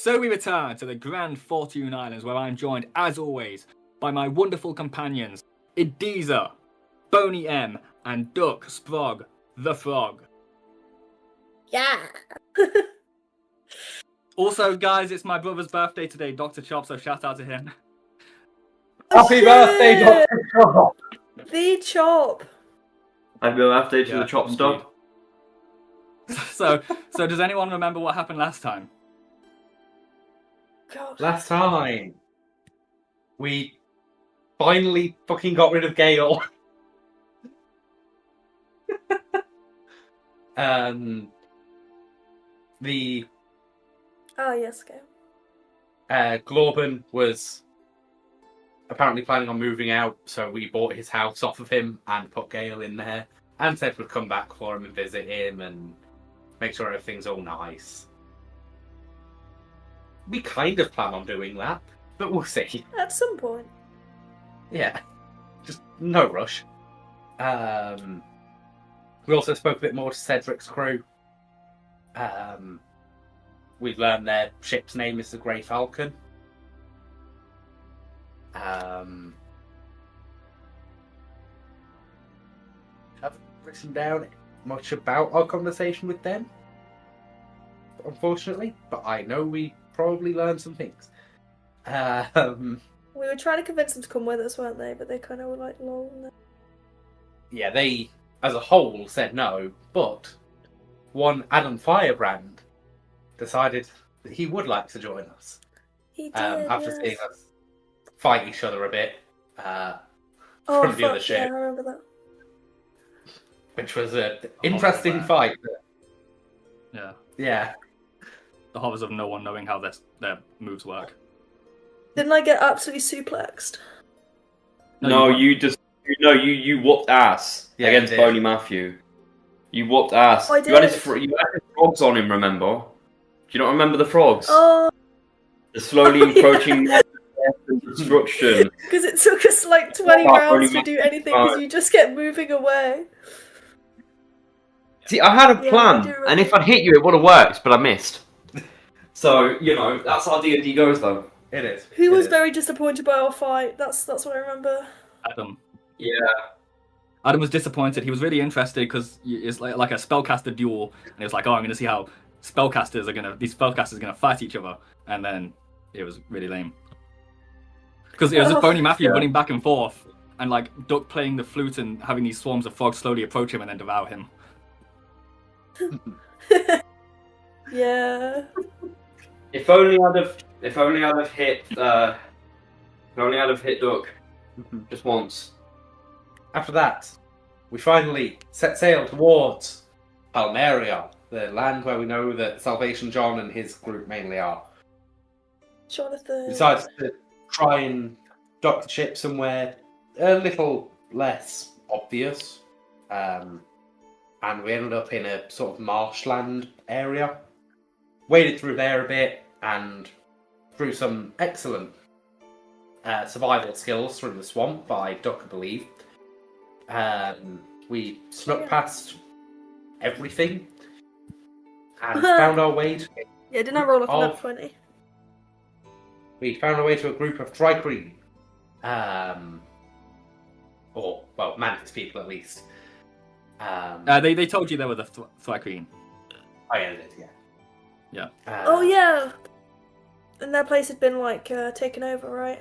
So we return to the Grand Fortune Islands, where I'm joined, as always, by my wonderful companions, Ediza, Boney M, and Duck Sprog, the Frog. Yeah. Also, guys, it's my brother's birthday today, Dr. Chop, so shout out to him. Happy birthday, Dr. Chop! The Chop. Happy birthday to the Chop Stop. So does anyone remember what happened last time? God. Last time, we finally fucking got rid of Gale. The Oh, yes, go. Glorban was apparently planning on moving out, so we bought his house off of him and put Gale in there, and said we'd come back for him and visit him and make sure everything's all nice. We kind of plan on doing that, but we'll see. At some point. Yeah, just no rush. We also spoke a bit more to Cedric's crew. We learned their ship's name is the Grey Falcon. Haven't written down much about our conversation with them, unfortunately, but I know we probably learned some things. We were trying to convince them to come with us, weren't they? But they kind of were like, lol. No. Yeah, they, as a whole, said no, but one Adam Firebrand decided that he would like to join us. He did, after yes. seeing us fight each other a bit Oh, from the other fuck, ship, yeah, I remember that. which was an interesting fight. Yeah. Yeah. The horrors of no one knowing how their moves work. Didn't I get absolutely suplexed? No, you whooped ass Yeah, against you did. Boney Matthew. You whooped ass. I You had did. his frogs on him, remember? Do you not remember the frogs? Oh, The slowly Oh, yeah. approaching death and destruction. because it took us like 20 Oh, rounds to only do anything because you just kept moving away. See, I had a Yeah, I plan, do remember. and if I'd hit you, it would have worked, but I missed. So, that's how D&D goes, though. It is. Who It was is. very disappointed by our fight? That's what I remember. Adam. Yeah. Adam was disappointed. He was really interested because it's like a spellcaster duel, and he was like, "Oh, I'm going to see how these spellcasters are gonna fight each other." And then it was really lame because it was just Oh, Boney Matthew yeah. running back and forth, and like Duck playing the flute and having these swarms of frogs slowly approach him and then devour him. Yeah. If only I'd have hit Duck just once. After that, we finally set sail towards Palmaria, the land where we know that Salvation John and his group mainly are. Jonathan. We decided to try and dock the ship somewhere a little less obvious. And we ended up in a sort of marshland area. Waded through there a bit and through some excellent survival skills through the swamp by Duck, I believe. We snuck past everything and found our way to Yeah, didn't I roll up on Oh. that 20? we found our way to a group of Trikreen. Mantis people at least. They told you they were the Thrycreen. I ended, yeah. Yeah. Oh, yeah. And that place had been, like, taken over, right?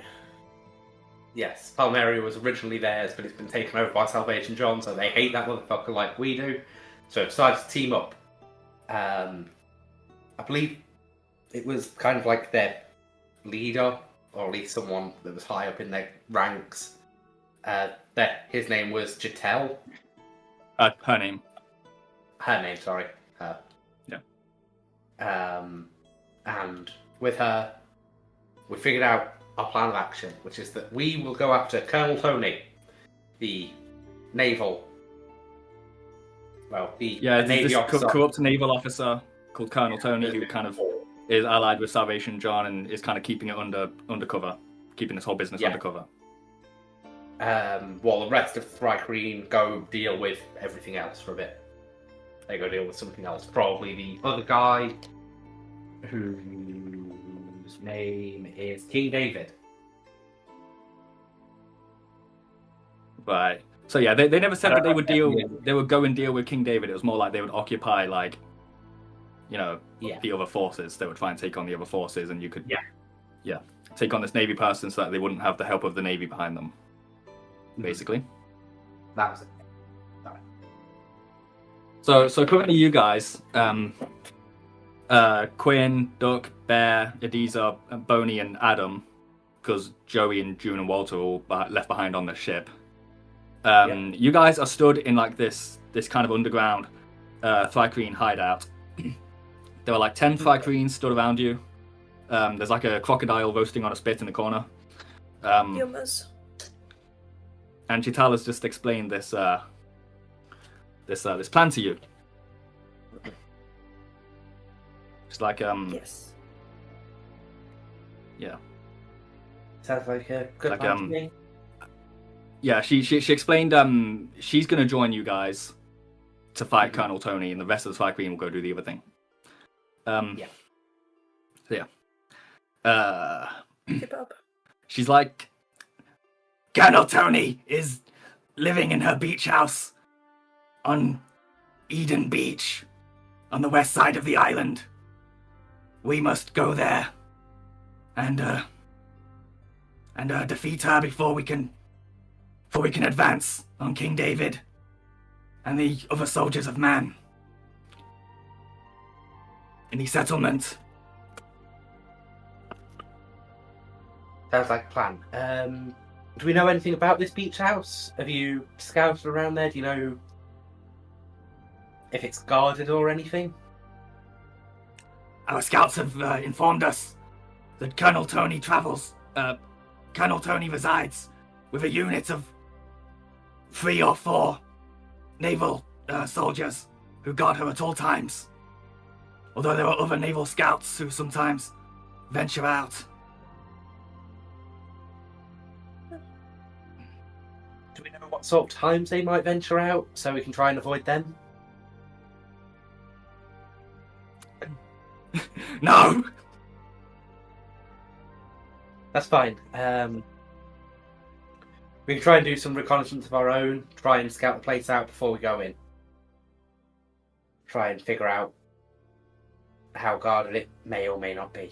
Yes, Palmaria was originally theirs, but it's been taken over by Salvation John, so they hate that motherfucker like we do. So they decided to team up. I believe it was kind of like their leader, or at least someone that was high up in their ranks. His name was Jatel. Her name. Her name, sorry. Her. Yeah. And with her, we figured out our plan of action, which is that we will go after Colonel Toni, the naval. The Yeah, Navy this officer. corrupt naval officer called Colonel Toni, who kind of is allied with Salvation John and is kind of keeping it undercover, keeping this whole business Yeah. undercover. While the rest of Thrykreen go deal with everything else for a bit. They go deal with something else. Probably the other guy who whose name is King David. Right. So yeah, they never said that they would go and deal with King David. It was more like they would occupy, like, you know, Yeah. the other forces. They would try and take on the other forces, and you could Yeah. take on this Navy person so that they wouldn't have the help of the Navy behind them. Basically. That was it. So currently you guys, Quinn, Duck, Bear, Adiza, Boney, and Adam, because Joey and June and Walter are all left behind on the ship. You guys are stood in like this kind of underground Thrycreen hideout. There are like 10 Thrycreens stood around you. There's like a crocodile roasting on a spit in the corner. Yummers. And Chitala's just explained this plan to you. It's like Yes. yeah. Sounds like a good Like, plan to me. Yeah, she explained she's gonna join you guys to fight Colonel Toni, and the rest of the Thrycreen will go do the other thing. Yeah. So yeah. Keep up. She's like, Colonel Toni is living in her beach house on Eden Beach, on the west side of the island. We must go there and defeat her before we can advance on King David and the other soldiers of man in the settlement. Sounds like a plan. Do we know anything about this beach house? Have you scouted around there? Do you know if it's guarded or anything? Our scouts have informed us that Colonel Toni Colonel Toni resides with a unit of 3 or 4 naval soldiers who guard her at all times. Although there are other naval scouts who sometimes venture out. Do we know what sort of times they might venture out so we can try and avoid them? No! That's fine. We can try and do some reconnaissance of our own, try and scout the place out before we go in. Try and figure out how guarded it may or may not be.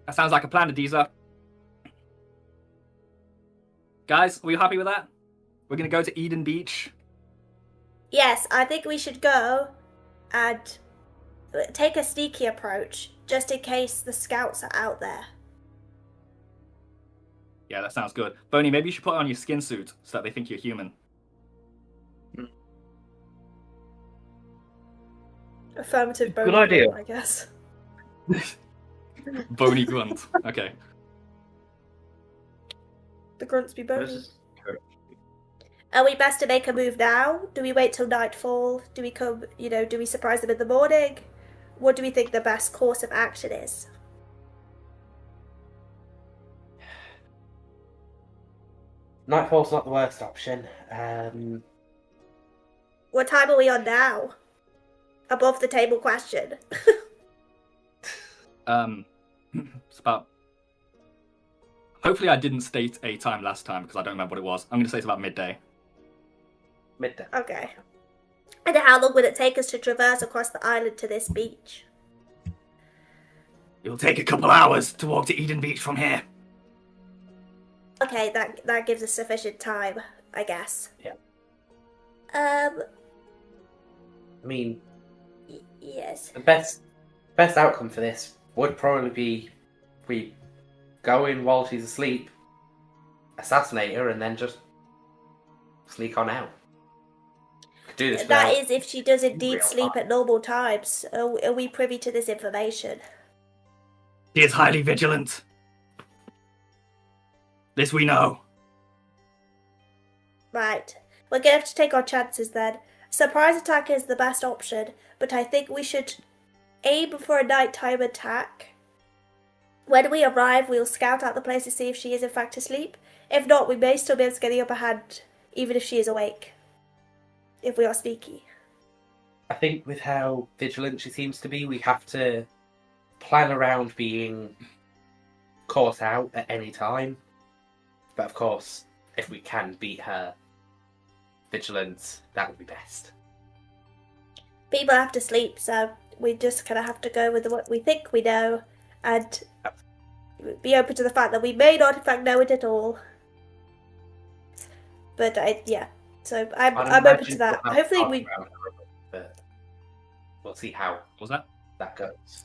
That sounds like a plan, Adiza. Guys, are you happy with that? We're gonna go to Eden Beach. Yes, I think we should go and take a sneaky approach, just in case the scouts are out there. Yeah, that sounds good. Boney, maybe you should put on your skin suit so that they think you're human. Affirmative Good bony idea. grunt, I guess. Boney grunt. Okay. The grunts be bony. Are we best to make a move now? Do we wait till nightfall? Do we come, do we surprise them in the morning? What do we think the best course of action is? Nightfall's not the worst option. What time are we on now? Above the table question. It's about... Hopefully I didn't state a time last time because I don't remember what it was. I'm going to say it's about midday. Midday. Okay. And how long would it take us to traverse across the island to this beach? It'll take a couple hours to walk to Eden Beach from here. Okay, that gives us sufficient time, I guess. Yeah. I mean, yes. the best outcome for this would probably be if we go in while she's asleep, assassinate her, and then just sneak on out. Could do this. That without is if she does indeed real sleep time. at normal times. Are we privy to this information? He is highly vigilant. This we know. Right. We're gonna have to take our chances then. Surprise attack is the best option, but I think we should aim for a nighttime attack. When we arrive, we'll scout out the place to see if she is in fact asleep. If not, we may still be able to get the upper hand, even if she is awake. If we are sneaky. I think with how vigilant she seems to be, we have to plan around being caught out at any time. But of course, if we can beat her vigilance, that would be best. People have to sleep, so we just kind of have to go with what we think we know and be open to the fact that we may not, in fact, know it at all. But yeah, so I'm open to that. Hopefully we. But we'll see how What was that goes.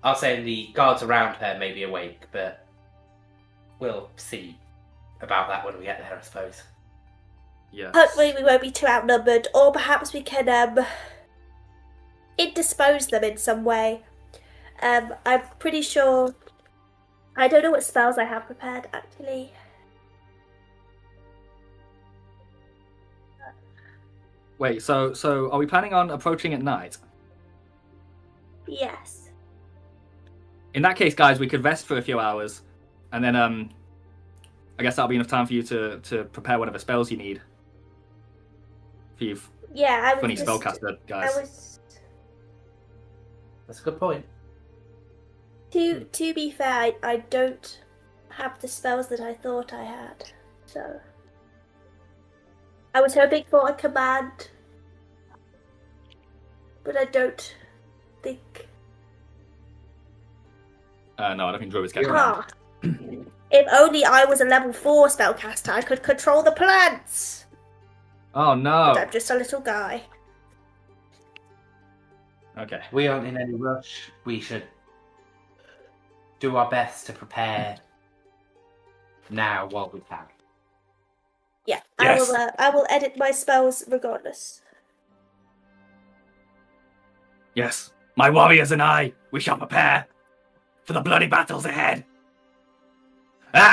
I'll say the guards around her may be awake, but we'll see about that when we get there, I suppose. Yeah. Hopefully we won't be too outnumbered, or perhaps we can indispose them in some way. I'm pretty sure. I don't know what spells I have prepared actually. Wait, so are we planning on approaching at night? Yes. In that case, guys, we could rest for a few hours, and then I guess that'll be enough time for you to prepare whatever spells you need. For you Yeah, I was funny just, spellcaster guys. That's a good point. To be fair, I don't have the spells that I thought I had, so I was hoping for a command, but I don't think. No, I don't think druids get command. If only I was a level 4 spellcaster, I could control the plants. Oh no. But I'm just a little guy. Okay. We aren't in any rush. We should do our best to prepare now while we can. Yeah, Yes. I will edit my spells regardless. Yes, my warriors and I, we shall prepare for the bloody battles ahead.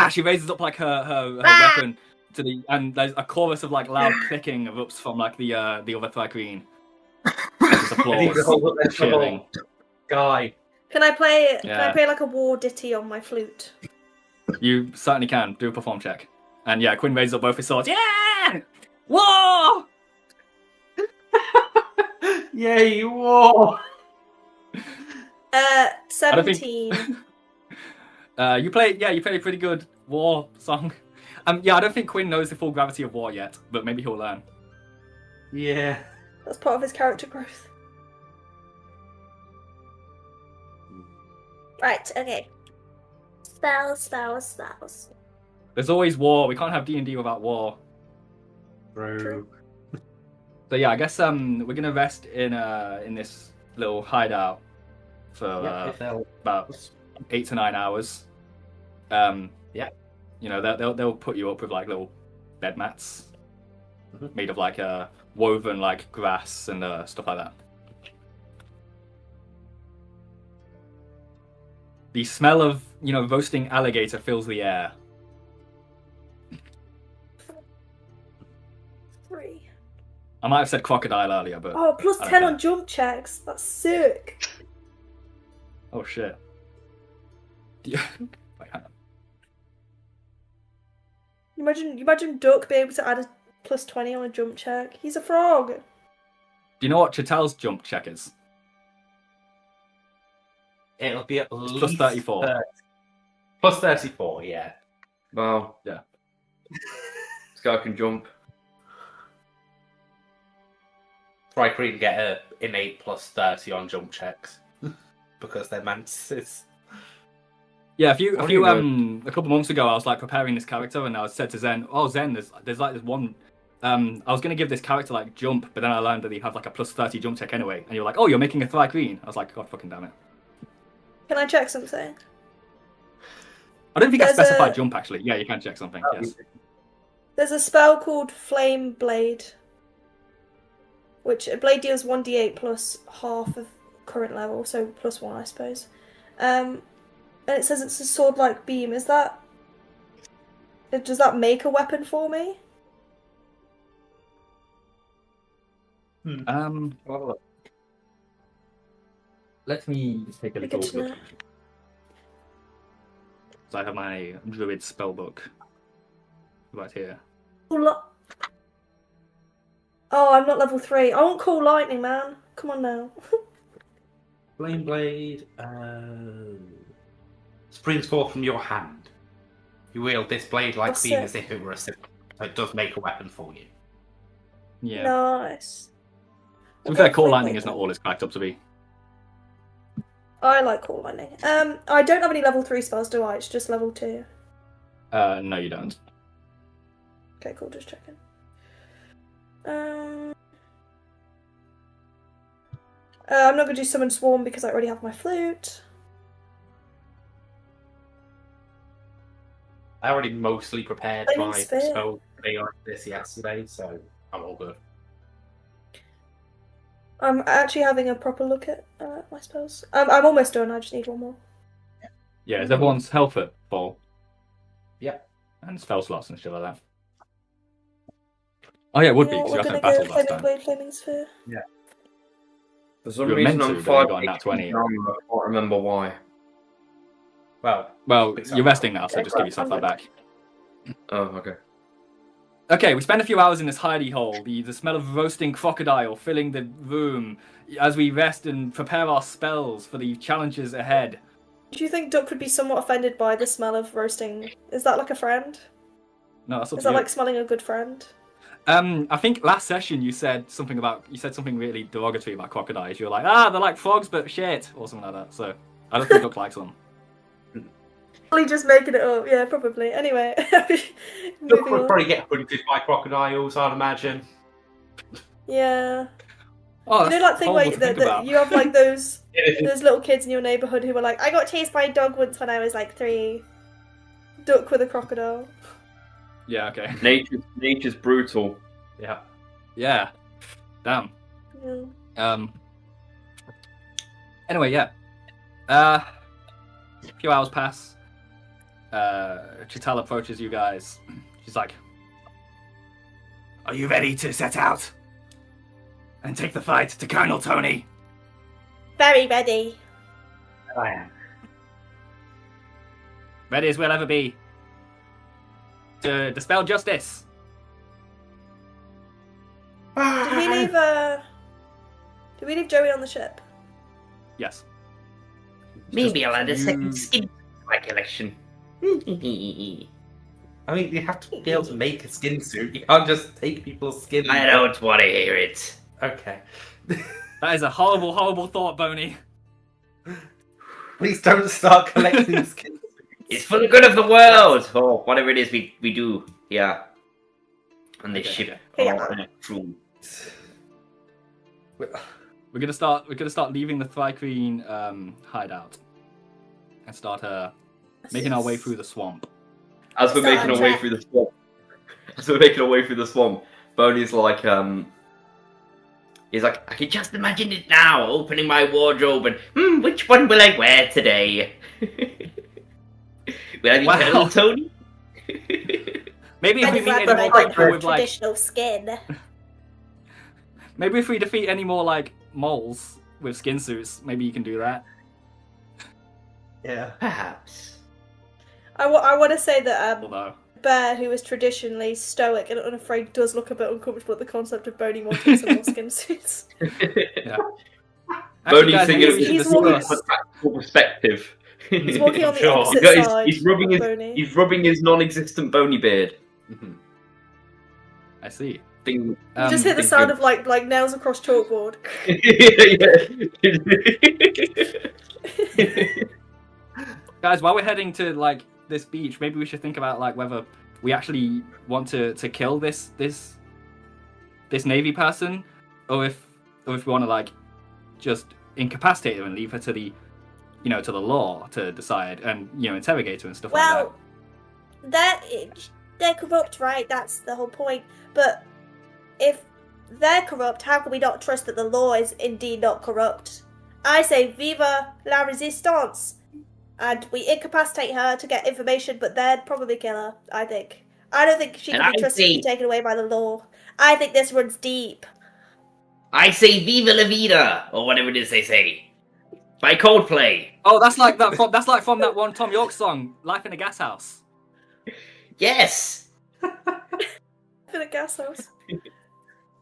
She raises up like her weapon to and there's a chorus of like loud clicking erupts from like the other Thrygreen. There's applause, cheering. Guy. Can I play? Yeah. Can I play like a war ditty on my flute? You certainly can. Do a perform check. And yeah, Quinn raises up both his swords. Yeah! War! Yay, war! 17. You play a pretty good war song. Yeah, I don't think Quinn knows the full gravity of war yet, but maybe he'll learn. Yeah. That's part of his character growth. Right, okay. Spells. There's always war. We can't have D&D without war. True. So yeah, I guess we're gonna rest in this little hideout for about 8 to 9 hours. Yeah. You know, they'll put you up with like little bed mats made of like woven like grass and stuff like that. The smell of, you know, roasting alligator fills the air. 3. I might have said crocodile earlier, but Oh, plus I don't 10 care. on jump checks. That's sick. Oh shit. Wait, hang on. Imagine Duck being able to add a plus 20 on a jump check. He's a frog. Do you know what Chatel's jump check is? It'll be at least Plus 34. 30. Plus 34, yeah. Wow. Yeah. This guy can jump. Thrygreen get a innate plus 30 on jump checks because they're mantises. Yeah, a What do you a couple months ago, I was like preparing this character, and I said to Zen, "Oh, Zen, there's like this one. I was gonna give this character like jump, but then I learned that he had like a plus 30 jump check anyway." And you're like, "Oh, you're making a Thrygreen." I was like, "God fucking damn it!" Can I check something? I don't think I There's specified a- jump actually. Yeah, you can check something. Yes. There's a spell called Flame Blade, which a blade deals 1d8 plus half of current level, so plus 1, I suppose. And it says it's a sword-like beam. Does that make a weapon for me? Let me take a Good little to look. know. So I have my druid spellbook right here. Oh, look. Oh, I'm not level 3. I want Cool Lightning, man. Come on now. Flame Blade springs forth from your hand. You wield this blade like That's beam it. as if it were a symbol. So it does make a weapon for you. Yeah. Nice. To be fair, Core Lightning is not all it's cracked up to be. I like Cool Lightning. I don't have any level 3 spells, do I? It's just level 2. No, you don't. Okay, cool, just checking. I'm not going to do Summon Swarm because I already have my flute. I already mostly prepared Flaming my Sphere. spell like this yesterday, so I'm all good. I'm actually having a proper look at my spells. I'm almost done, I just need one more. Yeah, is everyone's health at full? Yeah. And spell slots and shit like that. Oh yeah, it would be, You know because what, you we're had to going to battle go last Flaming time. Blade, Flaming Sphere. For some You were reason, meant I'm to, but you five. got a nat 20. I can't remember why. Well, you're resting now, so just give yourself that back. Oh, okay. Okay, we spend a few hours in this hidey hole. The smell of roasting crocodile filling the room as we rest and prepare our spells for the challenges ahead. Do you think Duck would be somewhat offended by the smell of roasting? Is that like a friend? No, that's up Is to that you. like smelling a good friend? I think last session you said something really derogatory about crocodiles. You were like, they're like frogs but shit, or something like that. So I don't think Duck likes them. Probably just making it up. Yeah, probably. Anyway, You'll moving on. probably get hunted by crocodiles, I'd imagine. Yeah. Oh, You know, that's like thing horrible where to think that about. you have like those little kids in your neighborhood who were like, I got chased by a dog once when I was like 3. Duck with a crocodile. Yeah, okay. Nature's brutal. Yeah. Yeah. Damn. Yeah. Anyway, yeah. A few hours pass. Chital approaches you guys. She's like, "Are you ready to set out and take the fight to Colonel Toni?" Very ready. I am. Ready as we'll ever be to dispel justice. Did we leave Joey on the ship? Yes. Maybe I'll add a you- second skin to my collection. I mean, you have to be able to make a skin suit. You can't just take people's skin. I don't want to hear it. Okay. That is a horrible, horrible thought, Boney. Please don't start collecting skins. It's for the good of the world, or whatever it is we do. Yeah. On this Okay, ship. okay. Or on a crew. We're gonna start leaving the Thry-Queen hideout and start making our way through the swamp. As we're Start making on our way track. through the swamp, Boney's like, He's like, I can just imagine it now, opening my wardrobe and, which one will I wear today? Will I be Wow. Colonel Toni? Maybe if we I'd meet any rather more like people with like, traditional skin. maybe if we defeat any more like moles with skin suits, maybe you can do that. Yeah. Perhaps. I want to say that Although, Bear, who is traditionally stoic and unafraid, does look a bit uncomfortable at the concept of Boney wanting some more skin suits. yeah. Boney's guys, thinking maybe we of should he's from walking- discuss- a practical perspective. He's walking on the Sure. opposite He's got side. he's rubbing of his Boney. he's rubbing his non-existent bony beard. Mhm. I see. Thing. You just hear the think sound good. of like nails across chalkboard. Guys, while we're heading to like this beach, maybe we should think about like whether we actually want to kill this Navy person, or if we want to like just incapacitate her and leave her to the to the law to decide and interrogate her and stuff like Well, they're corrupt, right? That's the whole point. But if they're corrupt, how can we not trust that the law is indeed not corrupt? I say, viva la resistance! And we incapacitate her to get information, but they'd probably kill her, I think. I don't think she And can be I trusted to be say- taken away by the law. I think this runs deep. I say Viva la Vida, or whatever it is they say. By Coldplay. that. Oh, that's like that. That's like from that one Tom York song, "Life in a Gas House." Yes! In a gas house.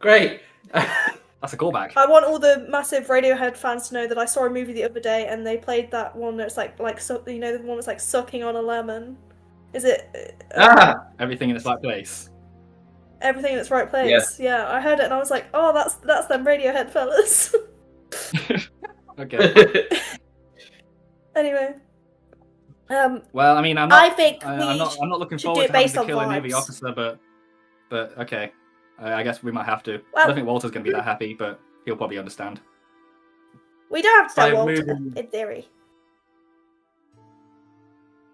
Great. That's a callback. I want all the massive Radiohead fans to know that I saw a movie the other day and they played that one that's the one that's like sucking on a lemon. Is it? Everything in its right place. Everything in its right place. Yeah, I heard it and I was like, oh, that's them Radiohead fellas. Okay. Anyway. Well, I mean, I think I'm not looking should forward do it to having based to on kill a Navy vibes. officer, but okay. I guess we might have to. I Well- don't think Walter's going to be that happy, but he'll probably understand. We don't have to tell By Walter, moving- in theory.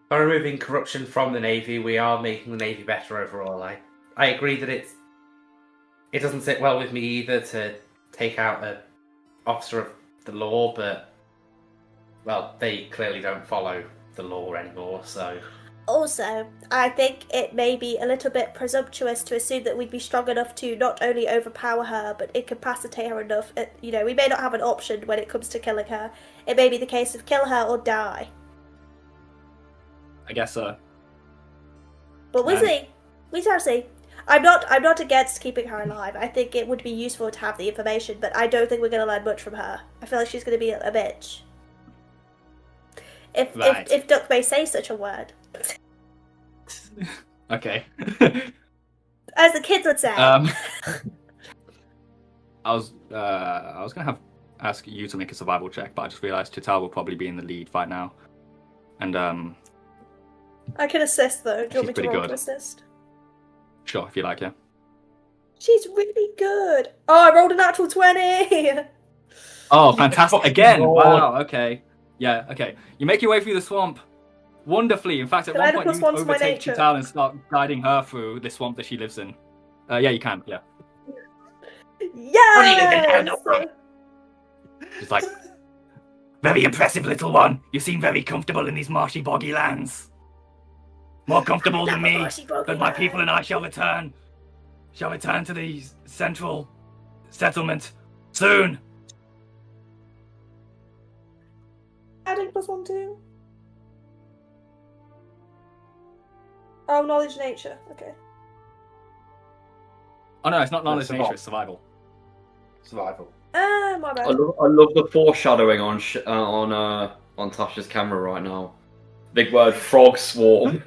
By removing corruption from the Navy, we are making the Navy better overall. I agree that it doesn't sit well with me either to take out an officer of the law, but, well, they clearly don't follow the law anymore, so... Also, I think it may be a little bit presumptuous to assume that we'd be strong enough to not only overpower her, but incapacitate her enough. We may not have an option when it comes to killing her. It may be the case of kill her or die. I guess so. But we'll Um, see. We shall see. I'm not against keeping her alive. I think it would be useful to have the information, but I don't think we're going to learn much from her. I feel like she's going to be a bitch. Right. If Duck may say such a word. Okay. As the kids would say. I was gonna ask you to make a survival check, but I just realised Chital will probably be in the lead right now, and I can assist though. Do you want me she's to pretty roll good. to assist? sure if you like, yeah. She's really good. Oh, I rolled a natural 20. Oh, fantastic again! Lord. Wow. Okay. Yeah. Okay. You make your way through the swamp wonderfully. In fact, at Can I one add a point you +1 to my overtake nature? Chital and start guiding her through the swamp that she lives in. Yeah, you can. Yeah. Yes. It's like, very impressive, little one. You seem very comfortable in these marshy, boggy lands. More comfortable than me. But my people and I shall return. Shall return to the central settlement soon. Adding +1 too. Oh, knowledge nature. Okay. Oh no, it's not knowledge Survival. nature, it's survival. Survival. Ah, my bad. I love the foreshadowing on Tasha's camera right now. Big word, frog swarm.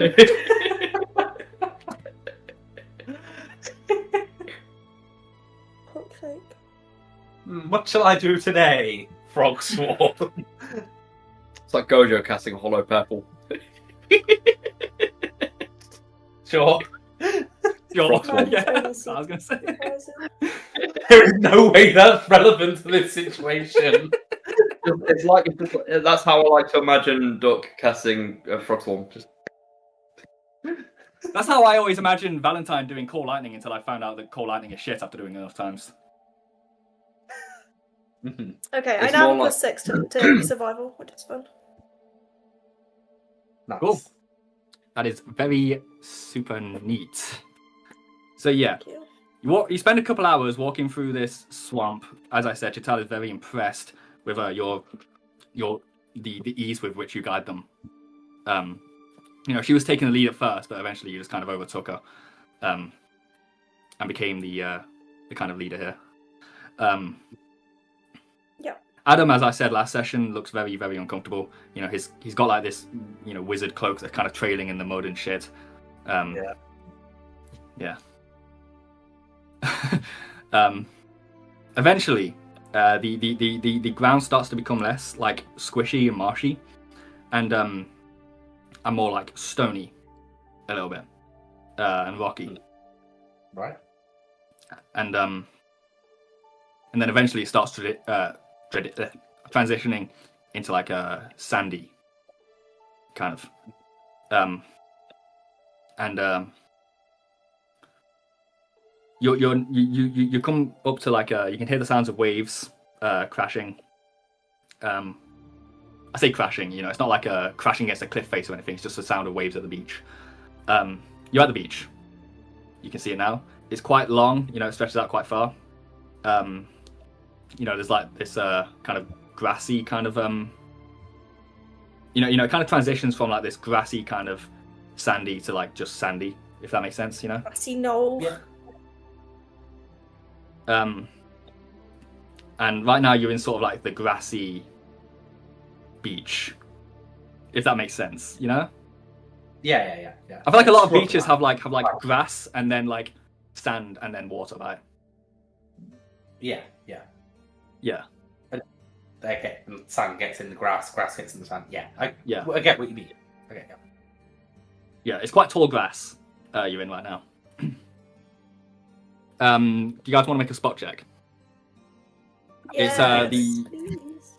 Fuck's sake. What shall I do today? Frog swarm. It's like Gojo casting hollow purple. Sure. Sure. Frog Yeah, swarm. that's what I was gonna say. There is no way that's relevant to this situation. It's like that's how I like to imagine Duck casting a frog swarm. Just That's how I always imagine Valentine doing Call Lightning until I found out that Call Lightning is shit after doing it enough times. Okay, I It's now have more like- +6 to survival, which is fun. Nice. Cool. That is very super neat. So yeah, Thank you. you spend a couple hours walking through this swamp. As I said, Chital is very impressed with the ease with which you guide them. She was taking the lead at first, but eventually you just kind of overtook her, and became the kind of leader here. Yeah. Adam, as I said last session, looks very, very uncomfortable. He's got like this, wizard cloak that's kind of trailing in the mud and shit. Yeah. Eventually, the ground starts to become less like squishy and marshy, and more like stony, a little bit, and rocky. Right. And then eventually it starts to transitioning into like a sandy kind of, you come up to like you can hear the sounds of waves crashing. I say crashing, it's not like a crashing against a cliff face or anything. It's just the sound of waves at the beach. You're at the beach. You can see it now. It's quite long. It stretches out quite far. There's like this kind of grassy kind of it kind of transitions from like this grassy kind of sandy to like just sandy, if that makes sense. I see no. Yeah. And right now you're in sort of like the grassy beach, if that makes sense, you know? Yeah. I feel like a lot of Scrub beaches land. have like grass and then like sand and then water, right? Yeah. Yeah. Okay, and sand gets in the grass, grass gets in the sand. Yeah, I get what you mean. Okay, yeah. Yeah, it's quite tall grass you're in right now. Do you guys want to make a spot check? Yes, It's please.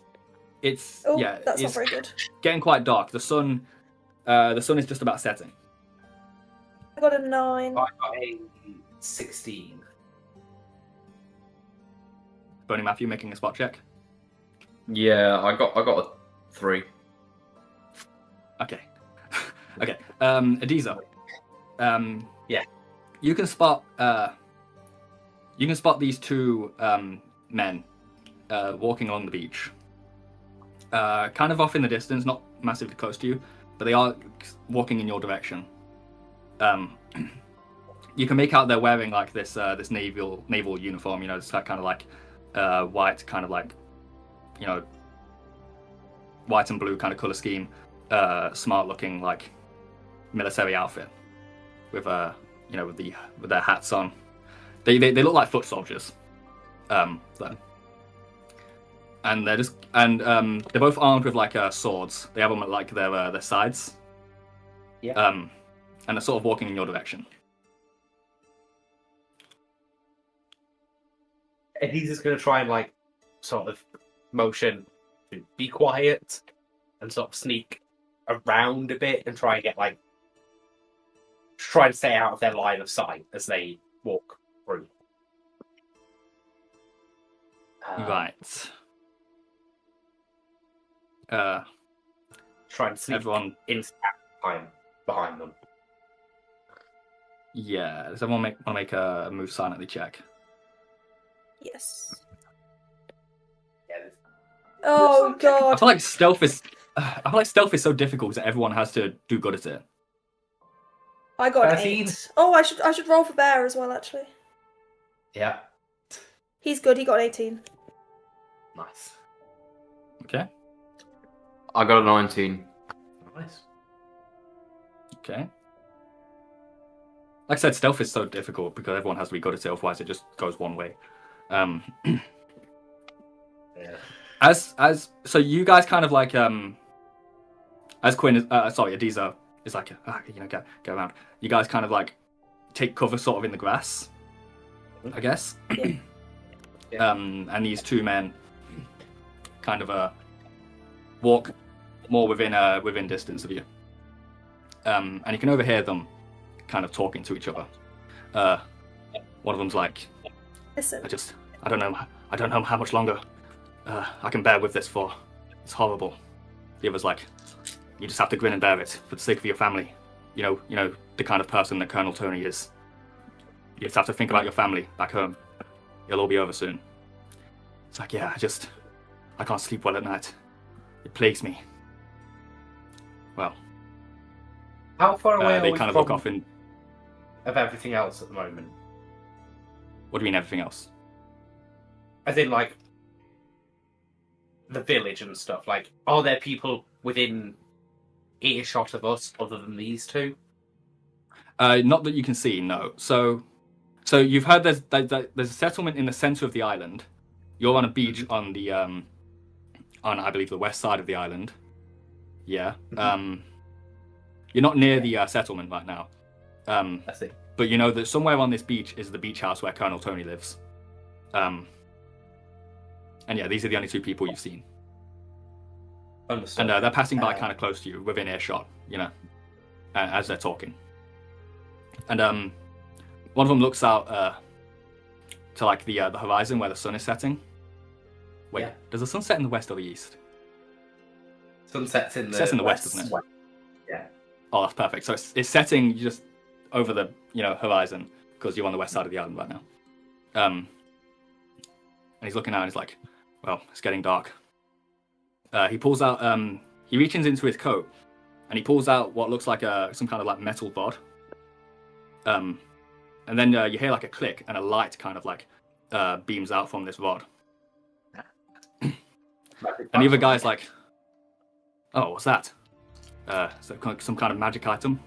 it's Oh, yeah, that's not it's very good. getting quite dark. The sun is just about setting. I got a 9. I got a 16. Boney Matthew making a spot check. Yeah, I got a 3. Okay. Okay. Adiza. Yeah. You can spot these two men walking along the beach. Kind of off in the distance, not massively close to you, but they are walking in your direction. You can make out they're wearing like this naval uniform, you know, it's kind of like white, kind of like, you know, white and blue kind of color scheme, smart looking like military outfit with you know, with their hats on. They look like foot soldiers. So. And they're both armed with like swords. They have them at like their sides. Yeah. And they're sort of walking in your direction. And he's just going to try and like sort of motion to be quiet and sort of sneak around a bit and try and get like try and stay out of their line of sight as they walk through. Right. Try and sneak Everyone. in time behind them. Yeah. Does everyone want to make a move silently check? Yes. Yeah, Oh I god. feel like stealth is. I feel like stealth is so difficult that everyone has to do good at it. I got an 13. 8. Oh, I should roll for Bear as well, actually. yeah, He's good, he got an 18. nice. Okay. I got a 19. Nice. Okay. Like I said, stealth is so difficult because everyone has to be good at it, otherwise it just goes one way. Yeah. So you guys kind of like as Quinn is Adiza is like you know, go around. You guys kind of like take cover sort of in the grass, I guess. Yeah. And these two men kind of walk more within distance of you. And you can overhear them kind of talking to each other. One of them's like, Listen. I don't know how much longer I can bear with this for. It's horrible. The other's like, you just have to grin and bear it for the sake of your family. You know the kind of person that Colonel Toni is. You just have to think about your family back home. It'll all be over soon. It's like, yeah, I can't sleep well at night. It plagues me. Well, How far away they are we kind of from look off in. of everything else at the moment? What do you mean everything else? As in, like, the village and stuff. Like, are there people within earshot of us other than these two? Not that you can see, no. So you've heard there's a settlement in the center of the island. You're on a beach on the on I believe the west side of the island. Yeah. You're not near the settlement right now. I see. But you know that somewhere on this beach is the beach house where Colonel Toni lives. And yeah, these are the only two people you've seen. Understood. And they're passing by kind of close to you, within earshot, you know, as they're talking. And one of them looks out to like the horizon where the sun is setting. Wait, Yeah. does the sun set in the west or the east? Sunset's in the, It sets in the west, west. doesn't it? Yeah. Oh, that's perfect. So it's setting just over the horizon because you're on the west side of the island right now. And he's looking out and he's like, well, it's getting dark. He pulls out, he reaches into his coat and he pulls out what looks like some kind of like metal bod. And then you hear like a click and a light kind of like beams out from this rod. And the other guy's like, "Oh, what's that? Is that some kind of magic item?"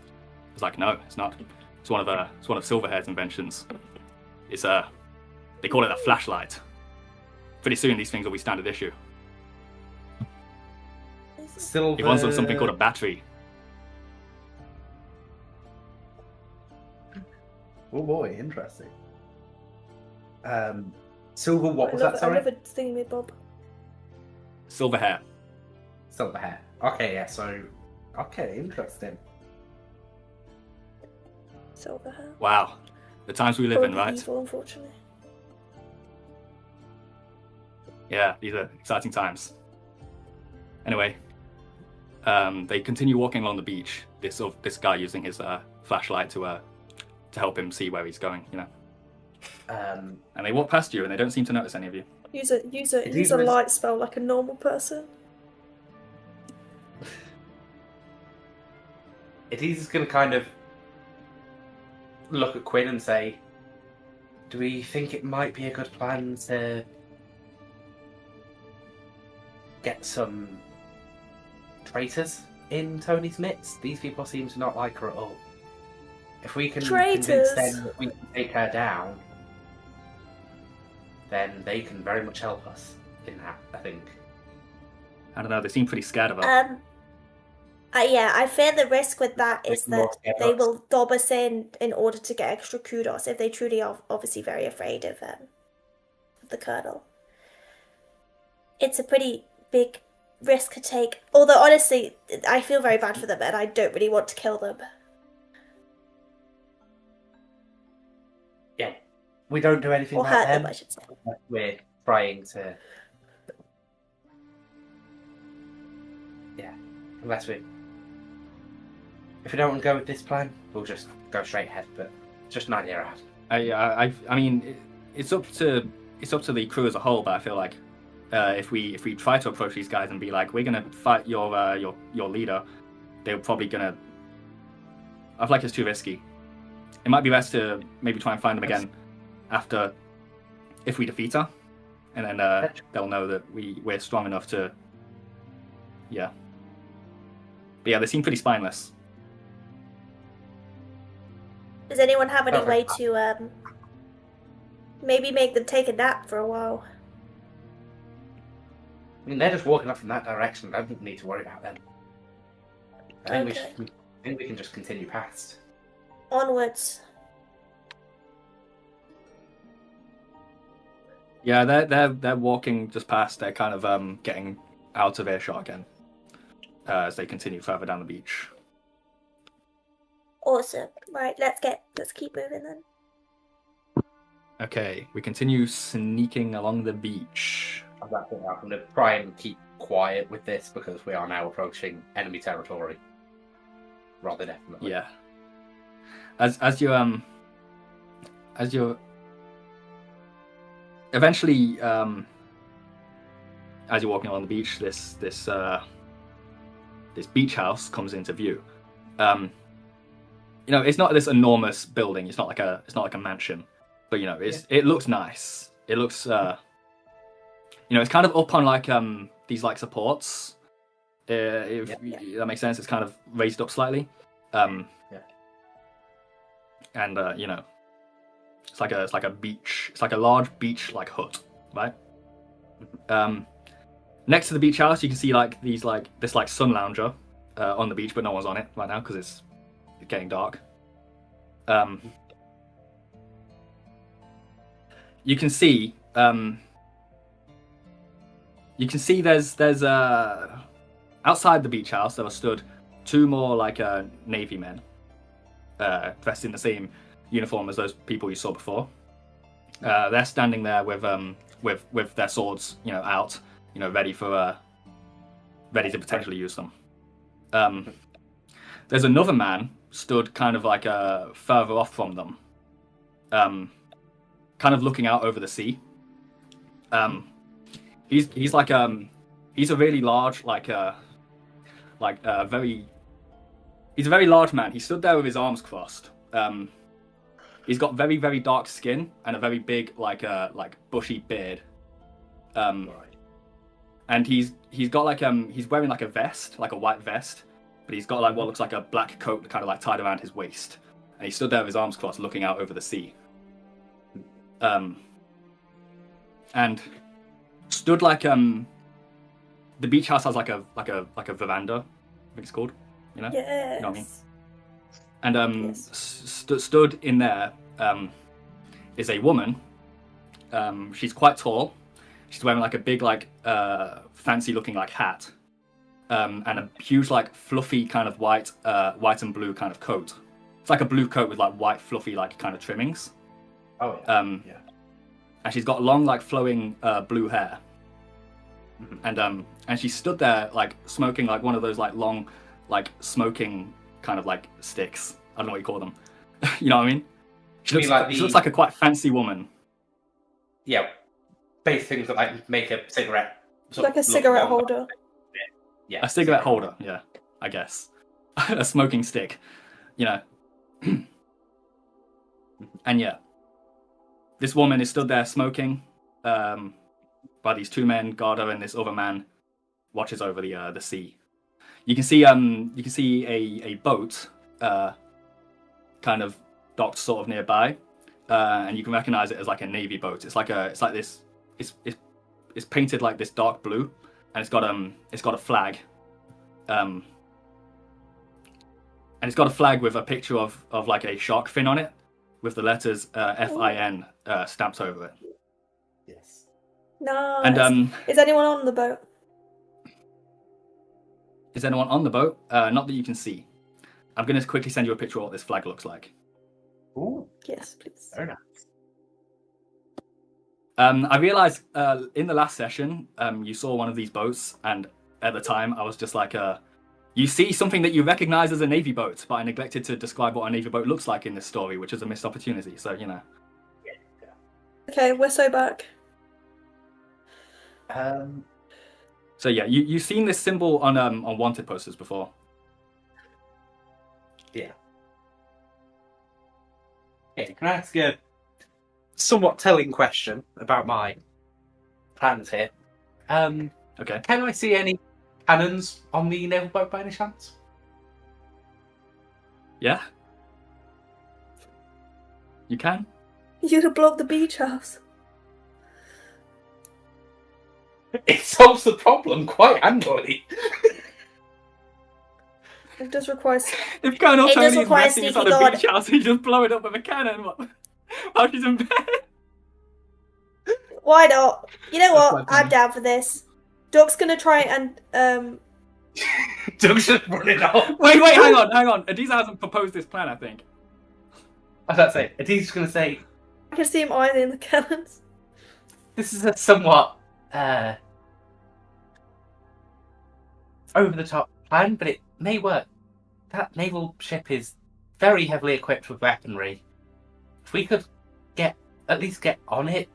It's like, "No, it's not. It's one of Silverhair's inventions. It's they call it a flashlight. Pretty soon, these things will be standard issue. Silver. He wants something called a battery." Oh boy, interesting. Silver. What was that? I Sorry. love a thingamabob. Silver hair. Silver hair. Okay, yeah. So, okay, interesting. Silver hair. Wow, the times we live in, right? Evil, unfortunately. Yeah, these are exciting times. Anyway, they continue walking along the beach. This guy using his flashlight to help him see where he's going, you know. And they walk past you, and they don't seem to notice any of you. Use a light spell like a normal person. He's going to kind of look at Quinn and say, "Do we think it might be a good plan to get some traitors in Tony's midst? These people seem to not like her at all. If we can convince them that we can take her down, then they can very much help us in that, I think." I don't know, they seem pretty scared of her. Yeah, I fear the risk with that is that they will dob us in order to get extra kudos if they truly are obviously very afraid of the Colonel. It's a pretty big risk to take. Although, honestly, I feel very bad for them and I don't really want to kill them. Yeah, we don't do anything Or about hurt them. them, I should say. We're trying to... Yeah, unless we... If we don't want to go with this plan, we'll just go straight ahead, but it's just an idea I had. I mean, it's up to the crew as a whole, but I feel like if we try to approach these guys and be like, we're gonna fight your leader, they're probably gonna. I feel like it's too risky. It might be best to maybe try and find them again after, if we defeat her, and then they'll know that we're strong enough to. Yeah. But yeah, they seem pretty spineless. Does anyone have any way to maybe make them take a nap for a while? I mean, they're just walking off in that direction. I don't need to worry about them. I think we can just continue past. Onwards. Yeah, they're walking just past. They're kind of getting out of earshot again as they continue further down the beach. Awesome. Right, let's keep moving then. Okay, we continue sneaking along the beach. I'm going to try and keep quiet with this because we are now approaching enemy territory. Rather definitely. Yeah. As you're eventually as you're walking along the beach, this beach house comes into view. You know, it's not this enormous building. It's not like a mansion, but you know, it looks nice. It looks, you know, it's kind of up on like these like supports. If that makes sense, it's kind of raised up slightly. And you know, it's like a beach. It's like a large beach like hut, right? Next to the beach house, you can see like this sun lounger on the beach, but no one's on it right now because it's getting dark. You can see there's outside the beach house there are stood two more like navy men dressed in the same uniform as those people you saw before. They're standing there with their swords, you know, out, you know, ready to potentially use them. There's another man stood kind of like further off from them, kind of looking out over the sea. He's like he's a really large he's a very large man. He stood there with his arms crossed, He's got very, very dark skin and a very big, like bushy beard. Right. And he's got like he's wearing like a vest, like a white vest, but he's got like what looks like a black coat kind of like tied around his waist. And he stood there with his arms crossed, looking out over the sea. And stood like the beach house has like a veranda, I think it's called, you know? Yes. You know what I mean? And Yes. stood in there is a woman. She's quite tall. She's wearing like a big like fancy looking like hat, and a huge like fluffy kind of white and blue kind of coat. It's like a blue coat with like white fluffy like kind of trimmings. Oh yeah. Yeah. And she's got long like flowing blue hair. Mhm. And she stood there like smoking like one of those like long like smoking kind of like sticks. I don't know what you call them. You know what I mean? She You mean looks, like she the- looks like a quite fancy woman. Yeah. Basic things that like make a cigarette. sort Like a of look cigarette longer. holder. Yeah. A cigarette holder, yeah, I guess. A smoking stick, you know. And yeah, this woman is stood there smoking, while these two men, Gardo and this other man, watches over the sea. You can see a boat, kind of docked sort of nearby, and you can recognize it as like a navy boat. It's painted like this dark blue, and it's got a flag, and it's got a flag with a picture of like a shark fin on it, with the letters FIN stamped over it. Yes. Nice. And Is anyone on the boat? is anyone on the boat? Not that you can see. I'm going to quickly send you a picture of what this flag looks like. Ooh. Yes, please. Very nice. I realized in the last session, you saw one of these boats, and at the time I was just like, you see something that you recognize as a navy boat, but I neglected to describe what a navy boat looks like in this story, which is a missed opportunity. So you know. Okay, we're so back. So yeah, you've seen this symbol on wanted posters before. Yeah. Okay, can I ask a somewhat telling question about my plans here? Okay. Can I see any cannons on the naval boat by any chance? Yeah. You can. You could blow up the beach house. It solves the problem quite handily. It does require. If Colonel It does Toni is require resting sneaky inside a guard. beach house, he just blow it up with a cannon while she's in bed. Why not? You know That's what? quite funny. I'm down for this. Duck's gonna try and Doug's just running off. Wait, hang on. Adiza hasn't proposed this plan, I think. I was about to say, Adiz's going to say, I can see him eyeing the cannons. this is a somewhat over the top plan, but it may work. That naval ship is very heavily equipped with weaponry. If we could at least get on it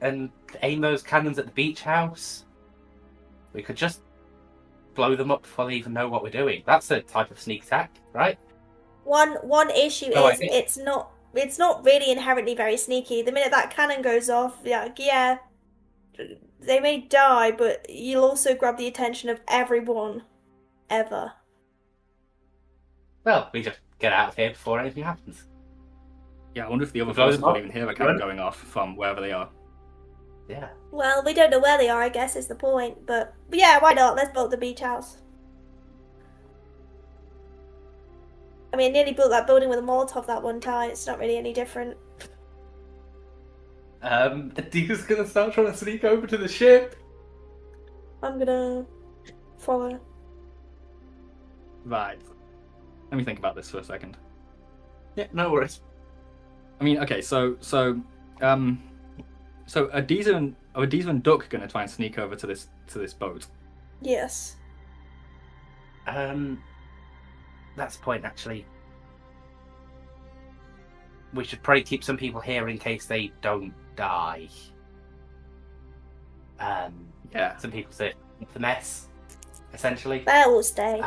and aim those cannons at the beach house, we could just blow them up before they even know what we're doing. That's a type of sneak attack, right? One issue Oh, I is see. it's not really inherently very sneaky. The minute that cannon goes off, yeah, they may die, but you'll also grab the attention of everyone, ever. Well, we just get out of here before anything happens. Yeah, I wonder if the other Blow forces them up. will even hear a cannon going off from wherever they are. Yeah. Well, we don't know where they are, I guess is the point. But yeah, why not? Let's build the beach house. I mean, I nearly built that building with a Molotov that one time. It's not really any different. Adiga's gonna start trying to sneak over to the ship. I'm gonna follow. Right. Let me think about this for a second. Yeah, no worries. I mean, okay, so Adiza and Duck gonna try and sneak over to this boat. Yes. That's the point, actually. We should probably keep some people here in case they don't die. Yeah. Some people say the mess, essentially. They will stay.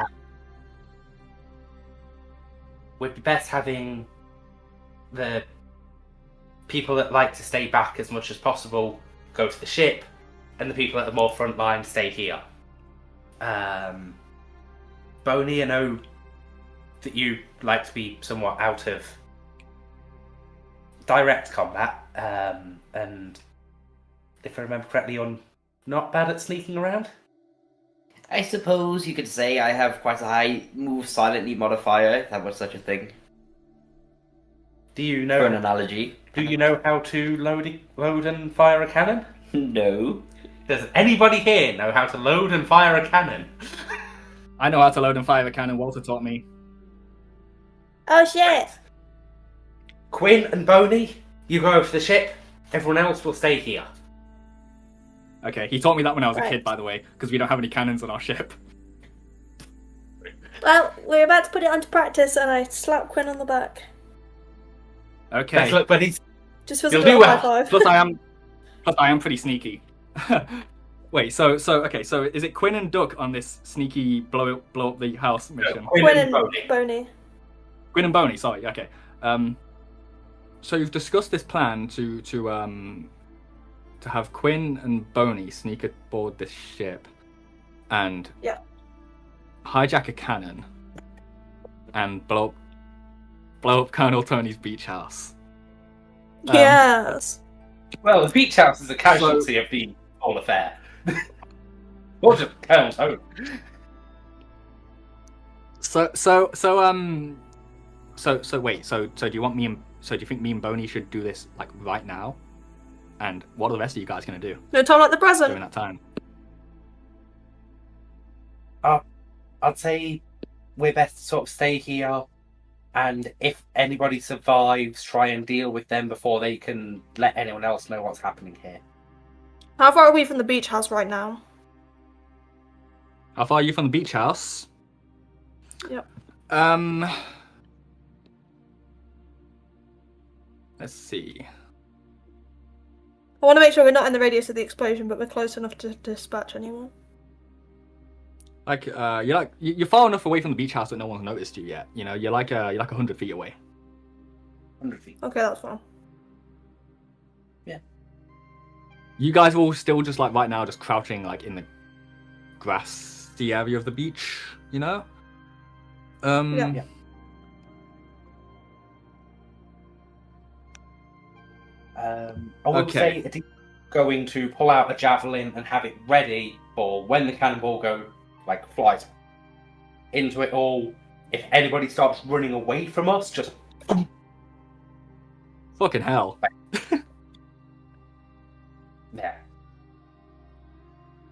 Would be best having the people that like to stay back as much as possible go to the ship, and the people at the more front line stay here. Boney, I know that you like to be somewhat out of direct combat, and if I remember correctly, you're not bad at sneaking around. I suppose you could say I have quite a high move silently modifier, if that was such a thing. Do you For an know? analogy. Do you know how to load and fire a cannon? No. Does anybody here know how to load and fire a cannon? I know how to load and fire a cannon. Walter taught me. Oh shit! Quinn and Boney, you go over to the ship. Everyone else will stay here. Okay, he taught me that when I was a Right. kid, by the way, because we don't have any cannons on our ship. Well, we're about to put it onto practice, and I slap Quinn on the back. Okay. Let's look, but he's Just for You'll a do little high well. five. Plus, I am pretty sneaky. Wait, so is it Quinn and Duck on this sneaky blow up the house mission? Quinn and Boney. Boney. Quinn and Boney, sorry. Okay. So you've discussed this plan to have Quinn and Boney sneak aboard this ship, and Yeah. hijack a cannon, and blow up Colonel Tony's beach house. Yes. Well, the beach house is a casualty of the whole affair. What just Colonel's home? So wait. So do you want me and do you think me and Boney should do this like right now? And what are the rest of you guys gonna do No time like the during present. that time? I'd say we're best to sort of stay here, and if anybody survives, try and deal with them before they can let anyone else know what's happening here. How far are we from the beach house right now? How far are you from the beach house? Yep. Let's see. I want to make sure we're not in the radius of the explosion, but we're close enough to dispatch anyone. Like you're far enough away from the beach house that no one's noticed you yet. You know, you're like 100 feet away. 100 feet. Okay, that's fine. You guys are all still just like right now, just crouching like in the grassy area of the beach. You know. Yeah. I would Okay. say it's going to pull out a javelin and have it ready for when the cannonball flies into it all. If anybody starts running away from us, just Fucking hell. yeah.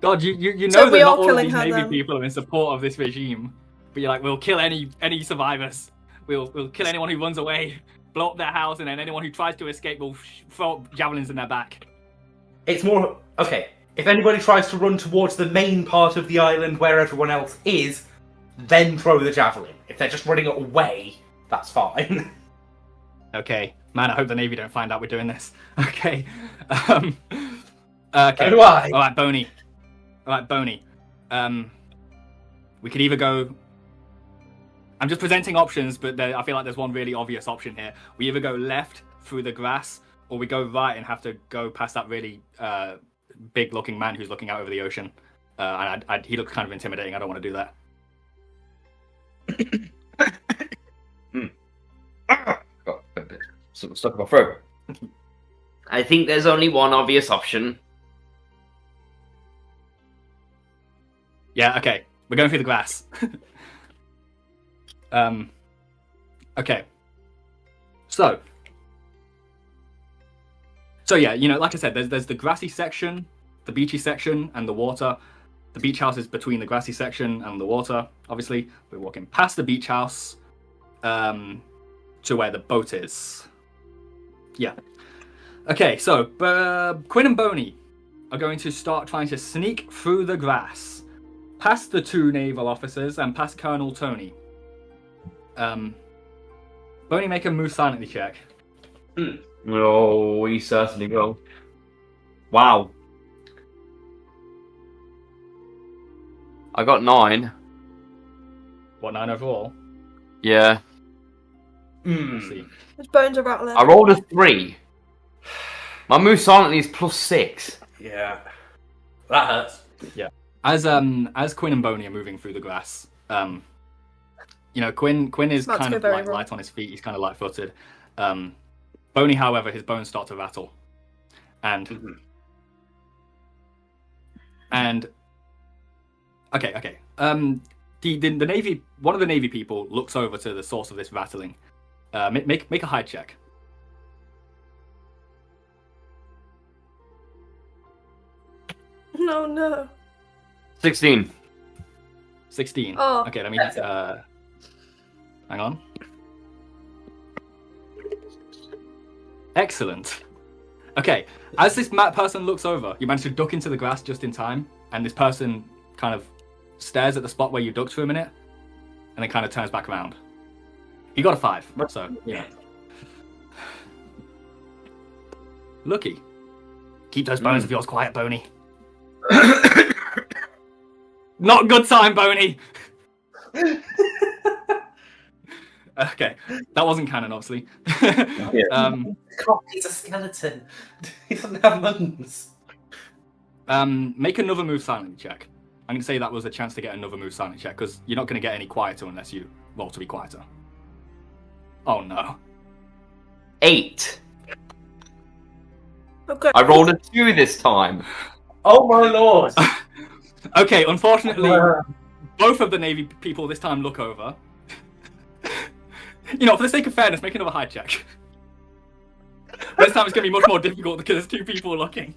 God, you So know we that all not all of killing these her, Navy then? people are in support of this regime. But you're like, we'll kill any survivors. We'll kill anyone who runs away, blow up their house, and then anyone who tries to escape, we'll throw javelins in their back. It's more okay. If anybody tries to run towards the main part of the island where everyone else is, then throw the javelin. If they're just running away, that's fine. Okay, man, I hope the Navy don't find out we're doing this. Okay. Okay. So do I. All right, Boney. We could either go. I'm just presenting options, but I feel like there's one really obvious option here. We either go left through the grass, or we go right and have to go past that really big-looking man who's looking out over the ocean. And he looks kind of intimidating. I don't want to do that. Got a bit stuck in my throat. I think there's only one obvious option. Yeah, okay. We're going through the grass. Okay. So yeah, you know, like I said, there's the grassy section, the beachy section, and the water. The beach house is between the grassy section and the water, obviously. We're walking past the beach house to where the boat is. Yeah. Okay, so Quinn and Boney are going to start trying to sneak through the grass, past the two naval officers and past Colonel Toni. Boney, make a move silently check. Oh, we certainly will. Wow. I got 9. What, 9 overall? Yeah. Let's see. His bones are rattling. I rolled a 3. My move silently is +6. Yeah. That hurts. As Quinn and Boney are moving through the grass, Quinn is About to kind go of very like wrong. light on his feet. He's kind of light-footed. Boney, however, his bones start to rattle, and okay. The Navy, one of the Navy people looks over to the source of this rattling. Make a hide check. No. 16. 16. Oh. Okay, let me hang on. Excellent. Okay, as this person looks over, you manage to duck into the grass just in time, and this person kind of stares at the spot where you ducked for a minute, and then kind of turns back around. You got a 5, so yeah. Lucky. Keep those bones of yours quiet, Boney. Not a good time, Boney. Okay, that wasn't canon, obviously. God, he's a skeleton. He doesn't have lungs. Make another move silently check. I'm going to say that was a chance to get another move silently check, because you're not going to get any quieter unless you roll to be quieter. Oh no. 8. Okay. I rolled a 2 this time. Oh my lord. Okay, unfortunately, both of the Navy people this time look over. For the sake of fairness, make another hide check. This time it's going to be much more difficult because there's 2 people looking.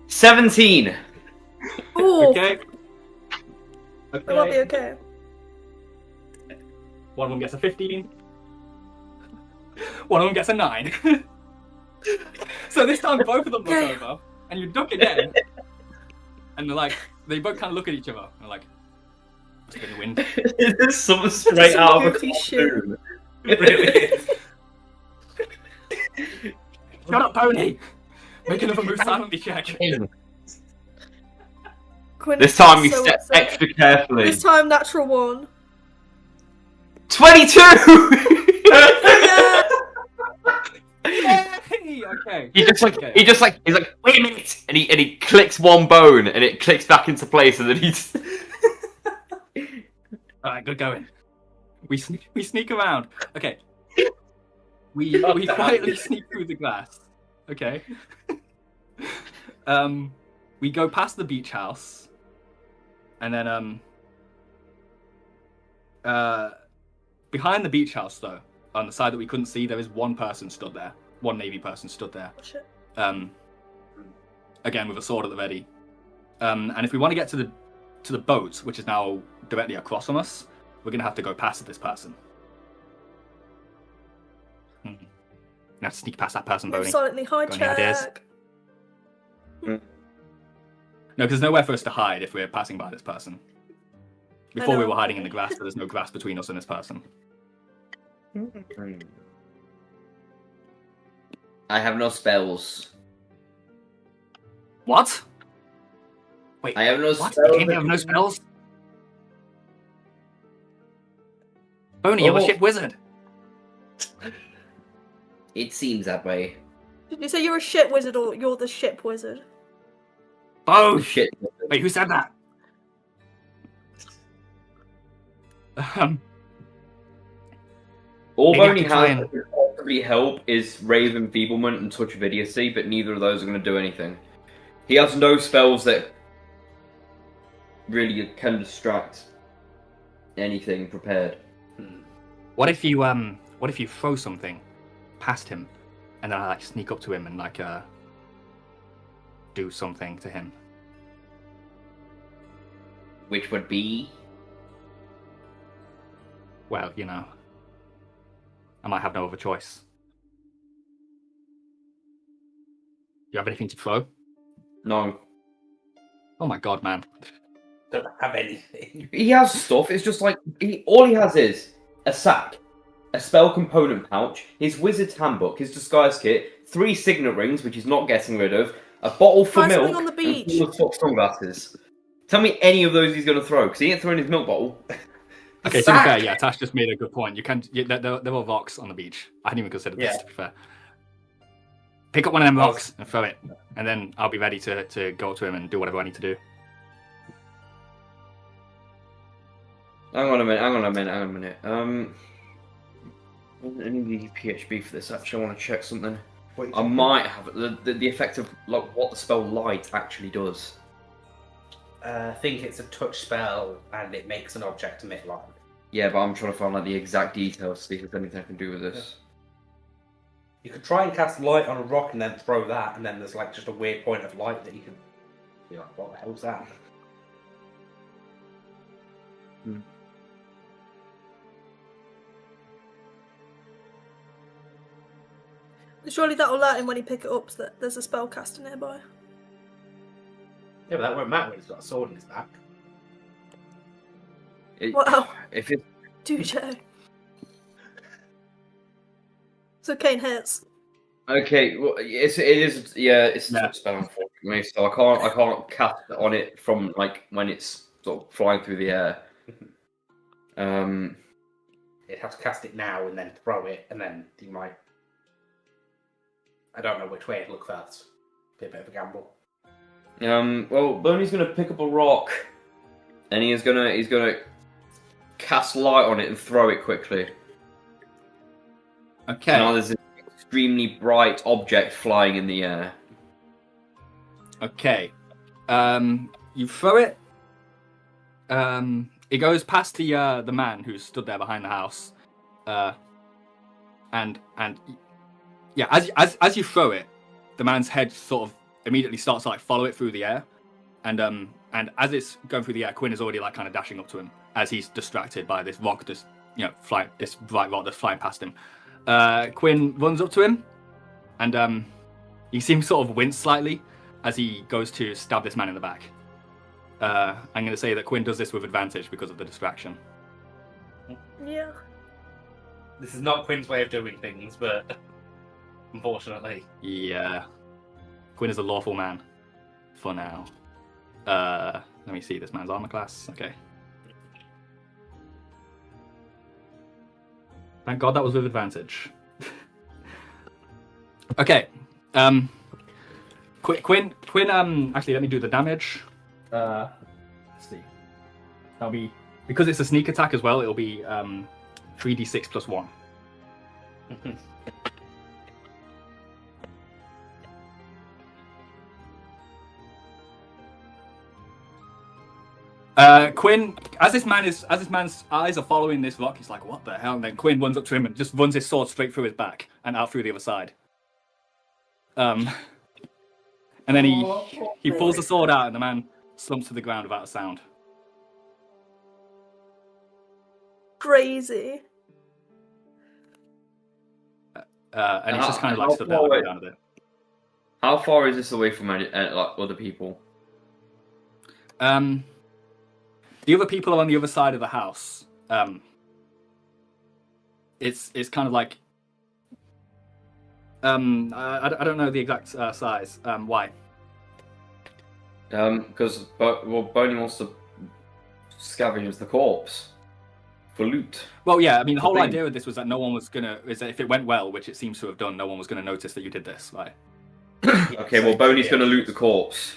17. Ooh. Okay. It might be okay. One of them gets a 15. One of them gets a 9. So this time both of them look over, and you duck again. And they both kind of look at each other, and they're like, must have been the wind. Is this something straight out of a goofy shit. cartoon? It really is. Shut up, Pony! Make another move silently check. Quinn This is time you so step upset. extra carefully. This time, natural 1. 22! Yay! Okay. He's like, wait a minute, and he clicks one bone, and it clicks back into place, and then he's. Alright, good going. We sneak around. Okay. We quietly sneak through the grass. Okay. We go past the beach house, and then behind the beach house, though, on the side that we couldn't see, there is one person stood there. One Navy person stood there. Shit. Again with a sword at the ready. And if we want to get to the boat, which is now directly across from us, we're gonna have to go past this person. Gonna have to sneak past that person, Boney. Silently hide Got any ideas? check. No, because there's nowhere for us to hide if we're passing by this person. Before we know. were hiding in the grass, but there's no grass between us and this person. I have no spells. What? Wait, I have no what? spells. You have no spells? Boney, you're a Oh. ship wizard. It seems that way. Did you say you're a shit wizard or you're the ship wizard? Oh, Shit. Wait, who said that? All Maybe I Boney could try has and- that could possibly help is Rave Enfeeblement and Touch of Idiocy, but neither of those are going to do anything. He has no spells that really can distract anything prepared. What if you throw something past him, and then I sneak up to him and do something to him? Which would be... Well, I might have no other choice. You have anything to throw? No. Oh my god, man. Don't have anything. He has stuff, it's just like, all he has is a sack, a spell component pouch, his wizard's handbook, his disguise kit, 3 signet rings, which he's not getting rid of, a bottle for Try something milk, on the and beach. 4 sunglasses. Tell me any of those he's going to throw, because he ain't throwing his milk bottle. Okay, to be fair, yeah, Tash just made a good point. There were rocks on the beach. I hadn't even considered this, to be fair. Pick up one of them rocks and throw it, and then I'll be ready to go up to him and do whatever I need to do. Hang on a minute. I need PHB for this. Actually, I want to check something. I might have the effect of like what the spell light actually does. I think it's a touch spell, and it makes an object emit light. Yeah, but I'm trying to find like the exact details to see if there's anything I can do with this. You could try and cast light on a rock and then throw that, and then there's like just a weird point of light that you can be like, what the hell's that? Surely that'll alert him when he pick it up so that there's a spellcaster nearby. Yeah, but that won't matter when he's got a sword in his back. Wow. If it Touche. So Kane hits. okay, well, it's a touch spell unfortunately, so I can't cast on it from like when it's sort of flying through the air. You'd have to cast it now and then throw it, and then you might. I don't know which way it'd look first. Be a bit of a gamble. Well, Boney's gonna pick up a rock, and he's gonna cast light on it and throw it quickly. Okay. Now there's an extremely bright object flying in the air. Okay. You throw it. It goes past the man who stood there behind the house. And yeah, as you throw it, the man's head sort of immediately starts to like follow it through the air. And as it's going through the air, Quinn is already like kind of dashing up to him as he's distracted by this rock this bright rock that's flying past him. Quinn runs up to him, and you see him sort of wince slightly as he goes to stab this man in the back. I'm going to say that Quinn does this with advantage because of the distraction. Yeah. This is not Quinn's way of doing things, but unfortunately. Yeah. Quinn is a lawful man. For now. Let me see this man's armor class. Okay. Thank God that was with advantage. Okay. Quinn, actually, let me do the damage. Let's see. That'll be, because it's a sneak attack as well, it'll be 3d6 plus 1. Quinn, as this man's eyes are following this rock, he's like, "What the hell?" And then Quinn runs up to him and just runs his sword straight through his back and out through the other side. And then he pulls the sword out, and the man slumps to the ground without a sound. Crazy. And he's just kind of like stood there looking down at it. How far is this away from like other people? The other people are on the other side of the house. It's kind of like I don't know the exact size. Why? Because Boney wants to scavenge the corpse for loot. Well, yeah. I mean, the whole idea of this was that no one was is that if it went well, which it seems to have done, no one was gonna notice that you did this, right? Okay, well, Boney's gonna loot the corpse.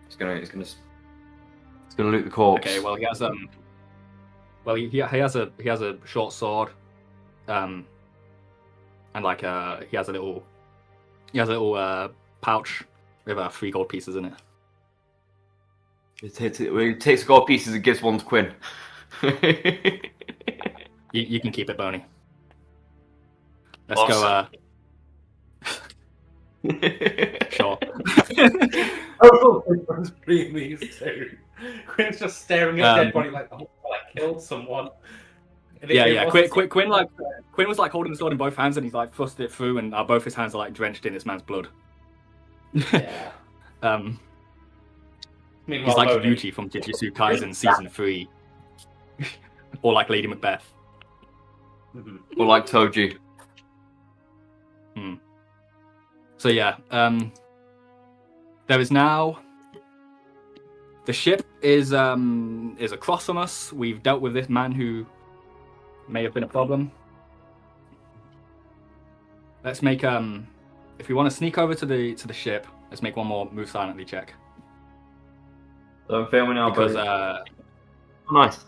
He's gonna loot the corpse. Okay, well, he has well, he has a short sword, and like he has a little pouch with 3 gold pieces in it. He takes gold pieces and gives one to Quinn. You can keep it, Boney. Let's Awesome. go. Sure. Oh, Quinn's really scary. Quinn's just staring at a dead body like, "Oh, I killed someone." Yeah. Quinn was like holding the sword in both hands, and he's like thrust it through, and both his hands are like drenched in this man's blood. Yeah. He's like Ryuji from Jujutsu Kaisen season 3, or like Lady Macbeth, Or like Toji. So yeah, there is now The ship is across from us. We've dealt with this man who may have been a problem. Let's make if we want to sneak over to the ship, let's make one more move silently check. So I'm filming now, Because nice.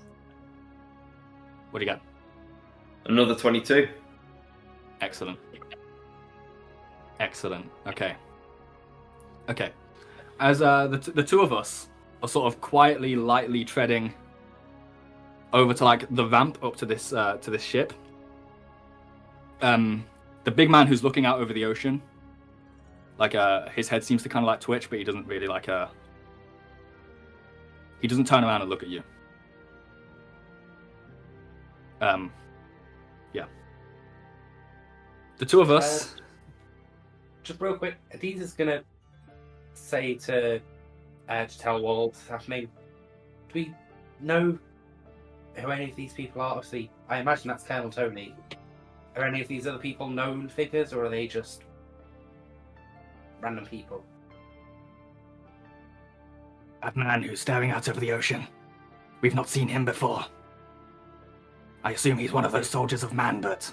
what do you got? Another 22. Excellent. Okay. As the two of us are sort of quietly, lightly treading over to like the ramp up to this ship. The big man who's looking out over the ocean, like his head seems to kind of like twitch, but he doesn't really like he doesn't turn around and look at you. Yeah. The two of us. Just real quick, Adiz's gonna say to tell Wald, do we know who any of these people are? Obviously, I imagine that's Colonel Toni. Are any of these other people known figures, or are they just random people? That man who's staring out over the ocean. We've not seen him before. I assume he's one of those soldiers of man, but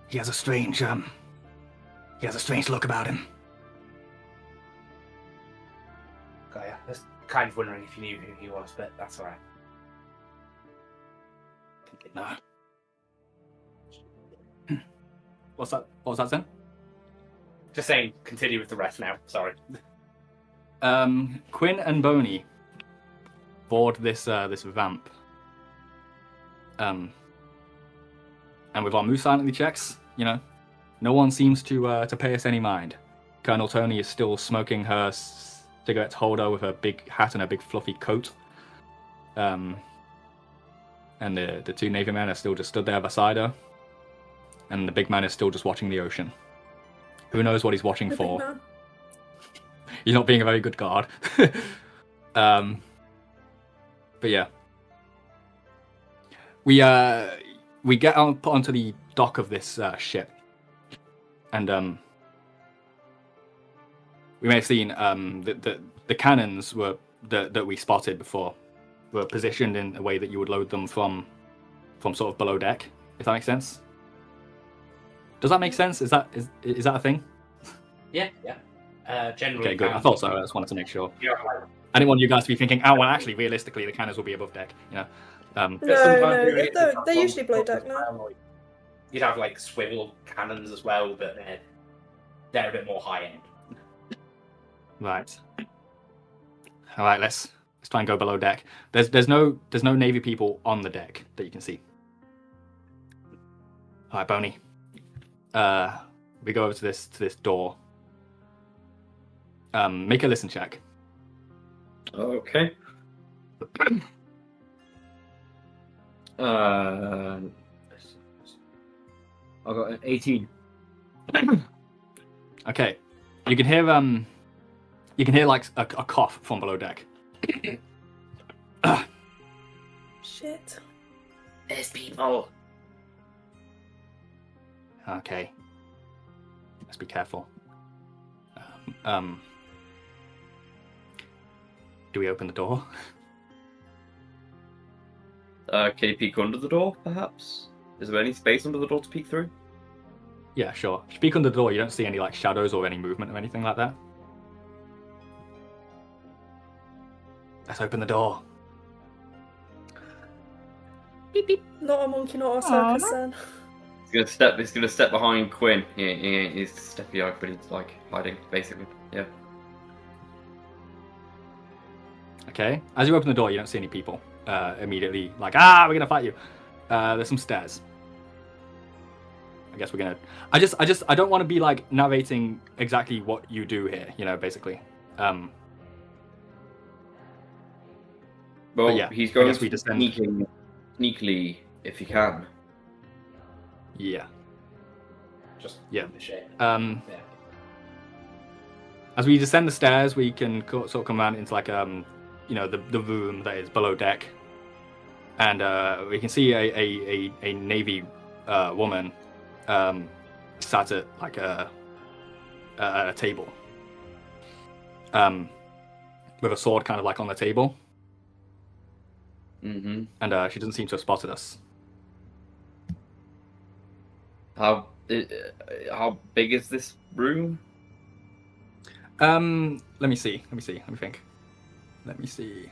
he has a strange look about him. Got ya. I was kind of wondering if you knew who he was, but that's alright. No. What's that? What was that then? Just saying, continue with the rest now. Sorry. Quinn and Boney board this vamp. And with our move silently checks, no one seems to pay us any mind. Colonel Toni is still smoking her cigarette holder with her big hat and her big fluffy coat. And the two Navy men are still just stood there beside her. And the big man is still just watching the ocean. Who knows what he's watching for? He's not being a very good guard. But yeah. We get put onto the dock of this ship. And we may have seen the cannons that we spotted before were positioned in a way that you would load them from sort of below deck, if that makes sense. Does that make sense? Is that a thing? Yeah. Generally. Okay, good. I thought so. I just wanted to make sure. Yeah. I didn't want you guys to be thinking, well, actually, realistically, the cannons will be above deck. No, they're usually below deck now. You'd have like swivel cannons as well, but they're a bit more high end. Right. All right. Let's try and go below deck. There's no Navy people on the deck that you can see. All right, Boney. We go over to this door. Make a listen check. Okay. I got an 18. Okay. You can hear like a cough from below deck. Shit. There's people. Okay. Let's be careful. Do we open the door? Can you peek under the door, perhaps? Is there any space under the door to peek through? Yeah, sure. If you peek under the door, you don't see any like shadows or any movement or anything like that. Let's open the door. Beep beep. Not a monkey, not a circus then. He's gonna step behind Quinn. He's stepping behind Quinn. He's like hiding, basically. Yeah. Okay. As you open the door, you don't see any people. Immediately, like, we're gonna fight you. There's some stairs. I guess we're gonna. I don't want to be like narrating exactly what you do here. Basically. Well, yeah, he's going we to descend. sneakily if he can. Yeah. Just Yeah. the shit. Yeah. As we descend the stairs, we can sort of come around into like the room that is below deck, and we can see a Navy woman sat at like a table. with a sword kind of like on the table. Mm-hmm. And she doesn't seem to have spotted us. How big is this room? Let me see. Let me think. Let me see.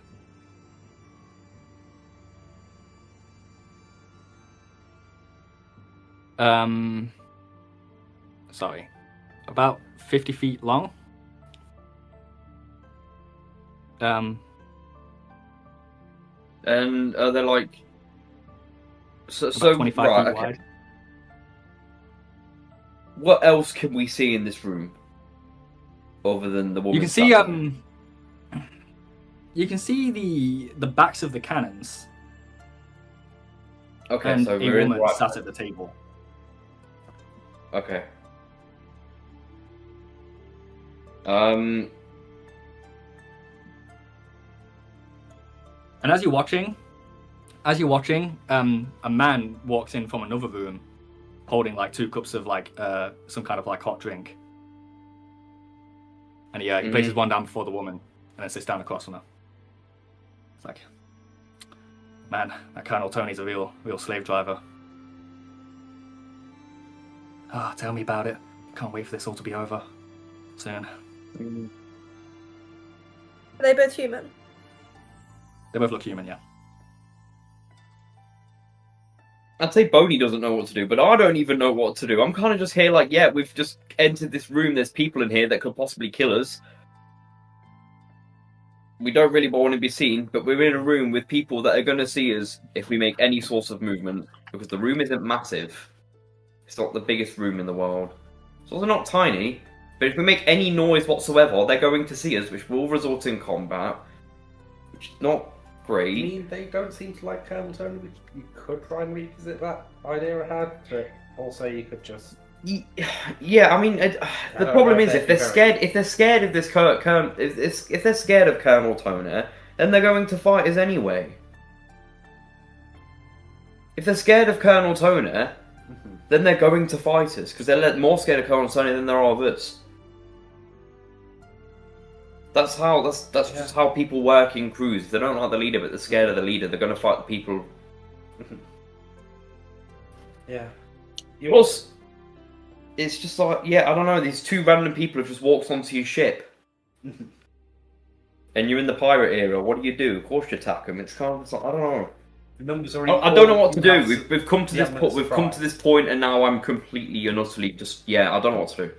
Sorry. About 50 feet long. And are they like... So 25 right, feet okay. wide. What else can we see in this room? Other than the woman. You can see you can see the backs of the cannons. Okay, and so a we're in the woman right... sat at the table. Okay. And as you're watching, a man walks in from another room, holding like 2 cups of like some kind of like hot drink. And he places one down before the woman, and then sits down across from her. It's like, man, that Colonel Tony's a real slave driver. Ah, tell me about it. Can't wait for this all to be over soon. Are they both human? They both look human, yeah. I'd say Boney doesn't know what to do, but I don't even know what to do. I'm kind of just here like, yeah, we've just entered this room, there's people in here that could possibly kill us. We don't really want to be seen, but we're in a room with people that are going to see us if we make any sort of movement, because the room isn't massive. It's not the biggest room in the world. It's also not tiny, but if we make any noise whatsoever, they're going to see us, which will result in combat, which is not I great. mean, they don't seem to like Colonel Tony. You could try and revisit that idea I had, but also you could just... Yeah, I mean, the problem is if they're scared of this if they're scared of Colonel Toni, then they're going to fight us anyway. If they're scared of Colonel Toni, then they're going to fight us because they're more scared of Colonel Toni than there are of us. That's just how people work in crews. If they don't like the leader, but they're scared of the leader, they're going to fight the people. Yeah. Plus, it's just like, yeah, I don't know, these 2 random people have just walked onto your ship. And you're in the pirate era, what do? Of course you attack them. It's kind of, I don't know. The numbers are I don't know what to do. We've come to this point. We've come to this point, and now I'm completely and utterly just, yeah, I don't know what to do.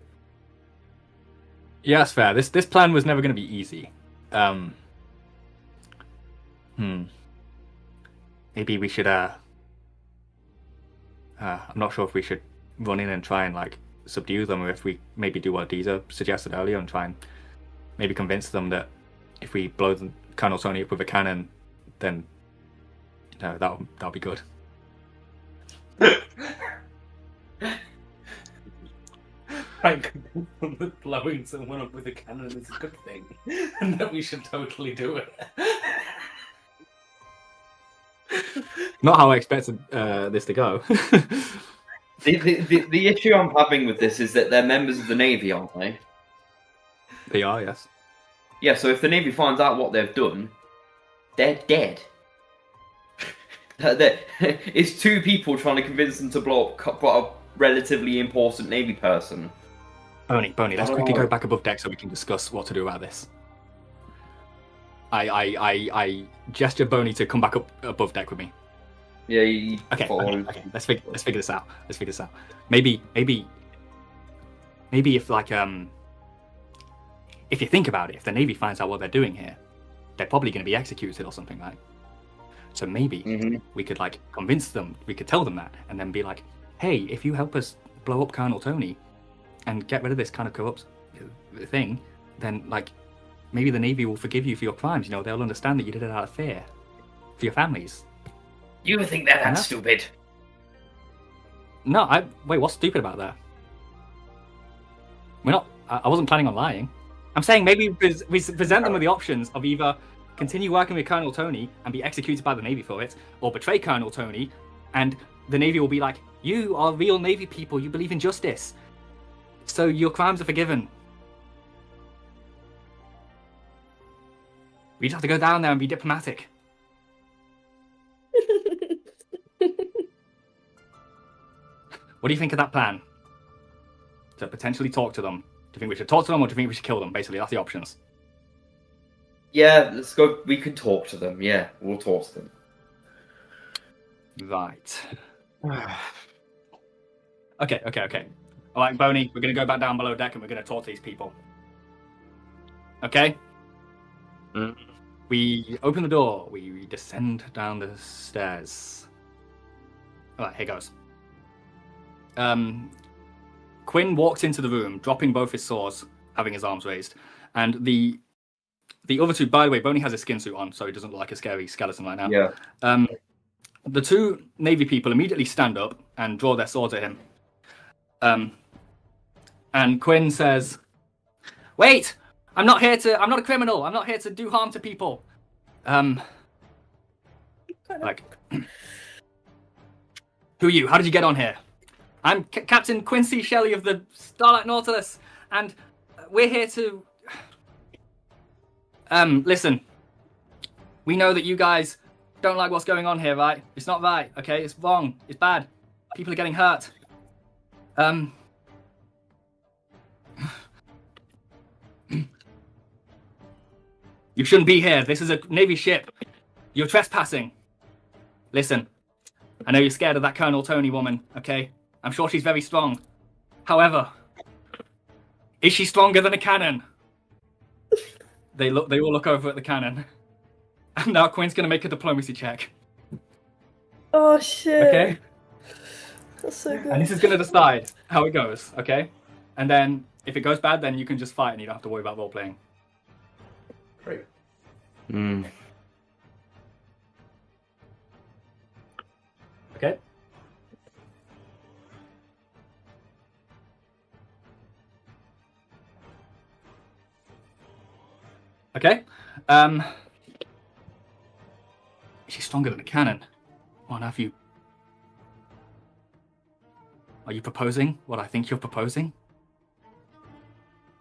Yeah, that's fair. This plan was never going to be easy. Maybe we should, I'm not sure if we should run in and try and, like, subdue them, or if we maybe do what Deezer suggested earlier and try and maybe convince them that if we blow Colonel Toni up with a cannon, then, you know, that'll be good. Like, blowing someone up with a cannon is a good thing, and that we should totally do it. Not how I expected this to go. The issue I'm having with this is that they're members of the Navy, aren't they? They are, yes. Yeah, so if the Navy finds out what they've done, they're dead. It's 2 people trying to convince them to blow up a relatively important Navy person. Boney, let's quickly go back above deck so we can discuss what to do about this. I gesture Boney to come back up above deck with me. Yeah. Okay. Let's figure this out. Maybe if like if you think about it, if the Navy finds out what they're doing here, they're probably going to be executed or something, right? So maybe we could like convince them. We could tell them that, and then be like, "Hey, if you help us blow up Colonel Toni and get rid of this kind of corrupt thing, then like maybe the Navy will forgive you for your crimes. You know, they'll understand that you did it out of fear for your families." You think that that's stupid? No, wait. What's stupid about that? We're not. I wasn't planning on lying. I'm saying maybe we present them with the options of either continue working with Colonel Toni and be executed by the Navy for it, or betray Colonel Toni, and the Navy will be like, "You are real Navy people. You believe in justice, so your crimes are forgiven." We just have to go down there and be diplomatic. What do you think of that plan? To potentially talk to them. Do you think we should talk to them, or do you think we should kill them? Basically, that's the options. Yeah, let's go. We can talk to them. Yeah, we'll talk to them. Right. Okay. All right, Boney, we're going to go back down below deck and we're going to talk to these people. Okay? Mm. We open the door. We descend down the stairs. All right, here goes. Quinn walks into the room, dropping both his swords, having his arms raised. And the other two, by the way, Boney has a skin suit on, so he doesn't look like a scary skeleton right now. Yeah. The two Navy people immediately stand up and draw their swords at him. And Quinn says, "Wait! I'm not a criminal. I'm not here to do harm to people. Like, who are you? How did you get on here? I'm Captain Quincy Shelley of the Starlight Nautilus, and we're here to... listen. We know that you guys don't like what's going on here, right? It's not right, okay? It's wrong. It's bad. People are getting hurt. You shouldn't be here. This is a Navy ship. You're trespassing. Listen, I know you're scared of that Colonel Toni woman, okay? I'm sure she's very strong. However, is she stronger than a cannon? They all look over at the cannon. And now Quinn's gonna make a diplomacy check. Oh shit. Okay? That's so good. And this is gonna decide how it goes, okay? And then if it goes bad, then you can just fight and you don't have to worry about role playing. Great. Okay? Okay. She's stronger than a cannon. What have you? Are you proposing what I think you're proposing?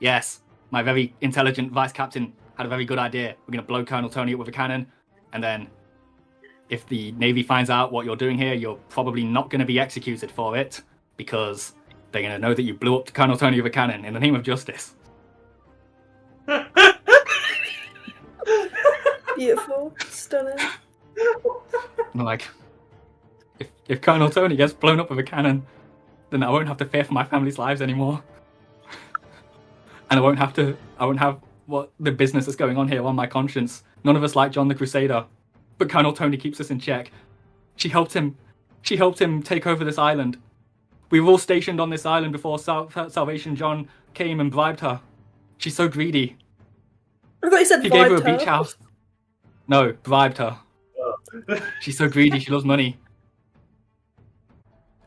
Yes. My very intelligent vice captain had a very good idea. We're going to blow Colonel Toni up with a cannon, and then if the Navy finds out what you're doing here, you're probably not going to be executed for it, because they're going to know that you blew up Colonel Toni with a cannon in the name of justice. Beautiful. Stunning. Like, if Colonel Toni gets blown up with a cannon, then I won't have to fear for my family's lives anymore. And I won't have what the business that's going on here on my conscience. None of us like John the Crusader, but Colonel Toni keeps us in check. She helped him take over this island. We were all stationed on this island before Salvation John came and bribed her. She's so greedy. I thought you said He gave her a bribed beach house. No, bribed her. She's so greedy, she loves money.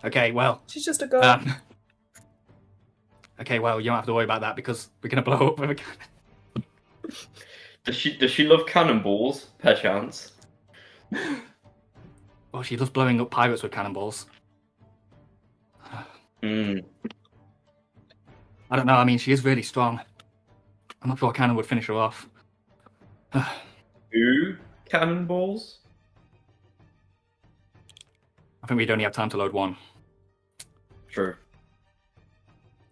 Okay, well. She's just a girl. Okay, well, you don't have to worry about that because we're gonna blow up with a cannon. Does she love cannonballs, perchance? Well, she loves blowing up pirates with cannonballs. Mm. I don't know, I mean, she is really strong. I'm not sure a cannon would finish her off. 2 cannonballs? I think we'd only have time to load 1. True.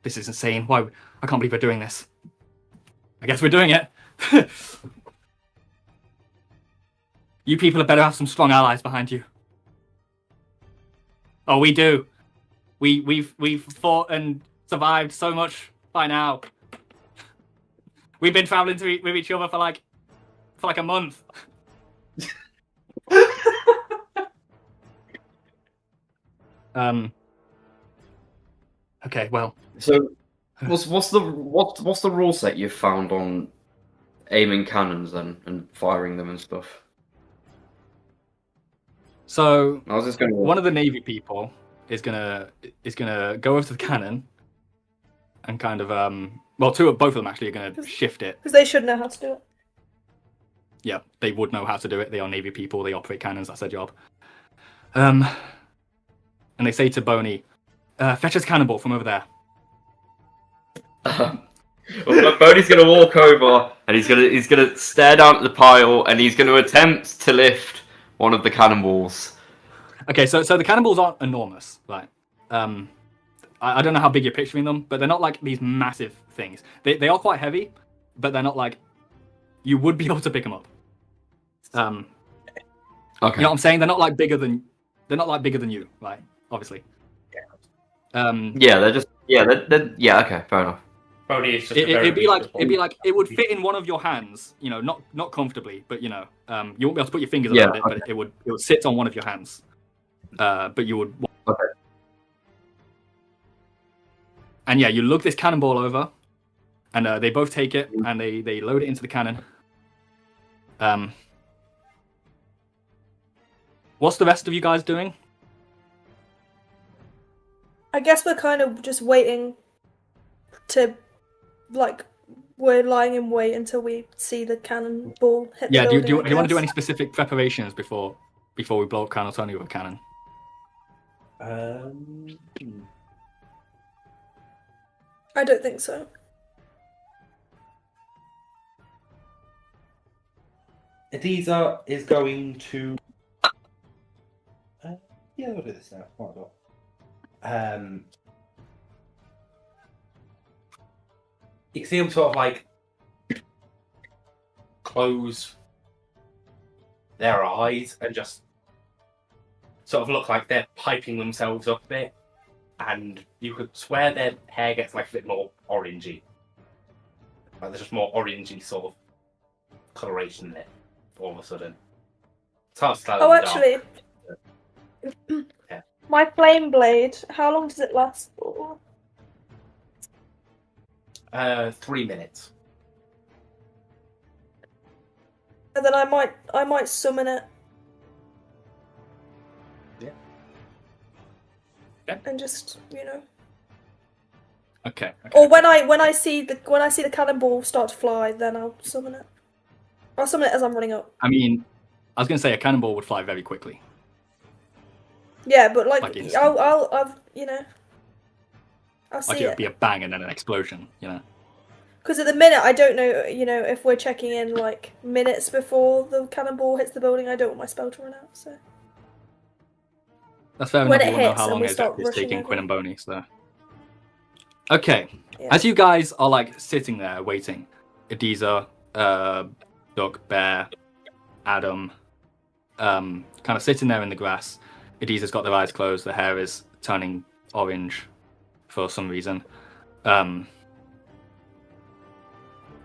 This is insane. Why? I can't believe we're doing this. I guess we're doing it. You people had better have some strong allies behind you. Oh, we do. We've fought and survived so much by now. We've been traveling with each other for like a month. Okay, well. So, what's the rule set you've found on aiming cannons and firing them and stuff? So I was just going one of the Navy people is gonna go over to the cannon and kind of both of them actually are gonna shift it. Because they should know how to do it. Yeah, they would know how to do it. They are Navy people. They operate cannons. That's their job. And they say to Boney, "Fetch us cannonball from over there." Well, Bodhi's gonna walk over and he's gonna stare down at the pile and he's gonna attempt to lift one of the cannonballs. Okay, so the cannonballs aren't enormous, right? I don't know how big you're picturing them, but they're not like these massive things. They are quite heavy, but they're not like you would be able to pick them up. Okay. You know what I'm saying? They're not like bigger than you, right? Obviously. Yeah, they're just they're okay, fair enough. Bodhi is just it'd be like it would fit in one of your hands, you know, not comfortably, but you know, you won't be able to put your fingers around it, but it would sit on one of your hands. But you would. Okay. And yeah, you lug this cannonball over, and they both take it and they load it into the cannon. What's the rest of you guys doing? I guess we're kind of just waiting to, like, we're lying in wait until we see the cannonball hit the building. Do you want to do any specific preparations before we blow up Colonel Toni with a cannon? I don't think so. Adiza is going to. Yeah, we'll do this now. Why not? You can see them sort of like close their eyes and just sort of look like they're piping themselves up a bit, and you could swear their hair gets like a bit more orangey. Like there's just more orangey sort of coloration there all of a sudden. It's hard to tell. Oh, actually, Yeah. my flame blade, how long does it last for? 3 minutes. And then I might summon it. Yeah. Okay. And just, you know. Okay. Or when I see the cannonball start to fly, then I'll summon it. I'll summon it as I'm running up. I mean, I was gonna say a cannonball would fly very quickly. Yeah, but like instantly. I'll you know. I'll see Like it would it. be a bang and then an explosion, you know. Because at the minute, I don't know, you know, if we're checking in like minutes before the cannonball hits the building. I don't want my spell to run out. So That's fair when enough. it You won't know hits how and long we it's start rushing taking over. Quinn and Boney, so. Okay. Yeah. As you guys are like sitting there waiting, Adiza, Doug, Bear, Adam, kind of sitting there in the grass. Adiza's got their eyes closed, the hair is turning orange for some reason.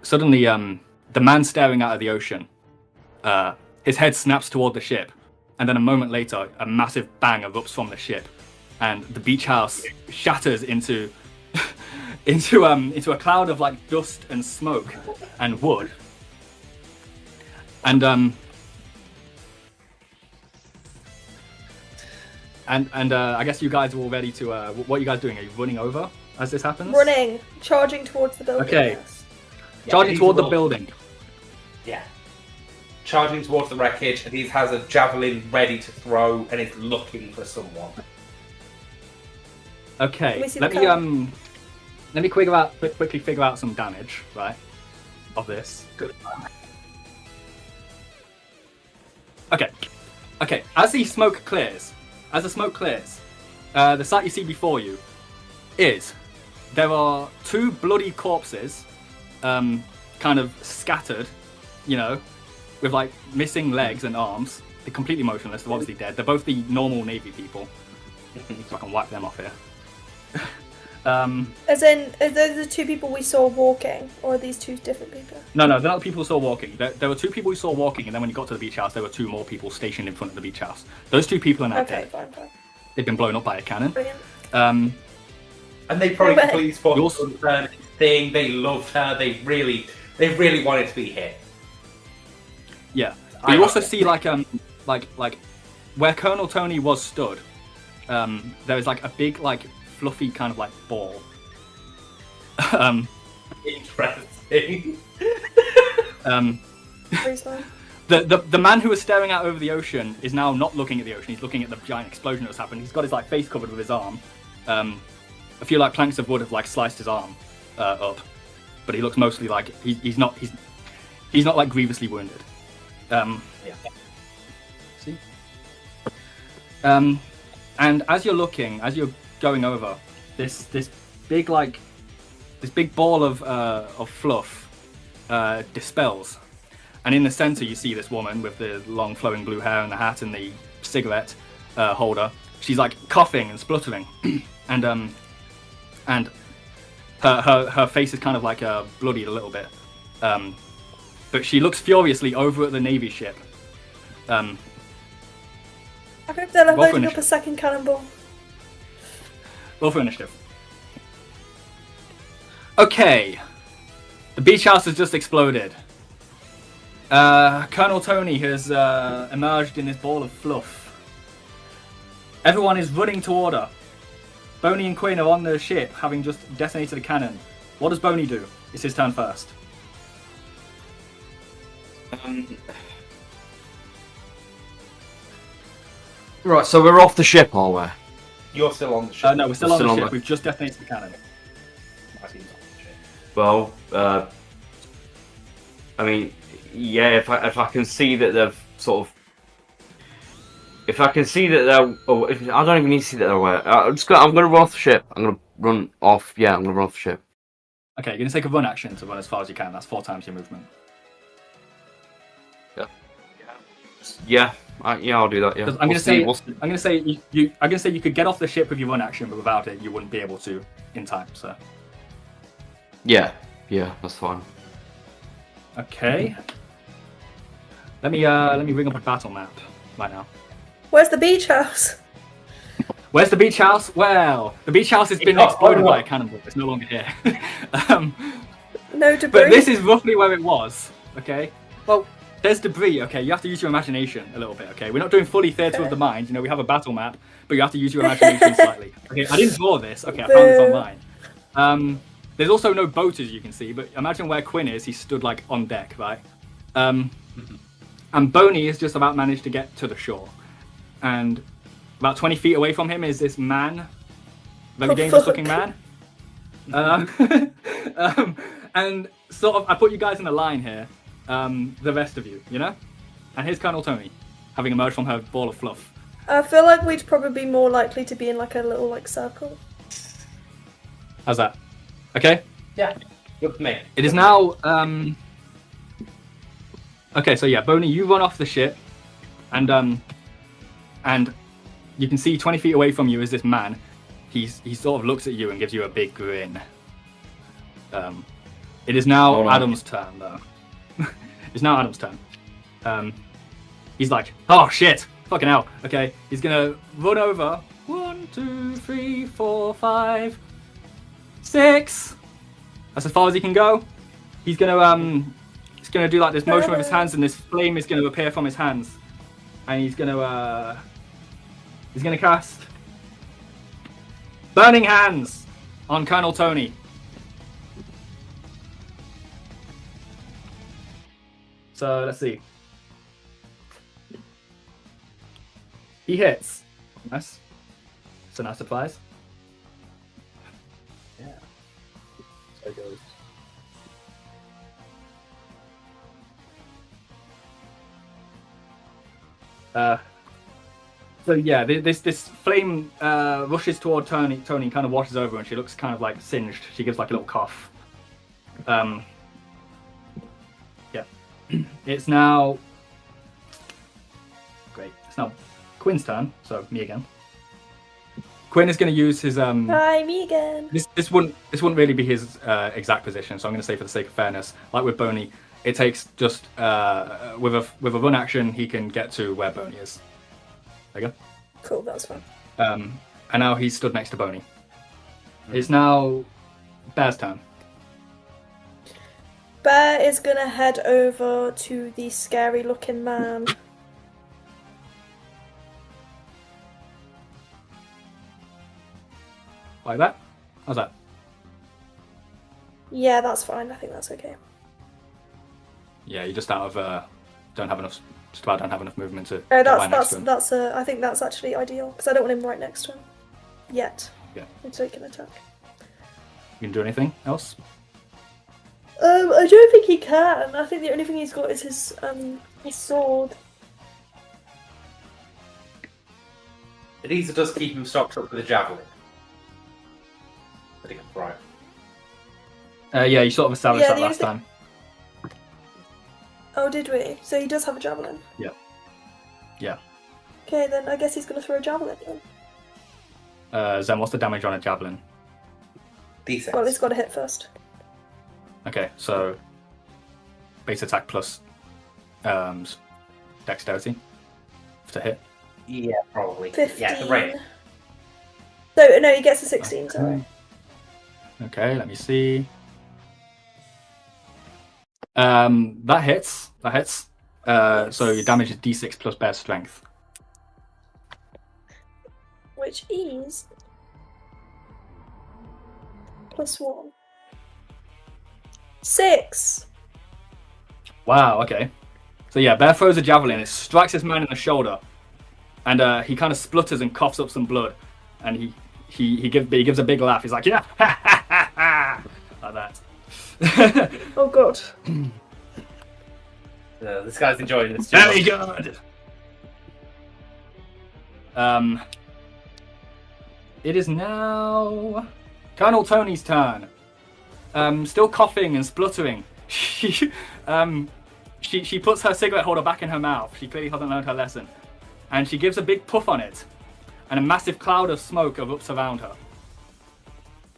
Suddenly, the man staring out of the ocean, his head snaps toward the ship, and then a moment later, a massive bang erupts from the ship, and the beach house shatters into into a cloud of like dust and smoke and wood. And I guess you guys are all ready to. What are you guys doing? Are you running over as this happens? Running, charging towards the building. Okay. Yes. Charging Yeah, toward the Adiza will- building. Yeah. Charging towards the wreckage, and he has a javelin ready to throw, and is looking for someone. Okay. we see Let the me colour? let me quickly figure out some damage, right? Of this. Okay. Okay. As the smoke clears, the sight you see before you is there are two bloody corpses, kind of scattered, you know, with like missing legs and arms. They're completely motionless. They're obviously dead. They're both the normal Navy people, so I can wipe them off here. As in, are those the two people we saw walking, or are these two different people? No, they're not the people who saw walking. There were two people who saw walking, and then when you got to the beach house, there were two more people stationed in front of the beach house. Those two people are now Okay, dead. fine. They've been blown up by a cannon. Brilliant. And they probably Right. completely spotted You're- the Sunburn thing. They loved her. They really wanted to be here. Yeah. I But you also like it. see like where Colonel Toni was stood. There is like a big like fluffy kind of like ball. Interesting. Freeze fine. The man who was staring out over the ocean is now not looking at the ocean. He's looking at the giant explosion that's happened. He's got his like face covered with his arm. A few like planks of wood have like sliced his arm up. but he looks mostly like he's not like grievously wounded. See. And as you're going over, this big ball of fluff dispels, and in the center you see this woman with the long flowing blue hair and the hat and the cigarette holder. She's like coughing and spluttering, and her face is kind of like bloodied a little bit, but she looks furiously over at the Navy ship. I hope they're Roll for loading up a initiative. second cannonball. Roll for initiative. Okay, the beach house has just exploded. Colonel Toni has emerged in this ball of fluff. Everyone is running toward her. Boney and Quinn are on the ship, having just detonated a cannon. What does Boney do? It's his turn first. Right, so we're off the ship, are we? You're still on the ship. No, we're still on the ship. We've just detonated the cannon. Well, I mean, yeah, if I can see that they've sort of, if I can see that they're, I don't even need to see that they're aware. I'm gonna run off the ship. I'm gonna run off. Yeah, I'm gonna run off the ship. Okay, you're gonna take a run action to run as far as you can. That's 4 times your movement. Yeah, I'll do that. Yeah, I'm gonna say you could get off the ship with your run action, but without it, you wouldn't be able to in time. So. Yeah, that's fine. Okay. Let me bring up a battle map right now. Where's the beach house? Where's the beach house? Well, the beach house has been exploded by a cannonball. It's no longer here. No debris. But this is roughly where it was. Okay. Well, there's debris. Okay, you have to use your imagination a little bit. Okay, we're not doing fully theatre of the mind. You know, we have a battle map, but you have to use your imagination slightly. Okay, I didn't draw this. Okay, I found this online. There's also no boat, as you can see, but imagine where Quinn is. He's stood like on deck, right? And Boney has just about managed to get to the shore, and about 20 feet away from him is this man, very dangerous-looking man. And sort of, I put you guys in a line here. The rest of you, you know, and here's Colonel Toni, having emerged from her ball of fluff. I feel like we'd probably be more likely to be in like a little like circle. How's that? Okay. Yeah, good for me. It is now. Okay, so yeah, Boney, you run off the ship, and you can see 20 feet away from you is this man. He sort of looks at you and gives you a big grin. It is now Adam's turn, though. It's now Adam's turn. He's like, oh shit, fucking hell. Okay, he's gonna run over. 1, 2, 3, 4, 5, 6. That's as far as he can go. He's gonna do like this motion with his hands, and this flame is gonna appear from his hands, and he's gonna cast Burning Hands on Colonel Toni. So let's see. He hits. Nice. It's a nice surprise. Yeah. So it goes. So yeah, this flame rushes toward Toni, kind of washes over, and she looks kind of like singed. She gives like a little cough. Yeah. It's now great. It's now Quinn's turn. So me again. Quinn is going to use his Hi, me again. This wouldn't really be his exact position. So I'm going to say, for the sake of fairness, like with Boney, it takes just with a run action, he can get to where Boney is. There you go. Cool, that's fun. And now he's stood next to Boney. It's now Bear's turn. Bear is gonna head over to the scary looking man. Like that? How's that? Yeah, that's fine. I think that's okay. Yeah, you're just out of don't have enough movement to. Oh, get right next to him. I think that's actually ideal because I don't want him right next to him yet. Yeah. So he can attack. You can do anything else? I don't think he can. I think the only thing he's got is his sword. Adisa does keep him stocked up with a javelin. I think I'm right. Yeah, you sort of established Yeah, that the last only time. Oh, did we? So he does have a javelin. Yeah. Yeah. Okay, then I guess he's gonna throw a javelin then. Zen, what's the damage on a javelin? D6. Well, he's got to hit first. Okay, so base attack plus dexterity to hit. Yeah, probably. 15. Yeah, the rate. No, he gets a 16, sorry. Okay, let me see. That hits. So your damage is d6 plus bear strength. Which is +1. 6. Wow. Okay. So yeah, bear throws a javelin. It strikes this man in the shoulder, and he kind of splutters and coughs up some blood, and he gives a big laugh. He's like, yeah, like that. Oh god. This guy's enjoying this. Very good. It is now Colonel Toni's turn. Still coughing and spluttering. She puts her cigarette holder back in her mouth. She clearly hasn't learned her lesson. And she gives a big puff on it. And a massive cloud of smoke erupts around her.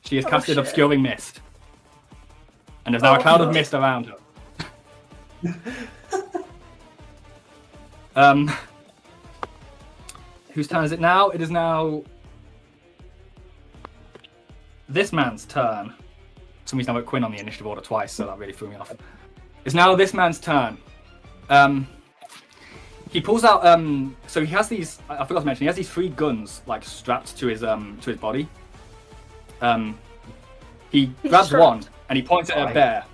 She has casted shit. Obscuring Mist. And there's now a cloud of mist around her. Whose turn is it now? It is now this man's turn. For some reason I wrote Quinn on the initiative order twice, so that really threw me off. It's now this man's turn. He pulls out. So he has these. I forgot to mention. He has these 3 guns like strapped to his body. He grabs strapped. one and he points it at a bear.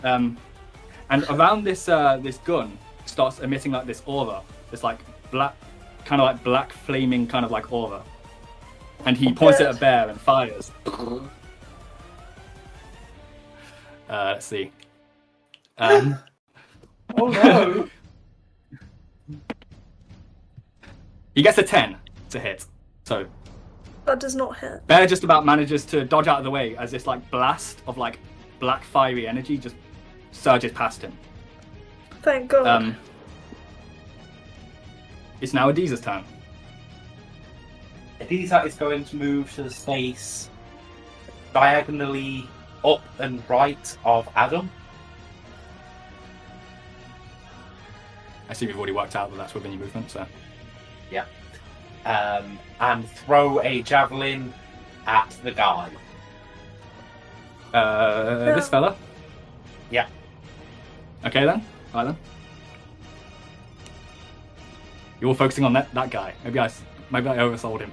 And around this gun starts emitting like this aura. This like black, kind of like black flaming kind of like aura. And he points it at a bear and fires. Let's see. Oh no! He gets a 10 to hit. So That does not hit. Bear just about manages to dodge out of the way as this like blast of like black fiery energy just surges past him. Thank god. It's now Adiza's turn. Adisa is going to move to the space diagonally up and right of Adam. I assume you've already worked out that that's within your movement, so. Yeah. And throw a javelin at the guy. This fella? Yeah. Okay then. Right then. You're all focusing on that guy. Maybe I oversold him.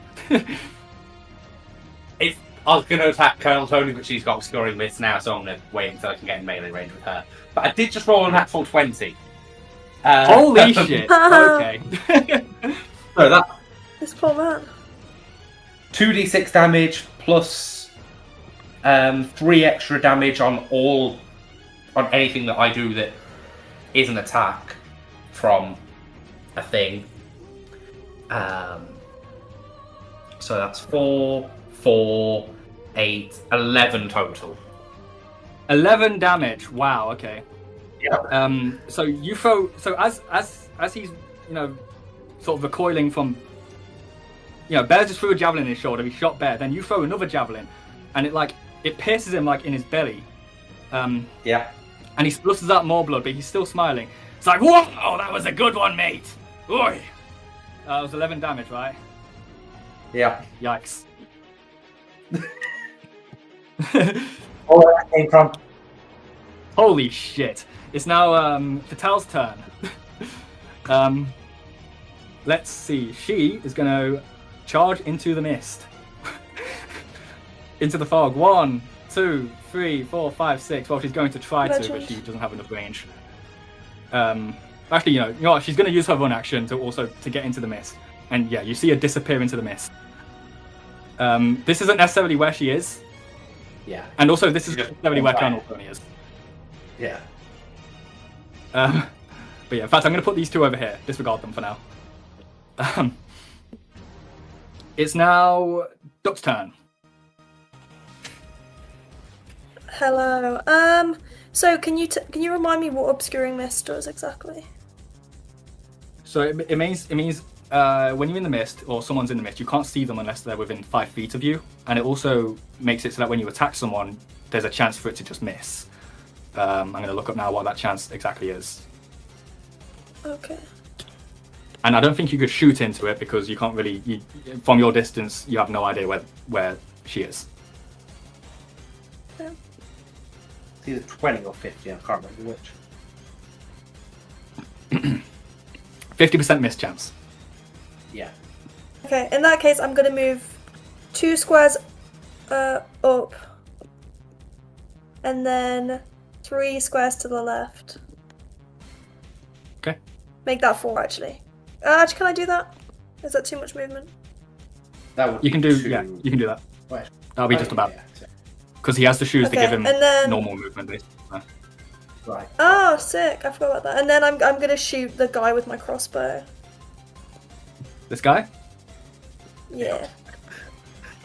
I was going to attack Colonel Toni, but she's got Obscuring Mist now, so I'm going to wait until I can get in melee range with her. But I did just roll a natural 20. Holy shit! Okay. So that This poor man. 2d6 damage plus 3 extra damage on anything that I do that is an attack from a thing. So that's 4, 8, 11 total. 11 damage. Wow. Okay. Yeah. So you throw. So as he's sort of recoiling from. Bear just threw a javelin in his shoulder. He shot Bear. Then you throw another javelin, and it pierces him like in his belly. Yeah. And he splutters out more blood, but he's still smiling. It's like, whoa, that was a good one, mate. Oi. It was 11 damage, right? Yeah. Yikes. All where that came from. Holy shit. It's now Fatal's turn. Let's see. She is going to charge into the mist. Into the fog. 1, 2, 3, 4, 5, 6. Well, she's going to try to, but she doesn't have enough range. Actually, you know what? She's going to use her run action to get into the mist. And yeah, you see her disappear into the mist. This isn't necessarily where she is. Yeah. And also, this isn't necessarily where Colonel Toni is. Yeah. But yeah, in fact, I'm going to put these two over here. Disregard them for now. It's now Duck's turn. Hello. So can you remind me what obscuring mist does exactly? So it means when you're in the mist or someone's in the mist, you can't see them unless they're within 5 feet of you, and it also makes it so that when you attack someone, there's a chance for it to just miss. I'm going to look up now what that chance exactly is. Okay. And I don't think you could shoot into it because you can't really, from your distance, you have no idea where she is. Yeah. It's either 20 or 50, I can't remember which. 50% miss chance. Yeah. Okay, in that case, I'm gonna move 2 squares up, and then 3 squares to the left. Okay. Make that 4, actually. Actually, can I do that? Is that too much movement? That would You can be do, two- yeah, you can do that. Wait. That'll be Oh, just about, yeah. because he has to choose to Okay, give him and then- normal movement. Right. Oh, sick! I forgot about that. And then I'm gonna shoot the guy with my crossbow. This guy? Yeah.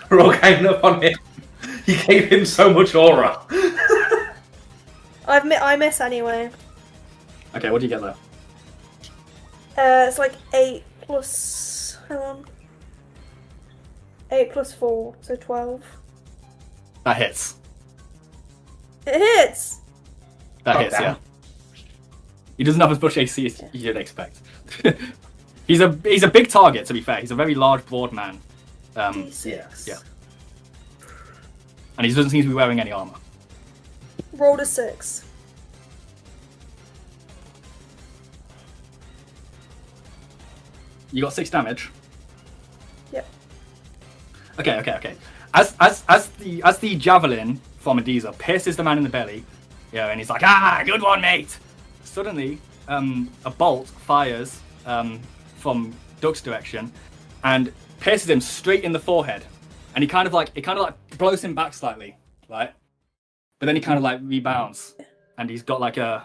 We're all ganging up on him. You gave him so much aura. I miss anyway. Okay, what do you get there? It's like 8 plus. Hang on. 8 plus 4, so 12. That hits. It hits. That Oh, hits, damn. yeah. He doesn't have as much AC as you'd expect. He's a big target, to be fair. He's a very large, broad man. D6. yeah. And he doesn't seem to be wearing any armor. Rolled a 6. You got 6 damage. Yep. Okay. As the javelin from Adiza pierces the man in the belly, yeah, and he's like, good one, mate. Suddenly, a bolt fires from Duck's direction and pierces him straight in the forehead, and it kind of like blows him back slightly, right? But then he kind of like rebounds, and he's got like a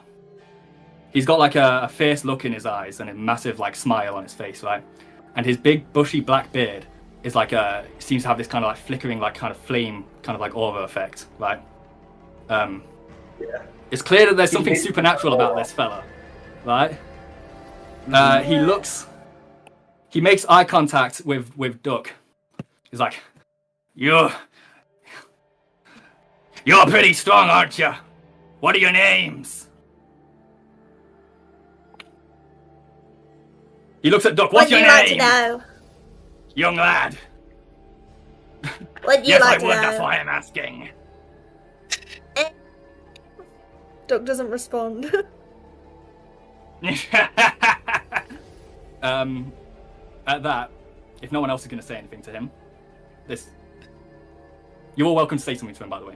fierce look in his eyes and a massive like smile on his face, right? And his big bushy black beard is like seems to have this kind of like flickering like kind of flame kind of like aura effect, right? Yeah. It's clear that there's something supernatural about this fella, right? He makes eye contact with Duck. He's like, You're pretty strong, aren't you? What are your names? He looks at Duck. What's your Would you like name? to know? Young lad. Would you Yes, like I to would. know? That's why I'm asking. Duck doesn't respond. At that, if no one else is going to say anything to him, you're all welcome to say something to him, by the way.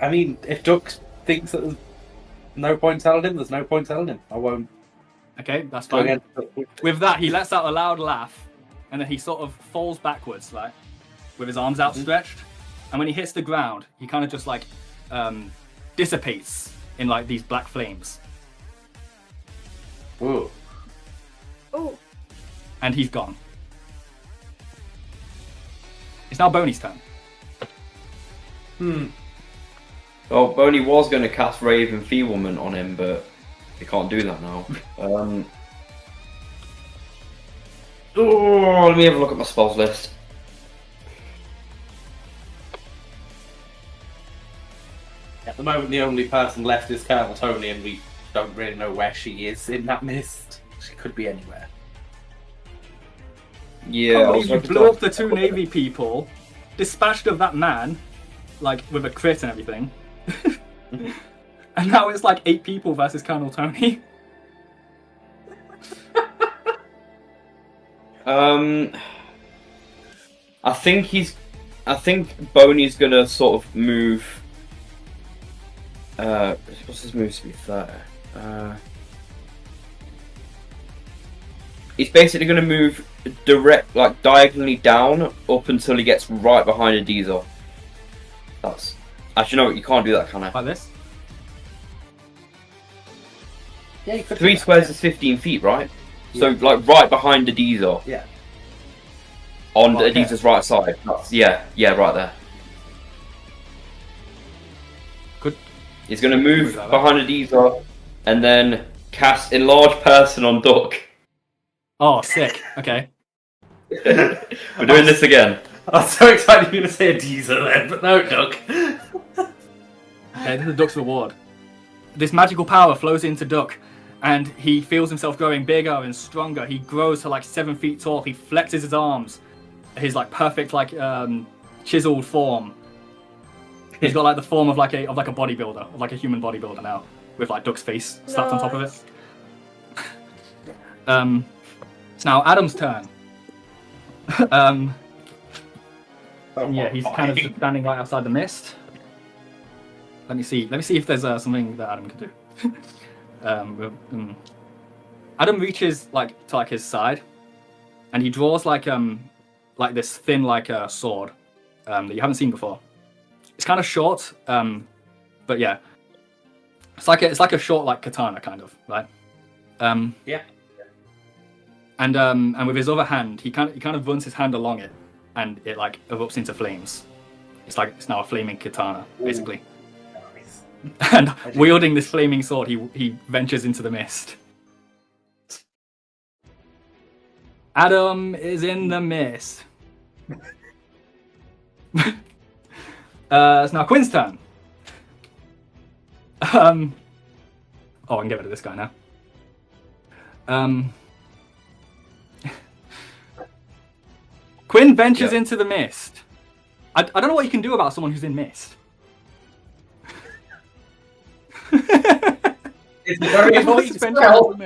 I mean, if Duck thinks that there's no point telling him, there's no point telling him. I won't Okay, that's go fine. against With that, he lets out a loud laugh, and then he sort of falls backwards, right, with his arms outstretched. And when he hits the ground, he kind of just like dissipates in like these black flames, Whoa. Oh, and he's gone. It's now Boney's turn. Oh, Boney was going to cast Rave Enfeeblement on him, but he can't do that now. Let me have a look at my spells list. At the moment, the only person left is Colonel Toni, and we don't really know where she is in that mist. She could be anywhere. Yeah, Can't I was believe you hoping blew to- up the 2 Navy people, dispatched of that man, like with a crit and everything, and now it's like 8 people versus Colonel Toni. I think Boney's gonna sort of move. What's his move to be fair? He's basically gonna move diagonally down up until he gets right behind a diesel. Actually, no, you can't do that, can I? Like this? Yeah, you could. 3 squares is 15 feet, right? So, like, right behind Adiza. Yeah. On Right there. Adiza's right side. Yeah, right there. Good. He's going to move Like that. behind Adiza and then cast Enlarge Person on Duck. Oh, sick. Okay. We're doing this again. I was so excited you were going to say a diesel then, but no, Duck. Okay, this is Duck's reward. This magical power flows into Duck, and he feels himself growing bigger and stronger. He grows to like 7 feet tall. He flexes his arms, his like perfect like chiseled form. He's got like the form of like a bodybuilder, of like a human bodybuilder now, with like Duck's face slapped on top of it. It's now Adam's turn. Yeah, he's kind of just standing right outside the mist. Let me see if there's something that Adam can do. Adam reaches like to like his side, and he draws like this thin like sword that you haven't seen before. It's kind of short, but yeah, it's like a short like katana kind of, right? Yeah. And with his other hand, he kind of runs his hand along it, and it like erupts into flames. It's now a flaming katana, basically. Nice. And wielding this flaming sword, he ventures into the mist. Adam is in the mist. It's now Quinn's turn. Oh, I can get rid of this guy now. Quinn ventures into the mist. I don't know what you can do about someone who's in mist. It's a very annoying spell.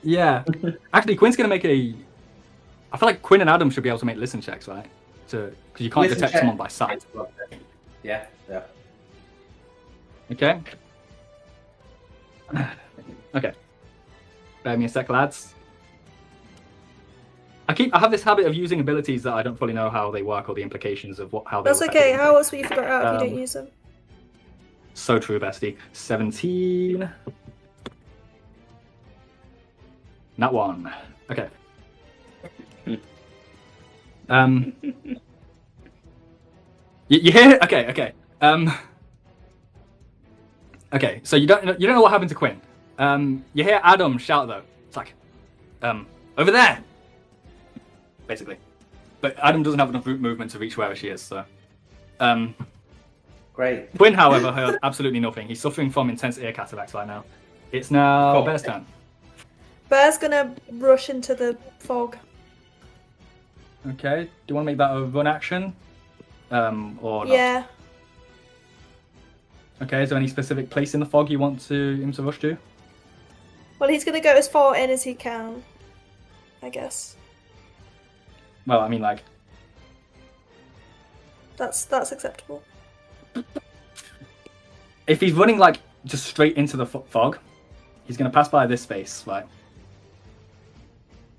Yeah. Actually, Quinn's going to make a... I feel like Quinn and Adam should be able to make listen checks, right? Because you can't Listen detect check. someone by sight. Yeah. Okay. Okay. Bear me a sec, lads. I have this habit of using abilities that I don't fully know how they work or the implications of how they That's work. okay. How else will you figure it out if you don't use them? So true, bestie. 17. Not one. Okay. You hear? Okay. Okay. So you don't know what happened to Quinn. You hear Adam shout though. It's like, over there. Basically, but Adam doesn't have enough movement to reach wherever she is. So, Great. Quinn, however, heard absolutely nothing. He's suffering from intense ear cataracts right now. It's now Cool. Bear's turn. Bear's gonna rush into the fog. Okay. Do you want to make that a run action? Or not? Yeah. Okay. Is there any specific place in the fog you want him to rush to? Well, he's gonna go as far in as he can, I guess. Well, I mean, like, That's acceptable. if he's running like just straight into the fog, he's going to pass by this space, right?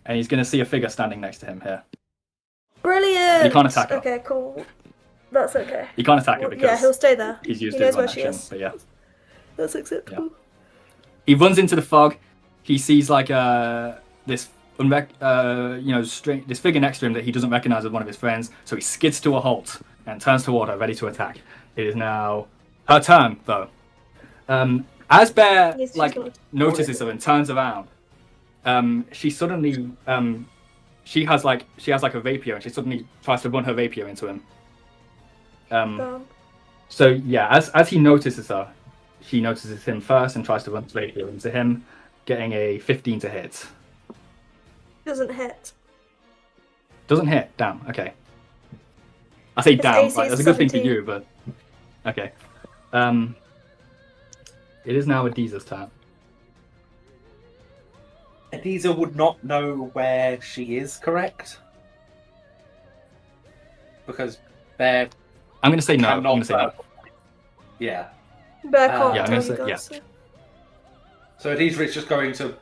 And he's going to see a figure standing next to him here. Brilliant! He can't attack her. Okay, cool. That's okay. He can't attack her because Yeah, he'll stay there. he's used He his knows run where she action. is. But yeah, That's acceptable. he runs into the fog. He sees like this this figure next to him that he doesn't recognize as one of his friends. So he skids to a halt and turns toward her, ready to attack. It is now her turn, though. As Bear Yes, she's like gonna- notices her and turns around, she suddenly she has like a rapier, and she suddenly tries to run her rapier into him. So yeah, as he notices her, she notices him first and tries to run his rapier into him, getting a 15 to hit. Doesn't hit. Doesn't hit. Damn. Okay. I say His damn. AC Right, is that's a good thing for 17. you, but okay. It is now Adiza's turn. Adiza would not know where she is, correct? Because Bear I'm gonna say no. I'm cannot gonna say no. Yeah. Bear can't Yeah, I'm tell gonna you say- guys. So Adiza is just going to...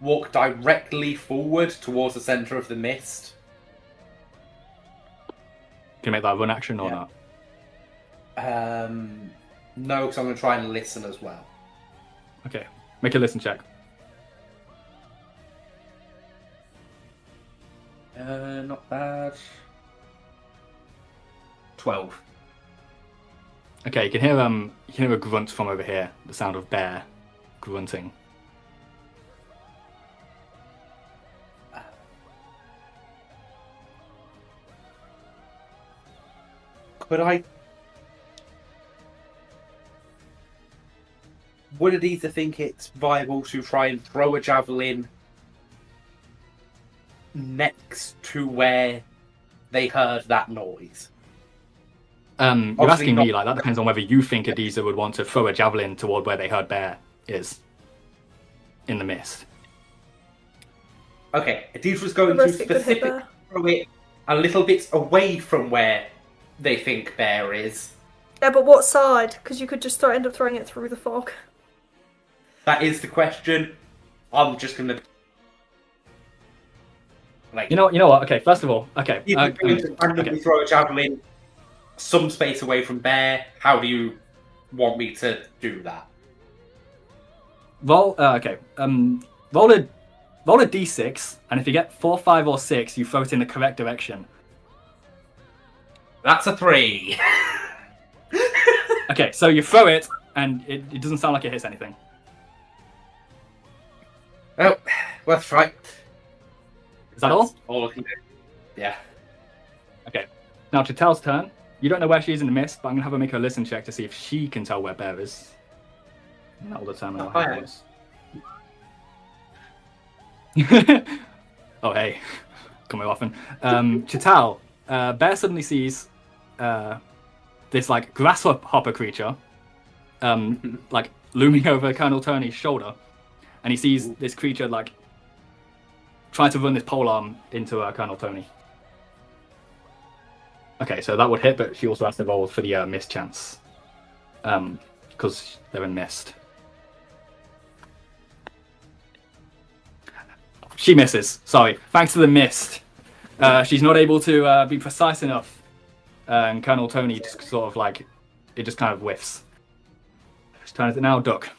walk directly forward towards the center of the mist. Can you make that a run action or Yeah. not? No, because I'm going to try and listen as well. Okay, make a listen check. Not bad. 12. Okay, you can hear a grunt from over here. The sound of bear grunting. Would Aditha think it's viable to try and throw a javelin next to where they heard that noise? You're Obviously asking me, not- like, that depends on whether you think Adiza would want to throw a javelin toward where they heard bear is. In the mist. Okay, Aditha was going The to risk it could hit specifically there. throw it a little bit away from where they think bear is. Yeah, but what side? Because you could just end up throwing it through the fog. That is the question. I'm just going to... You know what? Okay, first of all, okay. If you're going to randomly throw a javelin some space away from bear, how do you want me to do that? Roll a d6, and if you get 4, 5, or 6, you throw it in the correct direction. That's a 3. Okay, so you throw it, and it doesn't sound like it hits anything. Oh, worth a try. Is that all? All I can do. Yeah. Okay. Now to Tal's turn. You don't know where she is in the mist, but I'm gonna have her make a listen check to see if she can tell where bear is. And that will determine how hard it is. Oh hey, come here often. Chital, bear suddenly sees this like grasshopper creature, like looming over Colonel Tony's shoulder, and he sees this creature like trying to run this polearm into Colonel Toni. Okay, so that would hit, but she also has to roll for the miss chance, because they're in mist. She misses. Sorry. Thanks to the mist, she's not able to be precise enough, and Colonel Toni just sort of like it just kind of whiffs. Whose turn is it now? Duck.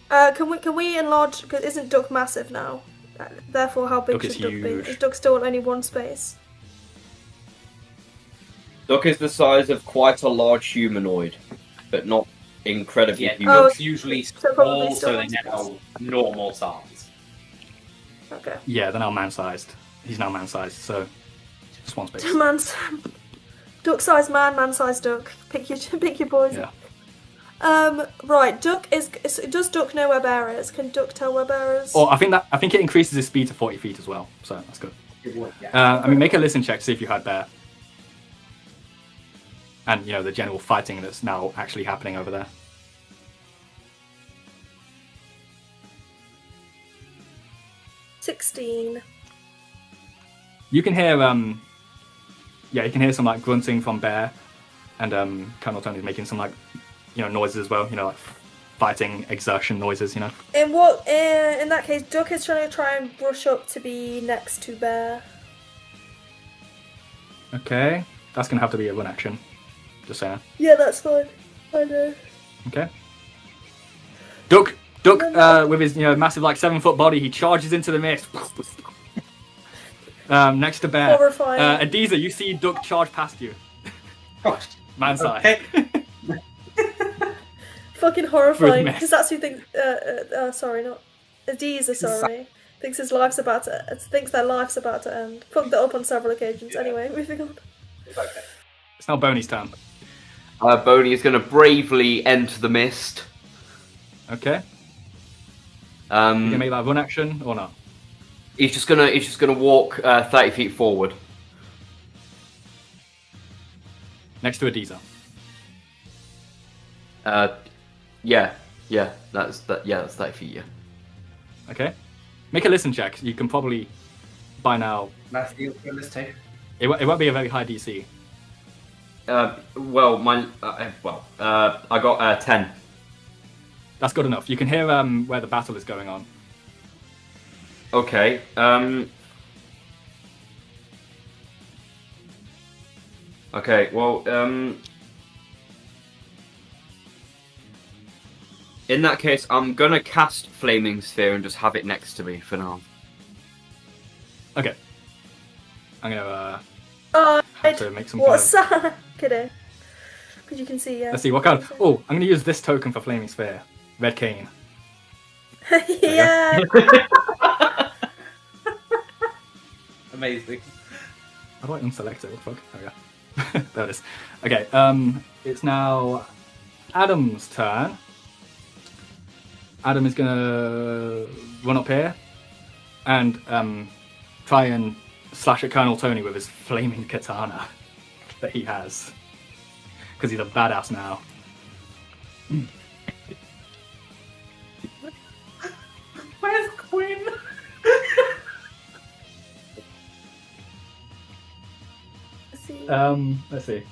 Can we enlarge? Because isn't Duck massive now? Therefore, how big Duck is should Duck be? huge. Is Duck still only one space? Duck is the size of quite a large humanoid, but not incredibly Yeah, huge. Oh, Duck's usually so probably small, still so one they're now normal size. Okay. Yeah, they're now man-sized. He's now man-sized, so just one space. Duck-sized man, man-sized duck. Pick your poison. Yeah. Right. Duck is. Does Duck know where bear is? Can Duck tell where bear is? Or I think it increases his speed to 40 feet as well, so that's good. Yeah. Make a listen check to see if you had bear. And, the general fighting that's now actually happening over there. $16. You can hear, you can hear some, like, grunting from bear. And, Colonel Tony's making some, like, noises as well, like, fighting exertion noises, In that case, Duck is trying and brush up to be next to bear. Okay. That's going to have to be a run action. Just saying. Yeah, that's fine. I know. Okay. Duck, with his massive 7-foot body, he charges into the mist. Next to bear. Horrifying. Adiza, you see Duck charge past you. Man size. Okay. Fucking horrifying. mess. Because that's who thinks. Sorry, not Adiza. Sorry, thinks their life's about to end. Fucked that up on several occasions. Yeah. Anyway, moving on. Okay. It's now Boney's turn. Boney is going to bravely enter the mist. Okay. You can Um, make that run action or not? he's just gonna walk 30 feet forward. Next to Adiza. That's 30 feet. Yeah. Okay. Make a listen check. You can probably, by now, Matthew, for this too. it won't be a very high DC. I got 10. That's good enough. You can hear where the battle is going on. Okay. Okay. Well. In that case, I'm gonna cast Flaming Sphere and just have it next to me for now. Okay. I'm gonna Oh, have to make some what's kind of... that? Kidding. Because you can see, Let's see, what kind of... Oh, I'm gonna use this token for Flaming Sphere. Red Cane. Yeah. Amazing. How do I unselect it? What the fuck? There we go. There it is. Okay, it's now Adam's turn. Adam is gonna run up here and try and slash at Colonel Toni with his flaming katana that he has. Because he's a badass now. Where's Quinn? Let's see.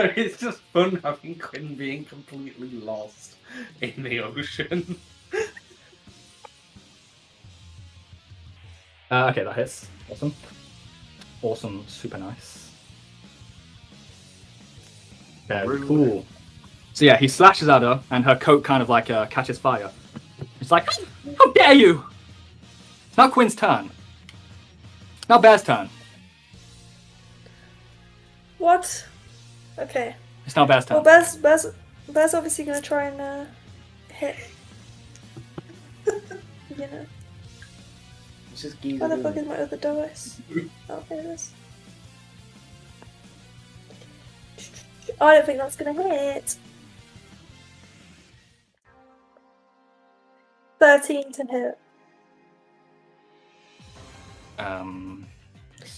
It's just fun having Quinn being completely lost in the ocean. Okay, that hits. Awesome. Awesome, super nice. Very cool. So yeah, he slashes at her, and her coat kind of like catches fire. It's like, how dare you! It's now Quinn's turn. It's now Bear's turn. What? Okay. It's now Bear's turn. Well, Bear's obviously gonna try and hit. You know. Where the fuck is my other dice? Oh, here it is. I don't think that's gonna hit. 13 to hit.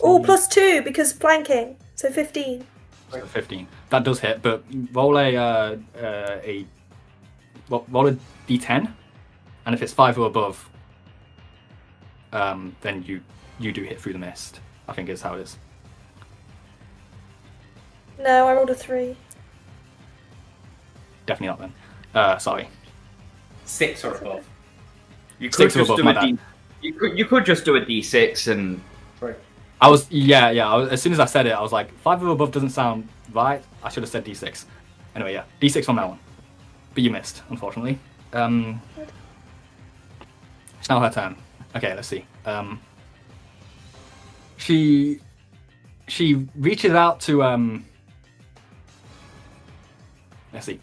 Oh, plus 2 because planking, so 15. So 15. That does hit, but roll a d10, and if it's 5 or above, then you do hit through the mist. I think is how it is. No, I rolled a 3. Definitely not then. Sorry. 6 or above. You could 6 or just above, do my a bad. You could just do a d6 and. Right. I was as soon as I said it, I was like 5 or above doesn't sound right. I should have said d6. Anyway, yeah, d6 on that one. But you missed, unfortunately. It's now her turn. Okay, let's see. She reaches out to let's see.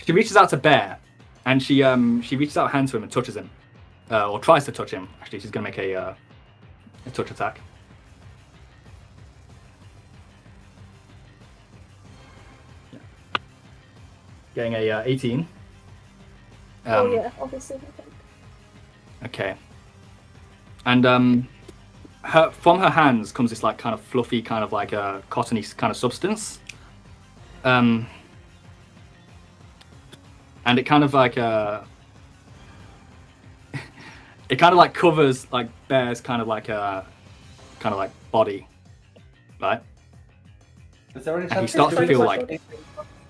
She reaches out to Bear, and she reaches out a hand to him and touches him, or tries to touch him. Actually, she's gonna make a touch attack. Yeah. Getting a 18. Oh yeah, obviously. Okay. And from her hands comes this like kind of fluffy, kind of like a cottony kind of substance. And it kind of like it kind of like covers like Bear's kind of like body, right? Is there any And he chance starts to feel like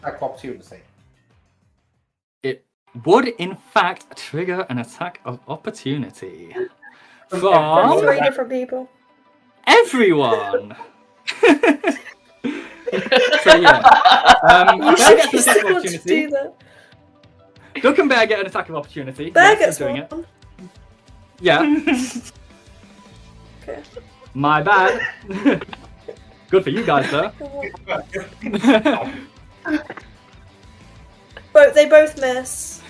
attack opportunity? it would in fact trigger an attack of opportunity From from 3 different people. everyone. So yeah, You Bear should gets be an attack of able to do opportunity. that. Duck and Bear get an attack of opportunity. Bear Yes, gets he's doing one. it. Yeah, Okay. my bad. Good for you guys, though. They both miss.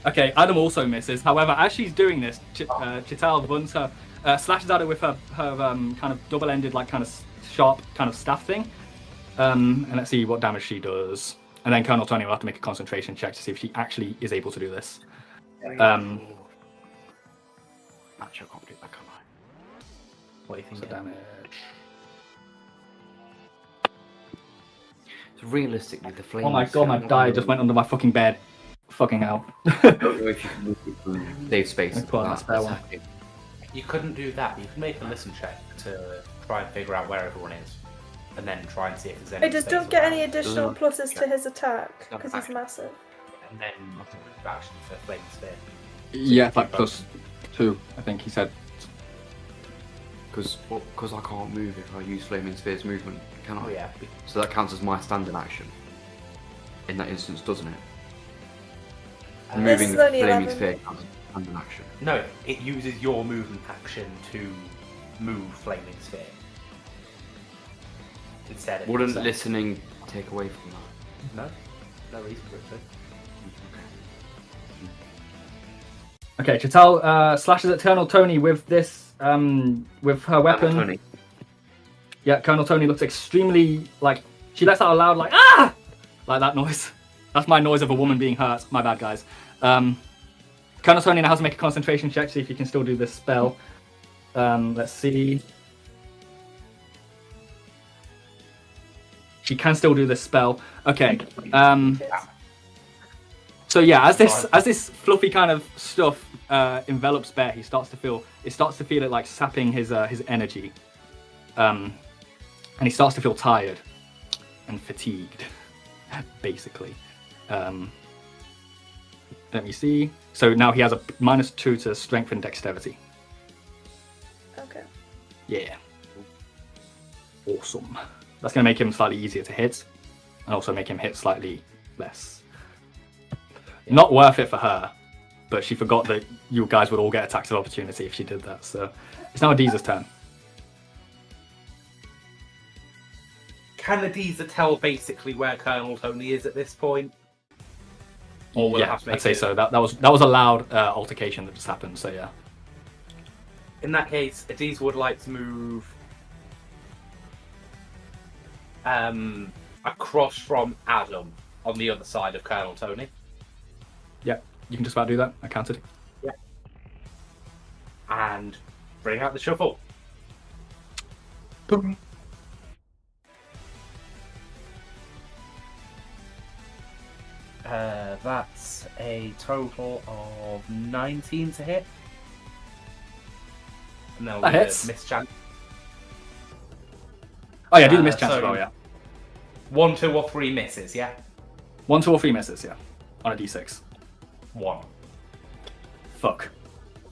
Okay, Adam also misses. However, as she's doing this, Chital runs her, slashes at her with her kind of double-ended, like kind of sharp kind of staff thing. And let's see what damage she does. And then Colonel Toni will have to make a concentration check to see if she actually is able to do this. Actually, I can't do that, can I? What do you think? So damage. So realistically, the flame. Oh my god, my die just went under my fucking bed. Fucking hell. I don't know if you can move it from save space. Let's pull out that spare one. You couldn't do that. You can make a listen check to try and figure out where everyone is, and then try and see if there's any. I just space don't get around. any additional pluses to his attack Not because he's attack. massive. and then action for Flame Sphere. Yeah, it's like +2, I think he said. Because I can't move if I use Flaming Sphere's movement, can I? Oh yeah. So that counts as my standing action. In that instance, doesn't it? This Moving is the only Flaming 11. Sphere counts as standing action. No, it uses your movement action to move Flaming Sphere. Instead of Wouldn't yourself. listening take away from that? No reason for it to. Okay, Chital slashes at Colonel Toni with this, with her weapon. Tony. Yeah, Colonel Toni looks extremely, like, she lets out a loud, like, ah! Like that noise. That's my noise of a woman being hurt. My bad, guys. Colonel Toni now has to make a concentration check, see if you can still do this spell. Let's see. She can still do this spell. Okay. So yeah, as this fluffy kind of stuff envelops Bear, it starts to feel it like sapping his energy, and he starts to feel tired and fatigued, basically. Let me see. So now he has a -2 to strength and dexterity. Okay. Yeah. Awesome. That's going to make him slightly easier to hit, and also make him hit slightly less. Not worth it for her, but she forgot that you guys would all get attacks of opportunity if she did that. So it's now Adiza's turn. Can Adiza tell basically where Colonel Toni is at this point? Or will it Yeah, have to make I'd say it- so. That was a loud altercation that just happened. So yeah. In that case, Adiza would like to move across from Adam on the other side of Colonel Toni. Yeah, you can just about do that. I counted. And bring out the shuffle. That's a total of 19 to hit. And then That we'll hits. miss chance. Oh yeah, do the miss chance so- as well. Yeah, 1, 2, or 3 misses, yeah? 1, 2, or 3 misses. Yeah, on a d6. 1. Fuck.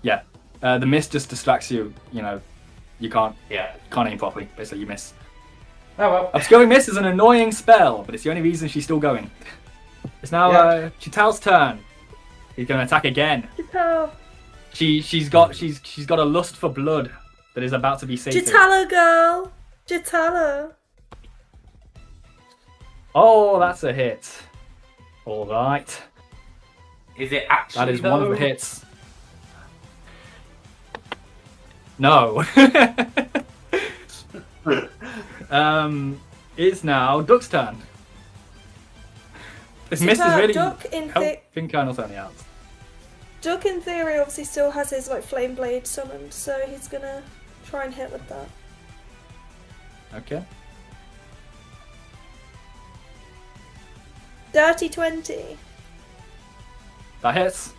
Yeah, the miss just distracts you. You know, you can't aim properly. Basically, you miss. Oh well. Obscuring Miss is an annoying spell, but it's the only reason she's still going. It's now Chital's turn. He's going to attack again. Chitalo. She's got a lust for blood that is about to be sated. Chitalo, girl. Chitalo. Oh, that's a hit. All right, Is it actually that is one of the though? hits. No. It's now Duck's turn. This miss is really Duck in helping Colonel Toni out. Duck in theory obviously still has his like flame blade summoned, so he's gonna try and hit with that. Okay. Dirty 20. That hits.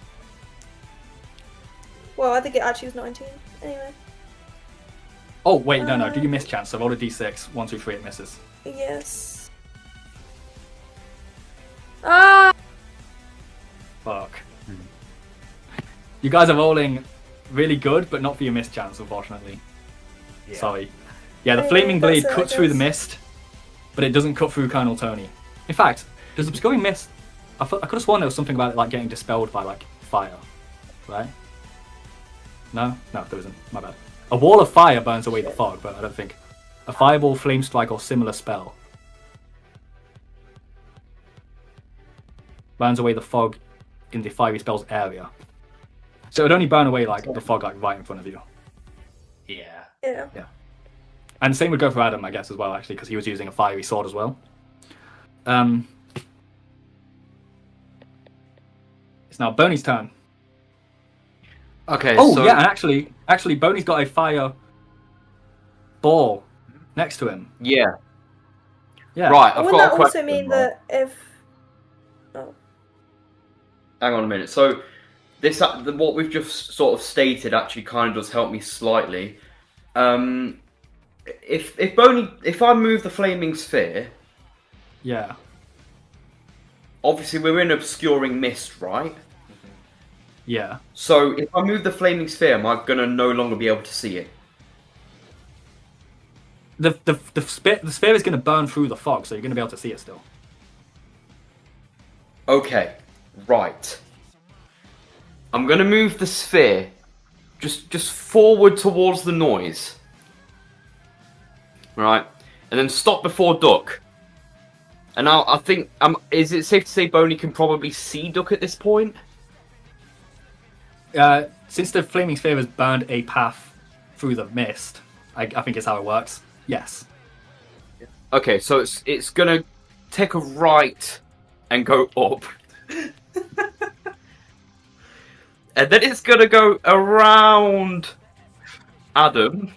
Well, I think it actually was 19. Anyway, Oh, wait, no. Do you miss chance? So roll a d6. 1, 2, 3, it misses. yes. Ah! Fuck. You guys are rolling really good, but not for your miss chance, unfortunately. Yeah. Sorry. Yeah, the Oh, flaming that's blade it, I cuts through the guess. mist, but it doesn't cut through Colonel Toni. In fact, does obscuring mist... I could have sworn there was something about it like getting dispelled by like fire, right? No, there isn't. My bad. A wall of fire burns away the fog, but I don't think a fireball, flame strike, or similar spell burns away the fog in the fiery spell's area. So it would only burn away like the fog like right in front of you. Yeah. Yeah. And the same would go for Adam, I guess, as well, actually, because he was using a fiery sword as well. It's now Boney's turn. Okay. Oh, so yeah, and actually, Boney's got a fire ball next to him. yeah. Yeah. Right. I've Wouldn't got that a also question. mean right? that if... Oh. Hang on a minute. So this what we've just sort of stated actually kind of does help me slightly. If I move the flaming sphere Yeah. obviously we're in obscuring mist, right? Yeah. So if I move the flaming sphere, am I gonna no longer be able to see it? The sphere is going to burn through the fog, so you're going to be able to see it still. Okay, right. I'm gonna move the sphere just forward towards the noise. Right, and then stop before Duck. And now I think is it safe to say Boney can probably see Duck at this point? Since the flaming sphere has burned a path through the mist, I think it's how it works. Yes. Okay, so it's gonna take a right and go up. And then it's gonna go around Adam.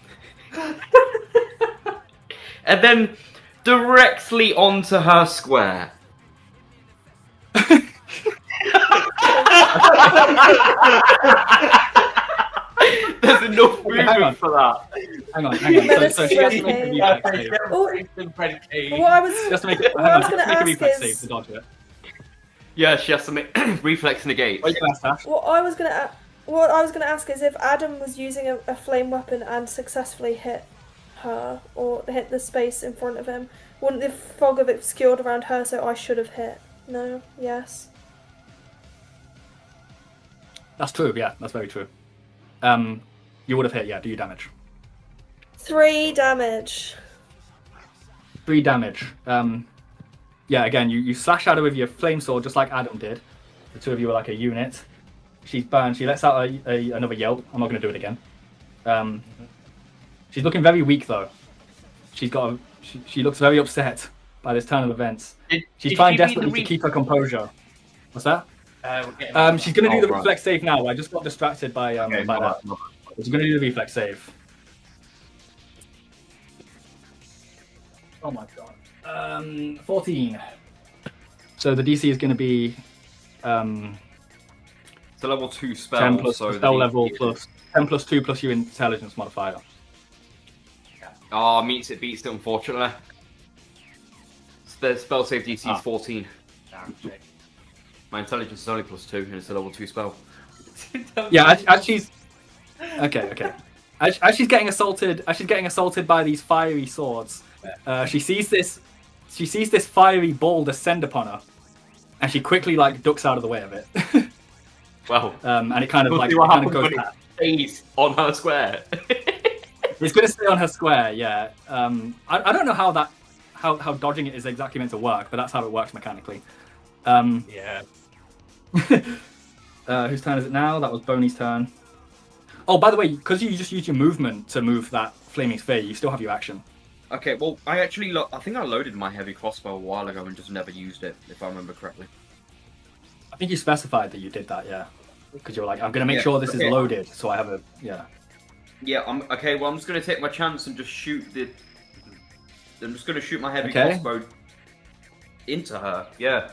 And then directly onto her square. There's enough movement for that. Hang on. So she has to make a reflex save. What I was Just to make What I was a gonna ask reflex is- save to dodge it. Yeah, she has to make reflex negate. What are you going to ask, Ash? What I was gonna ask is if Adam was using a flame weapon and successfully hit her or hit the space in front of him, wouldn't the fog have obscured around her? So I should have hit. No. Yes. That's true, yeah, that's very true. You would have hit, yeah, do you damage? 3 damage. 3 damage. Yeah, again, you slash at her with your flame sword just like Adam did. The two of you are like a unit. She's burned, she lets out another yelp. I'm not going to do it again. She's looking very weak though. She looks very upset by this turn of events. She's trying desperately to keep her composure. What's that? She's going to do the reflex save now. I just got distracted by that. She's going to do the reflex save. Oh my god. 14. So the DC is going to be It's a level 2 spell. 10 plus so spell level plus 10 plus 2 plus your intelligence modifier. Oh, beats it, unfortunately. The spell save DC is 14. My intelligence is only plus 2, and it's a level 2 spell. Yeah, as she's okay. As she's getting assaulted by these fiery swords, she sees this fiery ball descend upon her, and she quickly ducks out of the way of it. Well, and it kind of goes past. Stays on her square. It's going to stay on her square, yeah. I don't know how dodging it is exactly meant to work, but that's how it works mechanically. Yeah. Whose turn is it now? That was Boney's turn. Oh, by the way, because you just used your movement to move that flaming sphere, you still have your action. Okay, well, I actually I think I loaded my heavy crossbow a while ago and just never used it, if I remember correctly. I think you specified that you did that, yeah. Because you were like, I'm going to make sure this is loaded, so I have a... Yeah. Yeah, I'm just going to take my chance and just shoot I'm just going to shoot my heavy crossbow into her, yeah.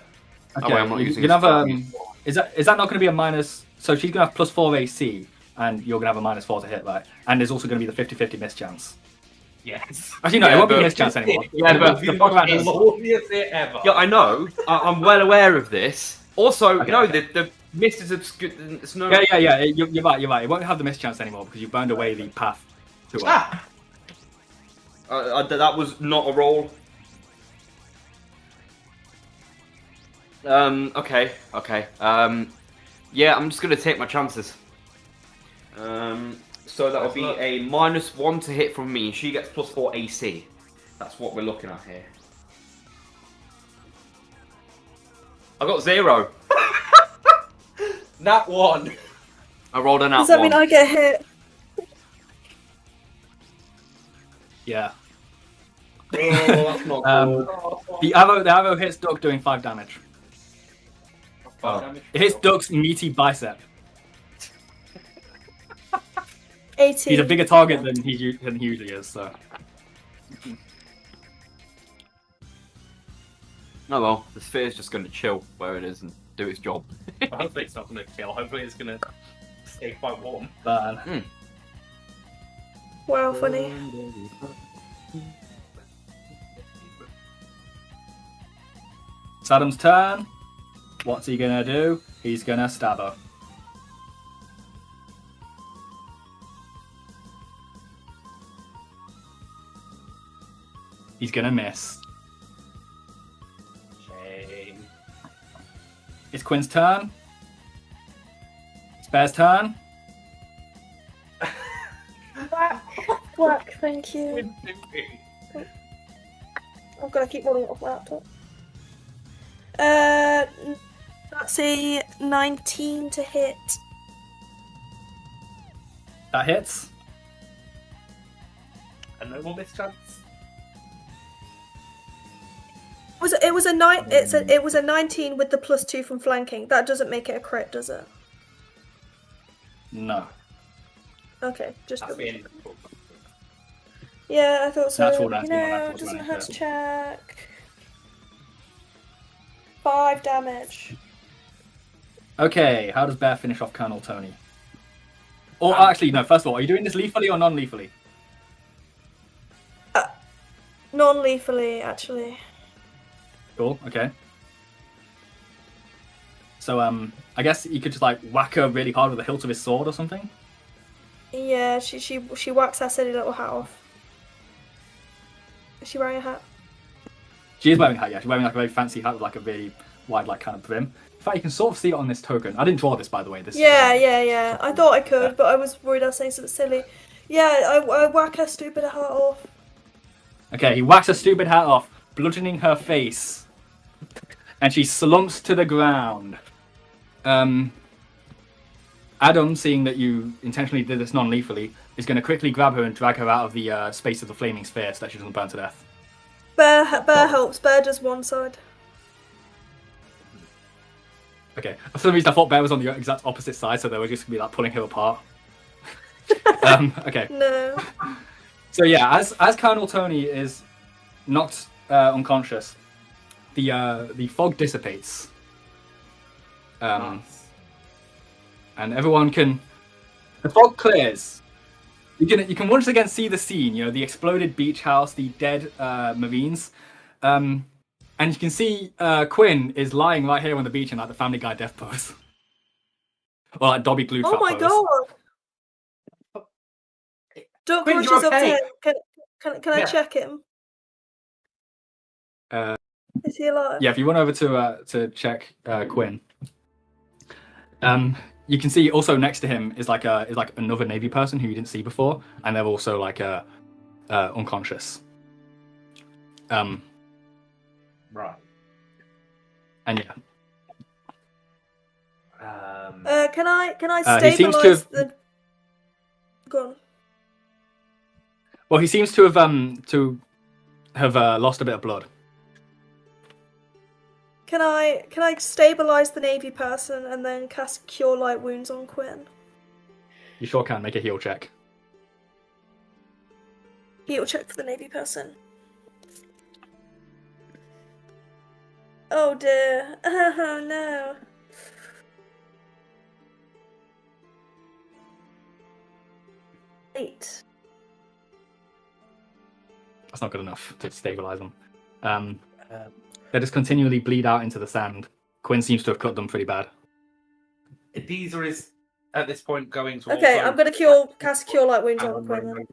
Okay, I'm not using you can have is that not going to be a minus... So she's going to have plus 4 AC, and you're going to have a minus 4 to hit, right? And there's also going to be the 50-50 miss chance. Yes. Actually, no, it won't be a miss chance anymore. Yeah, but the fog around it's her- obvious it ever. Yeah, I know. I'm well aware of this. Also, the mist is obscure. It's no... Yeah. You're right. It won't have the miss chance anymore because you burned away the path to her. That was not a roll. Okay. Yeah, I'm just gonna take my chances. So that'll be a -1 to hit from me. She gets plus 4 AC. That's what we're looking at here. I got 0. That one. I rolled an Does out that mean 1. I get hit? Yeah. Oh, that's not cool. The arrow hits Duck doing 5 damage. Damage. It hits Duck's meaty bicep. 18. He's a bigger target than he usually is. So. Oh well, the sphere's just gonna chill where it is and do its job. Hopefully it's not going to kill. Hopefully it's going to stay quite warm. But, Wow, funny. it's Adam's turn. What's he gonna do? He's gonna stab her. He's gonna miss. Shame. It's Quinn's turn. It's Bear's turn. Work, thank you. I've got to keep rolling it off my laptop. That's a 19 to hit. That hits. And no more mischance. It was a 19 with the +2 from flanking. That doesn't make it a crit, does it? No. Okay, just That's double me. check. Yeah, I thought so. Natural, that's more natural, it doesn't right, hurt to yeah. check. 5 damage. Okay, how does Bear finish off Colonel Toni? Or actually, no, first of all, are you doing this lethally or non-lethally? Non-lethally, actually. Cool, okay. So, I guess you could just, like, whack her really hard with the hilt of his sword or something? Yeah, she whacks her silly little hat off. Is she wearing a hat? She is wearing a hat, yeah. She's wearing, like, a very fancy hat with, like, a really wide, like, kind of brim. In fact, you can sort of see it on this token. I didn't draw this, by the way. This Yeah. I thought I could, but I was worried I was saying something silly. Yeah, I whack her stupid hat off. Okay, he whacks her stupid hat off, bludgeoning her face. And she slumps to the ground. Adam, seeing that you intentionally did this non-lethally, is going to quickly grab her and drag her out of the space of the flaming sphere so that she doesn't burn to death. Bear helps. Bear does one side. Okay. For some reason, I thought Bear was on the exact opposite side, so they were just going to be like pulling her apart. Okay. No. So yeah, as Colonel Toni is knocked unconscious, the fog dissipates. Nice. And everyone can. The fog clears. You can once again see the scene. You know, the exploded beach house, the dead Marines, and you can see Quinn is lying right here on the beach in like the Family Guy death pose, or like Dobby Glue Oh trap my pose. god! Don't Quinn, crunch you're is up to okay. him. Can I check him? Is he alive? Yeah, if you run over to check Quinn, you can see also next to him is like another Navy person who you didn't see before, and they're also like unconscious. Right. And yeah. Can I He seems to stabilize have- the? Go on. Well, he seems to have lost a bit of blood. Can I stabilize the Navy person and then cast Cure Light Wounds on Quinn? You sure can. Make a heal check. Heal check for the Navy person. Oh dear. Oh no. Eight. That's not good enough to stabilize them. They just continually bleed out into the sand. Quinn seems to have cut them pretty bad. Adiza is at this point going to. Okay, also... I'm gonna cast Cure Light Wounds on Quinn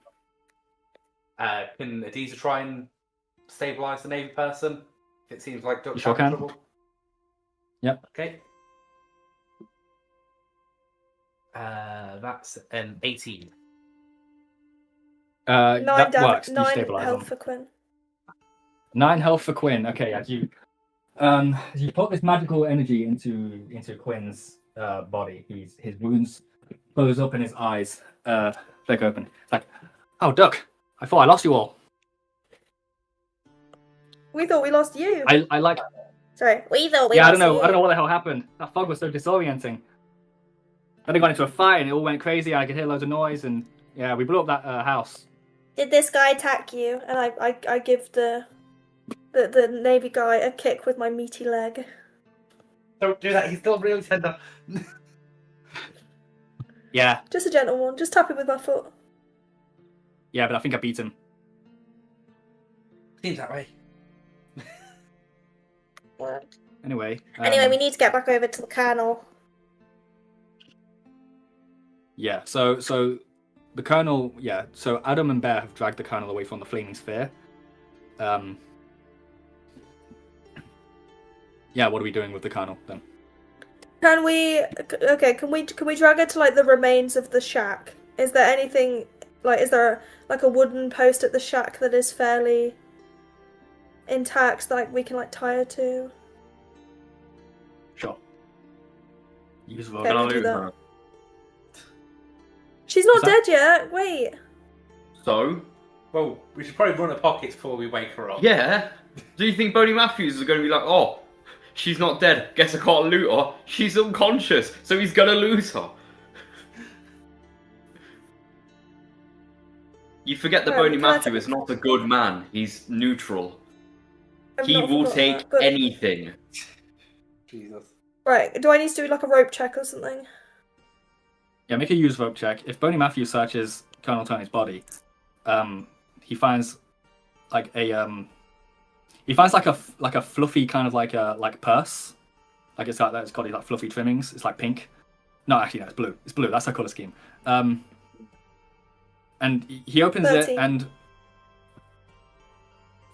then. Can Adiza try and stabilize the Navy person? It seems like Duck's You sure having can. trouble. Yep. Okay. That's an 18. Nine that damage, works. You 9 stabilize health them. for Quinn. 9 health for Quinn. Okay, as you put this magical energy into Quinn's body, his wounds close up and his eyes flick open. It's like, oh, Duck, I thought I lost you all. We thought we lost you. I like. Sorry, we thought we Yeah, lost I you. don't know what the hell happened. That fog was so disorienting. Then I got into a fight and it all went crazy. I could hear loads of noise and yeah, we blew up that house. Did this guy attack you? And I give the Navy guy a kick with my meaty leg. Don't do that. He's still really tender. Yeah, Just a gentle one. Just tap him with my foot. yeah, but I think I beat him. Seems that way. Anyway. Anyway, we need to get back over to the Colonel. Yeah. So the Colonel. Yeah. So Adam and Bear have dragged the Colonel away from the flaming sphere. Yeah. What are we doing with the Colonel then? Can we drag her to like the remains of the shack? Is there anything like is there like a wooden post at the shack that is fairly intact that like we can like tie her to? Sure. Use vote. Okay, Can I we'll do move that. her? She's not Is that- dead yet. Wait. So, Well, we should probably run her pockets before we wake her up. yeah. Do you think Boney Matthews is going to be like, oh, she's not dead, guess I can't loot her, she's unconscious, so he's going to lose her? You forget that Yeah, Boney we can't Matthew take- is not a good man, he's neutral. I've He not will forgot take that, but- anything. Jesus. Right, do I need to do like a rope check or something? Yeah, make a use vote check. If Boney Matthews searches Colonel Tony's body, he finds like a like a fluffy kind of like a purse. Like it's got these like fluffy trimmings. It's like pink. No, actually no, it's blue. It's blue. That's her color scheme. And he opens 13. it and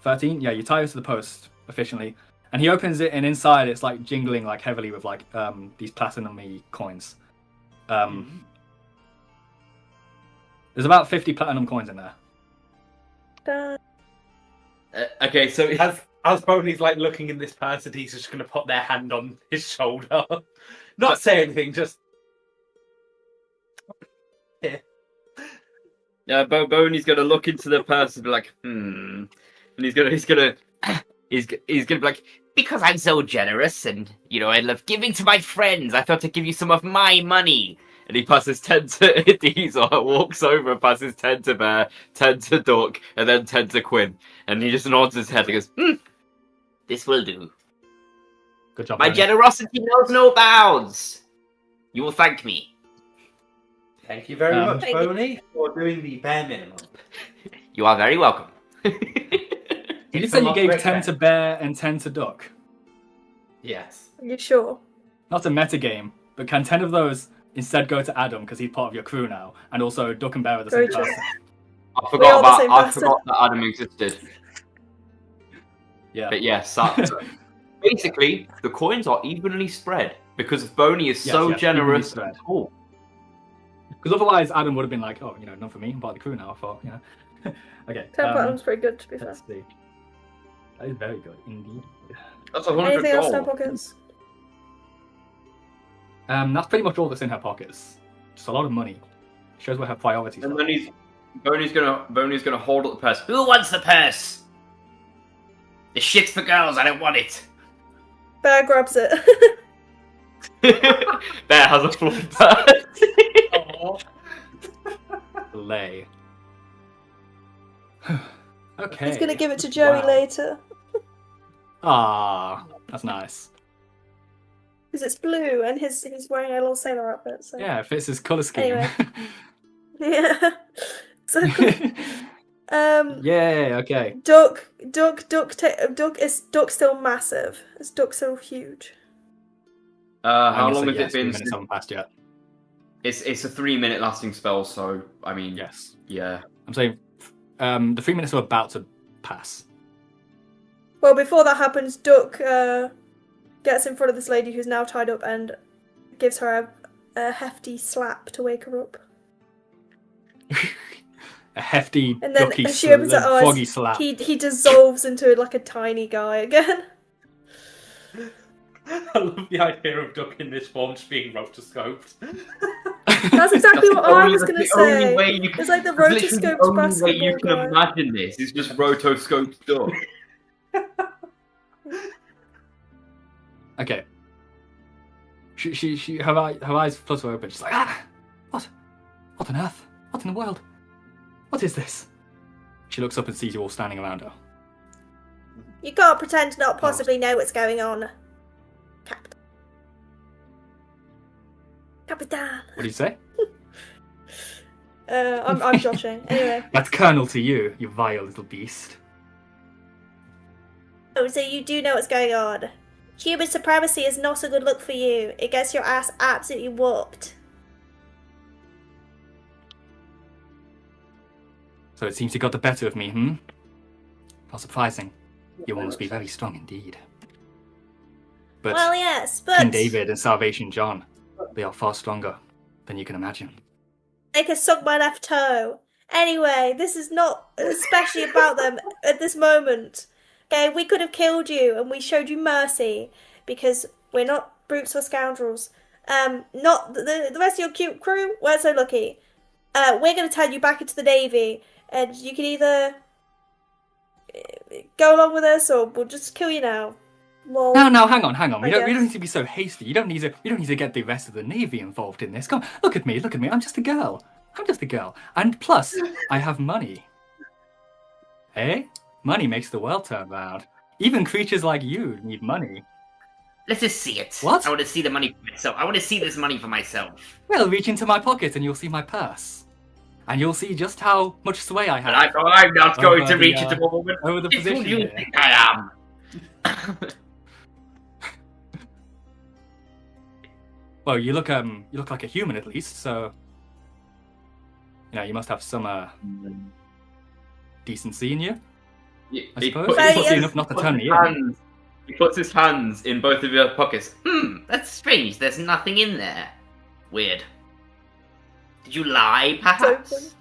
13. Yeah, you tie it to the post efficiently. And he opens it and inside it's like jingling like heavily with like these platinum-y coins. There's about 50 platinum coins in there. Okay, so As Boney's like looking in this purse, and he's just going to put their hand on his shoulder, not say anything, just yeah, Boney's gonna look into the purse and be like, and he's gonna be like, Because I'm so generous and, you know, I love giving to my friends, I thought to give you some of my money. and he passes 10 to Diesel, walks over and passes 10 to Bear, 10 to Duck, and then 10 to Quinn, and he just nods his head and goes, This will do. Good job. My Boney. generosity knows no bounds. You will thank me. thank you very much, Thank you. Boney, for doing the bare minimum. You are very welcome. Did you It's say a you lot gave to 10 to expect. Bear and 10 to Duck? Yes. Are you sure? Not a metagame, but can 10 of those instead go to Adam because he's part of your crew now, and also Duck and Bear are the Very same true. person? I We are forgot the same I person. forgot that Adam existed. Yeah. But yes, basically, the coins are evenly spread because Boney is Yes, so yes, generous evenly and spread. tall. Because otherwise Adam would have been like, oh, you know, not for me, I'm part of the crew now, I thought, you know. Okay. 10 platinum's pretty good, to be fair. Let's see. That is very good, indeed. That's 100 Anything else in our gold. pockets? That's pretty much all that's in her pockets. Just a lot of money. Shows where her priorities And are. then Boney's gonna hold up the purse. Who wants the purse? The shit's for girls, I don't want it. Bear grabs it. Bear has a fluffy purse. Lay. Okay. He's gonna give it to Joey Wow. later. Ah, that's nice. Because it's blue and he's wearing a little sailor outfit, so. Yeah, it fits his colour scheme. Anyway. Yeah. So, Yay, okay. Duck still massive. Is Duck still huge? How I'm gonna long say has yes, it been? minutes Since... haven't passed yet. It's a 3-minute lasting spell, so I mean, Yes. yeah. I'm saying the 3 minutes are about to pass. Well, before that happens, Duck gets in front of this lady who's now tied up and gives her a hefty slap to wake her up. A hefty, And then ducky, as she opens her eyes, froggy slap. he dissolves into like a tiny guy again. I love the idea of Duck in this form just being rotoscoped. That's exactly what I was gonna That's the only say. way you can- It's like the that's literally rotoscoped the only way you basketball can guy. imagine this is just rotoscoped Duck. Okay. She her eyes flutter open. She's like, what on earth? What in the world? What is this? She looks up and sees you all standing around her. You can't pretend to not possibly know what's going on, Captain. Capitan. What do you say? I'm joshing. Anyway. That's Colonel to you, you vile little beast. Oh, so you do know what's going on? Human supremacy is not a good look for you. It gets your ass absolutely whooped. So it seems you got the better of me, hmm? How surprising. You all must be very strong indeed. But Well, yes, but King David and Salvation John, they are far stronger than you can imagine. they can suck my left toe. Anyway, this is not especially about them at this moment. Okay, we could have killed you and we showed you mercy because we're not brutes or scoundrels. Not the rest of your cute crew weren't so lucky. We're going to turn you back into the Navy and you can either go along with us or we'll just kill you now. Well, No, hang on. We don't guess. need to be so hasty. You don't need to get the rest of the Navy involved in this. Come, look at me. I'm just a girl. And plus, I have money. Eh? Money makes the world turn round. Even creatures like you need money. Let's just see it. What? I want to see the money for myself. I want to see this money for myself. Well, reach into my pocket and you'll see my purse. And you'll see just how much sway I have. I'm not going Over to reach the, into a woman. over the Who position do you here. think I am? Well, you look like a human at least, so you must have some decency in you. I suppose. Decency enough not to turn me in. He puts his hands in both of your pockets. That's strange. There's nothing in there. Weird. Did you lie, perhaps?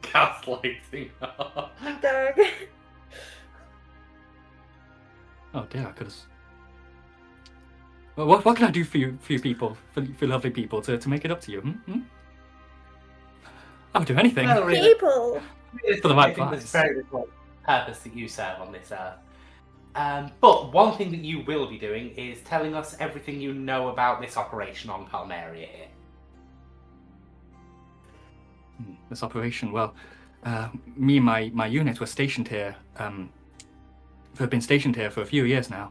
Gaslighting. Dog. Oh dear, I could have. Well, what can I do for you people, for lovely people, to make it up to you? Hmm? I would do anything. Well, really, People. For the right I think there's price. very little purpose that you serve on this earth. But one thing that you will be doing is telling us everything you know about this operation on Palmaria here. This operation, well, me and my unit were stationed here. Have been stationed here for a few years now.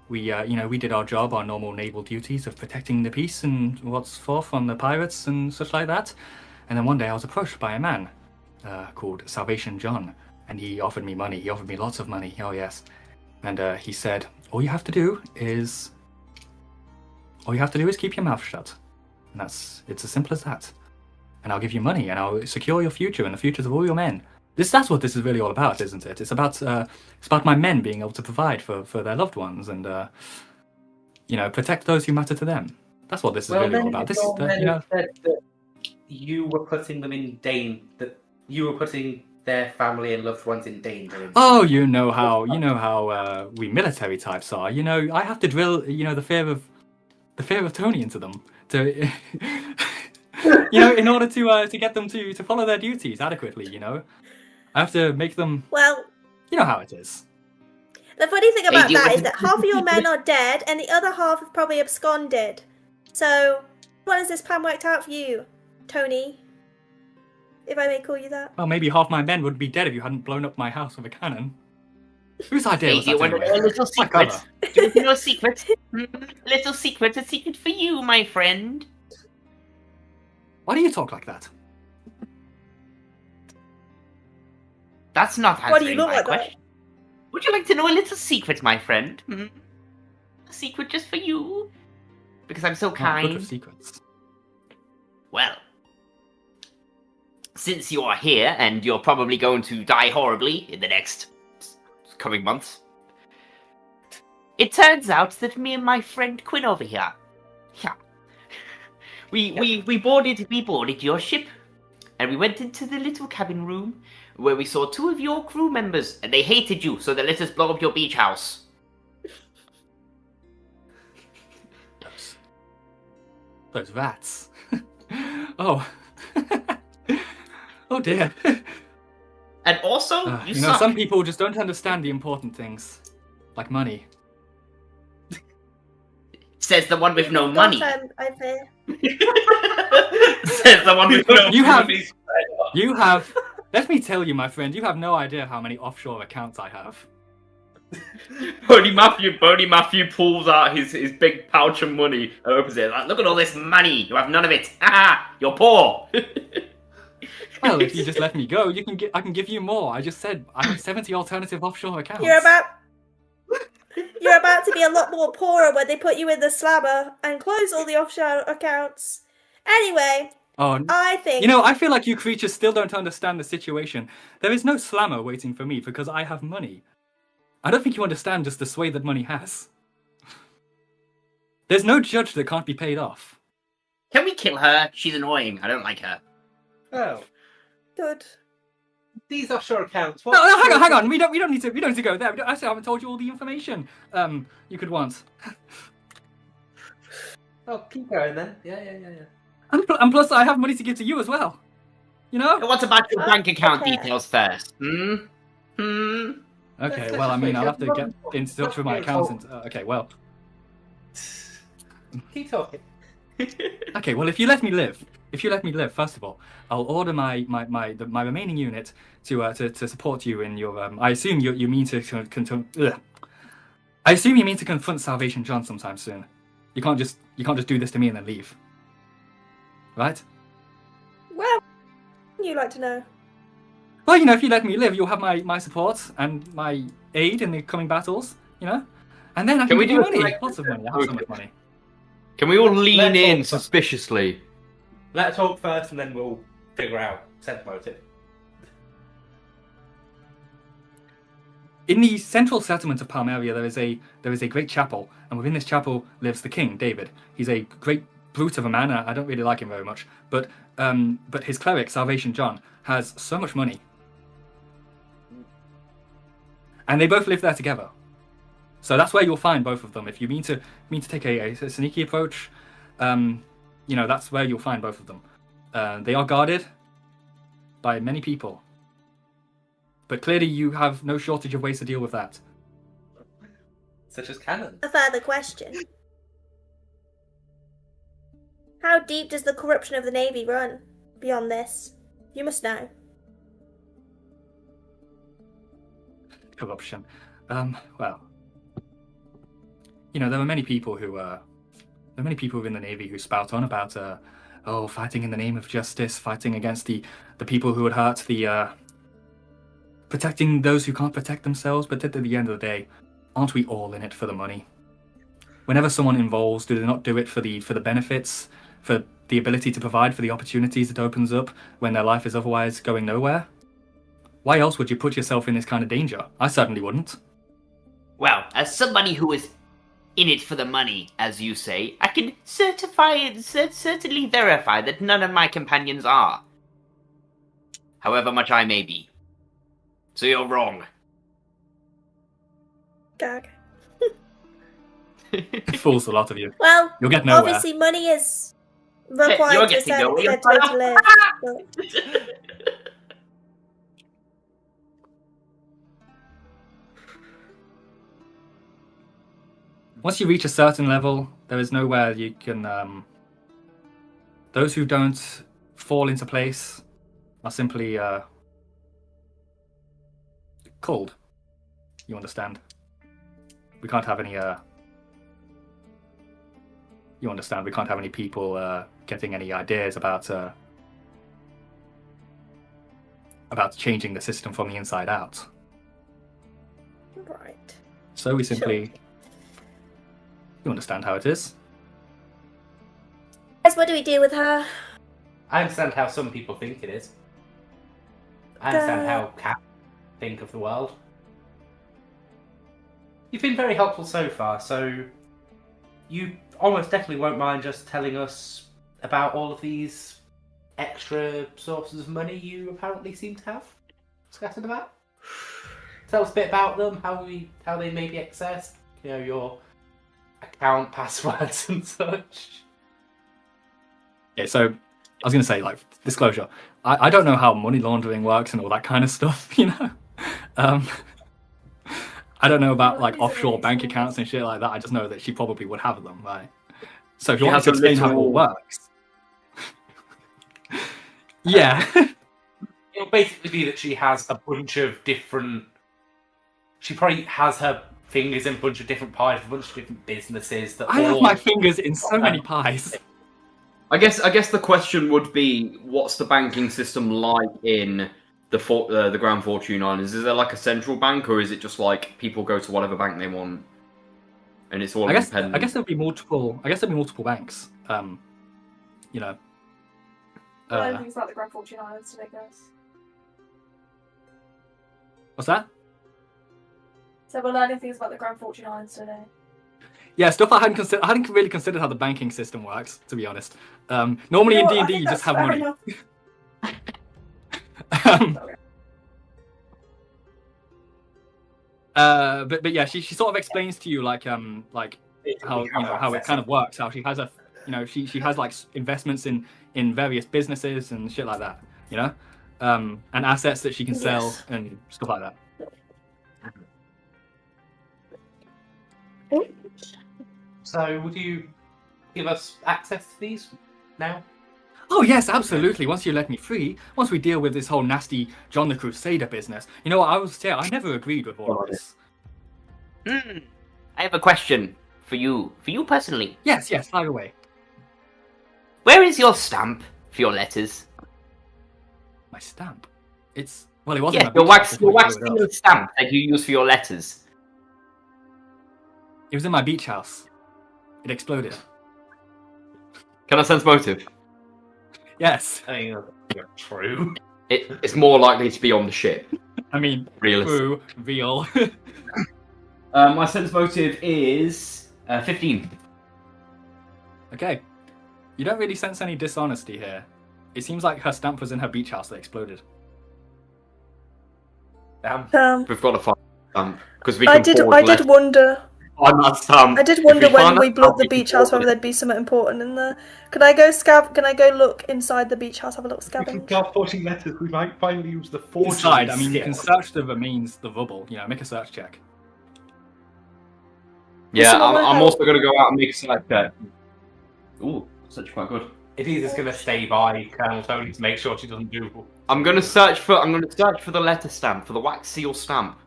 We did our job, our normal naval duties of protecting the peace and what's forth from the pirates and such like that. And then one day I was approached by a man called Salvation John, and he offered me money. He offered me lots of money. Oh yes, and he said, all you have to do is keep your mouth shut, and it's as simple as that. And I'll give you money, and I'll secure your future and the futures of all your men. That's what this is really all about, isn't it? It's about my men being able to provide for their loved ones and protect those who matter to them. That's what this is really all about. This said that you were putting them in danger. That you were putting their family and loved ones in danger. Oh, you know how we military types are. I have to drill the fear of Toni into them to in order to get them to follow their duties adequately. I have to make them. Well, You know how it is. the funny thing about do you that is want- that half of your men are dead and the other half have probably absconded. So, what has this plan worked out for you, Toni? If I may call you that. Well, maybe half my men would be dead if you hadn't blown up my house with a cannon. Whose idea Hey, was do you that want to know anyway? a little My secret? cover. Do you want to know a secret? Little secret, a secret for you, my friend. Why do you talk like that? That's not Why do you answering look my like that? question. Would you like to know a little secret, my friend? A secret just for you? Because I'm so Oh, good kind. with secrets. Well, since you are here and you're probably going to die horribly in the next coming months, it turns out that me and my friend Quinn over here, we boarded your ship, and we went into the little cabin room where we saw two of your crew members, and they hated you, so they let us blow up your beach house. Those rats. Oh. Oh dear. And also, you suck. Some people just don't understand the important things, like money. Says the one with no money. I fear. Says the one with no You have- money. You have. Let me tell you, my friend. You have no idea how many offshore accounts I have. Boney Matthew pulls out his big pouch of money and opens it. Like, look at all this money. You have none of it. Ah, you're poor. Well, if you just let me go, I can give you more. I just said I have 70 alternative offshore accounts. You're about to be a lot more poorer when they put you in the slammer and close all the offshore accounts. Anyway, I think... I feel like you creatures still don't understand the situation. There is no slammer waiting for me because I have money. I don't think you understand just the sway that money has. There's no judge that can't be paid off. Can we kill her? She's annoying. I don't like her. Oh, Good. these offshore accounts. No, hang on. We don't need to go there. I still haven't told you all the information. You could want. Oh, keep going then. Yeah. And plus, I have money to give to you as well. You know. What about your bank account okay. details first? Okay. Well, I mean, I'll have to get in touch with my accountant. Okay. Well. Keep talking. Okay. Well, if you let me live, first of all, I'll order my remaining unit to support you in your. I assume you mean to I assume you mean to confront Salvation John sometime soon. You can't just do this to me and then leave. Right? Well, you like to know. Well, if you let me live, you'll have my support and my aid in the coming battles, And then I can give you money. Lots of money. I have so much money. Can we all lean in suspiciously? Let's talk first and then we'll figure out sense motive. In the central settlement of Palmaria, there is a great chapel, and within this chapel lives the king, David. He's a great brute of a man. I don't really like him very much, but his cleric, Salvation John, has so much money, and they both live there together. So that's where you'll find both of them. If you mean to take a sneaky approach, that's where you'll find both of them. They are guarded by many people. But clearly you have no shortage of ways to deal with that. Such as cannon. A further question. How deep does the corruption of the Navy run beyond this? You must know. Corruption. Well, there are many people within the Navy who spout on about fighting in the name of justice, fighting against the people who would hurt protecting those who can't protect themselves. But at the end of the day, aren't we all in it for the money? Whenever someone involves, do they not do it for the benefits, for the ability to provide for the opportunities it opens up when their life is otherwise going nowhere? Why else would you put yourself in this kind of danger? I certainly wouldn't. Well, as somebody who is in it for the money, as you say, I can certainly verify that none of my companions are. However much I may be. So you're wrong. Gag. It fools a lot of you. Well, You'll get nowhere. obviously money is required You're to getting set nowhere. to live. But... Once you reach a certain level, there is nowhere you can... those who don't fall into place are simply cold. You understand? We can't have any... You understand? We can't have any people getting any ideas about changing the system from the inside out. Right. So we simply... Sure. You understand how it is? Guys, what do we do with her? I understand how some people think it is. I understand how cats think of the world. You've been very helpful so far, so you almost definitely won't mind just telling us about all of these extra sources of money you apparently seem to have scattered about. Tell us a bit about them, how they may be accessed, your account passwords and such. Yeah, so I was going to say, disclosure. I don't know how money laundering works and all that kind of stuff, I don't know about offshore bank accounts and shit like that. I just know that she probably would have them, right? So if you want to explain how it all works, yeah. It'll basically be that she has a bunch of different. She probably has her fingers in a bunch of different pies, a bunch of different businesses that I have my fingers in so many pies. I guess the question would be, what's the banking system like in the Grand Fortune Islands? Is there like a central bank, or is it just like people go to whatever bank they want, and it's all independent? I guess there'd be multiple. I guess there'd be multiple banks. You know. I think it's about the Grand Fortune Islands today, guys. What's that? So we're learning things about the Grand Fortune Islands today. Yeah, stuff I hadn't really considered how the banking system works, to be honest. Normally You know in what, I D&D think you just that's have fair money. enough. But yeah, she sort of explains to you like how how it kind of works. How she has she has like investments in various businesses and shit like that. You know, and assets that she can sell Yes. and stuff like that. So, would you give us access to these now? Oh yes, absolutely. Once you let me free, once we deal with this whole nasty John the Crusader business. You know what I will say? I never agreed with all of this. I have a question for you personally. Yes, fire away. Where is your stamp for your letters? My stamp. It wasn't. Yes, your wax seal stamp that you use for your letters. It was in my beach house. It exploded. Can I sense motive? Yes. I mean, true. It's more likely to be on the ship. I mean, Realistic. true, real. My sense motive is 15. Okay. You don't really sense any dishonesty here. It seems like her stamp was in her beach house that exploded. Damn. We've got to find a stamp because we I can did forward letters wonder. on that stamp. I did If wonder when find we that blew up stamp, the we can beach house forward whether it. there'd be something important in there. Can I go look inside the beach house, have a little We can scavenge? start forging letters. We might finally use the forging Inside, I mean, you can skill. search the remains, the rubble. You know, make a search check. Yeah, Someone I'm help. also going to go out and make a search check. Ooh, such quite good. Editha's going to stay by Colonel Toni to make sure she doesn't do. I'm going to search for the letter stamp, for the wax seal stamp.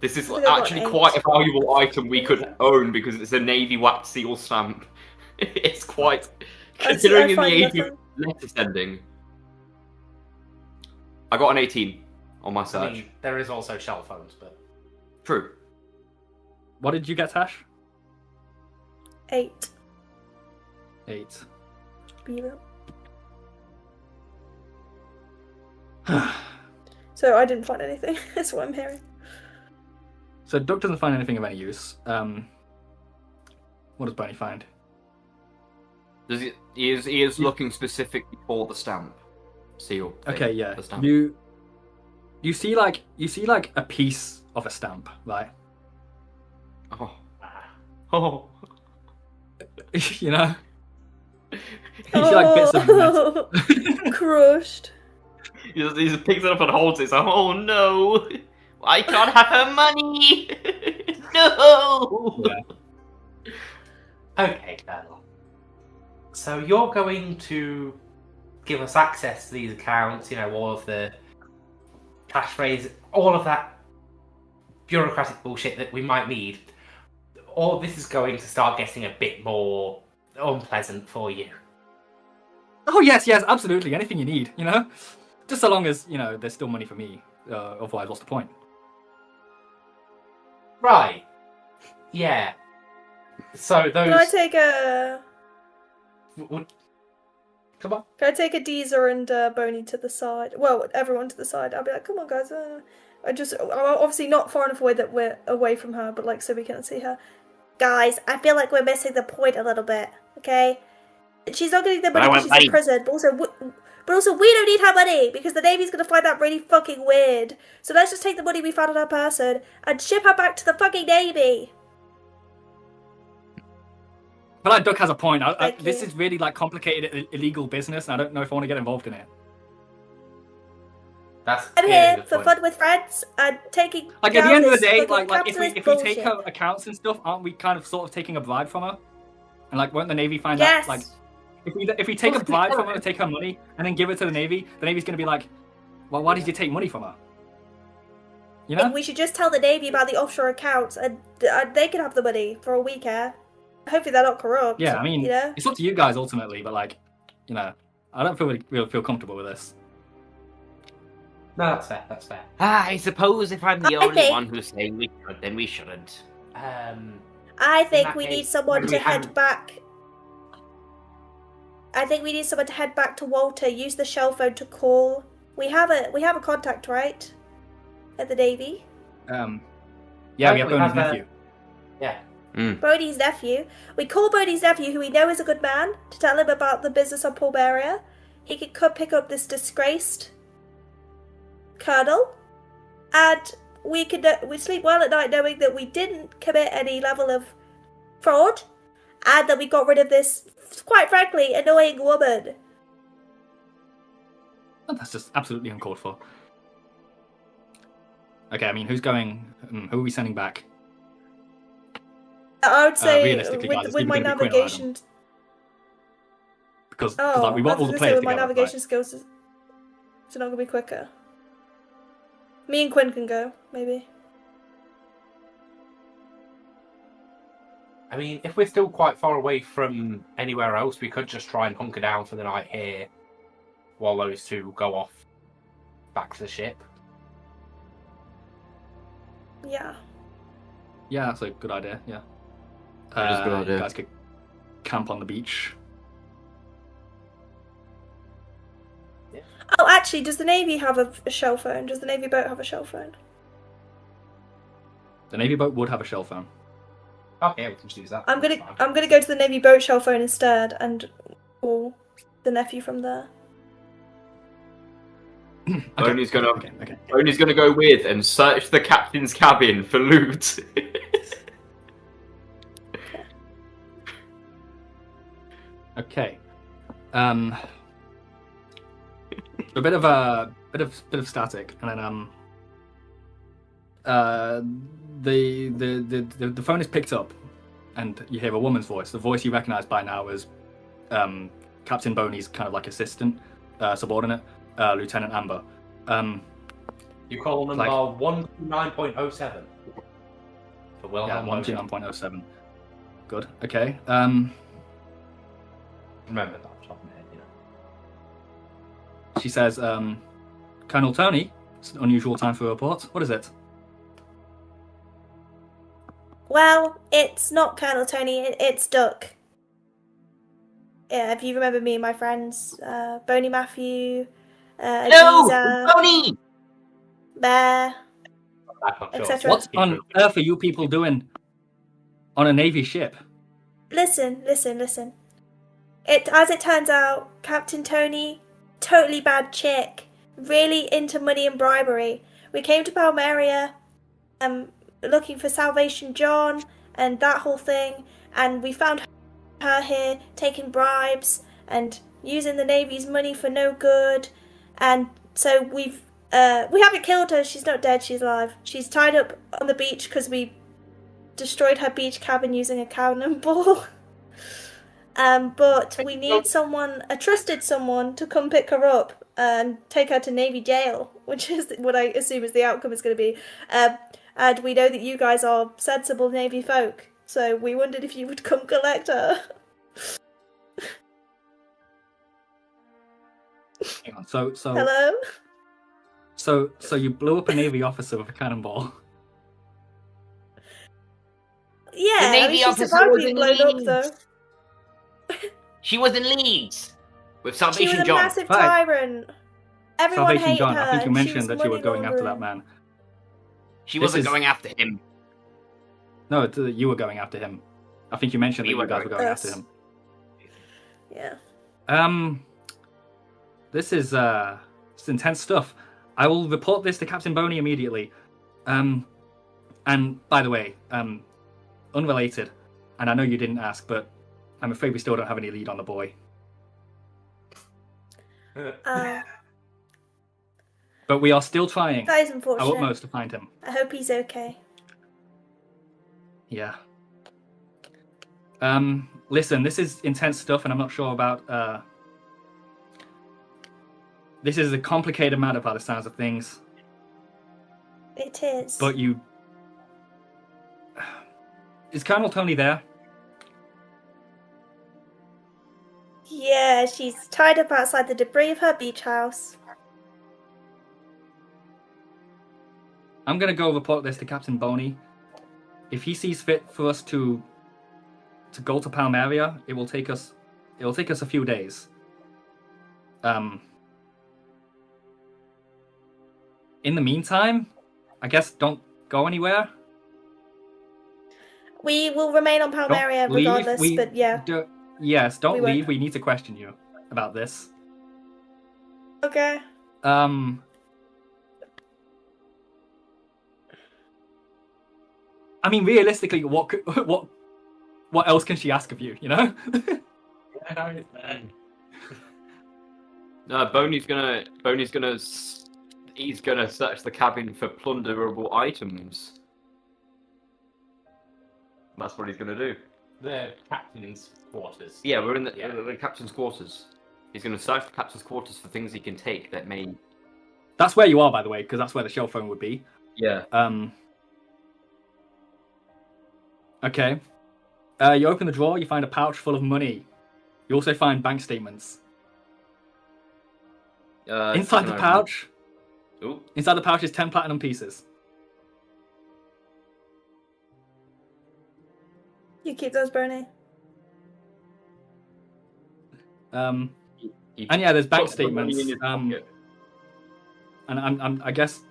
This is I think I've got actually 8. quite a valuable item we could own because it's a Navy wax seal stamp. It's quite considering in the find age of nothing. letter sending. I got an 18 on my search. I mean, there is also shell phones, but True. What did you get, Tash? 8. 8. Beaver. So I didn't find anything. That's what I'm hearing. So Duck doesn't find anything of any use. What does Bernie find? Does he is looking specifically for the stamp seal. thing, Okay, yeah. the stamp. You see like a piece of a stamp, right? Oh. Oh. You know? You see like bits of metal. Crushed. He just picks it up and holds it. It's like, oh no, I can't have her money. No. Yeah. okay, Colonel. So you're going to give us access to these accounts, you know, all of the passphrase, all of that bureaucratic bullshit that we might need. All this is going to start getting a bit more unpleasant for you. Oh yes, absolutely. Anything you need, you know? Just so long as, you know, there's still money for me. Otherwise, what's the point? Right. Yeah. So those. Can I take a Come on. Can I take a Deezer and Boney to the side? Well, everyone to the side. I'll be like, come on, guys. I'm obviously not far enough away that we're away from her, but like so we can see her. Guys, I feel like we're missing the point a little bit. Okay, she's not getting the money because she's in prison, but also we don't need her money because the Navy's gonna find that really fucking weird. So let's just take the money we found on her person and ship her back to the fucking Navy. But like Duck has a point. Thank This you. is really like complicated illegal business, and I don't know if I want to get involved in it. That's I'm yeah, here good for point. fun with friends and taking. Like at the down end of the this day, fucking like if we capitalist take her bullshit. accounts and stuff, aren't we kind of sort of taking a bribe from her? And like, won't the Navy find Yes. out? Like, if we take a bribe from her and take her money and then give it to the Navy's gonna be like, well, why did you take money from her? You know? We should just tell the Navy about the offshore accounts and they can have the money for all we care. Hopefully they're not corrupt. Yeah, I mean, you know? it's up to you guys ultimately, but like, I don't really feel comfortable with this. No, that's fair. That's fair. I suppose if I'm the I only think- one who's saying we should, then we shouldn't. I In think that we case, need someone when to we head hand- back. I think we need someone to head back to Walter. Use the shell phone to call. We have a contact, right? At the Navy. Yeah, we have we Boney's have, nephew. Yeah. Bodhi's nephew. We call Bodhi's nephew, who we know is a good man, to tell him about the business on Palmaria. He could come pick up this disgraced colonel, and we sleep well at night knowing that we didn't commit any level of fraud, and that we got rid of this, quite frankly, annoying woman. Oh, that's just absolutely uncalled for. Okay, I mean, who's going? Who are we sending back? I would say realistically, guys, it's with either my gonna be Quinn or Adam. navigation. Because Oh, like, we want I all was the gonna say players with my together. navigation skills, it's not gonna be quicker. Me and Quinn can go, maybe. I mean, if we're still quite far away from anywhere else, we could just try and hunker down for the night here, while those two go off back to the ship. Yeah. Yeah, that's a good idea. Yeah. That is a good idea. You guys could camp on the beach. Oh, actually, does the Navy have a shell phone? Does the Navy boat have a shell phone? The Navy boat would have a shell phone. Okay, we can just use that. I'm That's fine. gonna go to the Navy boat shell phone instead and call the nephew from there. Boney's gonna Okay. Boney's gonna go with and search the captain's cabin for loot. Okay. A bit of static, and then the phone is picked up, and you hear a woman's voice. The voice you recognise by now as Captain Boney's kind of like assistant, subordinate, Lieutenant Amber. You call number like- 129.07 for Wilhelm. 129.07. Good. Okay. Remember that off the top of my head, you know. She says, Colonel Toni, it's an unusual time for a report. What is it? Well, it's not Colonel Toni, it's Duck. Yeah, if you remember me and my friends, Boney Matthew, No! Adiza, Tony! Bear, Back on shore. etc. What on earth are you people doing on a Navy ship? Listen. As it turns out, Captain Toni, totally bad chick, really into money and bribery. We came to Palmaria, looking for Salvation John and that whole thing, and we found her here taking bribes and using the Navy's money for no good. And so we haven't killed her. She's not dead. She's alive. She's tied up on the beach because we destroyed her beach cabin using a cannonball. But we need someone, a trusted someone, to come pick her up and take her to Navy jail, which is what I assume is the outcome is going to be. And we know that you guys are sensible Navy folk, so we wondered if you would come collect her. Hang on. So Hello? So you blew up a Navy officer with a cannonball. Yeah, The I Navy mean, she officer survived was being in blown up, Leeds. though. She was in Leeds with She Salvation was a John. massive Right. tyrant. Everyone Salvation hated John, her. I think you and she mentioned was that you were money going after that laundering. man. She This wasn't is- going after him. No, you were going after him. I think you mentioned We that were you guys were going going Us. after him. Yeah. This is intense stuff. I will report this to Captain Boney immediately. And by the way, unrelated, and I know you didn't ask, but I'm afraid we still don't have any lead on the boy. But we are still trying That is our unfortunate. utmost to find him. I hope he's okay. Yeah. Listen, this is intense stuff, and I'm not sure about. This is a complicated matter by the sounds of things. It is. But you. Is Colonel Toni there? Yeah, Yeah, she's tied up outside the debris of her beach house. I'm gonna go report this to Captain Boney. If he sees fit for us to go to Palmaria, it will take us a few days. In the meantime, I guess don't go anywhere. We will remain on Palmaria Don't leave. regardless, but yeah. Yes, don't We won't. leave. We need to question you about this. Okay. I mean, realistically, what else can she ask of you? You know? No, he's gonna search the cabin for plunderable items. That's what he's gonna do. The captain's quarters. Yeah, we're in the captain's quarters. He's gonna search the captain's quarters for things he can take that may. That's where you are, by the way, because that's where the shell phone would be. Yeah. Okay. You open the drawer, you find a pouch full of money. You also find bank statements. Inside the pouch. Ooh. Inside the pouch is 10 platinum pieces. You keep those, Bernie. And yeah, there's bank statements. And I guess.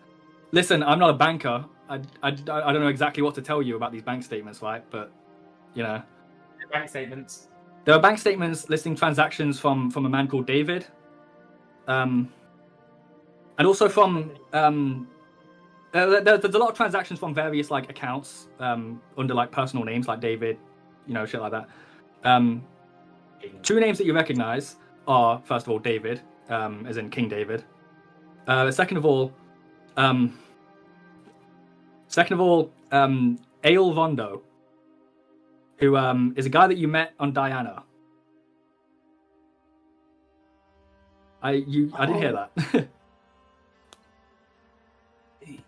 Listen, I'm not a banker. I don't know exactly what to tell you about these bank statements, right? But you know, Bank statements. there are bank statements listing transactions from a man called David, and also from there's a lot of transactions from various like accounts under like personal names like David, you know, shit like that. Two names that you recognize are, first of all, David, as in King David. Second of all, Ale Rondo, who is a guy that you met on Diana. I didn't hear that.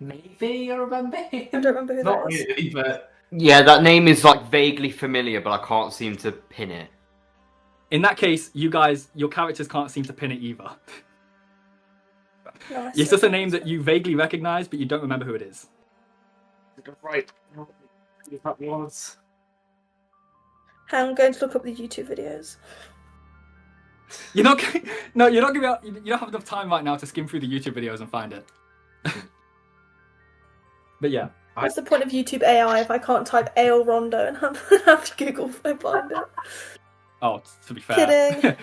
Maybe I remember him. I don't remember who Not that is. really, but Yeah, that name is like vaguely familiar, but I can't seem to pin it. In that case, your characters can't seem to pin it either. No, It's just a name that you vaguely recognize, but you don't remember who it is. right. If that was. I'm going to look up the YouTube videos. You're not. No, you're not gonna. You don't have enough time right now to skim through the YouTube videos and find it. But yeah. What's the point of YouTube AI if I can't type Ale Rondo and have to Google if I find it? Oh, to be fair. Kidding.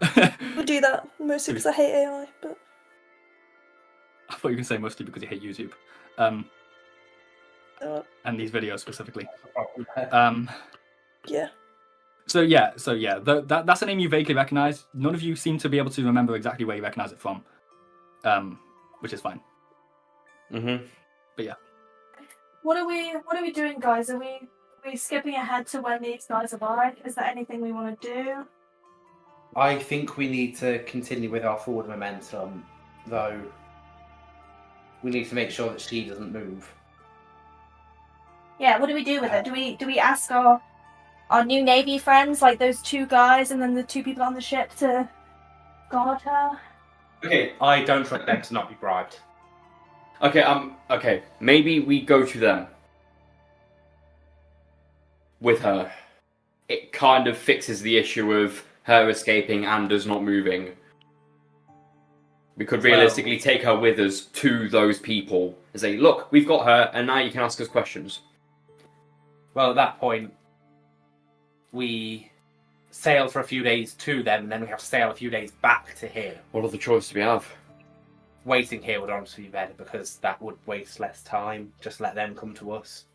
I do that mostly because I hate AI, but I thought you were going to say mostly because you hate YouTube. And these videos specifically. Yeah. So yeah, that's a name you vaguely recognize. None of you seem to be able to remember exactly where you recognize it from, which is fine. Mm-hmm. But yeah. What are we doing, guys? Are we skipping ahead to when these guys arrive? Is there anything we want to do? I think we need to continue with our forward momentum, though. We need to make sure that she doesn't move. Yeah, what do we do with it? Do we ask our new Navy friends, like those two guys and then the two people on the ship, to guard her? Okay, I don't trust them to not be bribed. Okay, maybe we go to them. With her. It kind of fixes the issue of her escaping and us not moving. We could realistically take her with us to those people and say, look, we've got her, and now you can ask us questions. Well, at that point, we sail for a few days to them, and then we have to sail a few days back to here. What other choice do we have? Waiting here would honestly be better, because that would waste less time. Just let them come to us.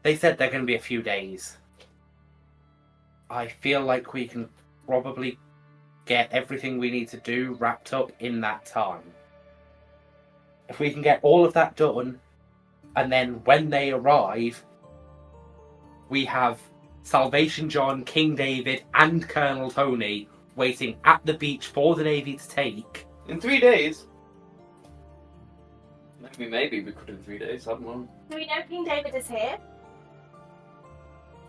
They said they're going to be a few days. I feel like we can probably get everything we need to do wrapped up in that time. If we can get all of that done, and then when they arrive, we have Salvation John, King David, and Colonel Toni waiting at the beach for the Navy to take. In 3 days? Maybe we could in 3 days, I don't know. Do we know King David is here?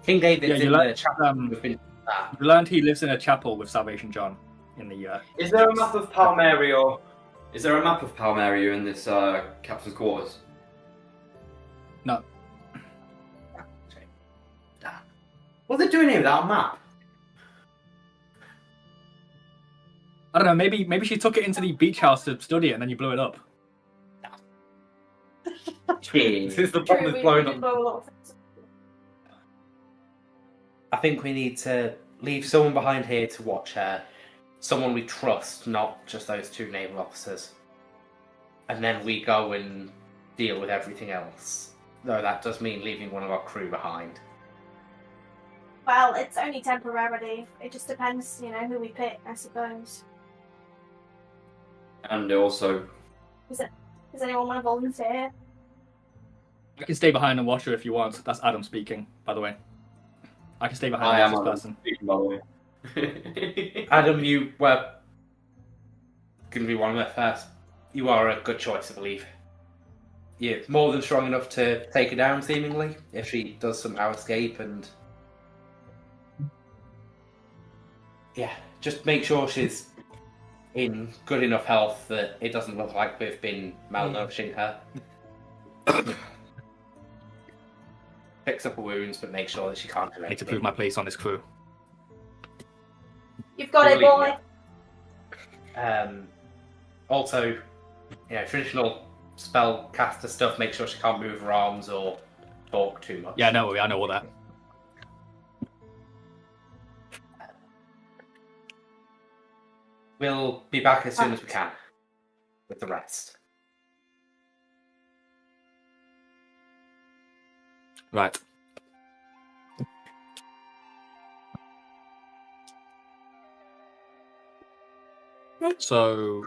King David's Yeah, you in learned, the chapel. We've been that. you learned he lives in a chapel with Salvation John in the. Is there a map of Palmaria? Is there a map of Palmaria in this captain's quarters? No. What are they doing here without a map? I don't know. Maybe she took it into the beach house to study it, and then you blew it up. This is the bomb that's blowing up. I think we need to leave someone behind here to watch her. Someone we trust, not just those 2 naval officers. And then we go and deal with everything else. Though that does mean leaving one of our crew behind. Well, it's only temporarily. It just depends, who we pick, I suppose. And also, Does anyone want to volunteer? I can stay behind and watch her if you want. That's Adam speaking, by the way. I can stay behind I and am watch this person. speaking, by the way. Adam, you were going to be one of the first. You are a good choice, I believe. You're more than strong enough to take her down, seemingly, if she does somehow escape. And yeah, just make sure she's in good enough health that it doesn't look like we've been malnourishing her. Fix up her wounds, but make sure that she can't do I need to anything. prove my place on this crew. You've got it, boy. Also, traditional spellcaster stuff. Make sure she can't move her arms or talk too much. Yeah, I know all that. We'll be back as soon as we can with the rest. Right. So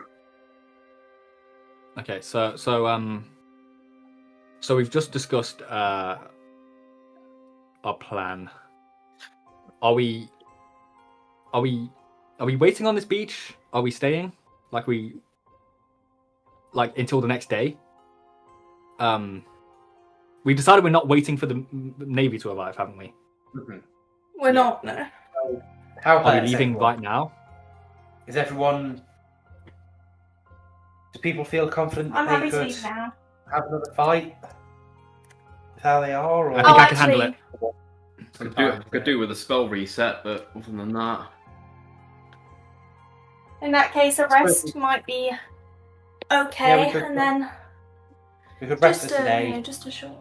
okay, so we've just discussed our plan. Are we waiting on this beach? Are we staying like until the next day? We decided we're not waiting for the Navy to arrive, haven't we? Mm-hmm. We're not, no. How Are we hurt is leaving everyone? right now? Is everyone? Do people feel confident I'm that happy they to could leave now. have another fight? With how they are, or I think I can handle it. Could do with a spell reset, but other than that, In that case, a rest might be okay, Yeah, we could- and then we could rest just for today just a short.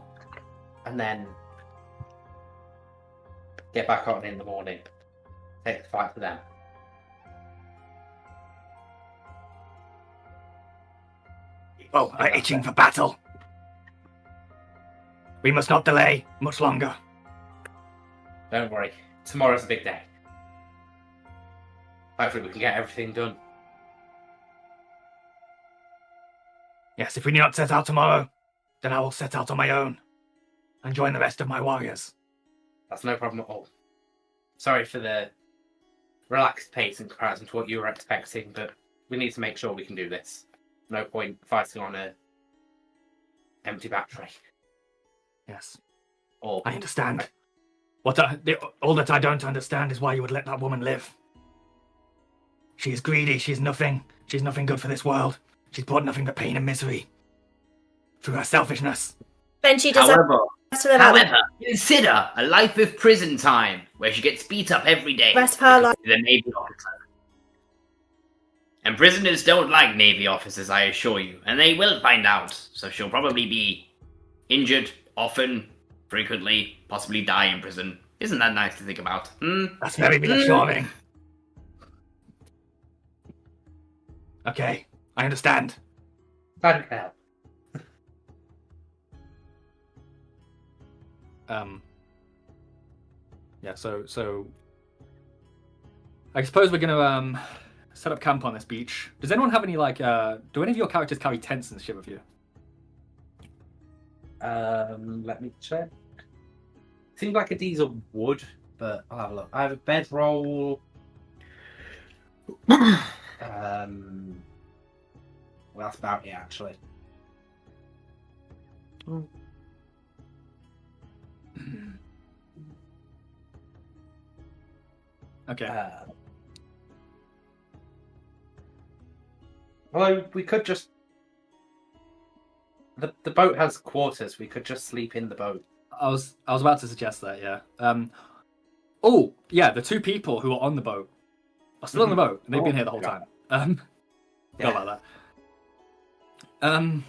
and then get back on in the morning. Take the fight to them. Oh, are itching for battle. We must not delay much longer. Don't worry. Tomorrow's a big day. Hopefully we can get everything done. Yes, if we do not set out tomorrow, then I will set out on my own and join the rest of my warriors. That's no problem at all. Sorry for the relaxed pace in comparison to what you were expecting, but we need to make sure we can do this. No point fighting on a empty battery. Yes, Or I understand. All that I don't understand is why you would let that woman live. She is greedy. She's nothing good for this world. She's brought nothing but pain and misery through her selfishness. Then she deserves to live out However, consider a life of prison time where she gets beat up every day. the rest of her life. The Navy officer. And prisoners don't like Navy officers, I assure you, and they will find out. So she'll probably be injured often, frequently, possibly die in prison. Isn't that nice to think about? That's very reassuring. Okay, I understand. glad we can help. Yeah, so I suppose we're gonna set up camp on this beach. Does anyone have any do any of your characters carry tents and shit with you? Let me check. Seems like a diesel would, but I'll have a look. I have a bedroll. Well, that's about it, actually. Okay. Although we could just... The boat has quarters. We could just sleep in the boat. I was about to suggest that, yeah. Oh, yeah, the two people who are on the boat are still on the boat. They've been here the whole time. Forgot about that.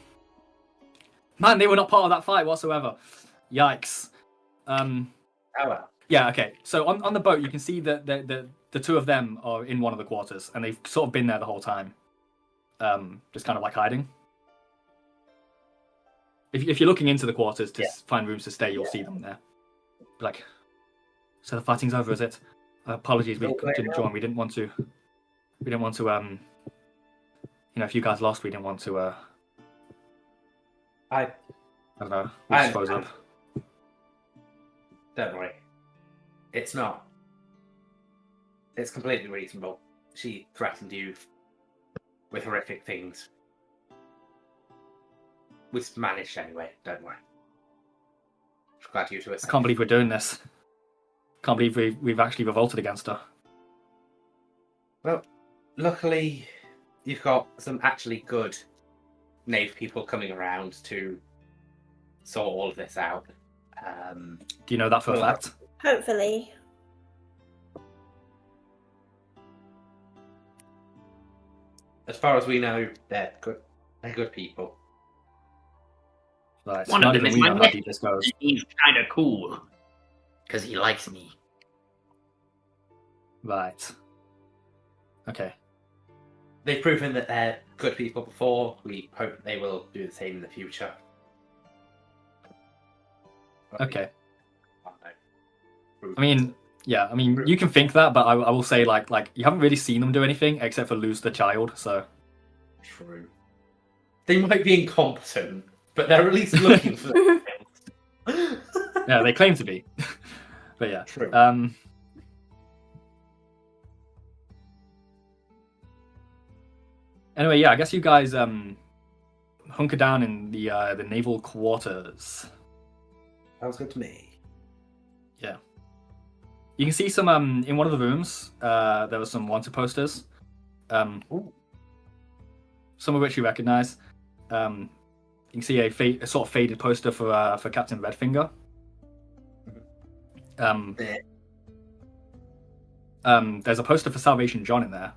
Man, they were not part of that fight whatsoever. Yikes. Oh well. Yeah, okay. So on the boat, you can see that the two of them are in one of the quarters, and they've sort of been there the whole time. Just kind of like hiding. If you're looking into the quarters to find rooms to stay, you'll see them there. Like, so the fighting's over, is it? Apologies, we didn't join. We didn't want to. If you guys lost, we didn't want to. I don't know. We just froze up. Don't worry. It's not. It's completely reasonable. She threatened you with horrific things. We managed anyway, don't worry. I'm glad you two are safe. I can't believe we're doing this. Can't believe we've actually revolted against her. Well, luckily, you've got some actually good Nave people coming around to sort all of this out. Do you know that for a fact? Hopefully. As far as we know, they're good. They're good people. Right, One of them is my nephew. This goes. He's kind of cool because he likes me. Right. Okay. They've proven that they're good people before. We hope they will do the same in the future. Okay. I mean, yeah. I mean, you can think that, but I will say, like, you haven't really seen them do anything except for lose the child. So. True. They might be incompetent, but they're at least looking for the things. Yeah, they claim to be. But yeah. True. Anyway, yeah, I guess you guys hunker down in the naval quarters. Sounds good to me. Yeah. You can see some in one of the rooms. There were some wanted posters. Some of which you recognise. You can see a sort of faded poster for Captain Redfinger. There's a poster for Salvation John in there.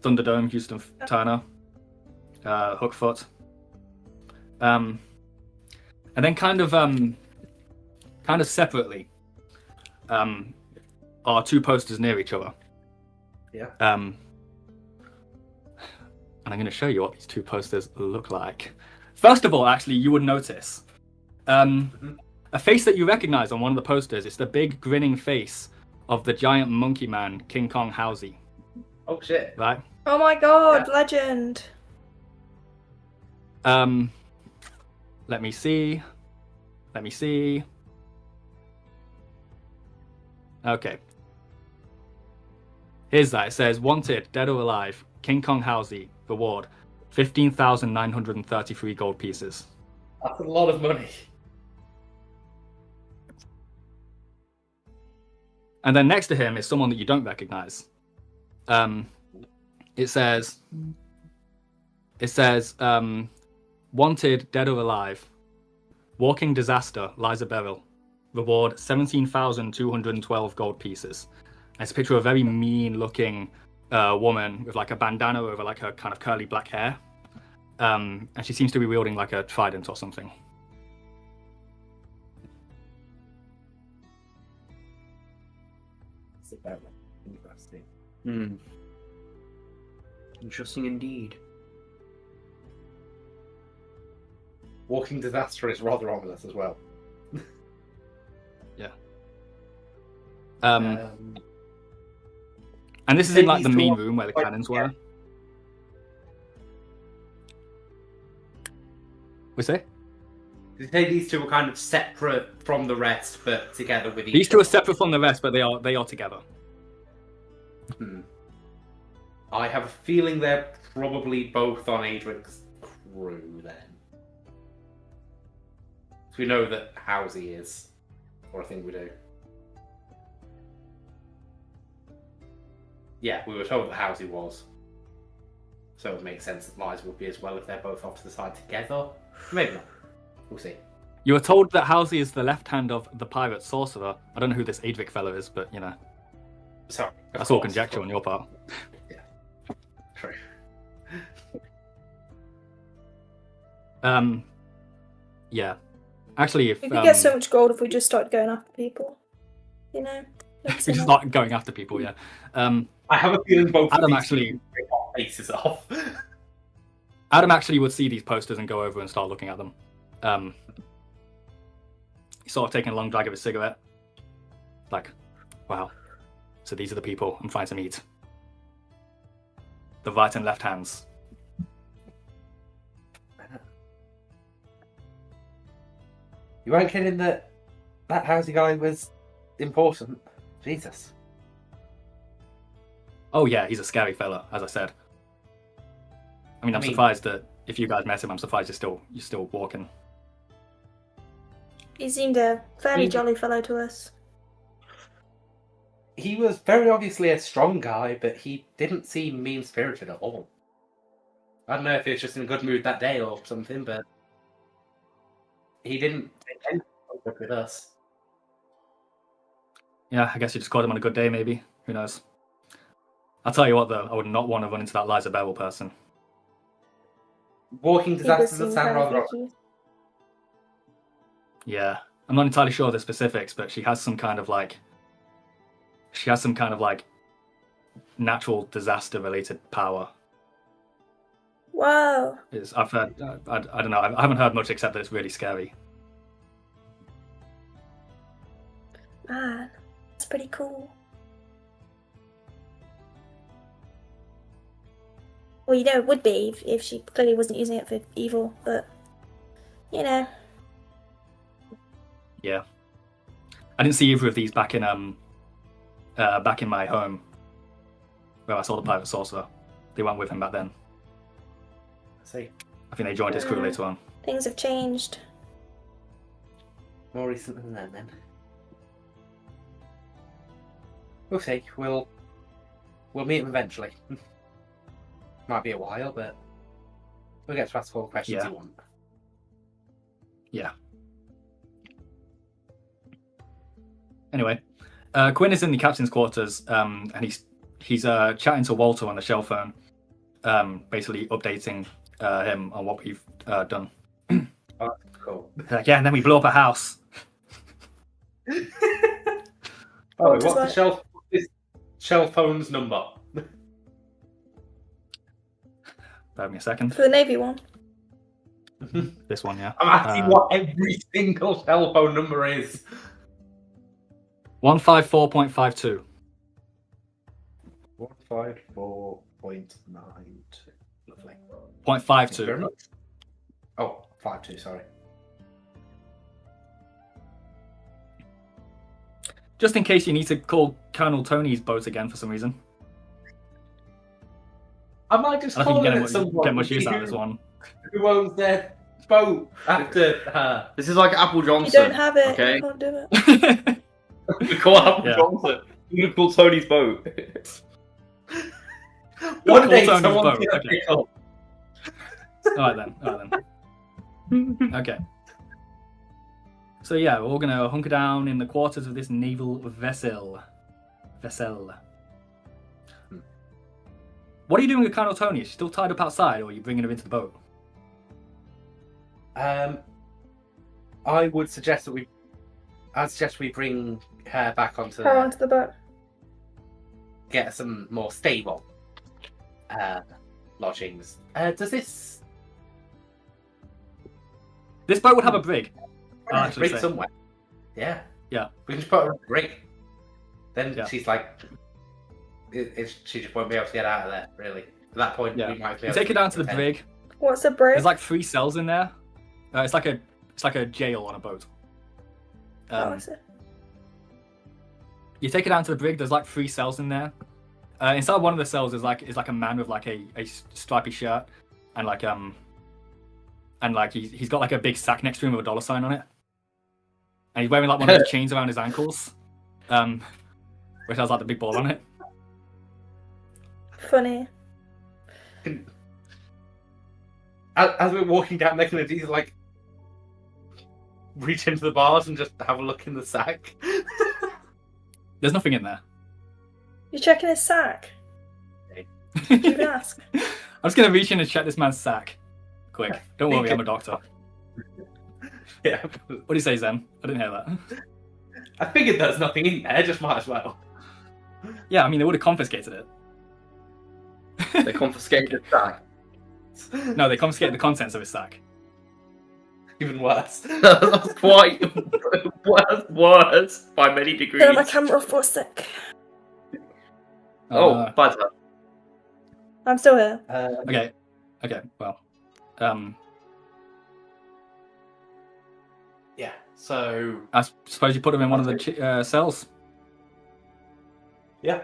Thunderdome, Houston Turner, Hookfoot. And then kind of separately are two posters near each other. Yeah. And I'm going to show you what these two posters look like. First of all, actually, you would notice a face that you recognize on one of the posters. It's the big grinning face of the giant monkey man, King Kong Housey. Oh shit! Right. Oh my god, legend. Let me see. Okay. Here's that. It says, wanted, dead or alive, King Kong Housey, reward, 15,933 gold pieces. That's a lot of money. And then next to him is someone that you don't recognize. It says, wanted, dead or alive, walking disaster, Liza Beryl, reward 17,212 gold pieces. And it's a picture of a very mean-looking woman with like a bandana over like her kind of curly black hair, and she seems to be wielding like a trident or something. Interesting. Interesting indeed. Walking disaster is rather ominous as well. Yeah. And this is in like the main room where the cannons were. We say? Did you say these two were kind of separate from the rest, but together with each These two other? are separate from the rest, but they are together. I have a feeling they're probably both on Adric's crew then. So we know that Housey is, or I think we do. yeah, we were told that Housey was. So it would make sense that Liza would be as well if they're both off to the side together. Maybe not. We'll see. You were told that Halsey is the left hand of the pirate sorcerer. I don't know who this Adric fellow is, but Sorry. that's all conjecture on your part. Yeah. True. Yeah. Actually, if We could get so much gold if we just started going after people. You know? we just start going after people, yeah. I have a feeling both Adam of these actually- break our faces off. Adam actually would see these posters and go over and start looking at them. He's sort of taking a long drag of his cigarette. Like, wow. So these are the people I'm trying to meet. The right and left hands. You weren't kidding that Housey guy was important. Jesus. Oh yeah, he's a scary fella, as I said. I'm surprised that if you guys met him, I'm surprised you're still walking. He seemed a fairly jolly fellow to us. He was very obviously a strong guy, but he didn't seem mean-spirited at all. I don't know if he was just in a good mood that day or something, but he didn't take any contact with us. Yeah, I guess you just caught him on a good day, maybe. Who knows? I'll tell you what, though, I would not want to run into that Liza Beryl person. Walking He does disasters seem that sound very rather... freaky. Yeah, I'm not entirely sure of the specifics, but she has some kind of like natural disaster-related power. Whoa. I've heard, I don't know, I haven't heard much except that it's really scary. Man, that's pretty cool. Well, it would be if she clearly wasn't using it for evil, but, Yeah. I didn't see either of these back in my home, where I saw the pirate sorcerer. They went with him back then. I see. I think they joined his crew later on. Things have changed. More recent than then. We'll see. We'll meet him eventually. Might be a while, but we'll get to ask all the questions you want. Yeah. Anyway, Quinn is in the captain's quarters, and he's chatting to Walter on the shell phone, basically updating him on what we've done. Oh, cool. Like, yeah, and then we blew up a house. What's the shell phone's number? Bear with me a second. For the Navy one. This one, yeah. I'm asking what every single cell phone number is. 154.52. 154.92. Lovely. 0.52. Thank you very much. Oh, 52, sorry. Just in case you need to call Colonel Toni's boat again for some reason. I might just I don't call think it you at some point. get much use out of this one. Who owns their boat after her? This is like Apple You Johnson. don't have it, Okay. you can't do it. We call Apple Yeah. Johnson. You can call Tony's boat. One day Call Tony's someone's boat, gonna okay. pick up. Alright then. Okay. So yeah, we're all gonna hunker down in the quarters of this naval vessel. What are you doing with Colonel Toni? Is she still tied up outside, or are you bringing her into the boat? I would suggest that we bring her back onto Her onto the boat. get some more stable lodgings. Does this This boat would have a brig. I'll actually brig say. somewhere? Yeah. Yeah. We can just put her on the brig. Then Yeah. she's like, she just won't be able to get out of there. Really. At that point, Yeah. we might be You able take her down to the pretend. brig. What's a brig? There's like 3 cells in there. It's like a jail on a boat. Oh, is it? You take it down to the brig. There's like 3 cells in there. Inside one of the cells is like a man with like a stripy shirt and he's got like a big sack next to him with a dollar sign on it, and he's wearing like one of those chains around his ankles, which has like the big ball on it. Funny. As we're walking down, they're going to do like reach into the bars and just have a look in the sack. There's nothing in there. You're checking his sack. Okay. Did you even ask? I'm just gonna reach in and check this man's sack. Quick. Don't worry, I'm a doctor. Yeah. What do you say, Zen? I didn't hear that. I figured there's nothing in there, just might as well. Yeah, I mean, they would have confiscated it. They confiscated the sack. No, they confiscated the contents of his sack. Even worse. That's quite worse by many degrees. Turn my camera off for a sec. Oh, buzzer. I'm still here. Okay. Well, yeah. So I suppose you put him in one of the cells. yeah.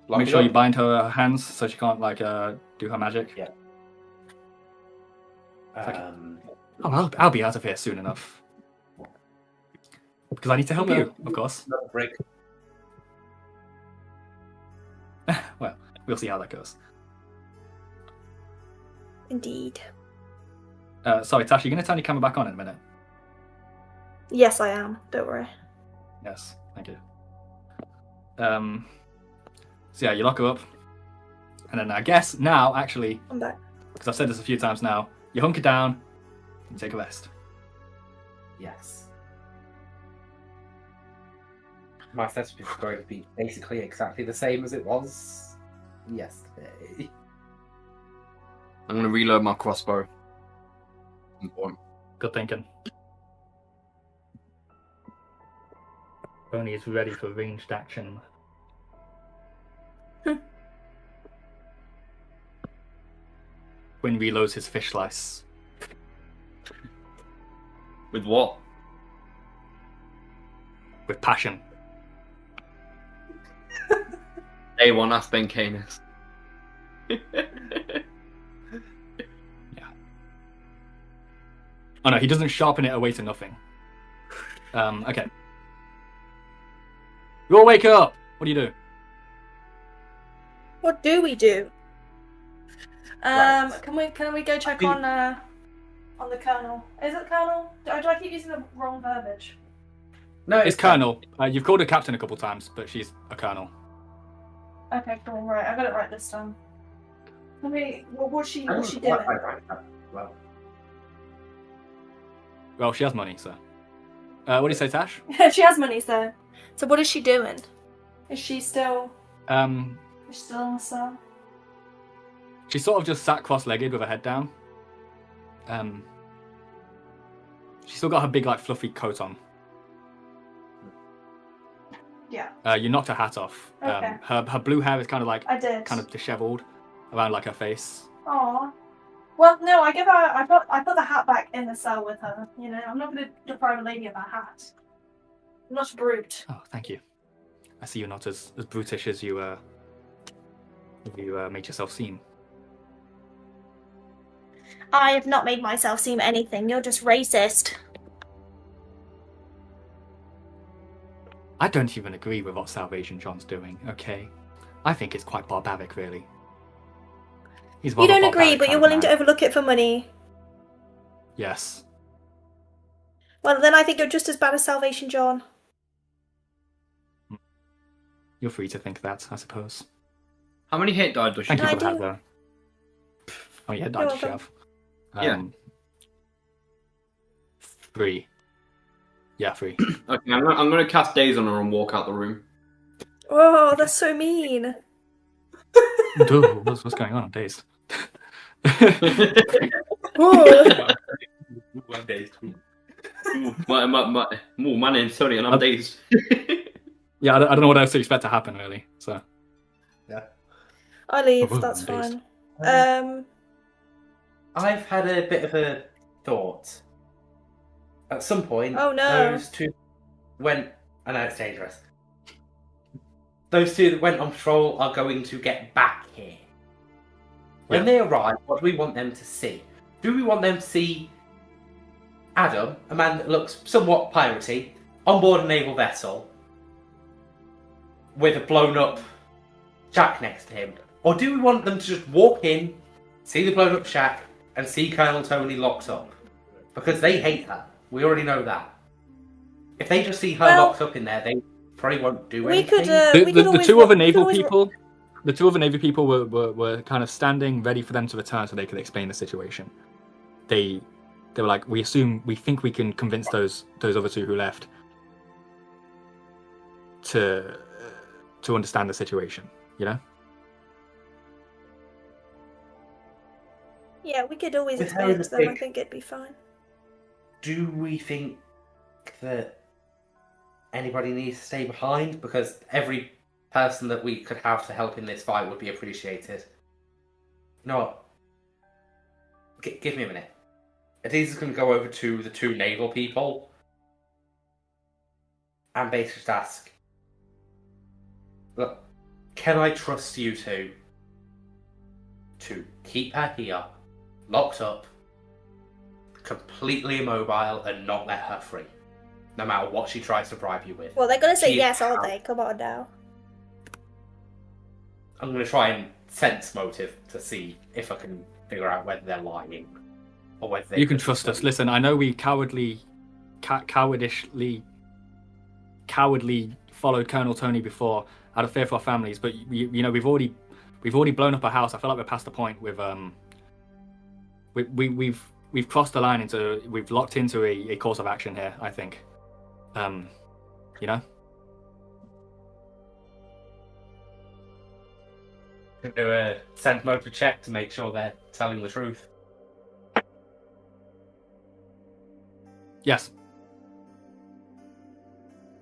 Make sure you bind her hands so she can't do her magic. Yeah. Oh, I'll be out of here soon enough. Because I need to help you, of course. Break. Well, we'll see how that goes. Indeed. Sorry, Tash, you're going to turn your camera back on in a minute? Yes, I am. Don't worry. Yes, thank you. So yeah, you lock her up. And then I guess now, actually, I'm back. because I've said this a few times now, you hunker down and take a rest. Yes. My setup is going to be basically exactly the same as it was yesterday. I'm going to reload my crossbow. Important. Good thinking. Toni is ready for ranged action. Quinn reloads his fish slice. With what? With passion. A1, that's Ben Canis. Oh no, he doesn't sharpen it away to nothing. Okay. You all wake up! What do you do? What do we do? Right. Can we go check on the Colonel? Is it Colonel? Do I keep using the wrong verbiage? No, It's Colonel. You've called her Captain a couple times, but she's a Colonel. Okay, cool. Right, I got it right this time. What's she doing? Right. Well, Well, she has money, so. What do you say, Tash? She has money, so what is she doing? Is she still in the cell? She sort of just sat cross-legged with her head down. She's still got her big, fluffy coat on. Yeah. You knocked her hat off. Okay. Her blue hair is kind of I did. kind of dishevelled around her face. Aw. Well, no, I put the hat back in the cell with her. You know, I'm not going to deprive a lady of her hat. I'm not a brute. Oh, thank you. I see you're not as brutish as you made yourself seem. I have not made myself seem anything. You're just racist. I don't even agree with what Salvation John's doing, okay? I think it's quite barbaric, really. He's You don't agree, but you're willing to overlook it for money. Yes. Well, then I think you're just as bad as Salvation John. You're free to think that, I suppose. How many hit die does she Thank you I for that, do. though. Oh, yeah, You're died to welcome. shove. Yeah. 3. Yeah, 3. Okay, I'm going to cast Daze on her and walk out the room. Oh, that's so mean. Dude, what's going on? I'm dazed. Oh. one day. My name's Tony and I'm dazed. Yeah, I don't know what else to expect to happen, really. So. I leave, Oh, that's I'm dazed. fine. I've had a bit of a thought. At some point, Oh, no. those two went. I know it's dangerous. Those two that went on patrol are going to get back here. When they arrive, what do we want them to see? Do we want them to see Adam, a man that looks somewhat piratey, on board a naval vessel with a blown up shack next to him? Or do we want them to just walk in, see the blown up shack, and see Colonel Toni locked up? Because they hate her. We already know that. If they just see her locked up in there, they probably won't do anything. The two other naval people, were kind of standing ready for them to return so they could explain the situation. They were like, we think we can convince those other two who left to understand the situation, you know? Yeah, we could always explain it to them. I think it'd be fine. Do we think that anybody needs to stay behind? Because every person that we could have to help in this fight would be appreciated. No. Give me a minute. Adiz is going to go over to the two naval people and basically just ask, look, can I trust you two to keep her here, locked up, completely immobile, and not let her free, no matter what she tries to bribe you with? Well, they're going to say yes, aren't they? Come on now. I'm going to try and sense motive to see if I can figure out whether they're lying or whether they... You can trust us. Listen, I know we cowardly followed Colonel Toni before out of fear for our families, but you know we've already blown up a house. I feel like we're past the point with we've crossed the line we've locked into a course of action here. I think, you know. Do a sense motive check to make sure they're telling the truth. Yes.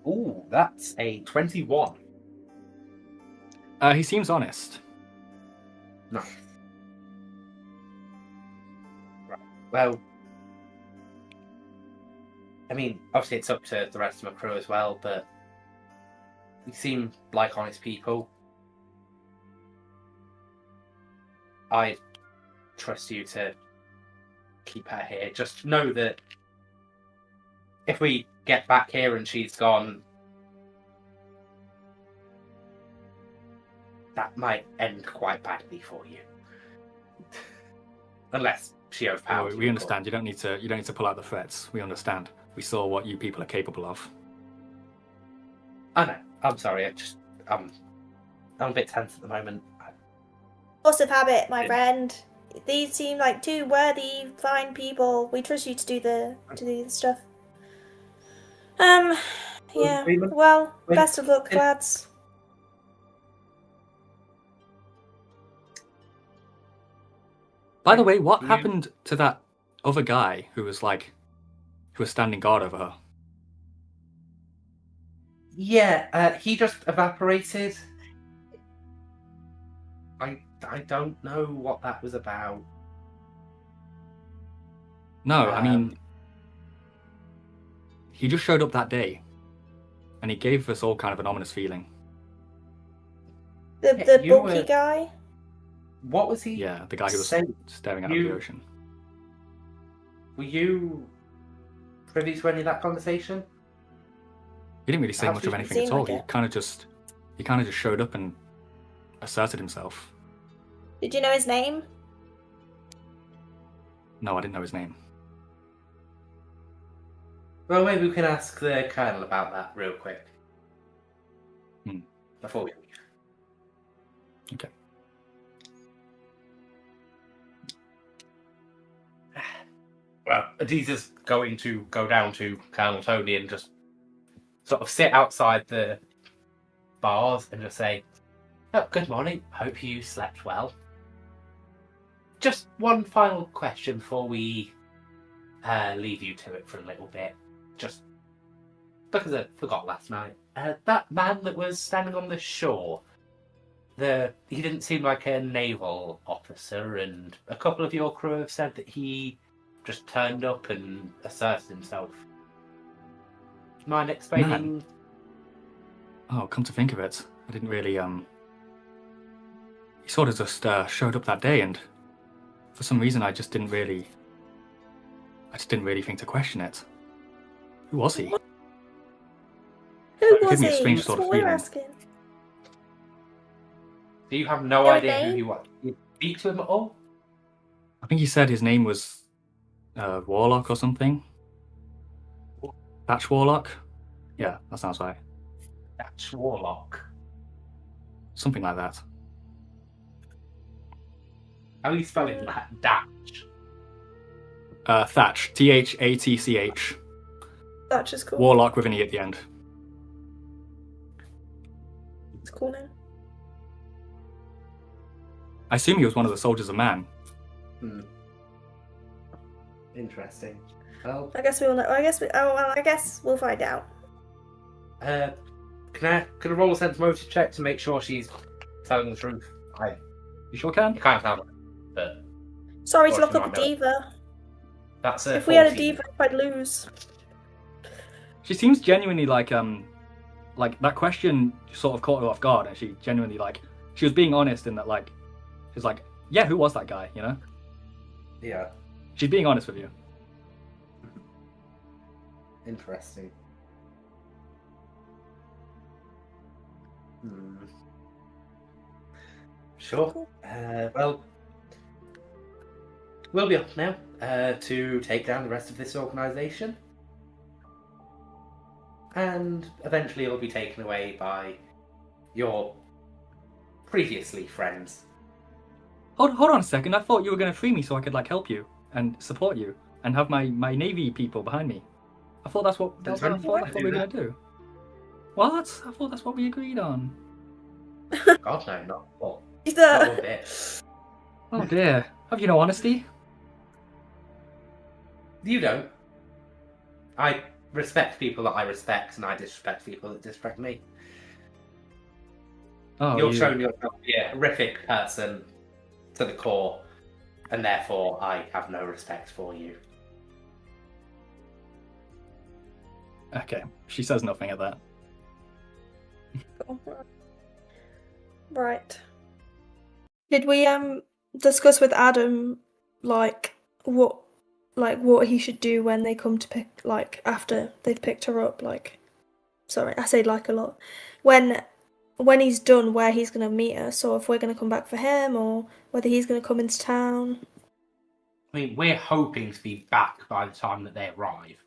Ooh, that's a 21. He seems honest. Nice. Right. Well, I mean, obviously it's up to the rest of my crew as well, but we seem like honest people. I trust you to keep her here. Just know that if we get back here and she's gone, that might end quite badly for you. Unless she overpowers you. We understand. You don't need to pull out the threats. We understand. We saw what you people are capable of. I know. I'm sorry. I'm a bit tense at the moment. Force of habit, my friend. These seem like two worthy, fine people. We trust you to do the stuff. Yeah. Well, best of luck, lads. By the way, what happened to that other guy who was standing guard over her? Yeah, he just evaporated. I don't know what that was about. No, I mean, he just showed up that day, and he gave us all kind of an ominous feeling. The bulky guy? What was he? Yeah, the guy who was staring out of the ocean. Were you privy to any of that conversation? He didn't really say much of anything at all. He kind of just showed up and asserted himself. Did you know his name? No, I didn't know his name. Well, maybe we can ask the Colonel about that real quick. Before we leave. Okay. Well, Adiz is going to go down to Colonel Toni and just sort of sit outside the bars and just say, "Oh, good morning. Hope you slept well. Just one final question before we leave you to it for a little bit. Just because I forgot last night. That man that was standing on the shore, he didn't seem like a naval officer, and a couple of your crew have said that he just turned up and asserted himself. Do you mind explaining? Oh, come to think of it, I didn't really, he sort of just showed up that day, and for some reason I just didn't really think to question it. Who was he? Who It was gave me a he? strange That's sort of what we're feeling. asking. Do you have no Your idea who name? he was? Did you speak to him at all? I think he said his name was Warlock or something. Patch Warlock? Yeah, that sounds right. That's Warlock. Something like that. How do you spell it? Datch. Thatch. Thatch. That's just cool. Warlock with an E at the end. It's cool name. I assume he was one of the soldiers of man. Interesting. Well, I guess we will know. I guess we'll find out. can I roll a sense motive check to make sure she's telling the truth? You sure can? You can't have it, but Sorry to Or look she up a might be able- diva. that's a If we had a 14. diva, I'd lose. She seems genuinely like that question sort of caught her off guard, and she genuinely she was being honest in that she's like, yeah, who was that guy? You know, Yeah, she's being honest with you. interesting. Sure. Cool. Well, we'll be off now to take down the rest of this organisation. And eventually it'll be taken away by your previously friends. Hold on a second. I thought you were going to free me so I could help you and support you and have my navy people behind me. I thought that's what we were going to do. What? I thought that's what we agreed on. God, no, not all. He's Not all the... of it. Oh dear. Have you no honesty? You don't. I respect people that I respect, and I disrespect people that disrespect me. Oh, You're showing yourself to be a horrific person to the core, and therefore I have no respect for you. Okay. She says nothing at that. Right. Did we discuss with Adam what he should do when they come to pick after they've picked her up? Sorry, I say a lot. When he's done, where he's gonna meet her. So if we're gonna come back for him, or whether he's gonna come into town. I mean, we're hoping to be back by the time that they arrive.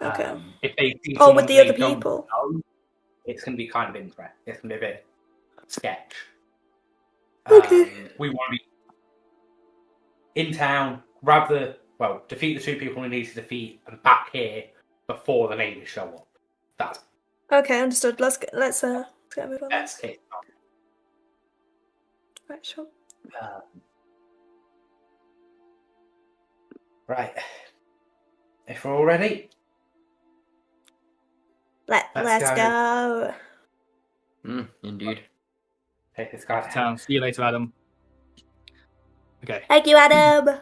Okay. If they see With someone the they other don't people. know, it's going to be kind of interesting. It's going to be a bit sketch. Okay. We want to be in town, defeat the two people we need to defeat, and back here before the natives show up. That's Okay, understood. Let's get a move on. best case. Right, sure. Right. If we're all ready, Let's go. Indeed. take this guy down. Town. See you later, Adam. Okay. Thank you, Adam.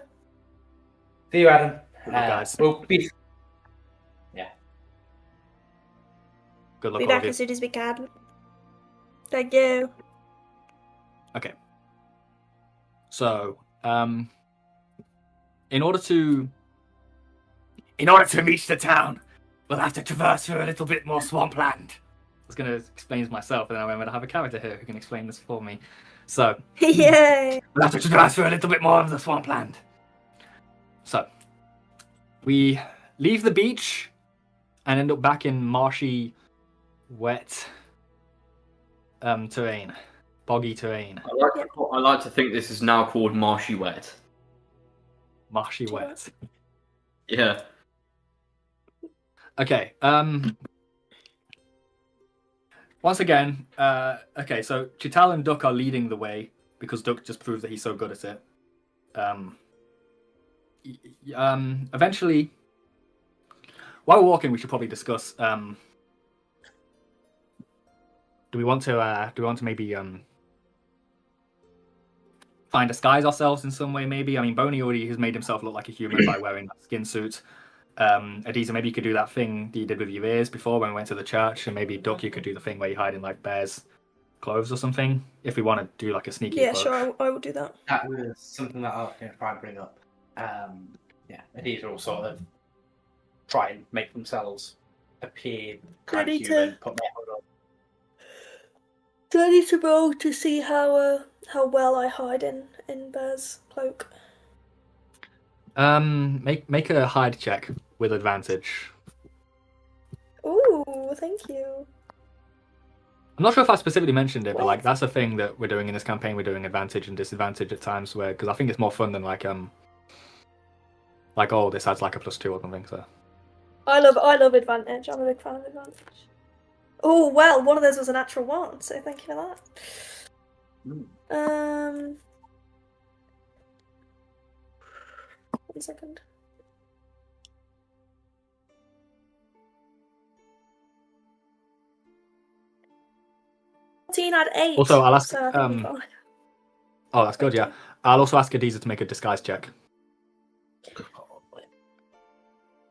See you, Adam. Good luck, guys. We'll be. Good luck, Be all of back you. as soon as we can. Thank you. Okay. So, in order to reach the town, we'll have to traverse through a little bit more swampland. I was going to explain this myself, and then I remembered I have a character here who can explain this for me. So, Yay. we'll have to traverse through a little bit more of the swampland. So, we leave the beach and end up back in marshy, wet terrain. Boggy terrain. I like to think this is now called Marshy Wet. Marshy wet. Yeah. Okay. Once again, okay, so Chital and Duck are leading the way because Duck just proves that he's so good at it. Eventually, while we're walking, we should probably discuss. Do we want to maybe disguise ourselves in some way? Maybe. I mean, Boney already has made himself look like a human by wearing that skin suit. Adisa, maybe you could do that thing that you did with your ears before when we went to the church, and maybe Duck, you could do the thing where you hide in Bear's clothes or something. If we want to do a sneaky Yeah, approach. sure. I will do that. That was something that I was going to try and bring up. These are all sort of try and make themselves appear kind Ready of to- human, put their hood Do I need to roll to see how well I hide in Bear's cloak? Make a hide check with advantage. Ooh, thank you. I'm not sure if I specifically mentioned it, but like that's a thing that we're doing in this campaign. We're doing advantage and disadvantage at times, where because I think it's more fun than like oh, this adds like a +2 or something. So I love advantage. I'm a big fan of advantage. Oh well, one of those was a natural one, so thank you for that. 1 second. Had 8. Also, I'll ask. So I think we're fine. Oh, that's good. Yeah, I'll also ask Adiza to make a disguise check.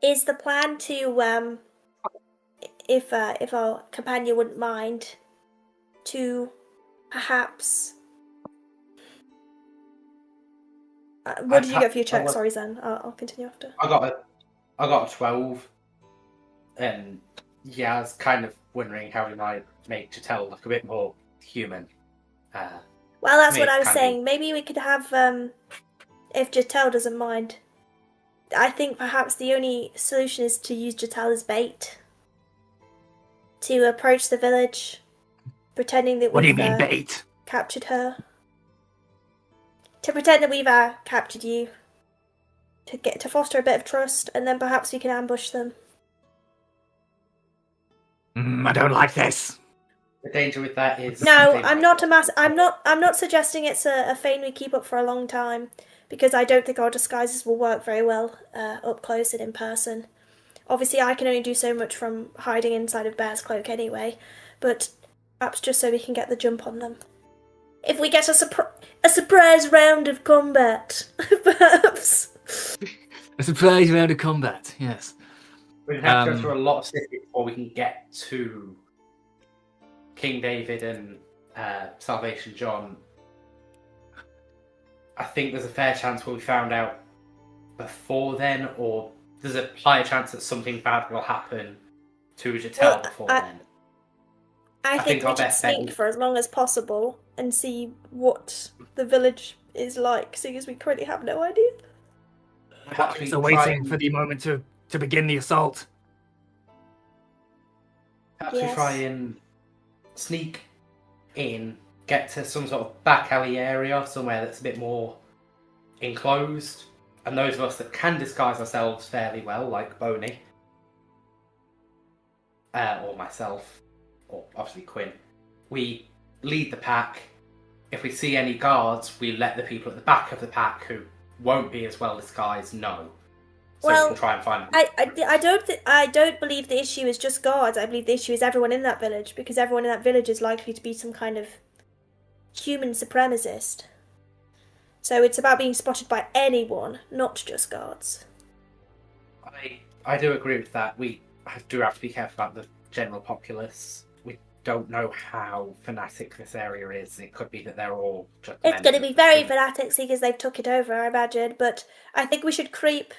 Is the plan to if our companion wouldn't mind, to perhaps what did you get for your check? Sorry, Zen. I'll continue after. I got a 12, and yeah, I was kind of wondering how we might make Jatel look a bit more human. Well, that's what I was saying. Maybe we could have if Jatel doesn't mind. I think perhaps the only solution is to use Jatel as bait. To approach the village, pretending that What do you we've mean bait? captured her. To pretend that we've captured you. To foster a bit of trust, and then perhaps we can ambush them. I don't like this. The danger with that is No, I'm not I'm not suggesting it's a feign we keep up for a long time, because I don't think our disguises will work very well up close and in person. Obviously, I can only do so much from hiding inside of Bear's cloak anyway, but perhaps just so we can get the jump on them. If we get a surprise round of combat, perhaps. A surprise round of combat, yes. We'd have to go through a lot of cities before we can get to King David and Salvation John. I think there's a fair chance we'll be found out before then, or there's a higher chance that something bad will happen to Jatel before then. I think we should sneak for as long as possible and see what the village is like, seeing as we currently have no idea. So waiting for the moment to begin the assault. Perhaps we try and sneak in, get to some sort of back alley area, somewhere that's a bit more enclosed, and those of us that can disguise ourselves fairly well, like Boney, or myself, or obviously Quinn, we lead the pack. If we see any guards, we let the people at the back of the pack who won't be as well disguised know. So we can try and find them. I don't believe the issue is just guards. I believe the issue is everyone in that village, because everyone in that village is likely to be some kind of human supremacist. So it's about being spotted by anyone, not just guards. I do agree with that. We do have to be careful about the general populace. We don't know how fanatic this area is. It could be that they're all just... It's going to be very fanatic because they've took it over, I imagine. But I think we should creep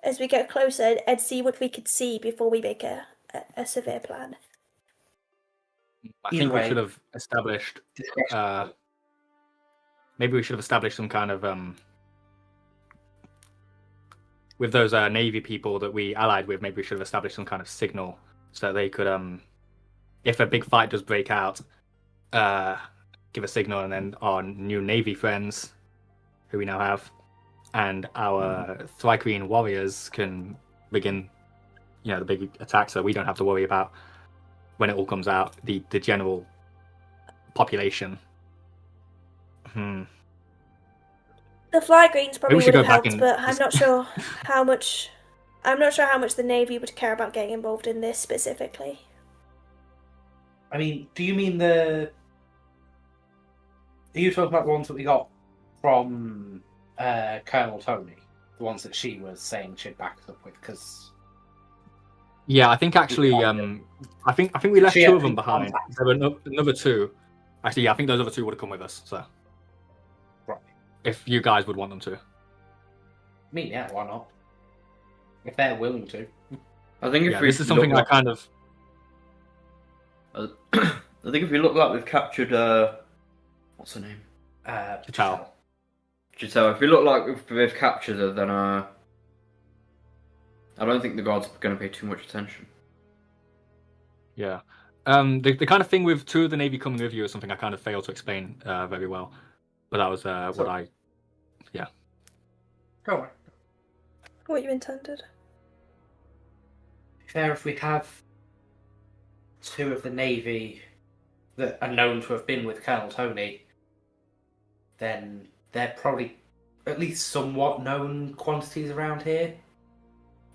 as we get closer and see what we could see before we make a severe plan. I think we should have established... maybe we should have established some kind of... with those Navy people that we allied with, maybe we should have established some kind of signal so that they could, if a big fight does break out, give a signal, and then our new Navy friends, who we now have, and our Thrycreen warriors can begin, the big attack, so we don't have to worry about, when it all comes out, the general population. The Thrycreens probably would have helped, but I'm not sure how much. I'm not sure how much the Navy would care about getting involved in this specifically. I mean, do you mean Are you talking about the ones that we got from Colonel Toni? The ones that she was saying she'd back us up with? Because... Yeah, I think actually, I think we left two of them behind. There were another two. Actually, yeah, I think those other two would have come with us. So, right, if you guys would want them to. I mean, yeah, why not? If they're willing to. I think if this is something I kind of... I think if we look like we've captured, what's her name? Ciao. Giselle. If we look like we've captured her, then I don't think the guards are going to pay too much attention. Yeah. The kind of thing with two of the Navy coming with you is something I kind of failed to explain very well. But that was what I... Yeah. Go on. What you intended. Fair if we have two of the Navy that are known to have been with Colonel Toni, then they're probably at least somewhat known quantities around here.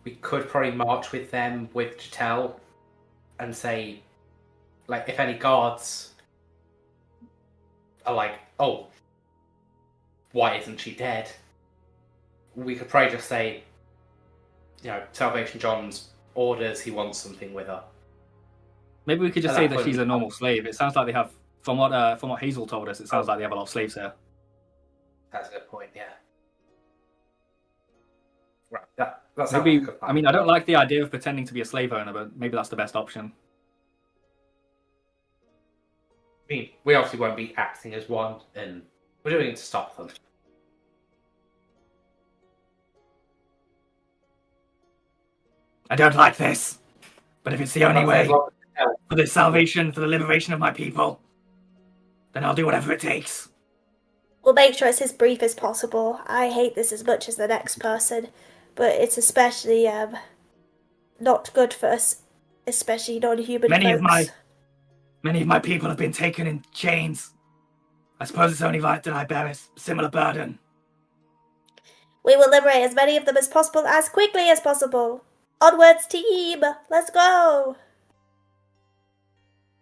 We could probably march with them with Jatel and say, like, if any guards are like, oh, why isn't she dead? We could probably just say, you know, Salvation John's orders, he wants something with her. Maybe we could just At say that that point, she's a normal slave. It sounds like they have, from what Hazel told us, it sounds like they have a lot of slaves here. That's a good point, yeah. Right, that sounds like a Maybe, good plan. I mean, I don't like the idea of pretending to be a slave owner, but maybe that's the best option. I mean, we obviously won't be acting as one, and we're doing it to stop them. I don't like this, but if it's the only way for the salvation, for the liberation of my people, then I'll do whatever it takes. We'll make sure it's as brief as possible. I hate this as much as the next person, but it's especially not good for us, especially non-human Many folks. of my people have been taken in chains. I suppose it's only right that I bear a similar burden. We will liberate as many of them as possible, as quickly as possible. Onwards, team! Let's go!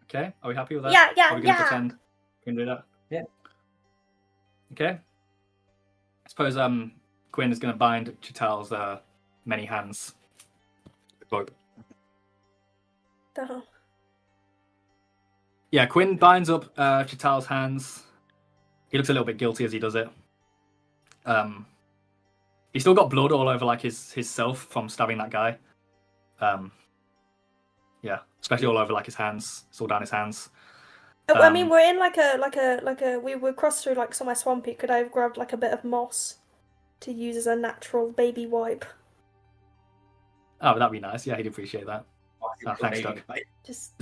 Okay, are we happy with that? Yeah, Are we going to yeah. pretend we can do that? Yeah. Okay. I suppose Quinn is going to bind Chatel's many hands. Rope. Oh. Yeah, Quinn binds up Chatel's hands. He looks a little bit guilty as he does it. He's still got blood all over like his self from stabbing that guy. Yeah, especially all over like his hands. It's all down his hands. I mean, we're in we crossed through like somewhere swampy. Could I have grabbed like a bit of moss to use as a natural baby wipe? Oh, that'd be nice. Yeah, he'd appreciate that. Oh, thanks, Doug. Just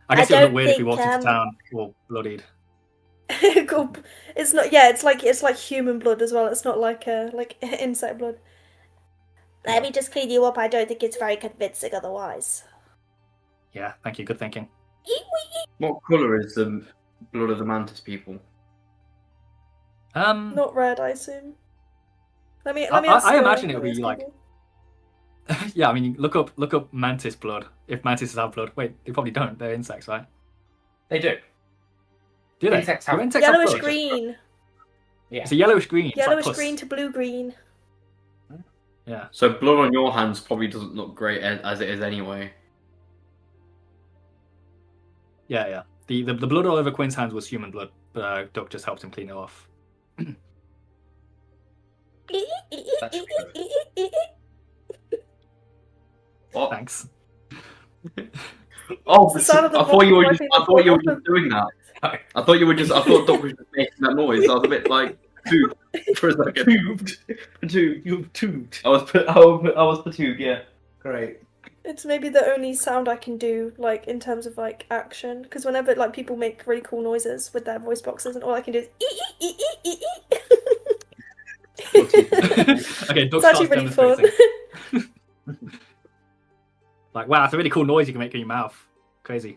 I guess I it would look don't weird if he think, walked into town all bloodied. cool. It's not. Yeah, it's like human blood as well. It's not like insect blood. Let me just clean you up. I don't think it's very convincing otherwise. Yeah, thank you. Good thinking. What colour is the blood of the mantis people? Not red, I assume. Let me ask. I imagine it would let me be ask like. people. Yeah, I mean, look up mantis blood. If mantises have blood, wait, they probably don't. They're insects, right? They do. Do they? Insects have- Do insects have Yellowish blood? green. Yeah. It's a yellowish green. It's like Yellowish pus. green to blue green. Yeah. So blood on your hands probably doesn't look great as it is anyway. Yeah. The blood all over Quinn's hands was human blood, but Duck just helped him clean it off. What? Thanks. Oh, It's the sound of the I thought you were bottle just. wiping I thought you were the just doing that. I thought you were just. I thought Doc was just making that noise. I was a bit like tubed for a second. You've tubed. I was fatigued. Yeah. Great. It's maybe the only sound I can do, like in terms of like action. Because whenever like people make really cool noises with their voice boxes, and all I can do is Okay, Duck It's actually starts really fun. demonstrating. Like, wow, that's a really cool noise you can make in your mouth. Crazy.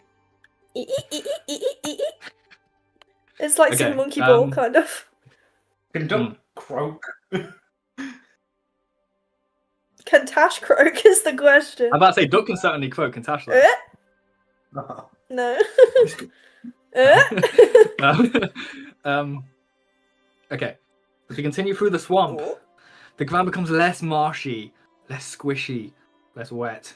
It's like Okay, Super Monkey Ball, kind of. Can Duck croak? Can Tash croak is the question. I'm about to say, Duck can certainly croak, can Tash? Eh? No. Okay. As we continue through the swamp, the ground becomes less marshy, less squishy, less wet.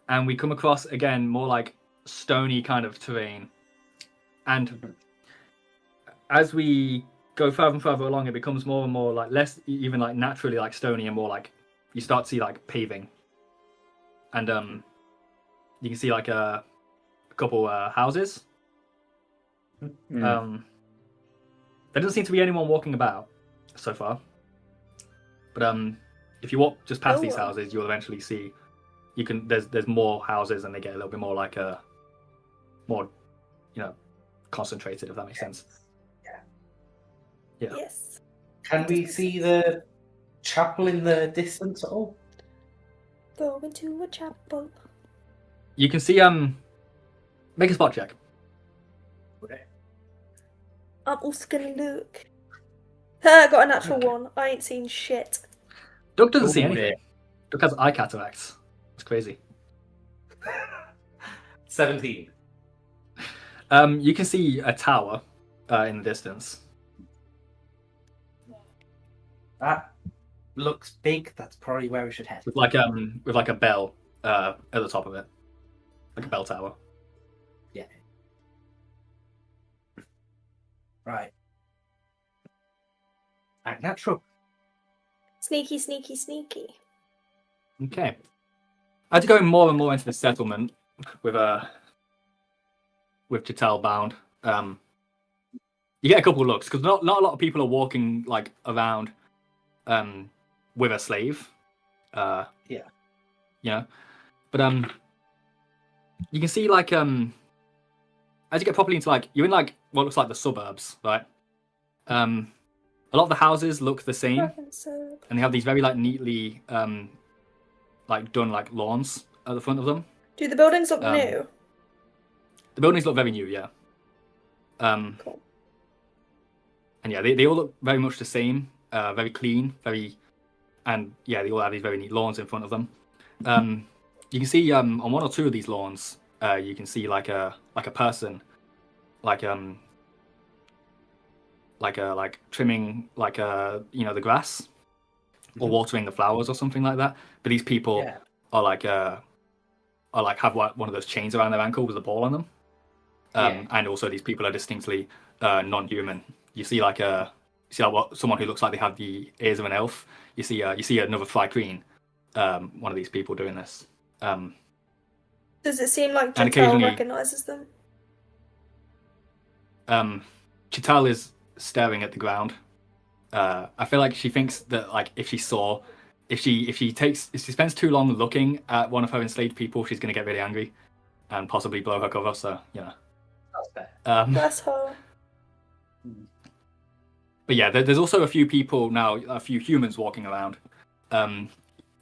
And we come across, again, more like stony kind of terrain. And as we go further and further along, it becomes more and more like less even like naturally like stony and more like you start to see like paving. And you can see like couple houses. Mm. There doesn't seem to be anyone walking about so far. But if you walk just past these houses, you'll eventually see there's more houses, and they get a little bit more like more, concentrated, if that makes sense. Yeah. Yes. Can we see the chapel in the distance at all? Going to a chapel. You can see make a spot check. Okay. I'm also gonna look. I got a natural 1. I ain't seen shit. Duck doesn't see Ooh, anything. Duck has eye cataracts. It's crazy. 17. You can see a tower in the distance. That looks big. That's probably where we should head. With like a bell at the top of it. Like a bell tower. Yeah. Right. Act natural. Sneaky, sneaky, sneaky. Okay. As you're going more and more into the settlement with Chital bound, you get a couple of looks, because not a lot of people are walking like around with a slave. Yeah. But you can see like as you get properly into like you're in like what looks like the suburbs, right? A lot of the houses look the same, and they have these very like neatly like done like lawns at the front of them. Do the buildings look new? The buildings look very new, yeah. Cool. And yeah, they all look very much the same, very clean, and yeah, they all have these very neat lawns in front of them. You can see on one or two of these lawns, you can see like a person, like trimming the grass or watering the flowers or something like that. But these people are like have one of those chains around their ankle with a ball on them. And also these people are distinctly non-human. You see someone who looks like they have the ears of an elf. You see another Thri-Kreen, one of these people doing this. Does it seem like Chital occasionally- recognises them? Chital is staring at the ground. I feel like she thinks that like if she spends too long looking at one of her enslaved people, she's going to get really angry and possibly blow her cover. So That's fair. Bless her. But yeah, there's also a few people now, a few humans walking around.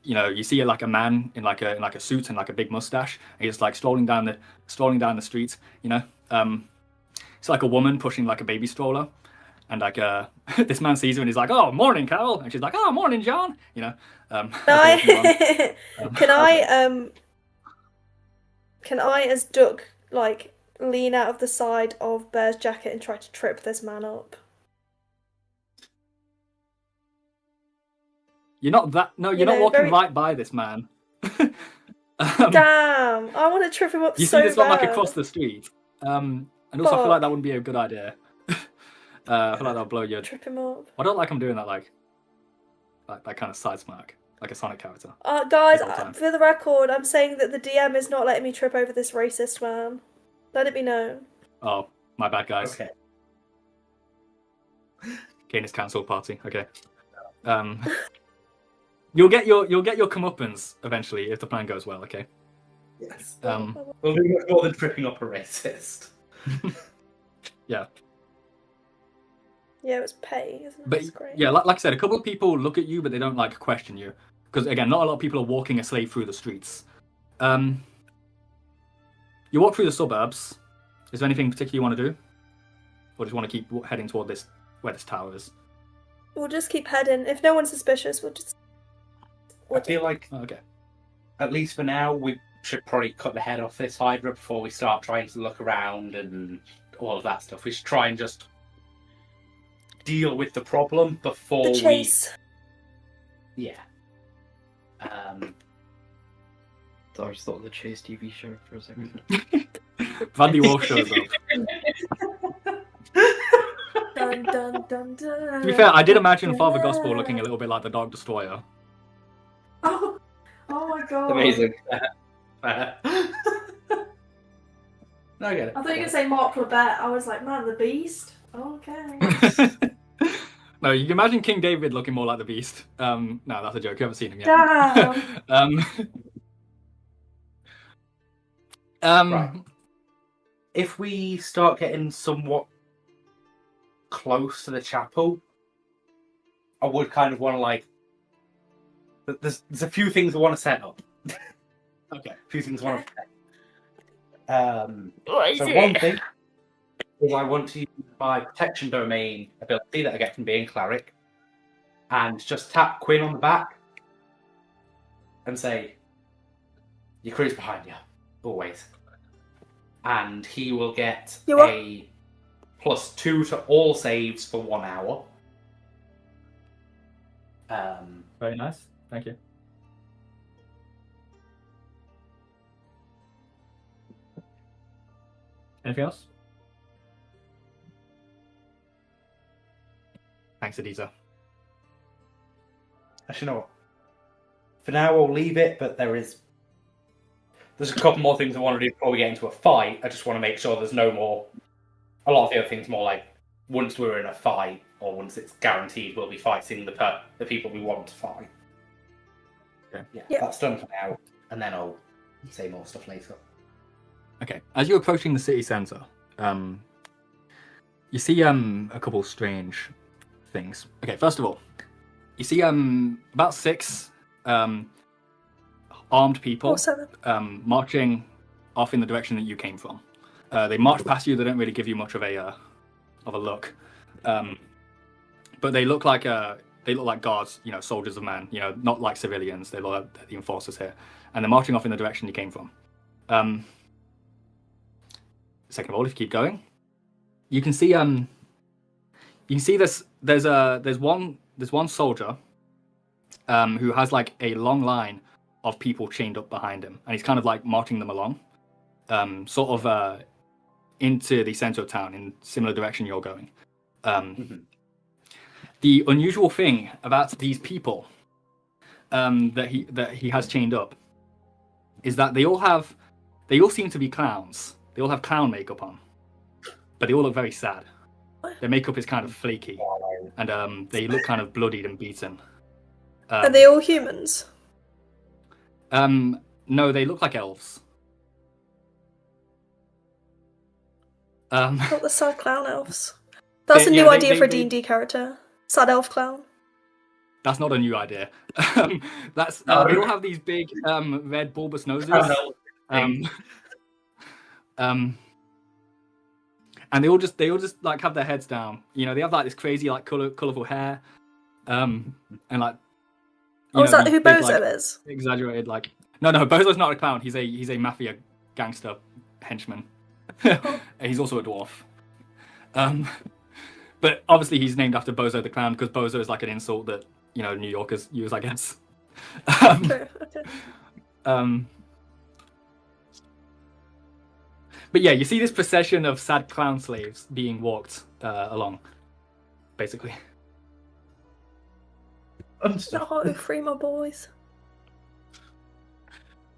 You see like a man in like a suit and like a big mustache. And he's like strolling down the street. It's like a woman pushing like a baby stroller, and like this man sees her and he's like, "Oh, morning, Carol," and she's like, "Oh, morning, John." Can I, as Duck, like lean out of the side of Bear's jacket and try to trip this man up? You're not walking very... right by this man. Damn, I want to trip him up you so see this bad. one like across the street. And also I feel like that wouldn't be a good idea. I feel like that'll blow your... Trip him up. I don't like him doing that like that kind of side smack, like a Sonic character. Guys, for the record, I'm saying that the DM is not letting me trip over this racist man. Let it be known. Oh, my bad, guys. Okay. Canis cancel party. Okay. You'll get your comeuppance eventually if the plan goes well. Okay. Yes. We'll do much more than tripping up a racist. Yeah. Yeah, it was pay, isn't it? But That's great. yeah, like I said, a couple of people look at you, but they don't like question you, because again, not a lot of people are walking a slave through the streets. You walk through the suburbs. Is there anything particular you want to do, or just want to keep heading toward where this tower is? We'll just keep heading. If no one's suspicious, we'll just. I feel like, Okay. at least for now, we should probably cut the head off this Hydra before we start trying to look around and all of that stuff. We should try and just deal with the problem before The chase. Yeah. So I just thought of the Chase TV show for a second. Vandy Walsh shows up. Dun, dun, dun, dun. To be fair, I did imagine Father Gospel looking a little bit like the Dark Destroyer. Oh my god. Amazing. No, I get it. I thought you were gonna say Mark Lebet. I was like, man, the Beast. Okay. No, you can imagine King David looking more like the Beast. No, that's a joke. You haven't seen him yet. Damn. Right. If we start getting somewhat close to the chapel, I would kind of want to like. There's a few things I want to set up. Okay. A few things I want to set. What is So it? one thing is I want to use my protection domain ability that I get from being cleric, and just tap Quinn on the back and say, "Your crew's behind you, always." And he will get You what? a +2 to all saves for 1 hour. Very nice. Thank you. Anything else? Thanks, Adiza. Actually, no. For now, I'll leave it, but there's a couple more things I want to do before we get into a fight. I just want to make sure there's no more. A lot of the other things more like once we're in a fight or once it's guaranteed we'll be fighting the people we want to fight. Okay. Yeah. That's done for now, and then I'll say more stuff later. Okay. As you're approaching the city centre, you see a couple strange things. Okay, first of all, you see about 6 armed people Or 7. marching off in the direction that you came from. They march past you. They don't really give you much of a look, but they look like guards, soldiers of man, not like civilians. They look like the enforcers here, and they're marching off in the direction you came from. Second of all, if you keep going, you can see this. There's one soldier who has like a long line of people chained up behind him, and he's kind of like marching them along, sort of into the center of town in similar direction you're going. The unusual thing about these people that he has chained up is that they all seem to be clowns. They all have clown makeup on, but they all look very sad. Their makeup is kind of flaky, and they look kind of bloodied and beaten. Are they all humans? No, they look like elves. Not the sad clown elves. That's a Yeah, new they- idea they- for a they- D&D character. Sad elf clown. That's not a new idea. That's No. they all have these big red bulbous noses. And they all just like have their heads down. They have like this crazy like colorful hair, and like. Is that who big, Bozo like, is? Exaggerated like. No, Bozo's not a clown. He's a mafia gangster henchman. He's also a dwarf. But obviously he's named after Bozo the Clown because Bozo is like an insult that New Yorkers use, I guess. True. Okay. But yeah, you see this procession of sad clown slaves being walked along, basically. No, free my boys.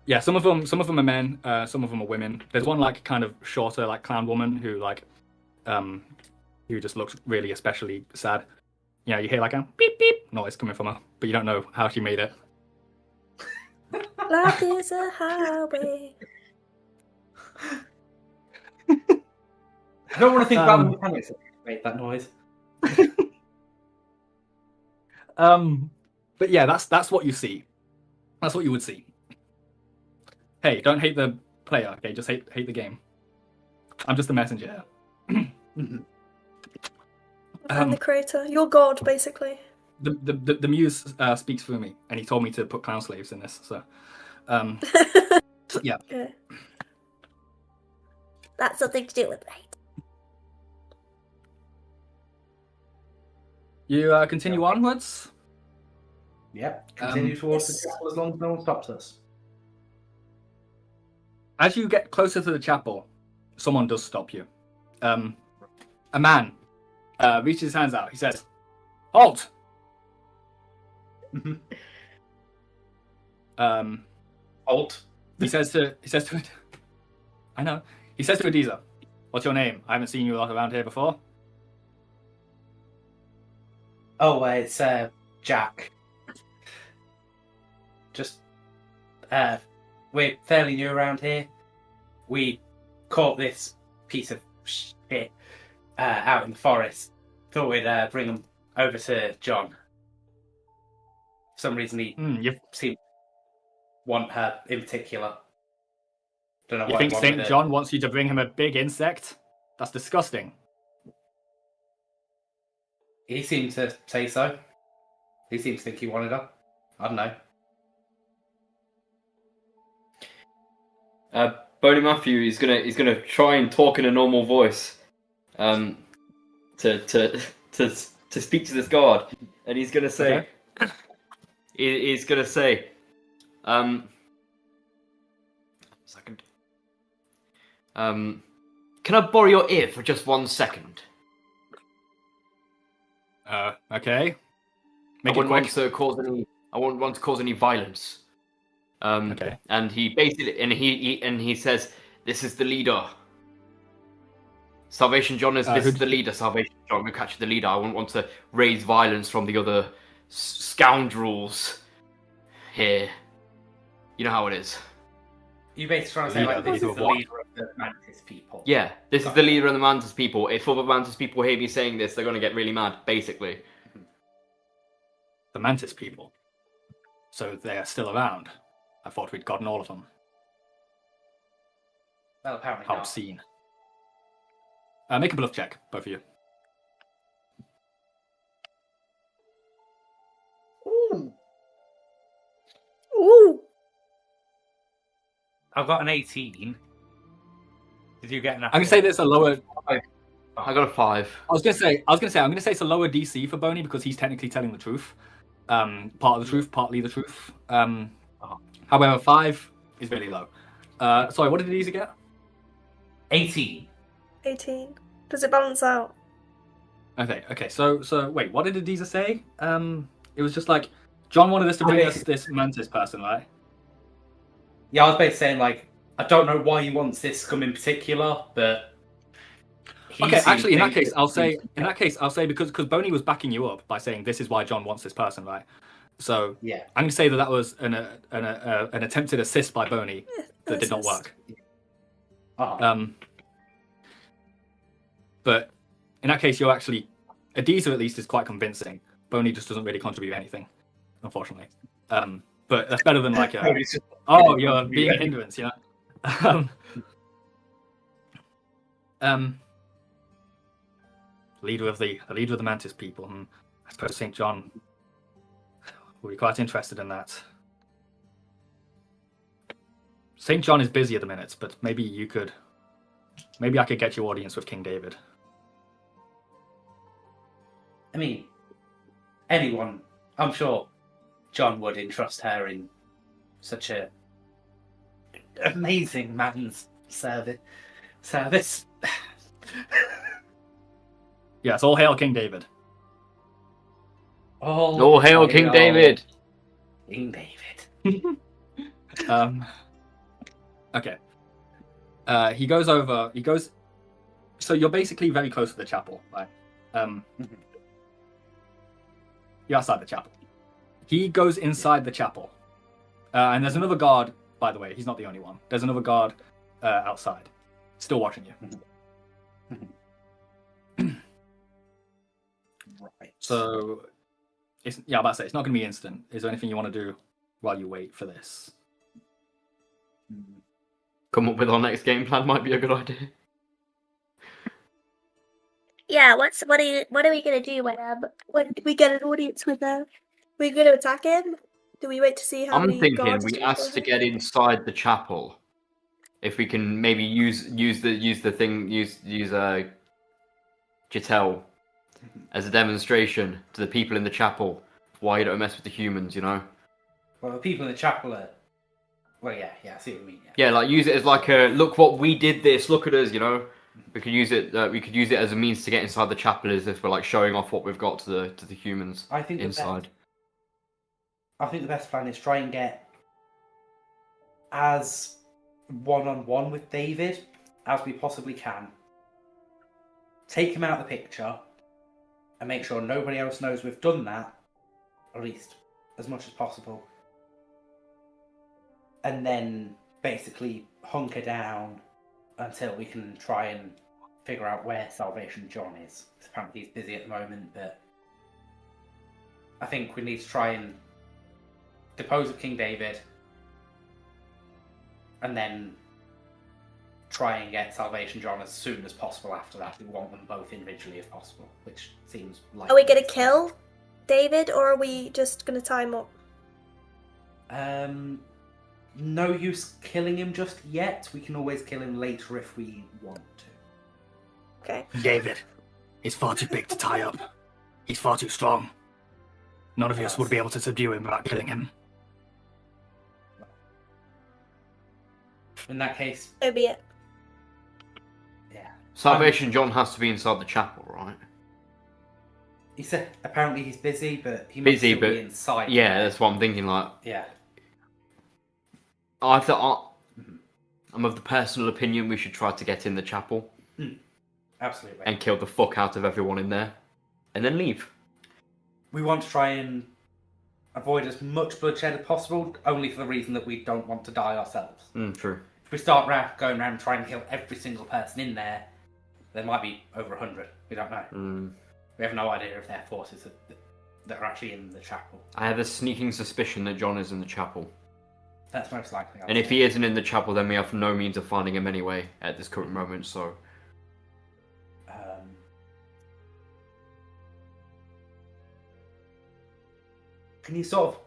Yeah, some of them are men, some of them are women. There's one like kind of shorter like clown woman who like who just looks really especially sad. You hear like a beep beep noise coming from her, but you don't know how she made it. Life is a highway. I don't want to think about the mechanics that make that noise. But yeah, that's what you see. That's what you would see. Hey, don't hate the player, okay? Just hate the game. I'm just the messenger here. I'm the creator. You're God, basically. The muse speaks through me, and he told me to put clown slaves in this. So, yeah. Okay. That's something to do with hate. You continue onwards. Yep. Continue towards yes. the chapel as long as no one stops us. As you get closer to the chapel, someone does stop you. A man reaches his hands out. He says, "Halt!" Halt. He says to it. I know. He says to Adiza, "What's your name? I haven't seen you a lot around here before." Oh, it's Jack. Just, we're fairly new around here. We caught this piece of shit out in the forest. Thought we'd bring him over to John. For some reason he seemed want her in particular. Don't know You what think he wanted St. with it. John wants you to bring him a big insect? That's disgusting. He seemed to say so. He seemed to think he wanted her. I don't know. Boney Matthew is gonna try and talk in a normal voice, to speak to this guard, and he's gonna say, he's gonna say, second, can I borrow your ear for just 1 second? Okay. I wouldn't want to cause any violence. Okay. And he basically, he says, "This is the leader. Salvation John is this is the leader. Salvation John, we catch the leader. I wouldn't want to raise violence from the other scoundrels here. You know how it is." You basically trying to say like this is the leader of the Mantis people. Yeah, this is the leader of the Mantis people. If other Mantis people hear me saying this, they're going to get really mad, basically. The Mantis people. So they are still around. I thought we'd gotten all of them. Well, apparently How not. obscene. Make a bluff check, both of you. Ooh. I've got an 18. Did you get an? I'm gonna say there's a lower. I got a 5. I'm gonna say it's a lower DC for Boney because he's technically telling the truth. Part of the truth, partly the truth. However, 5 is really low. Sorry, what did Adiza get? 18. 18. Does it balance out? Okay. So wait, what did Adiza say? It was just like John wanted us to bring us this Mantis person, right? Yeah, I was basically saying like I don't know why he wants this scum in particular, but Okay, actually, in that case, I'll say because Boney was backing you up by saying this is why John wants this person, right? So yeah, I'm gonna say that was an attempted assist by Boney that did not work. But in that case, you're actually Adiza at least is quite convincing. Boney just doesn't really contribute anything, unfortunately. But that's better than like you're being a hindrance, you know. Leader of the Mantis people. I suppose St. John will be quite interested in that. St. John is busy at the minute, but maybe I could get you audience with King David. I mean, anyone, I'm sure John would entrust her in such a amazing man's service. Yes, all hail King David. All hail King David. King David. Okay. He goes. So you're basically very close to the chapel, right? You're outside the chapel. He goes inside the chapel. And there's another guard, by the way. He's not the only one. There's another guard outside, still watching you. Right. So, I'm about to say, it's not going to be instant. Is there anything you want to do while you wait for this? Come up with our next game plan might be a good idea. Yeah, what are we gonna do when we get an audience with them? We gonna attack him? Do we wait to see how I'm many thinking guards we do ask to go? get inside the chapel. If we can maybe use Jitel as a demonstration to the people in the chapel why you don't mess with the humans, you know? Well, the people in the chapel are. Well, yeah, I see what you mean. Yeah, like use it as like a look what we did this, look at us, you know? We could use it as a means to get inside the chapel as if we're like showing off what we've got to the humans I think inside. I think the best plan is try and get as one-on-one with David as we possibly can. Take him out of the picture and make sure nobody else knows we've done that, or at least as much as possible. And then basically hunker down until we can try and figure out where Salvation John is. Apparently he's busy at the moment, but I think we need to try and depose of King David and then try and get Salvation John as soon as possible after that. We want them both individually if possible, which seems like... Are we going to kill David, or are we just going to tie him up? No use killing him just yet. We can always kill him later if we want to. Okay. David, he's far too big to tie up. He's far too strong. None of us would be able to subdue him without killing him. In that case, So be it. yeah. Salvation John has to be inside the chapel, right? He said apparently he's busy, but he Busy, must still but be inside. yeah, that's what I'm thinking. Like, Yeah. I thought I'm of the personal opinion we should try to get in the chapel Absolutely. and kill the fuck out of everyone in there, and then leave. We want to try and avoid as much bloodshed as possible, only for the reason that we don't want to die ourselves. True. If we start going around trying to kill every single person in there, there might be over 100. We don't know. We have no idea if they're forces that are actually in the chapel. I have a sneaking suspicion that John is in the chapel. That's most likely. And if he isn't in the chapel, then we have no means of finding him anyway at this current moment, so... Can you sort of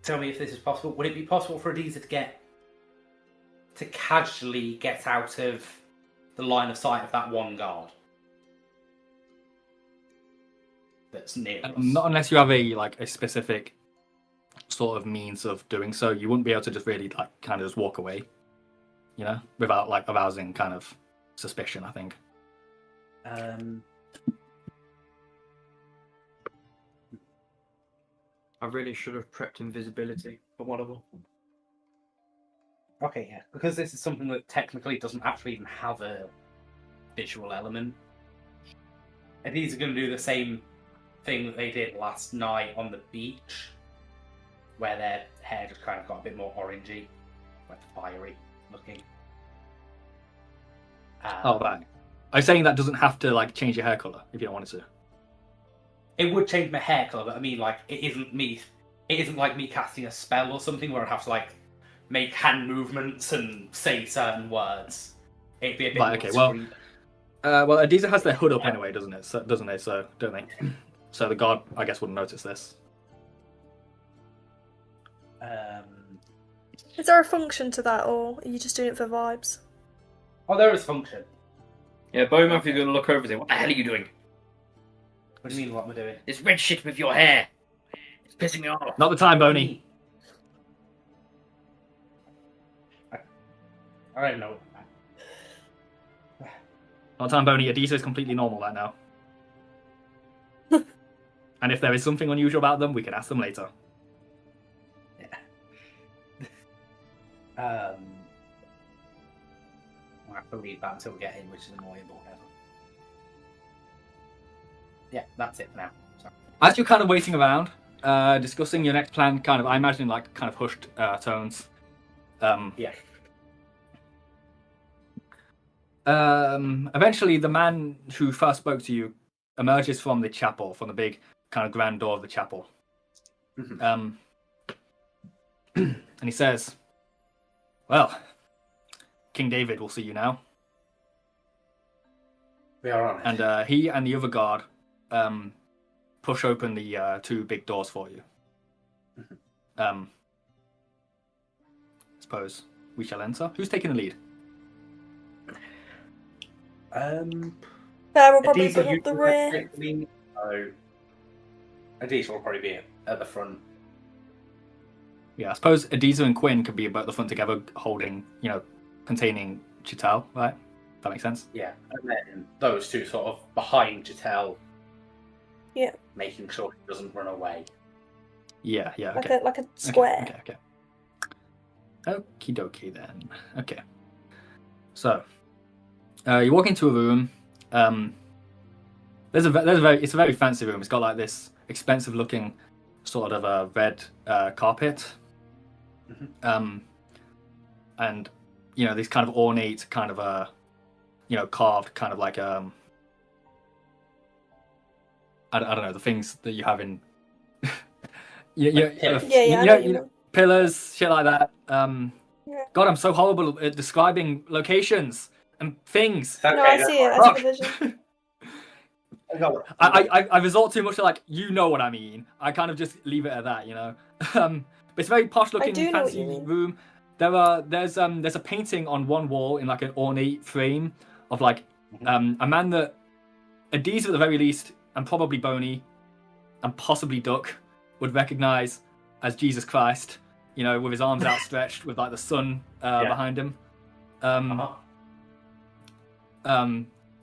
tell me if this is possible? Would it be possible for Adiza to casually get out of the line of sight of that one guard that's near us? Not unless you have a specific sort of means of doing so. You wouldn't be able to just really kind of just walk away, without arousing kind of suspicion, I think. I really should have prepped invisibility, but whatever. Okay, yeah, because this is something that technically doesn't actually even have a visual element. And these are going to do the same thing that they did last night on the beach, where their hair just kind of got a bit more orangey, like fiery looking. Right. I'm saying that doesn't have to change your hair color if you don't want it to. It would change my hair colour, but I mean, it isn't like me casting a spell or something where I have to make hand movements and say certain words. It'd be a bit more Okay, well, discreet. Adiza has their hood up anyway, doesn't it? So, doesn't they? So, don't they? So the guard, I guess, wouldn't notice this. Is there a function to that, or are you just doing it for vibes? Oh, there is function. Yeah, Bowmouth is going to look over and say, "What the hell are you doing? What do you mean, what am I doing? This red shit with your hair. It's pissing me off." Not the time, Boney. I don't know. Not the time, Boney. Adiza is completely normal right now. And if there is something unusual about them, we can ask them later. I'll have to read that until we get in, which is annoying, but whatever. Yeah, that's it for now. Sorry. As you're kind of waiting around, discussing your next plan, I imagine kind of hushed tones. Yeah. Eventually, the man who first spoke to you emerges from the chapel, from the big kind of grand door of the chapel. Mm-hmm. And he says, "Well, King David will see you now." We are on it. And he and the other guard push open the two big doors for you. Mm-hmm. Suppose we shall enter. Who's taking the lead? Bear will probably bring up the rear. Adiza will probably be at the front. Yeah, I suppose Adiza and Quinn could be about the front together, holding, containing Chital, right? That makes sense? Yeah, and then those two sort of behind Chital. Yeah. Making sure he doesn't run away. Yeah, okay. Like a square. Okay. Okie dokie then. Okay. So, you walk into a room. It's a very fancy room. It's got like this expensive looking sort of a red carpet. And these kind of ornate kind of carved kind of like I don't know, the things that you have in pillars, shit like that. God, I'm so horrible at describing locations and things. No, I see it. I see the vision. I resort too much to like, you know what I mean. I kind of just leave it at that, But it's a very posh looking, fancy room. There's a painting on one wall in like an ornate frame of like a man that Adiz at the very least, and probably Boney, and possibly Duck would recognize as Jesus Christ. With his arms outstretched, with like the sun behind him. There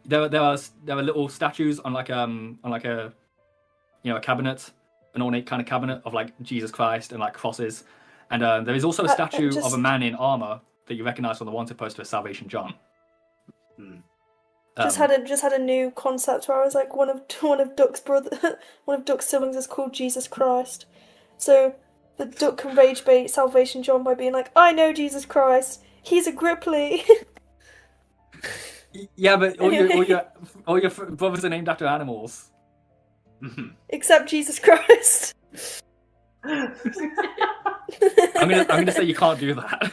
are little statues on like a cabinet, an ornate kind of cabinet of like Jesus Christ and like crosses, and there is also a statue of a man in armor that you recognize from the wanted poster of Salvation John. Just had a new concept where I was like, one of Duck's siblings is called Jesus Christ, so the Duck can rage bait Salvation John by being like, I know Jesus Christ, he's a Gripply. Yeah, but all your brothers are named after animals. Except Jesus Christ. I'm gonna say you can't do that.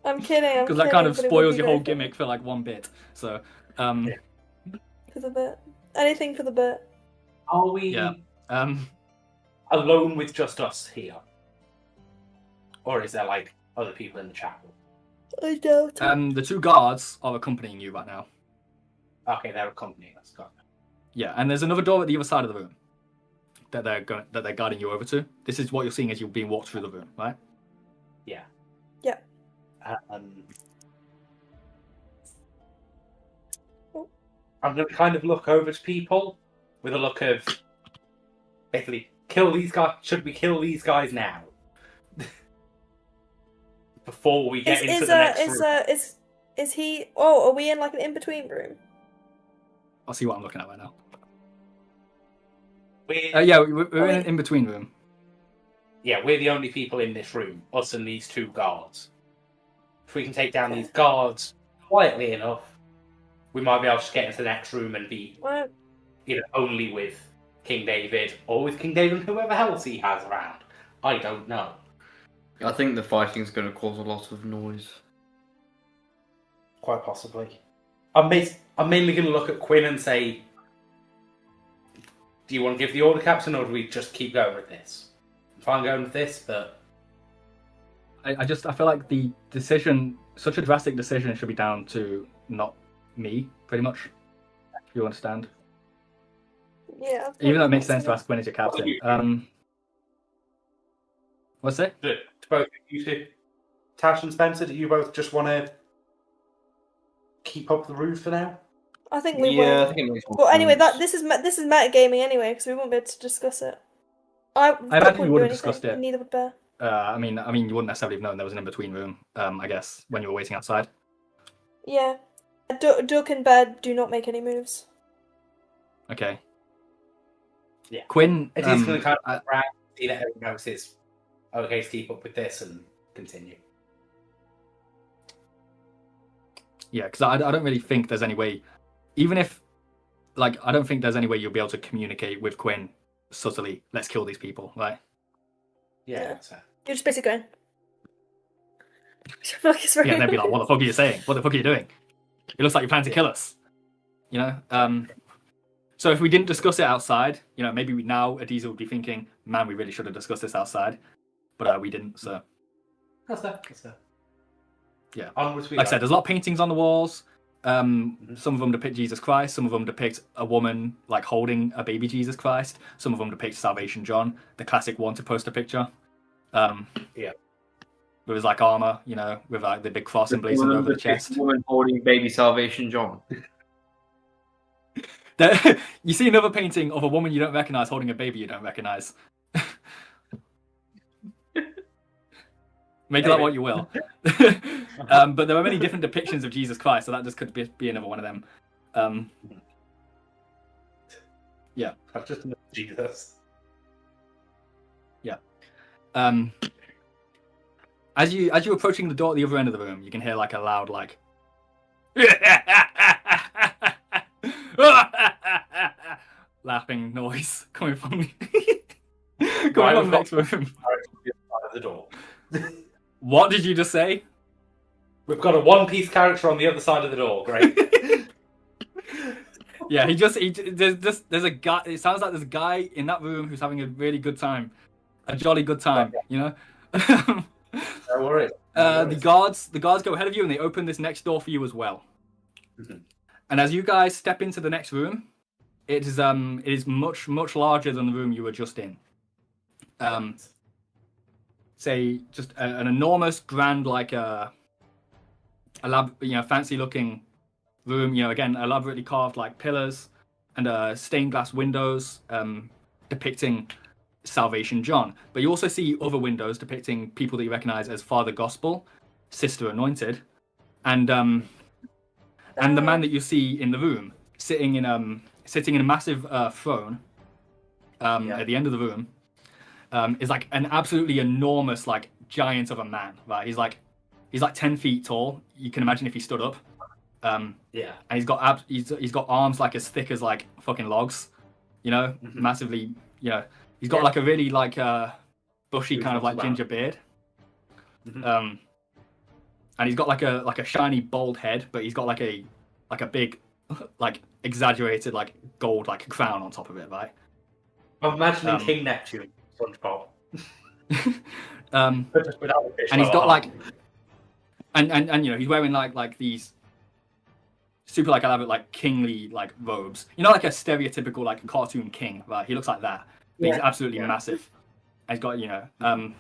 I'm kidding. Because that kind of spoils your whole gimmick for like one bit. So, for the bit, anything for the bit. Are we alone with just us here, or is there like other people in the chapel? I doubt it. The two guards are accompanying you right now. Okay, they're accompanying us. Got it. Yeah, and there's another door at the other side of the room that they're guiding you over to. This is what you're seeing as you're being walked through the room, right? Yeah. Yeah. I'm going to kind of look over to people with a look of basically, kill these guys. Should we kill these guys now? Before we get into the next room. Is he? Oh, are we in like an in-between room? I'll see what I'm looking at right now. We're in an in-between room. Yeah, we're the only people in this room, us and these two guards. If we can take down these guards quietly enough, we might be able to get into the next room and be only with King David, or with King David and whoever else he has around. I don't know. I think the fighting's going to cause a lot of noise. Quite possibly. I'm mainly going to look at Quinn and say, do you want to give the order, Captain, or do we just keep going with this? I'm fine going with this, but... I feel like the decision, such a drastic decision, should be down to not me, pretty much. If you understand. Yeah. Even though it makes sense to ask Quinn as your captain. What's it? To both of you two, Tash and Spencer, do you both just want to keep up the roof for now? I think we Yeah, will. I think it makes more Well, anyway, sense. this is metagaming anyway, because we won't be able to discuss it. I imagine you would have discussed it. Neither would Bear. I mean, you wouldn't necessarily have known there was an in-between room. I guess when you were waiting outside. Yeah, Duck and Bear do not make any moves. Okay. Yeah. Quinn. It is going to kind of around, see that everyone else is okay to keep up with this and continue. Yeah, because I don't really think there's any way, even if, like, I don't think there's any way you'll be able to communicate with Quinn subtly. Let's kill these people, right? Yeah. So. You're just basically going. Yeah, and they'd be like, "What the fuck are you saying? What the fuck are you doing? It looks like you plan to kill us." So if we didn't discuss it outside, maybe now Adiza would be thinking, "Man, we really should have discussed this outside," but we didn't. So that's fair. Yeah. Onwards we like go. I said, there's a lot of paintings on the walls. Some of them depict Jesus Christ. Some of them depict a woman like holding a baby Jesus Christ. Some of them depict Salvation John, the classic wanted poster picture. Yeah. With his like armor, with like the big cross emblazoned over the chest. Woman holding baby Salvation John. You see another painting of a woman you don't recognize holding a baby you don't recognize. Make that what you will. But there are many different depictions of Jesus Christ, so that just could be another one of them. Yeah. I've just met Jesus. Yeah. As you're approaching the door at the other end of the room, you can hear like a loud like laughing noise coming from the next room. The door. What did you just say? We've got a One Piece character on the other side of the door. Great. Yeah, there's a guy. It sounds like there's a guy in that room who's having a really good time, a jolly good time. You know. No worries. The guards go ahead of you and they open this next door for you as well. Mm-hmm. And as you guys step into the next room, it is much larger than the room you were just in. Say just an enormous, grand, like fancy looking room. Again, elaborately carved like pillars and stained glass windows depicting Salvation John. But you also see other windows depicting people that you recognize as Father Gospel, Sister Anointed, and the man that you see in the room sitting in a massive throne at the end of the room is like an absolutely enormous like giant of a man. Right, he's like 10 feet tall. You can imagine if he stood up. And he's got arms like as thick as like fucking logs. Massively. He's got like a really like bushy kind of like ginger beard. And he's got like a shiny bald head, but he's got like a big like exaggerated like gold like crown on top of it, right? I'm imagining King Neptune, SpongeBob. And he's got like and he's wearing like these super like elaborate like kingly like robes. Like a stereotypical like cartoon king, right? He looks like that. But he's absolutely massive. And he's got, and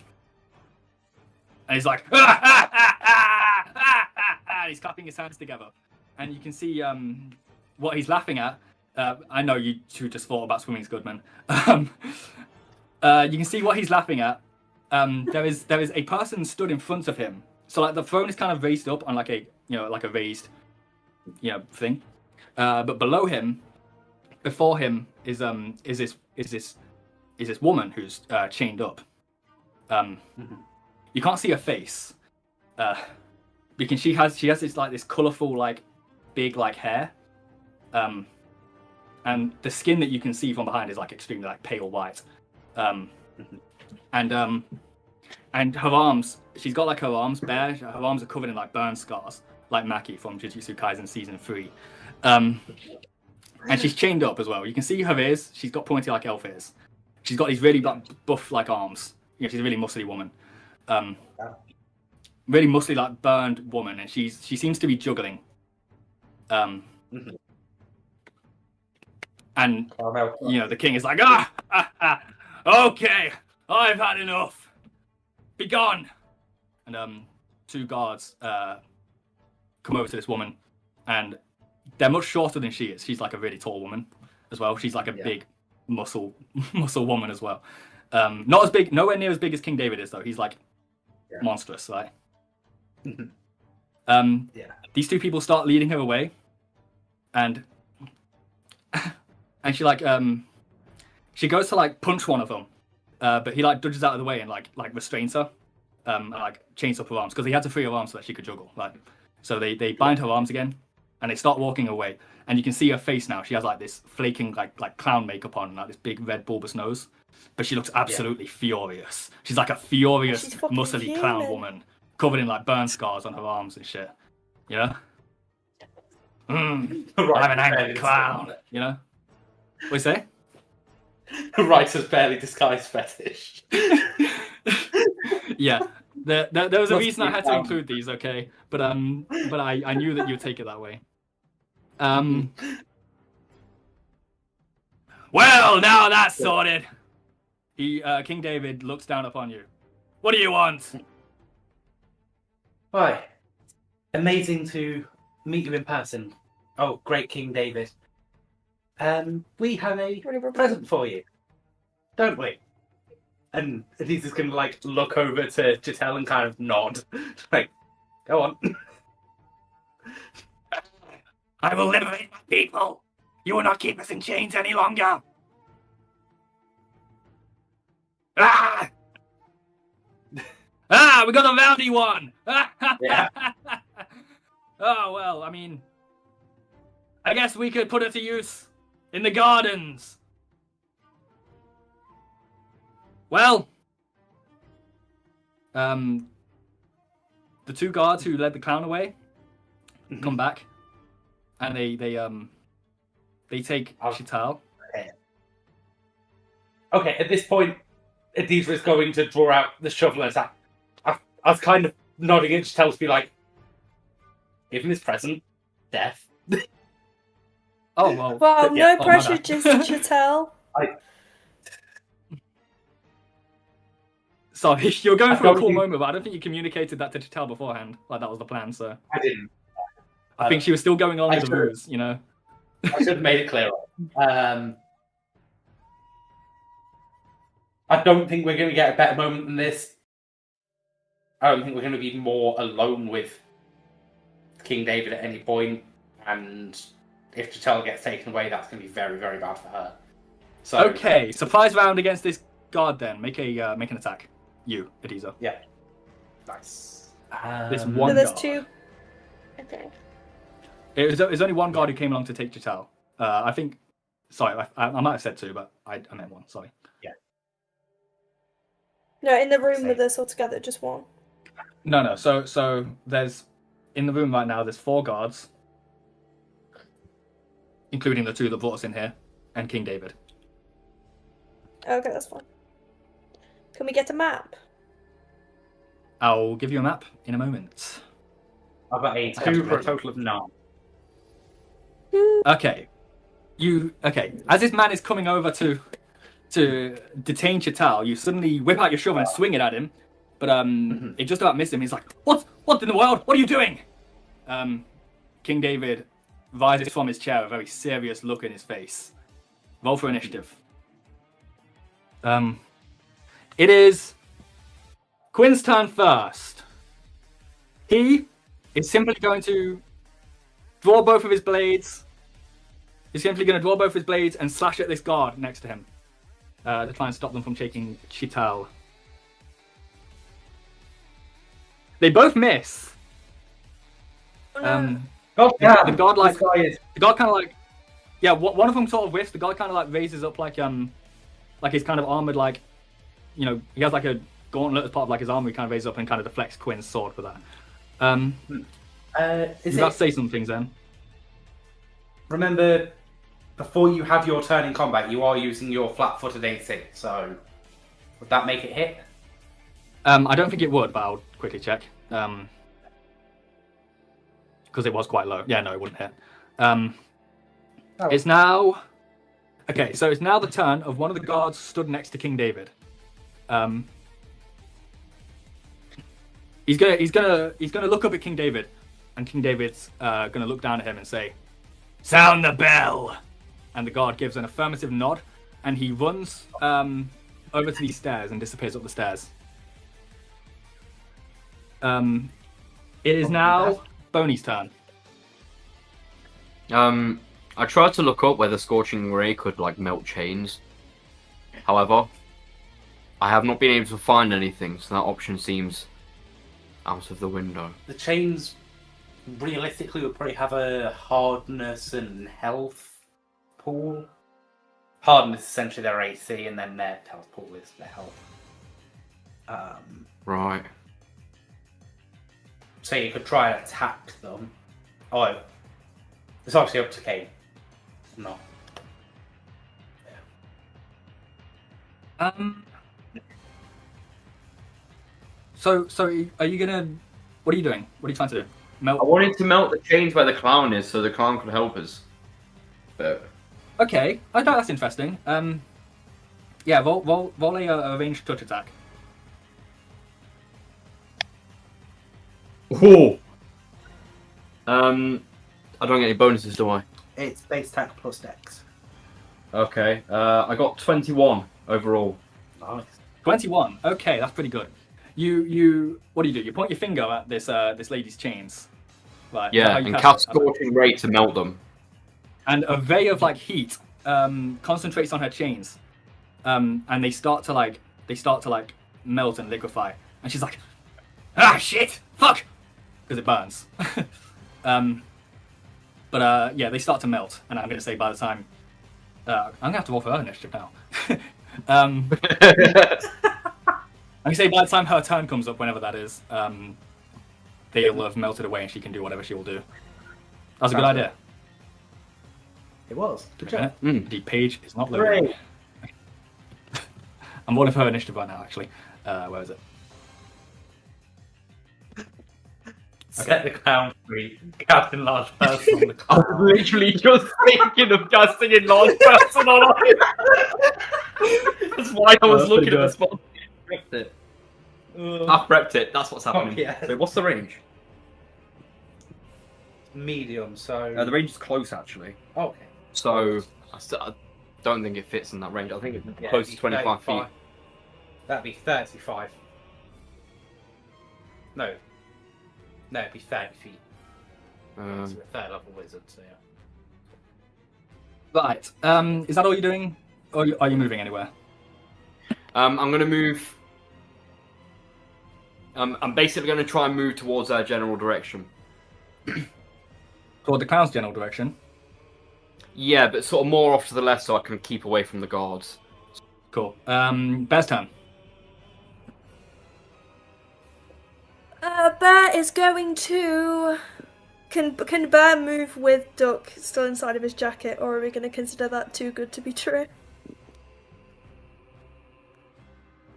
he's like, and he's clapping his hands together. And you can see what he's laughing at. I know you two just thought about Swimming's Goodman. You can see what he's laughing at. There is a person stood in front of him. So like the throne is kind of raised up on like a raised thing. But below him, before him is this woman who's chained up. You can't see her face, because she has this colourful like big like hair, and the skin that you can see from behind is like extremely like pale white, and her arms, she's got like her arms bare. Her arms are covered in like burn scars, like Maki from Jujutsu Kaisen season 3. And she's chained up as well. You can see her ears. She's got pointy like elf ears. She's got these really buff like arms. She's a really muscly woman. Really muscly like burned woman, and she seems to be juggling. And the king is like, okay, I've had enough. Be gone. And two guards come over to this woman, and they're much shorter than she is. She's like a really tall woman as well. She's like a big muscle woman as well. Not as big, nowhere near as big as King David is though. He's like monstrous, right? These two people start leading her away, and she like she goes to like punch one of them, but he like dodges out of the way and like restrains her, and like chains up her arms because he had to free her arms so that she could juggle. Like, so they bind her arms again, and they start walking away. And you can see her face now. She has like this flaking like clown makeup on, and like this big red bulbous nose, but she looks absolutely furious. She's like a furious, muscly clown woman, covered in like burn scars on her arms and shit. I'm an angry clown. What do you say? Writer's barely disguised fetish. Yeah, there was a reason I had to include these, okay? But I knew that you'd take it that way. Well, now that's sorted. King David looks down upon you. What do you want? Hi. Amazing to meet you in person. Oh, great King David. We have a present for you, don't we? And he's just gonna like look over to Jitel and kind of nod, like, "Go on." I will liberate my people. You will not keep us in chains any longer. Ah! Ah, we got a rowdy one. Yeah. Oh well, I mean, I guess we could put it to use in the gardens. Well, the two guards who led the clown away come back, and they take Chital. Okay, at this point, Adizra is going to draw out the shovel and attack. I was kind of nodding at Jitel to be like, "Give him his present, death." Oh well. Well, yeah, no pressure, my bad. just Chitel. Sorry, you're going I through a don't cool think- moment, but I don't think you communicated that to Chital beforehand. Like that was the plan. So I didn't. I think she was still going on I with the should've- ruse. You know. I should have made it clearer. I don't think we're going to get a better moment than this. I don't think we're going to be more alone with King David at any point, and if Jitel gets taken away, that's going to be very, very bad for her. So Okay, surprise round against this guard. Then make an attack. You, Adizra. yeah, nice. This So one there's guard. two. Okay. It was only one guard who came along to take Chital. I think. Sorry, I might have said two, but I meant one. Sorry. No, in the room Same. with us all together, just one. No. So there's in the room right now. There's 4 guards, including the 2 that brought us in here, and King David. Okay, that's fine. Can we get a map? I'll give you a map in a moment. I've got a 2 for a total of 9. Okay. As this man is coming over to detain Chital, you suddenly whip out your shovel and swing it at him, but it just about missed him. He's like, What in the world? What are you doing? King David rises from his chair, a very serious look in his face. Roll for initiative. It is Quinn's turn first. He is simply going to draw both of his blades. He's simply going to draw both of his blades and slash at this guard next to him to try and stop them from taking Chital. They both miss. Oh, no. God The damn! guard like This guy is... the guard kind of like one of them sort of whiffs. The guard kind of like raises up like he's kind of armored like he has like a gauntlet as part of like his armor. He kind of raises up and kind of deflects Quinn's sword with that. Is You about it... to say some things then? Remember, before you have your turn in combat, you are using your flat-footed AC, so would that make it hit? I don't think it would, but I'll quickly check. Because it was quite low. Yeah, no, it wouldn't hit. It's now... Okay, so it's now the turn of one of the guards stood next to King David. He's gonna look up at King David, and King David's gonna look down at him and say, "Sound the bell!" And the guard gives an affirmative nod, and he runs over to these stairs and disappears up the stairs. It is now Boney's turn. I tried to look up whether Scorching Ray could like melt chains. However, I have not been able to find anything, so that option seems out of the window. The chains, realistically, would probably have a hardness and health pool. Hardness is essentially their AC, and then their health pool is their health. Right. So you could try and attack them. Oh, it's obviously up to Kane. No. So are you gonna? What are you doing? What are you trying to do? Melt? I wanted to melt the chains where the clown is, so the clown could help us. But Okay, I thought that's interesting. Yeah, roll a ranged touch attack. oh, I don't get any bonuses, do I? It's base attack plus dex. Okay. I got 21 overall. Nice. 21. Okay, that's pretty good. You what do? You point your finger at this lady's chains. Right. Yeah, and cast Scorching Ray to melt them. And a ray of like heat concentrates on her chains, and they start to like melt and liquefy. And she's like, "Ah, shit, fuck," because it burns. But yeah, they start to melt, and I'm gonna say by the time I'm gonna have to roll for her initiative now. I'm gonna say by the time her turn comes up, whenever that is, they'll have melted away, and she can do whatever she will do. That's a good idea. It was. Good job. The page is not loading. I'm rolling for her initiative right now, actually. Where is it? Set the clown free. Casting large person on the I was literally just thinking of casting in large person on it. That's why I was looking at the spot. Prepped it. I've prepped it. That's what's happening. yeah. So what's the range? Medium, so... The range is close, actually. Oh, okay. So I don't think it fits in that range. I think it's close to 25 feet. That'd be 35. No, it'd be 30 feet. So we're a third level wizard, so yeah. Right. Is that all you're doing, or are you moving anywhere? I'm going to move. I'm basically going to try and move towards our general direction. Toward the clown's general direction. Yeah, but sort of more off to the left so I can keep away from the guards. Cool. Bear's turn. Bear is going to... Can Bear move with Duck still inside of his jacket, or are we going to consider that too good to be true?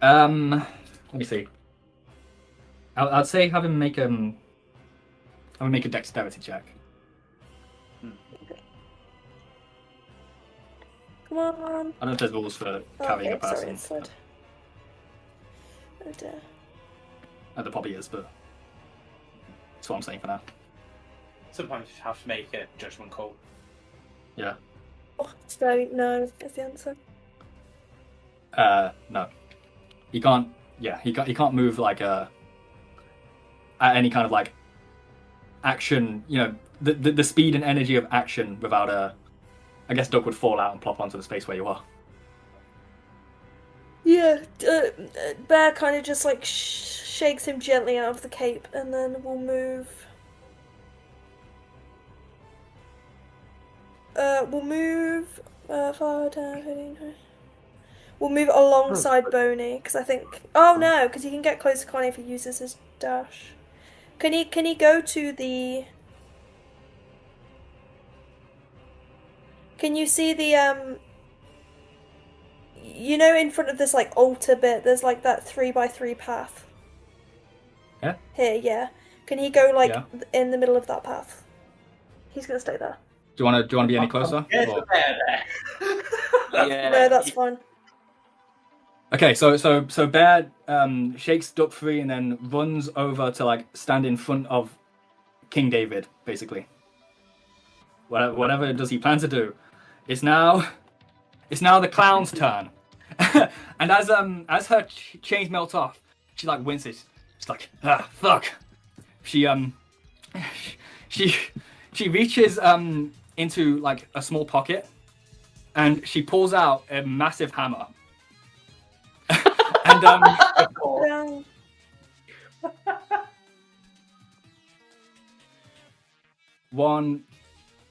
Let me see. I'd say have him make a dexterity check. Come on. I don't know if there's rules for carrying a person. Sorry, it slid. Oh dear. There probably is, but that's what I'm saying for now. Sometimes you have to make a judgment call. Yeah. Oh, so no is the answer. No. He can't. Yeah, he can't move like at any kind of like action. You know, the speed and energy of action without a. I guess Duck would fall out and plop onto the space where you are. Yeah, Bear kind of just like shakes him gently out of the cape, and then we'll move. Far down, 15. We'll move alongside Boney, because I think. Oh no, because he can get close to Connie if he uses his dash. Can he go to the? Can you see the you know, in front of this like altar bit, there's like that 3x3 path. Yeah. Here, yeah. Can he go like in the middle of that path? He's gonna stay there. Do you want to be any closer? There's Or- a bear there. Yeah. No, that's fine. Okay, so Bear shakes Duck free and then runs over to like stand in front of King David, basically. Whatever it does he plans to do. It's now the clown's turn. And as her chains melt off, she like winces. She's like, ah, fuck. She reaches into like a small pocket, and she pulls out a massive hammer. And Down. One,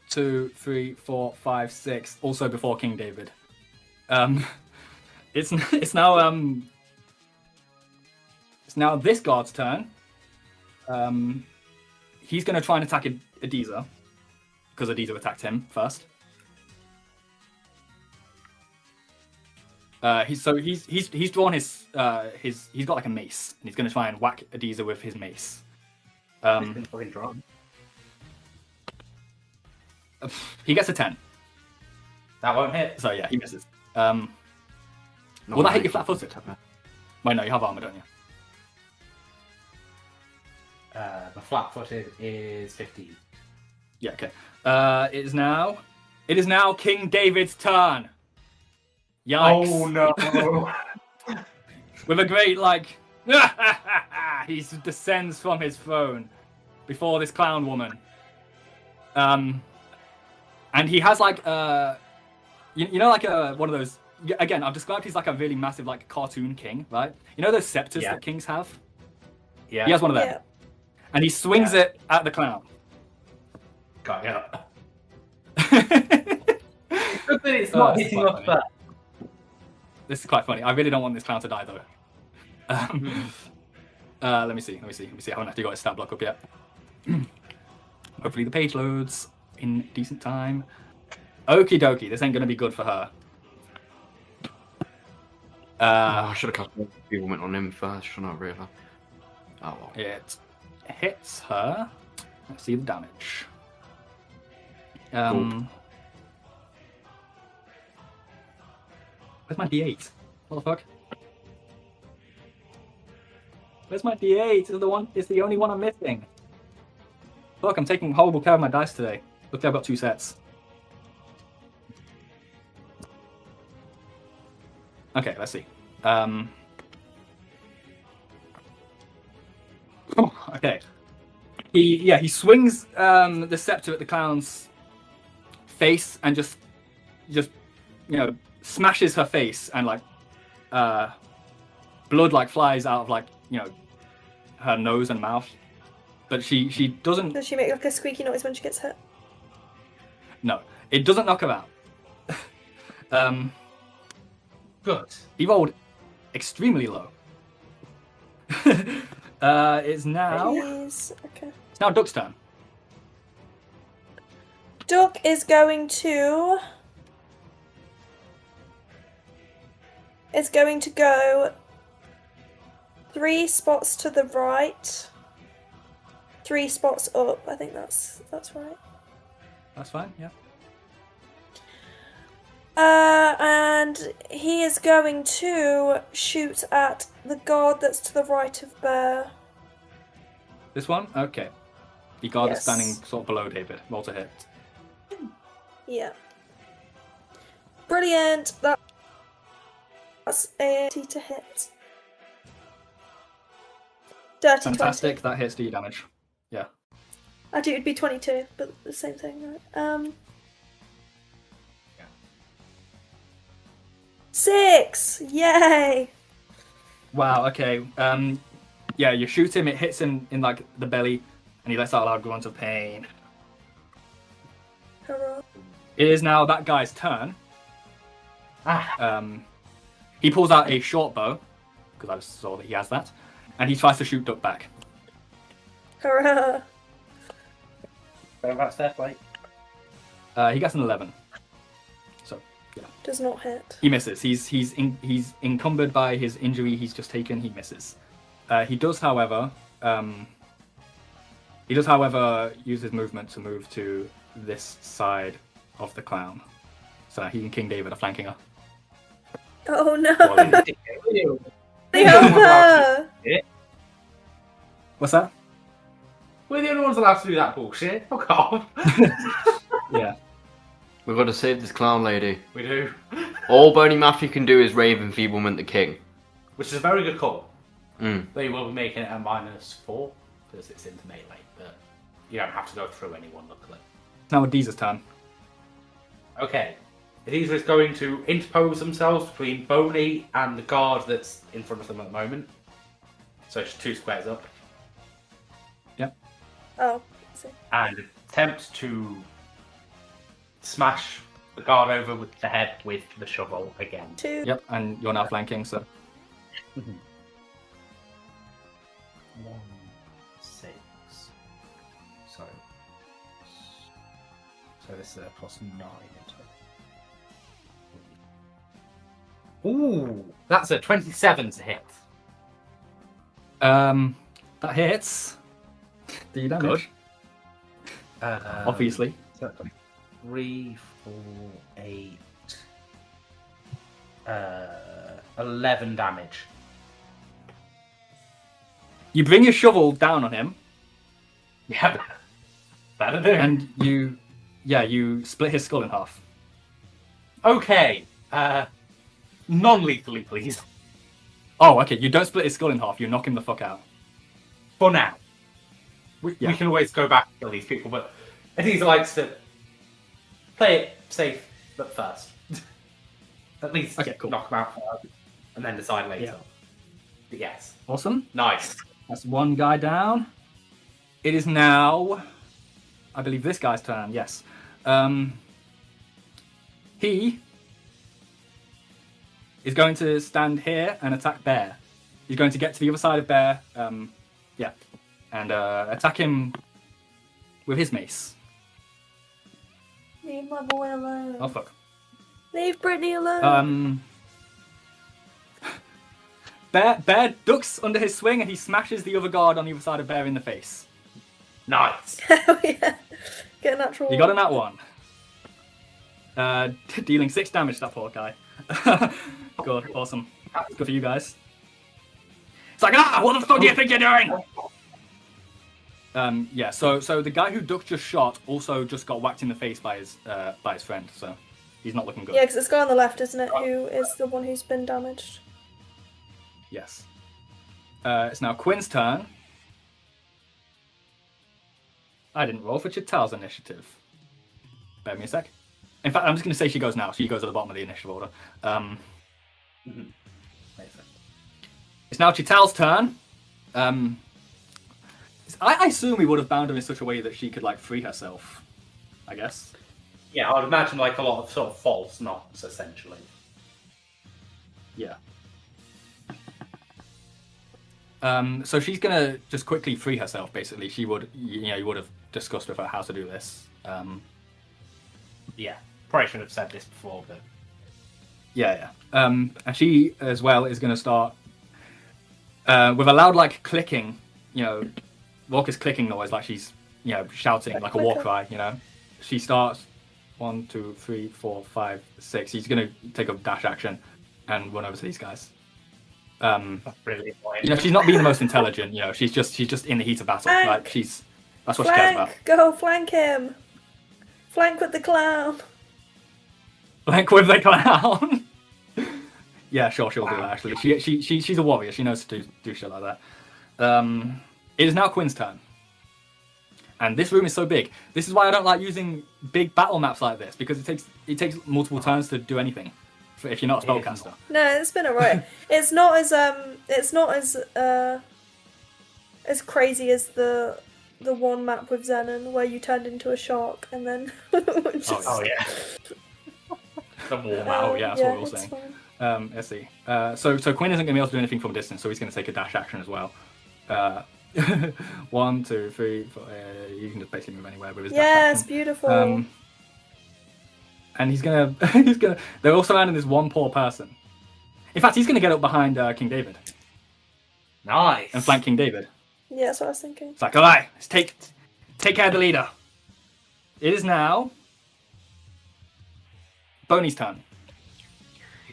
2, 3, 4, 5, 6. Also before King David. It's now this guard's turn. He's going to try and attack Adiza because Adiza attacked him first. He's drawn his he's got like a mace, and he's going to try and whack Adiza with his mace. He's been fucking drawn. He gets a 10. That won't hit. So yeah, he misses. Will that hit you flat-footed? Wait, no, you have armor, don't you? The flat-footed is 15. Yeah, okay. It is now King David's turn. Yikes. Oh no! with a great like, he descends from his throne before this clown woman. And he has like you know, like one of those. Again, I've described he's like a really massive like cartoon king, right? You know those scepters that kings have? Yeah. He has one of them, and he swings it at the clown. Got it. Good that it's not hitting off that. This is quite funny. I really don't want this clown to die though. Let me see. I haven't actually got his stat block up yet. Hopefully the page loads in decent time. Okie dokie, this ain't gonna be good for her. I should have cast movement on him first, shouldn't I, really? Oh well. It hits her. Let's see the damage. Where's my D8? What the fuck? Where's my D8? It's the only one I'm missing. Look, I'm taking horrible care of my dice today. Look, I've got 2 sets. Okay, let's see. Okay. He swings the scepter at the clown's face and just smashes her face, and like blood like flies out of like her nose and mouth, but she doesn't. Does she make like a squeaky noise when she gets hit? No, it doesn't knock her out. Good. He rolled extremely low. It's now Okay. It's now Duck's turn. Duck is going to go 3 spots to the right, 3 spots up. I think that's right. That's fine. Yeah. And he is going to shoot at the guard that's to the right of Bear. This one. Okay. The guard is Yes. standing sort of below David. Roll to hit. Yeah. Brilliant. That's a 20 to hit. Dirty Fantastic. 20. That hits. Do your damage. Yeah. I do. It'd be 22, but the same thing, right? 6! Yay! Wow. Okay. Yeah. You shoot him. It hits him in like the belly, and he lets out a loud grunt of pain. Hurrah. It is now that guy's turn. He pulls out a short bow, because I saw that he has that, and he tries to shoot Duck back. Hurrah! Whereabouts there, Blake? He gets an 11. So, yeah. Does not hit. He misses. He's encumbered by his injury he's just taken. He misses. He does, however, use his movement to move to this side of the clown, so that he and King David are flanking her. Oh no! Well, The over! What's that? we're the only ones allowed to do that bullshit. Fuck off. Yeah. We've got to save this clown lady. We do. All Boney Matthew can do is rave enfeeblement the king. Which is a very good call. Mm. They will be making it a -4 because it's into melee, but you don't have to go through anyone, luckily. Now Adiza's turn. Okay. Adiza is going to interpose themselves between Boney and the guard that's in front of them at the moment. So it's 2 squares up. Oh, I see. And attempt to smash the guard over with the head with the shovel again. 2. Yep, and you're now flanking, so 1, 6. So this is a +9. Ooh, that's a 27 to hit. that hits. Do you damage? Obviously. 3, 4, 8, 11 damage. You bring your shovel down on him, Yeah, that'll do. and you split his skull in half. Okay, non-lethally, please. Oh, okay. You don't split his skull in half. You knock him the fuck out. For now. We Yeah. can always go back and kill these people, but Adiza likes to play it safe, but first. At least Okay, cool. knock them out first, and then decide later. Yeah. But yes. Awesome. Nice. That's one guy down. It is now, I believe, this guy's turn. Yes. He is going to stand here and attack Bear. He's going to get to the other side of Bear. Yeah, and attack him with his mace. Leave my boy alone. Oh fuck. Leave Brittany alone. Bear ducks under his swing and he smashes the other guard on the other side of Bear in the face. Nice. Hell yeah. Get a natural. You got a nat one. Dealing 6 damage to that poor guy. Good, awesome. Good for you guys. It's like, what the fuck do you think you're doing? Yeah, so the guy who Duck just shot also just got whacked in the face by his friend, so he's not looking good. Yeah, because it's the guy on the left, isn't it? Who is the one who's been damaged? Yes. It's now Quinn's turn. I didn't roll for Chital's initiative. Bear with me a sec. In fact, I'm just going to say she goes now. She goes at the bottom of the initiative order. It's now Chital's turn. I assume we would have bound her in such a way that she could like free herself. I guess. Yeah, I would imagine like a lot of sort of false knots, essentially. Yeah. So she's gonna just quickly free herself. Basically, you would have discussed with her how to do this. Yeah, probably should have said this before, but Yeah. And she as well is gonna start with a loud like clicking, raucous clicking noise, like she's shouting like a war cry. She starts 1, 2, 3, 4, 5, 6. She's gonna take a dash action and run over to these guys. that's really annoying. She's not being the most intelligent. She's just in the heat of battle. Flank! Like that's what she cares about. Go flank him. Flank with the clown. Flank with the clown. Yeah, sure, she'll do that. Actually, she's a warrior. She knows to do shit like that. It is now Quinn's turn, and this room is so big. This is why I don't like using big battle maps like this, because it takes multiple turns to do anything. If you're not a spellcaster. No, it's been alright. It's not as crazy as the one map with Zenon where you turned into a shark and then just... Oh yeah. The warm Oh yeah, that's what we were it's saying. fine. Let's see. So Quinn isn't going to be able to do anything from distance, so he's going to take a dash action as well. 1, 2, 3, 4. You can just basically move anywhere with his dash Yes, action. beautiful. And he's gonna. They're all surrounding this one poor person. In fact, he's gonna get up behind King David Nice. and flank King David. Yeah, that's what I was thinking. It's like, all right, let's take care of the leader. It is now Boney's turn.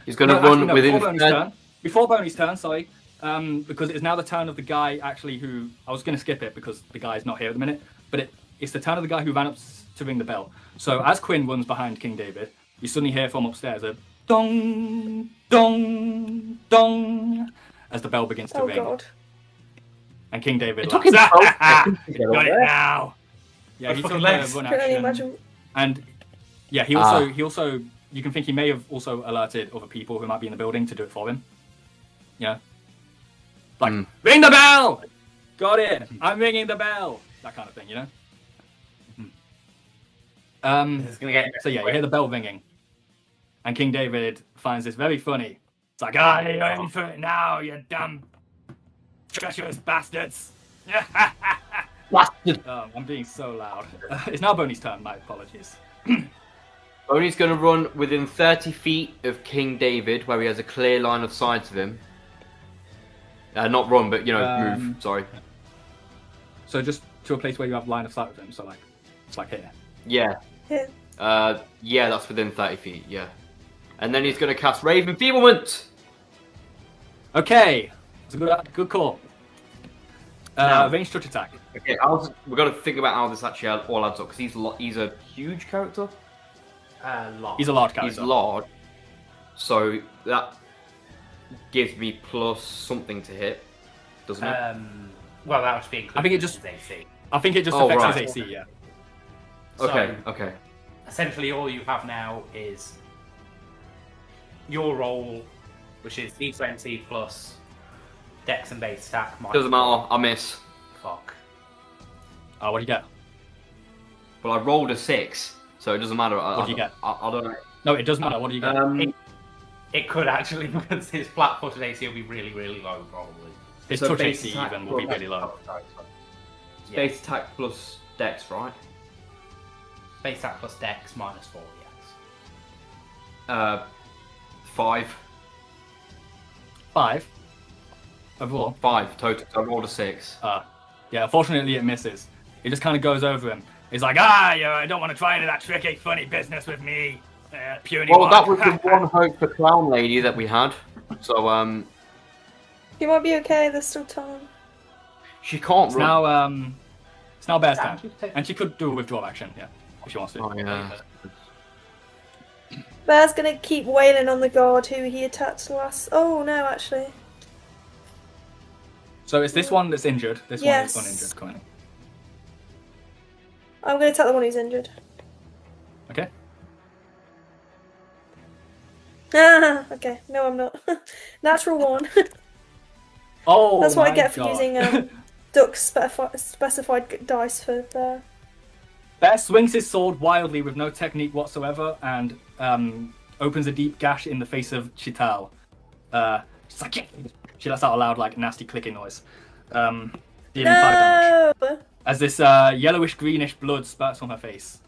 He's going to run within. Before Boney's turn, sorry, because it is now the turn of the guy actually who I was going to skip it because the guy's not here at the minute, but it's the turn of the guy who ran up to ring the bell. So as Quinn runs behind King David, you suddenly hear from upstairs a dong, dong, dong as the bell begins to Oh ring. god. And King David took laughs. him 12 Got seconds to get it up there. now. Yeah, he took fucking the legs. run Can only action. imagine. And yeah, he also you can think he may have also alerted other people who might be in the building to do it for him. Like ring the bell. Got it. I'm ringing the bell. That kind of thing, This is gonna get. So yeah, you hear the bell ringing, and King David finds this very funny. It's like, you're in for it now, you damn treacherous bastards. Bastard. I'm being so loud. It's now Boney's turn. My apologies. Boney's going to run within 30 feet of King David, where he has a clear line of sight of him. Not run, but move. Sorry. So just to a place where you have line of sight with him. So it's like here. Yeah. Here. Yeah, that's within 30 feet. Yeah. And then he's going to cast Rave Enfeeblement. Okay, it's a good call. Ranged touch attack. Okay, we've got to think about how this actually all adds up, because he's a huge character. Large. He's a large character. He's large, so that gives me plus something to hit, doesn't it? Well, that would be included. I think it just- in his AC. I think it just Oh, affects right. his AC, yeah. Okay, So, okay. essentially, all you have now is your roll, which is D20 plus Dex and base attack. Doesn't matter, I miss. Fuck. Oh, what do you get? Well, I rolled a 6, so it doesn't matter. What do you get? I don't know. No, it does matter. What do you get? It could actually, because his flat-footed AC will be really, really low, probably. His so touch base AC attack even will be plus- really low. Yeah. Base attack plus Dex, right? Base attack plus Dex minus 4, yes. 5. 5? Overall? 5 total. I rolled a 6. Yeah, unfortunately it misses. It just kind of goes over him. He's like, I don't want to try any of that tricky, funny business with me. Puny Well, one. that was the one hope for Clown Lady that we had. So, You might be okay. There's still time. she can't It's run. now Bear's Yeah, turn. And she could do a withdraw action, yeah, if she wants to. Oh, yeah. Bear's gonna keep wailing on the guard who he attacked last. Oh no, actually. So it's this one that's injured. This Yes. one is uninjured currently. I'm gonna attack the one who's injured. Okay. Ah, okay. No, I'm not. Natural 1. Oh, That's what I my get for God. using Duck's specified dice for Bear. Bear swings his sword wildly with no technique whatsoever and opens a deep gash in the face of Chital. She's like, she lets out a loud, like, nasty clicking noise. Dealing 5 damage. No! As this yellowish greenish blood spurts from her face.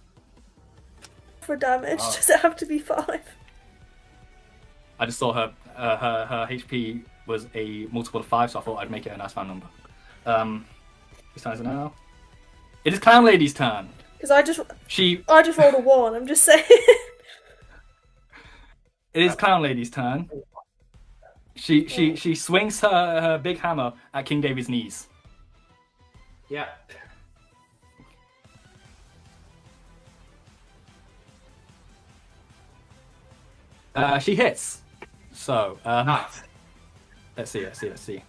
For damage. Oh. Does it have to be 5? I just saw her HP was a multiple of 5, so I thought I'd make it a nice round number. Whose turn is it now? It is Clown Lady's turn. Because I just She rolled a 1, I'm just saying. It is Clown Lady's turn. She swings her big hammer at King David's knees. Yeah. She hits. So, Nice. let's see.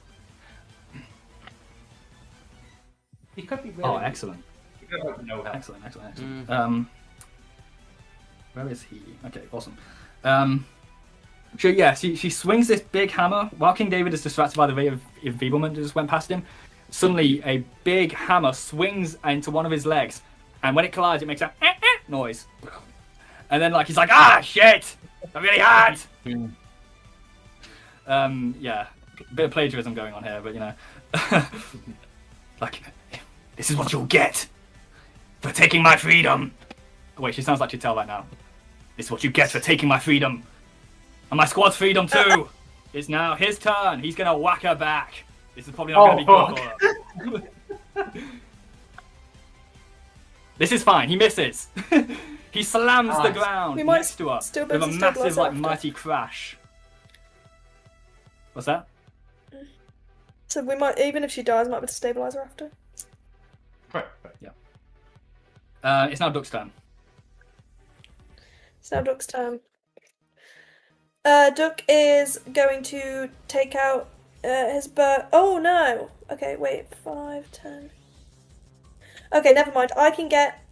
He could be really. Oh, excellent. He could have no help. Excellent. Mm. Where is he? Okay, awesome. She swings this big hammer while King David is distracted by the ray of enfeeblement that just went past him. Suddenly, a big hammer swings into one of his legs, and when it collides, it makes a noise. And then, he's like, shit! I'm really hard! Yeah, bit of plagiarism going on here, but this is what you'll get for taking my freedom. Wait, she sounds like Chitel right now. This is what you get for taking my freedom. And my squad's freedom too. It's now his turn. He's gonna whack her back. This is probably not gonna be good for her. This is fine. He misses. He slams the ground We might next to her still be with a able to stabilise massive, after. mighty crash. What's that? So we might, even if she dies, might be able to stabilise her after. Right. It's now Duck's turn. It's now Duck's turn. Duck is going to take out his bird. Oh no! Okay, wait. 5, 10. Okay, never mind. I can get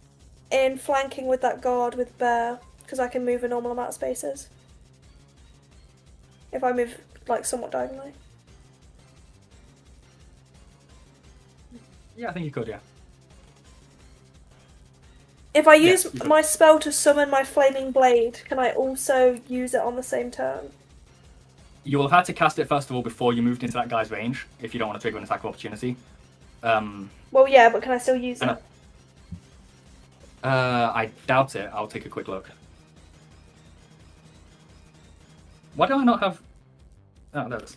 in flanking with that guard with Bear because I can move a normal amount of spaces. If I move somewhat diagonally. Yeah, I think you could. Yeah. If I use you could. my spell to summon my flaming blade, can I also use it on the same turn? You will have had to cast it first of all before you moved into that guy's range if you don't want to trigger an attack of opportunity. Well, yeah, but can I still use I know. it? I doubt it. I'll take a quick look. Why do I not have... Oh, there it is.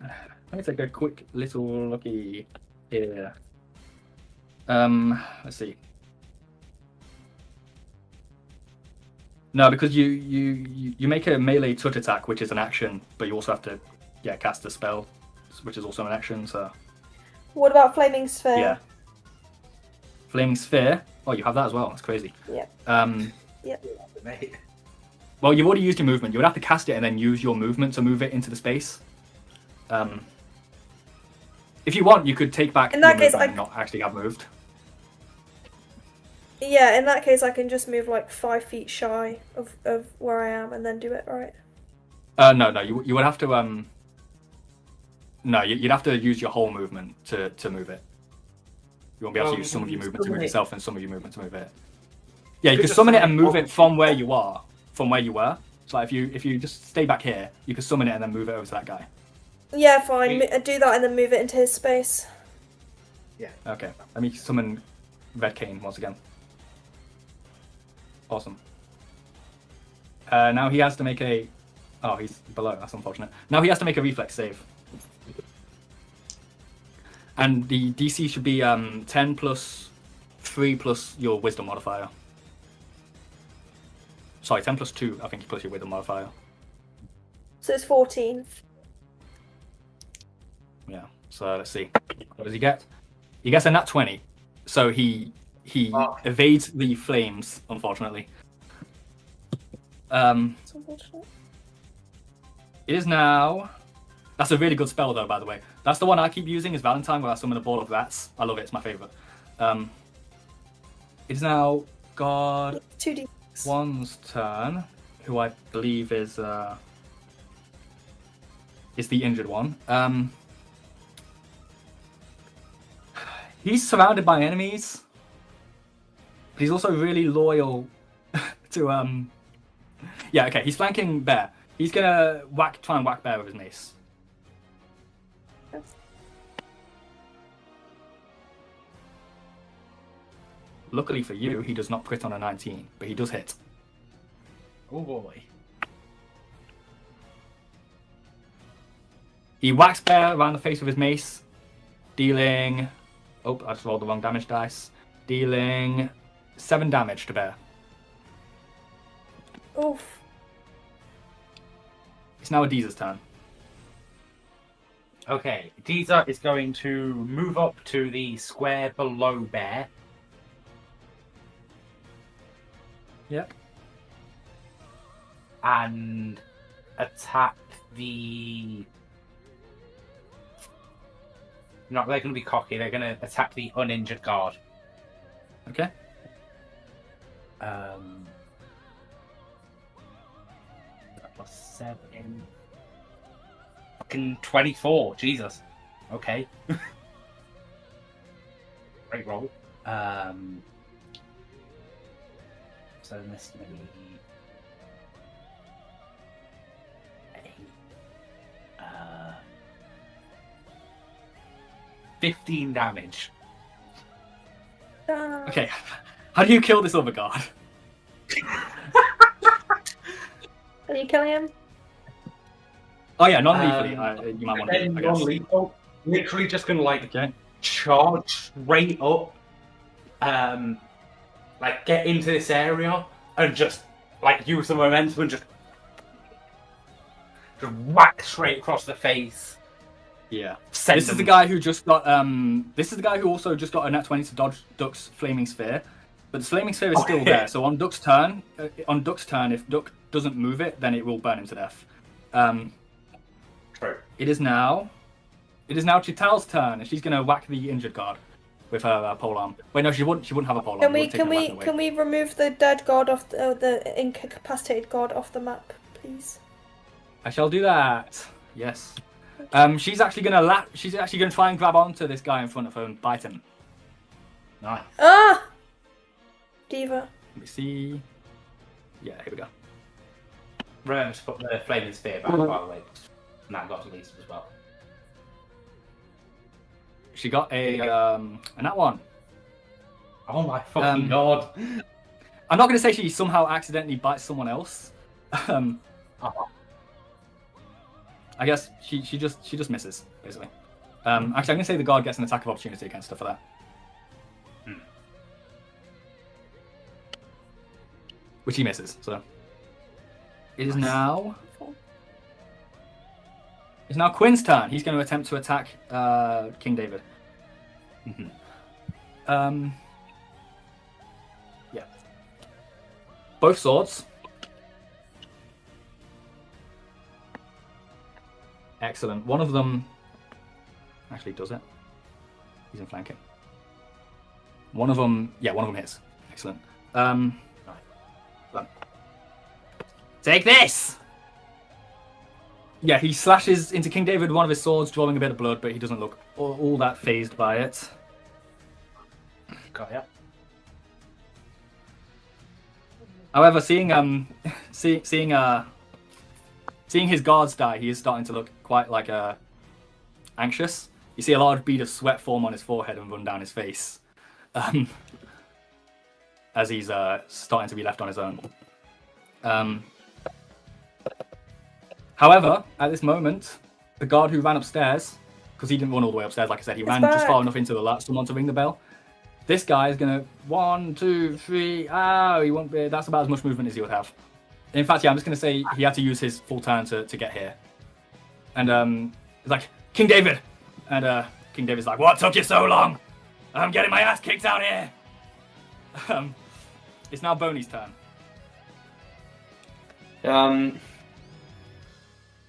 Let me take a quick little looky here. Let's see. No, because you make a melee touch attack, which is an action, but you also have to cast a spell, which is also an action, so... What about flaming sphere? Yeah. Flaming Sphere. Oh, you have that as well. That's crazy. Yeah. Mate. Well, you've already used your movement. You would have to cast it and then use your movement to move it into the space. If you want, you could take back In that your case, movement and not actually have moved. Yeah, in that case, I can just move like 5 feet shy of where I am and then do it, right? No, you would have to No, you'd have to use your whole movement to move it. You won't be able to use some of your movement to move yourself and some of your movement to move it. Yeah, you could summon it and move it from where you are, from where you were. So like if you just stay back here, you could summon it and then move it over to that guy. Yeah, fine. Do that and then move it into his space. Yeah. Okay, let me summon Red Cane once again. Awesome. Now he has to make a... Oh, he's below. That's unfortunate. Now he has to make a reflex save. And the DC should be 10 plus 3 plus your wisdom modifier. Sorry, 10 plus 2, I think, plus your wisdom modifier. So it's 14. Yeah, so let's see. What does he get? He gets a nat 20. So he evades the flames, unfortunately. That's unfortunate. It is now... That's a really good spell, though, by the way. That's the one I keep using, is Valentine, where I summon a ball of rats. I love it, it's my favourite. It is now God 2d6's turn, who I believe is the injured one. He's surrounded by enemies, but he's also really loyal to Yeah, okay, he's flanking Bear. He's gonna try and whack Bear with his mace. Luckily for you, he does not crit on a 19, but he does hit. Oh boy. He whacks Bear around the face with his mace, dealing... Oh, I just rolled the wrong damage dice. Dealing 7 damage to Bear. Oof. It's now Adiz's turn. Okay, Deezer is going to move up to the square below Bear. Yep. And attack the... No, they're going to be cocky. They're going to attack the uninjured guard. Okay. Plus 7. Fucking 24. Jesus. Okay. Great roll. So this is going to be 15 damage. Okay. How do you kill this other guard? Are you killing him? Oh yeah, non-lethally. You might want to do it, I guess. Non-lethal. Literally just going to Okay. charge straight up, get into this area and just use the momentum and just whack straight across the face. Yeah. Send This is the guy who just got this is the guy who also just got a nat 20 to dodge Duck's flaming sphere. But the flaming sphere is still there. So on Duck's turn, if Duck doesn't move it, then it will burn him to death. True. It is now Chital's turn, and she's gonna whack the injured guard with her polearm. Wait, no, she wouldn't have a polearm. Can we remove the dead god off the incapacitated god off the map, please? I shall do that. Yes. She's actually gonna try and grab onto this guy in front of her and bite him. Nice. Ah! Diva. Let me see. Yeah, here we go. Remember to put the flaming spear back, by the way. And that got released as well. She got a nat 1. Oh my fucking god. I'm not gonna say she somehow accidentally bites someone else. I guess she just misses, basically. Actually, I'm gonna say the guard gets an attack of opportunity against her for that. Which he misses, so. It is now Quinn's turn. He's going to attempt to attack King David. Yeah. Both swords. Excellent. One of them actually does it. He's in flanking. One of them hits. Excellent. Take this! Yeah, he slashes into King David with one of his swords, drawing a bit of blood, but he doesn't look all that phased by it. Got ya. However, seeing his guards die, he is starting to look quite like anxious. You see a large bead of sweat form on his forehead and run down his face, as he's starting to be left on his own. However, at this moment, the guard who ran upstairs, because he didn't run all the way upstairs, like I said, he ran just far enough into the last someone to ring the bell. This guy is gonna 1, 2, 3. He won't be. That's about as much movement as he would have. In fact, yeah, I'm just gonna say he had to use his full turn to get here. And it's like, King David, and King David's like, what took you so long? I'm getting my ass kicked out here. It's now Boney's turn.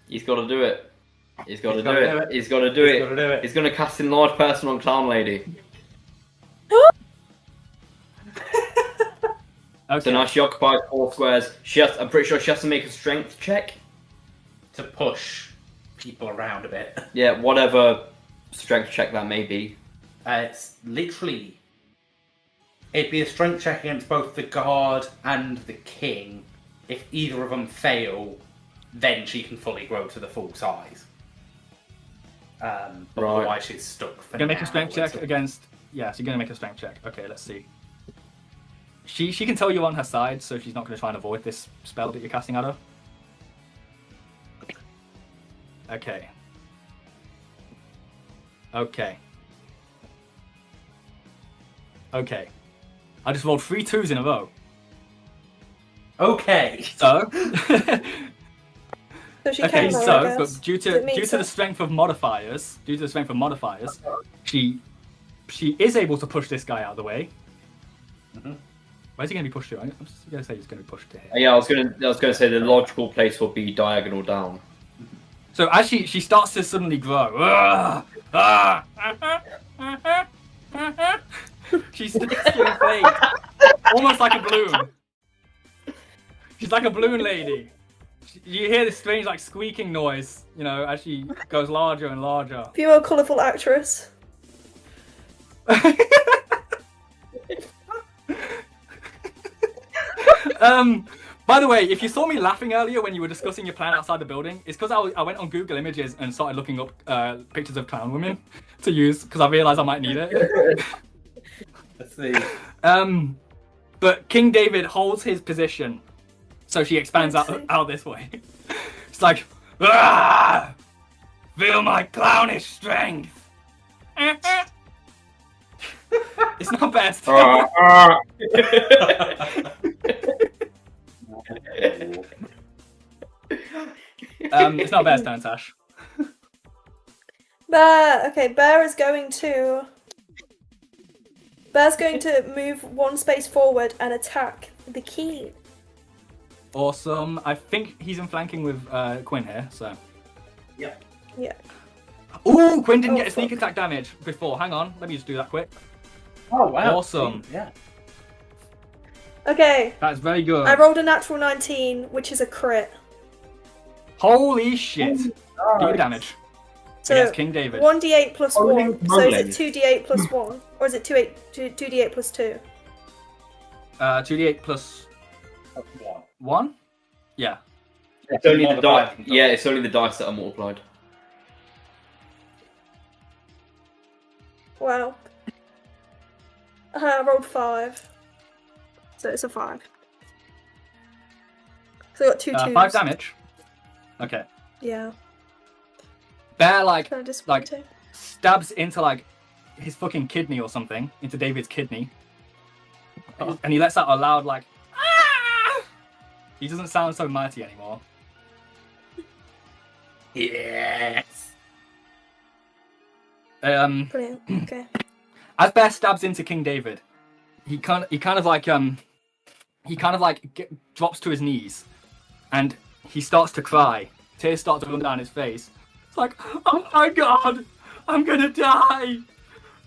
He's got to do it. He's got to do it. He's got to do it. He's going to cast Enlarge Person on Clown Lady. Okay. So now she occupies 4 squares. I'm pretty sure she has to make a strength check. To push people around a bit. Yeah, whatever strength check that may be. It's literally... It'd be a strength check against both the guard and the king. If either of them fail, then she can fully grow to the full size. But otherwise she's stuck for You're gonna make now. a strength check against... Yeah, so you're gonna make a strength check. Okay, let's see. She can tell you're on her side, so she's not gonna try and avoid this spell that you're casting at her. Okay. I just rolled 3 2s in a row. Okay. So... So she Okay, can roll, I so guess. but due to the strength of modifiers, she is able to push this guy out of the way. Mm-hmm. Where's he going to be pushed to? I'm just going to say he's going to be pushed to here. Yeah, I was going to say the logical place will be diagonal down. So as she starts to suddenly grow, she sticks to her face, almost like a balloon. She's like a balloon lady. You hear this strange, like, squeaking noise, you know, as she goes larger and larger. If you were a colourful actress. By the way, if you saw me laughing earlier when you were discussing your plan outside the building, it's because I went on Google Images and started looking up pictures of clown women to use, because I realised I might need it. Let's see. But King David holds his position, so she expands out this way. It's like, "Ah! Feel my clownish strength." It's not bad still. It's not a bad stance, Ash. Bear's going to move 1 space forward and attack the key. Awesome. I think he's in flanking with Quinn here, so. Yep. Yeah. Ooh, Quinn didn't get a sneak attack damage before. Hang on, let me just do that quick. Oh, wow. Awesome. Yeah. Okay. That's very good. I rolled a natural 19, which is a crit. Holy shit. Do your damage. So Against King David. 1d8 plus Holy 1. So moly. is it 2d8 plus 1? Or is it 2d8 plus 2? 2d8 plus 1? Yeah. It's only the Modified. dice. Yeah, it's only the dice that are multiplied. Wow. I rolled 5. So it's a 5. So I got 2 2s. 5 damage. Okay. Yeah. Bear, like, Kind of disappointing. stabs into, like, his fucking kidney or something. Into David's kidney. And he lets out a loud, like, ah! He doesn't sound so mighty anymore. Yes. Brilliant. Okay. As Bear stabs into King David, he kind of drops to his knees, and he starts to cry. Tears start to run down his face, It's like, oh my god, I'm gonna die.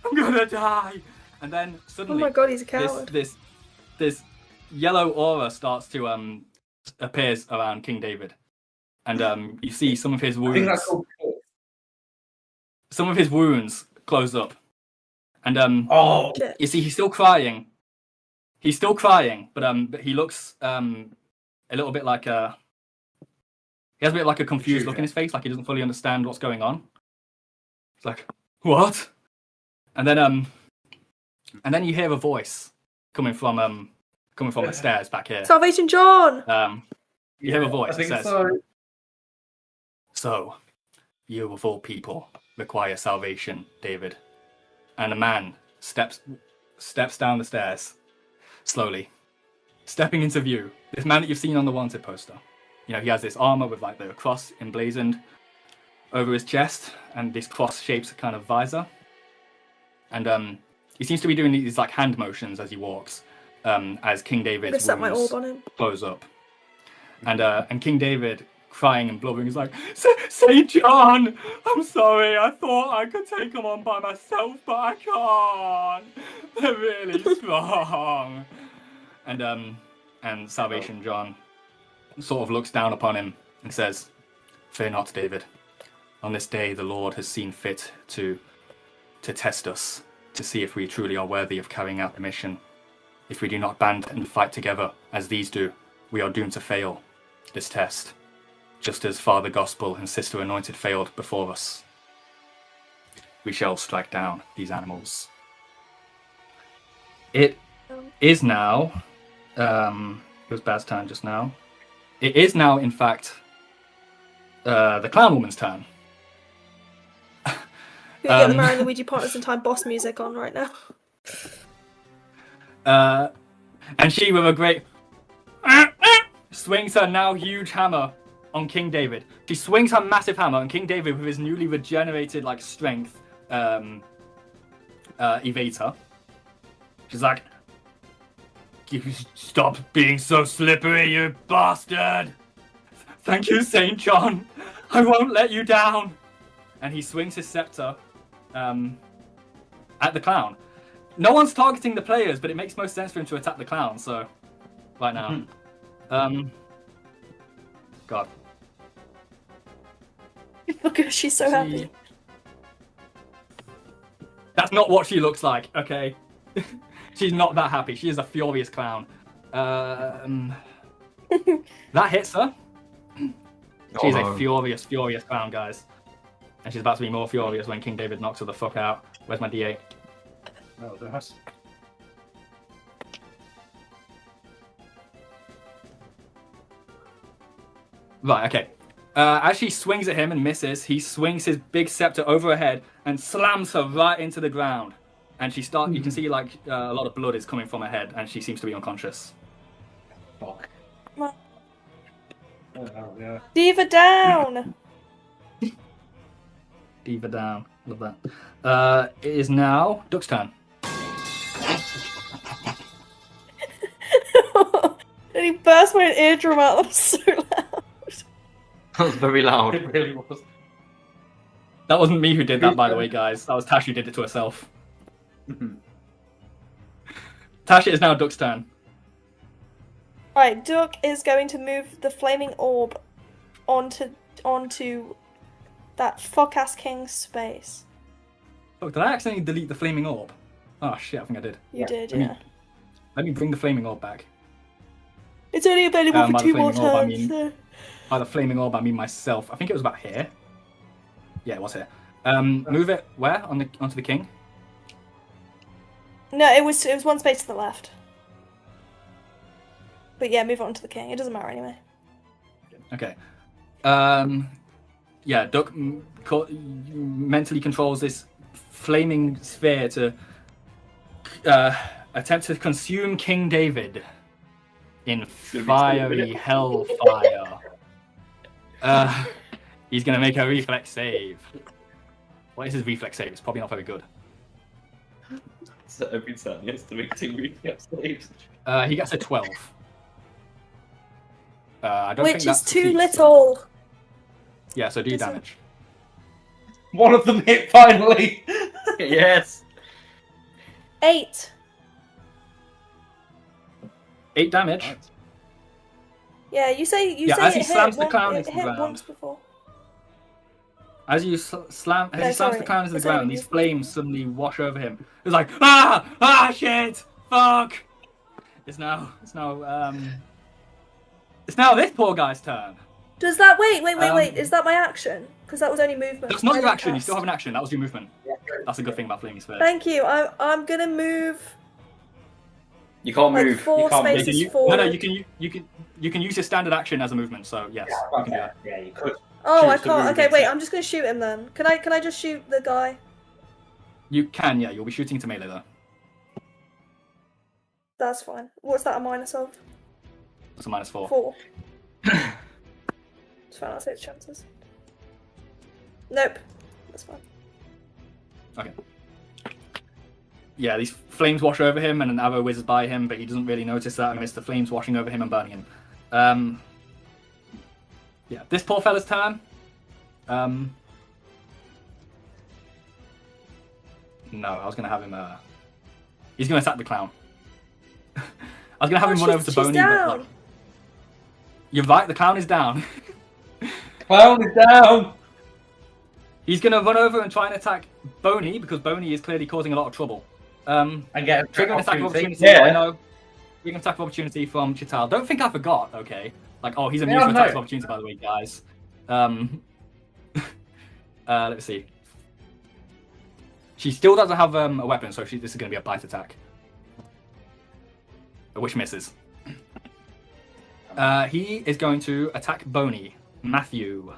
I'm gonna die. And then Oh suddenly, my god, he's a coward. this yellow aura starts to appears around King David, and you see some of his I think that's wounds. called. Some of his wounds close up, and Oh, Shit. you see he's still crying. He's still crying, but he looks a little bit like a. He has a bit like a confused look in his face, like he doesn't fully understand what's going on. It's like, what? And then you hear a voice coming from the stairs back here. Salvation John! You hear a voice I that think says, so. "So, you of all people require salvation, David." And a man steps down the stairs, slowly, stepping into view. This man that you've seen on the wanted poster. You know, he has this armor with like the cross emblazoned over his chest, and this cross-shaped kind of visor. And he seems to be doing these like hand motions as he walks, as King I'm gonna David's set my orb wounds on him. close up. And King David, crying and blubbering, is like, Saint John, I'm sorry, I thought I could take them on by myself, but I can't. They're really strong. And Salvation John sort of looks down upon him and says, "Fear not, David. On this day the Lord has seen fit to test us, to see if we truly are worthy of carrying out the mission. If we do not band and fight together, as these do, we are doomed to fail this test, just as Father Gospel and Sister Anointed failed before us. We shall strike down these animals." It is now, it was Bad's turn just now. It is now, in fact, the Clown Woman's turn. We get the Mario and Luigi Partners in Time boss music on right now. And she, with a great swings her now huge hammer on King David. She swings her massive hammer on King David with his newly regenerated like strength evator. She's like, "You stop being so slippery, you bastard! Thank you, Saint John. I won't let you down." And he swings his scepter at the clown. No one's targeting the players, but it makes most sense for him to attack the clown. So, right now, God. Look at her, she's so happy. That's not what she looks like. Okay, she's not that happy. She is a furious clown. That hits her. She's a furious clown, guys. And she's about to be more furious when King David knocks her the fuck out. Where's my D8? Oh, that's... Right, okay. As she swings at him and misses, he swings his big scepter over her head and slams her right into the ground. And you can see like a lot of blood is coming from her head, and she seems to be unconscious. Fuck. Well, Oh, yeah. Diva down! Diva down. Love that. It is now Duck's turn. And he burst my eardrum out. That was so loud. That was very loud. It really was. That wasn't me who did that, by the way, guys. That was Tash who did it to herself. Tash, it is now Duck's turn. Right, Duck is going to move the flaming orb onto that fuck-ass king's space. Oh, did I accidentally delete the flaming orb? Oh shit, I think I did. You did, Let me- yeah. Let me bring the flaming orb back. It's only available by for the 2 more flaming orb, I turns. mean- So. By the flaming orb, I mean myself. I think it was about here. Yeah, it was here. Move it where? Onto the king? No, it was one space to the left. But yeah, move it onto the king. It doesn't matter anyway. Okay. Yeah, Duck mentally controls this flaming sphere to attempt to consume King David in fiery hellfire. He's gonna make a reflex save. What is his reflex save? It's probably not very good. So every time he has to make 2 reflex saves. He gets a 12. I don't Which think is that too succeeds. little. Yeah, so do Is it? damage. One of them hit finally. Yes. 8. 8 damage. Right. Yeah, you say Yeah, say as it he slams the hit, clown it into the hit ground. once before. As you slam, as No, he slams sorry. the clown into the It's only ground, these movement. flames suddenly wash over him. It's like, ah, shit, fuck. It's now this poor guy's turn. Does that wait? Um, Is that my action? Because that was only movement. That's not I your didn't action. You cast. still have an action. That was your movement. That's a good thing about flaming sphere. Thank you. I'm gonna move You can't like move. 4 can't move. spaces No, forward. you can use your standard action as a movement. So yes, you can do that. Yeah, you could. Oh, I choose to can't. move Okay, wait. instead. I'm just gonna shoot him then. Can I just shoot the guy? You can, yeah. You'll be shooting to melee though. That's fine. What's that a minus of? It's a -4. 4. Just found out his chances. Nope. That's fine. Okay. Yeah, these flames wash over him, and an arrow whizzes by him, but he doesn't really notice that amidst the flames washing over him and burning him. Yeah, this poor fella's turn. No, I was gonna have him. He's gonna attack the clown. I was gonna have him run over to she's Boney, down. but like, you're right. The clown is down. Clown is down. He's gonna run over and try and attack Boney because Boney is clearly causing a lot of trouble. And get a Trigger an attack of opportunity. Yeah. I know. Trigger an attack of opportunity from Chital. Don't think I forgot. Okay. Like, oh, he's immune Yeah, to attacks of no. opportunity, by the way, guys. Let's see. She still doesn't have a weapon, so this is going to be a bite attack, which misses. He is going to attack Boney, Matthew,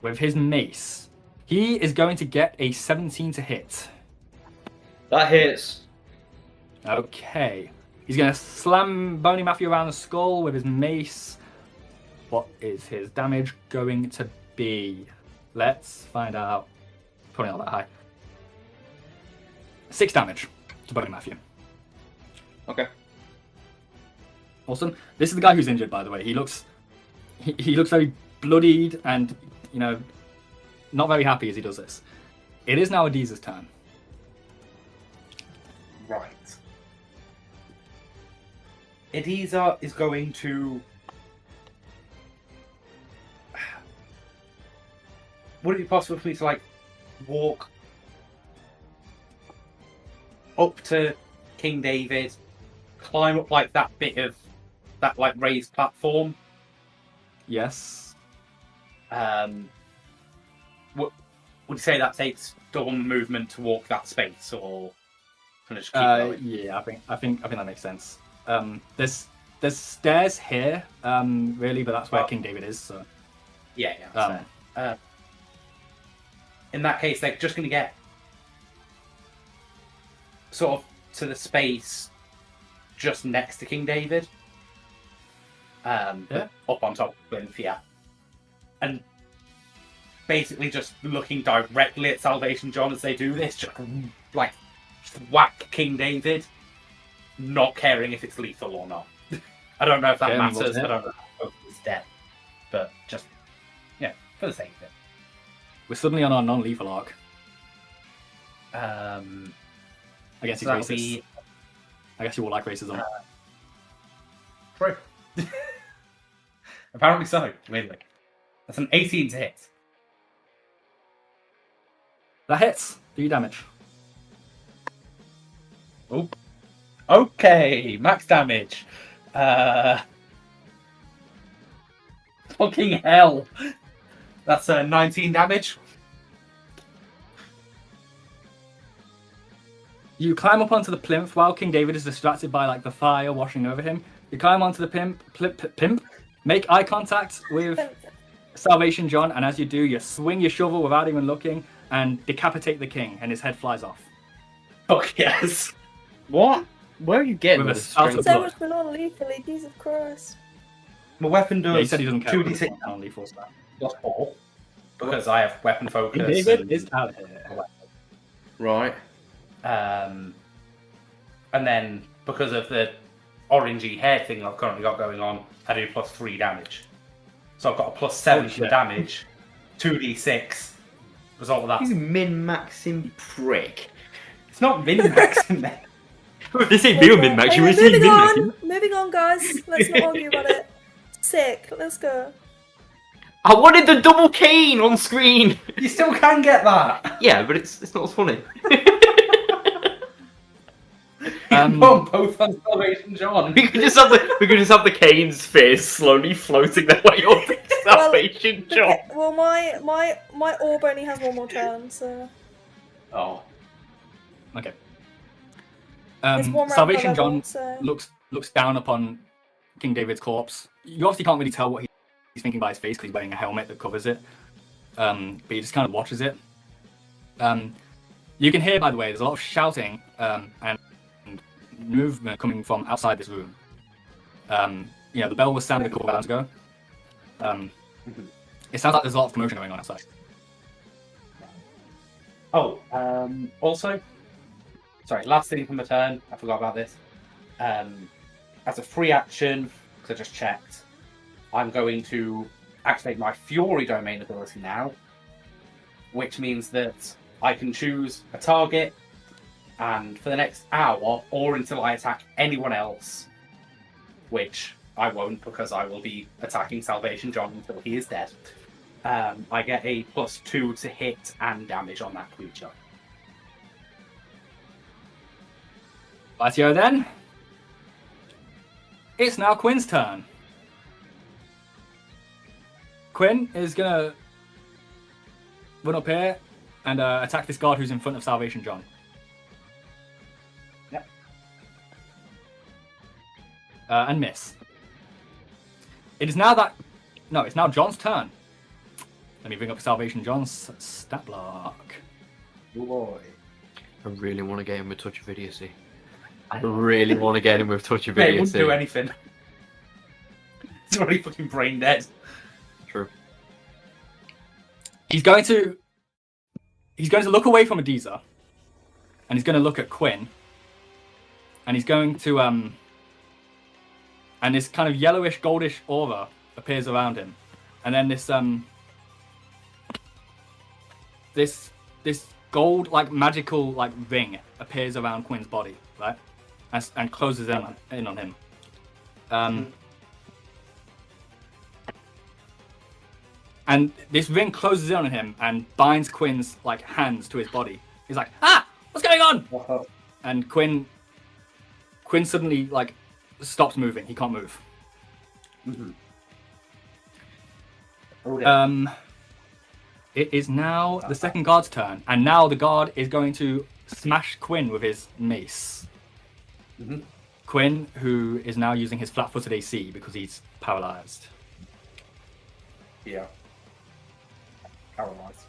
with his mace. He is going to get a 17 to hit. That hits. Okay. He's going to slam Boney Matthew around the skull with his mace. What is his damage going to be? Let's find out. Probably not that high. 6 damage to Boney Matthew. Okay. Awesome. This is the guy who's injured, by the way. He looks very bloodied and, not very happy as he does this. It is now Adiz's turn. Right. Ediza is going to. Would it be possible for me to walk up to King David, climb up that bit of that raised platform? Yes. Would you say that takes double movement to walk that space, or can I just keep going? Yeah, I think that makes sense. There's stairs here, really, but that's where King David is. So. Yeah. That's fair. In that case, they're just going to get sort of to the space just next to King David. Yeah. Up on top of him, yeah. And basically just looking directly at Salvation John as they do this, just whack King David, not caring if it's lethal or not. I don't know if that Yeah, matters. well, I don't know if he's dead. But just, for the sake of it. We're suddenly on our non-lethal arc. I I guess he's that'll racist. be I guess you all like racism. true. Apparently so, weirdly. That's an 18 to hit. That hits. Do you damage? Oh. Okay, max damage. Fucking hell. That's 19 damage. You climb up onto the plinth while King David is distracted by the fire washing over him. You climb onto the pimp, make eye contact with Salvation John, and as you do, you swing your shovel without even looking and decapitate the king, and his head flies off. Fuck yes. What? Where are you getting With a this spout strength? of So blood. much for non-lethally, Jesus Christ. My weapon does Yeah, he said he doesn't care. 2d6 on lethal stuff. plus 4. Because I have weapon focus. King David and- is out of here. Right. and then because of the orangey hair thing I've currently got going on, I do plus 3 damage. So I've got a plus 7 Oh, for shit. damage, 2d6, result of that. You min-maxing prick. It's not min-maxing there. This ain't real min-max. You were saying min-maxing. Moving on, guys. Let's not argue about it. Sick. Let's go. I wanted the double cane on screen. You still can get that. Yeah, but it's not as funny. Both on Salvation John. We could just have the cane's face slowly floating their way up to Salvation John. Well, my orb only has one more turn, so. Oh. Okay. It's one round Salvation per John level, so. looks down upon King David's corpse. You obviously can't really tell what he's thinking by his face because he's wearing a helmet that covers it. But he just kind of watches it. You can hear, by the way, there's a lot of shouting and movement coming from outside this room. The bell was sounded a couple of hours ago. It sounds like there's a lot of commotion going on outside. Oh, also, sorry, last thing from the turn, I forgot about this. As a free action, because I just checked, I'm going to activate my Fury Domain ability now, which means that I can choose a target, and for the next hour, or until I attack anyone else, which I won't because I will be attacking Salvation John until he is dead, I get a +2 to hit and damage on that creature. Rightio then. It's now Quinn's turn. Quinn is gonna run up here and attack this guard who's in front of Salvation John. Yep. And miss. It's now John's turn. Let me bring up Salvation John's stat block. Oh boy. I really want to get him with Touch of Idiocy. I really want to get him with Touch of Mate, it Idiocy. wouldn't do anything. He's already fucking brain dead. True. He's going to look away from Adiza, and he's going to look at Quinn, and he's going to and this kind of yellowish goldish aura appears around him, and then this gold like magical like ring appears around Quinn's body, right, and closes in on him. And this ring closes in on him and binds Quinn's like hands to his body. He's like, what's going on? And Quinn suddenly like stops moving. He can't move. It is now the second guard's turn, and now the guard is going to smash Quinn with his mace. Quinn, who is now using his flat-footed AC because he's paralyzed. Yeah. Paralyzed.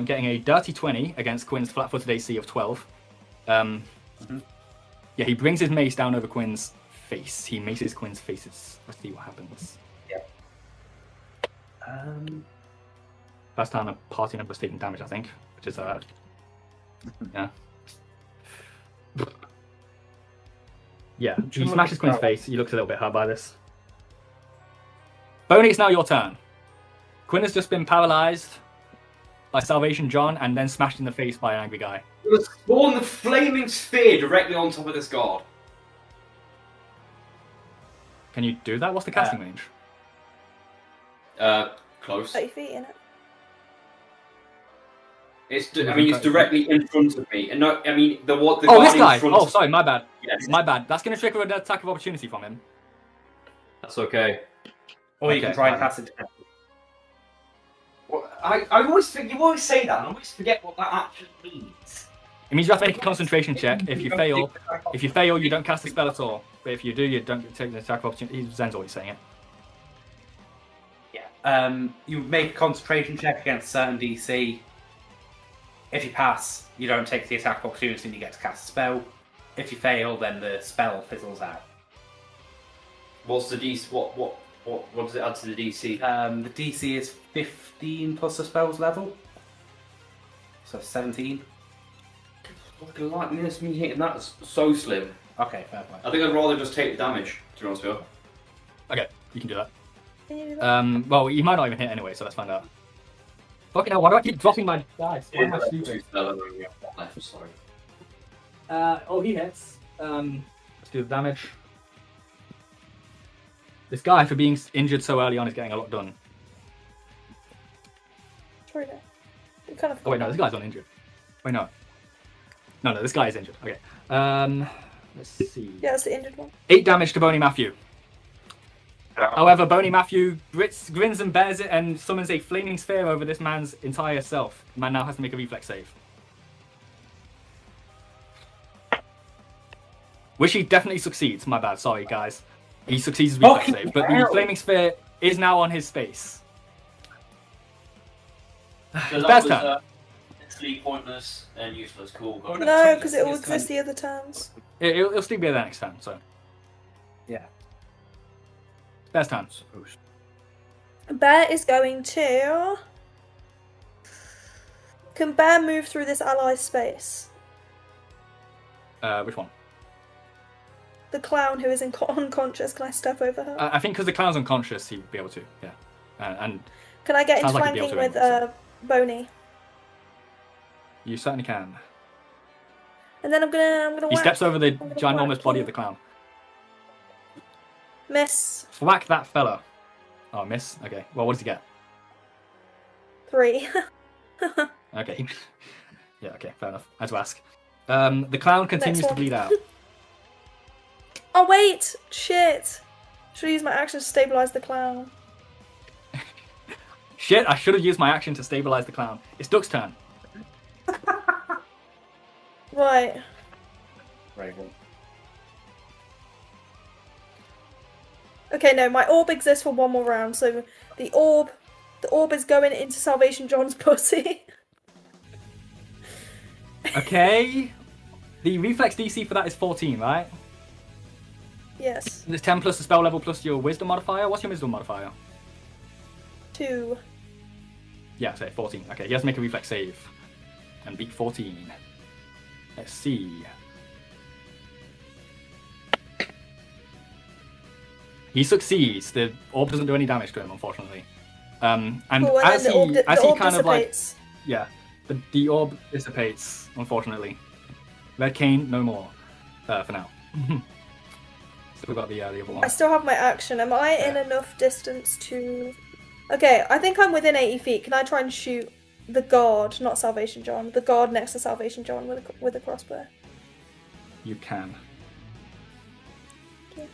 Getting a dirty 20 against Quinn's flat-footed AC of 12. Yeah, he brings his mace down over Quinn's face. He maces Quinn's faces. Let's see what happens. Yeah. First time a party member's taking damage, I think, which is yeah. Yeah, he smashes Quinn's face. He looks a little bit hurt by this. Boney, it's now your turn. Quinn has just been paralyzed by Salvation John and then smashed in the face by an angry guy. Let's spawn the flaming sphere directly on top of this guard. Can you do that? What's the casting range? Close. 30 feet in it. It's directly in front of me, and no, I mean the Oh, guard this guy! in front Oh, of sorry, my bad. Yes. My bad. That's going to trigger an attack of opportunity from him. That's okay. Or you Okay, can try and fine. cast it. Well, I always think you always say that, and I always forget what that actually means. It means you have to make a concentration check. If you fail, you don't cast the spell at all. But if you do, you don't take the attack of opportunity. Zen's always saying it. Yeah. You make a concentration check against certain DC. If you pass, you don't take the attack of opportunity and you get to cast a spell. If you fail, then the spell fizzles out. What's the DC? What does it add to the DC? The DC is 15 plus the spell's level. So 17. Fucking like me hitting that's so slim. Okay, fair play. I think I'd rather just take the damage, to be honest with you. Okay, you can do that. Can you do that? Well, you might not even hit anyway, so let's find out. Fucking hell, why do I keep dropping my dice? Why am I stupid? Sorry. He hits. Let's do the damage. This guy, for being injured so early on, is getting a lot done. True. We kind of. Oh wait, no, this guy's not injured. Wait, no. No, this guy is injured. Okay. Let's see. Yeah, that's the injured one. 8 damage to Boney Matthew. However, Boney Matthew grins and bears it and summons a flaming sphere over this man's entire self. The man now has to make a reflex save. Which he definitely succeeds. My bad. Sorry, guys. He succeeds his reflex save, but the flaming sphere is now on his space. So that Best was turn. mentally pointless and useless. Cool. Got it. No, because it will exist the other turns. It'll still be there next time, so. Yeah. Best time. Bear is going to. Can Bear move through this ally's space? Which one? The clown who is unconscious. Can I step over her? I think because the clown's unconscious, he'd be able to. Yeah. And Can I get into sounds like he'd be flanking able to with Boney? you certainly can. And then I'm gonna. He whack. steps over the I'm gonna ginormous whack body you. of the clown. Miss. Whack that fella. Oh, miss? Okay. Well, what does he get? 3. Okay. Yeah, okay, fair enough. I had to ask. The clown continues to one. bleed out. Oh wait! Shit! Should I use my action to stabilize the clown? Shit, I should have used my action to stabilize the clown. It's Duck's turn. Right. Very good. Okay, no, my orb exists for one more round, so the orb is going into Salvation John's pussy. Okay. The reflex DC for that is 14, right? Yes. There's 10 plus the spell level plus your wisdom modifier. What's your wisdom modifier? 2. Yeah, say 14. Okay, he has to make a reflex save. And beat 14. Let's see. He succeeds. The orb doesn't do any damage to him, unfortunately. And Cool, and as then he the orb kind of like dissipates. yeah, the orb dissipates, unfortunately. Red Cane, no more for now. So we've got the other one. I still have my action. Am I in enough distance to... Okay, I think I'm within 80 feet. Can I try and shoot the guard, not Salvation John, the guard next to Salvation John with a crossbow? You can. Okay.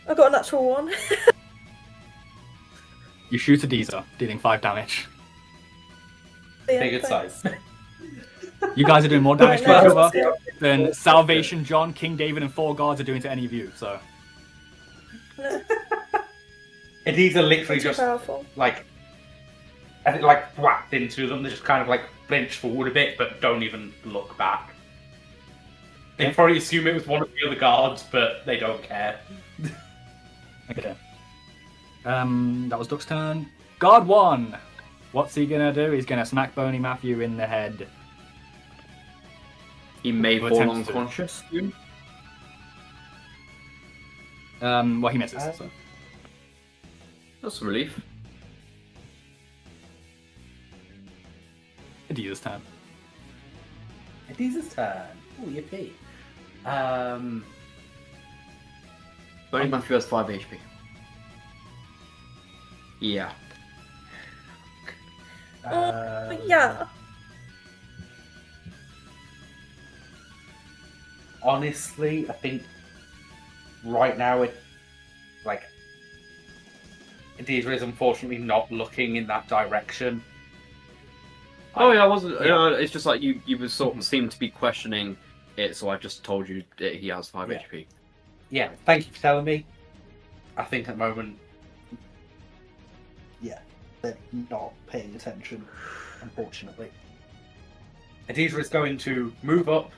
I got a natural 1. You shoot a Deezer, dealing 5 damage. Yeah, Bigger thanks. size. You guys are doing more damage to Right, each no, other than Salvation John, King David, and 4 guards are doing to any of you. So No, These are literally too just powerful. like, I think like whacked into them. They just kind of like flinch forward a bit, but don't even look back. They probably assume it was one of the other guards, but they don't care. okay. That was Duck's turn. Guard 1. What's he gonna do? He's gonna smack Boney Matthew in the head. He may Or fall attempts to. unconscious soon. Well, he misses. So. That's a relief. Adidas turn. Adiz's turn. Oh, yippee. Boney Matthew has 5 HP. Yeah. Yeah. Honestly, I think right now Adizra is unfortunately not looking in that direction. Oh yeah, I wasn't. It's just like you were sort of seemed to be questioning it, so I just told you that he has 5 Yeah. HP. Yeah, thank you for telling me. I think at the moment, yeah, they're not paying attention, unfortunately. Adizra is going to move up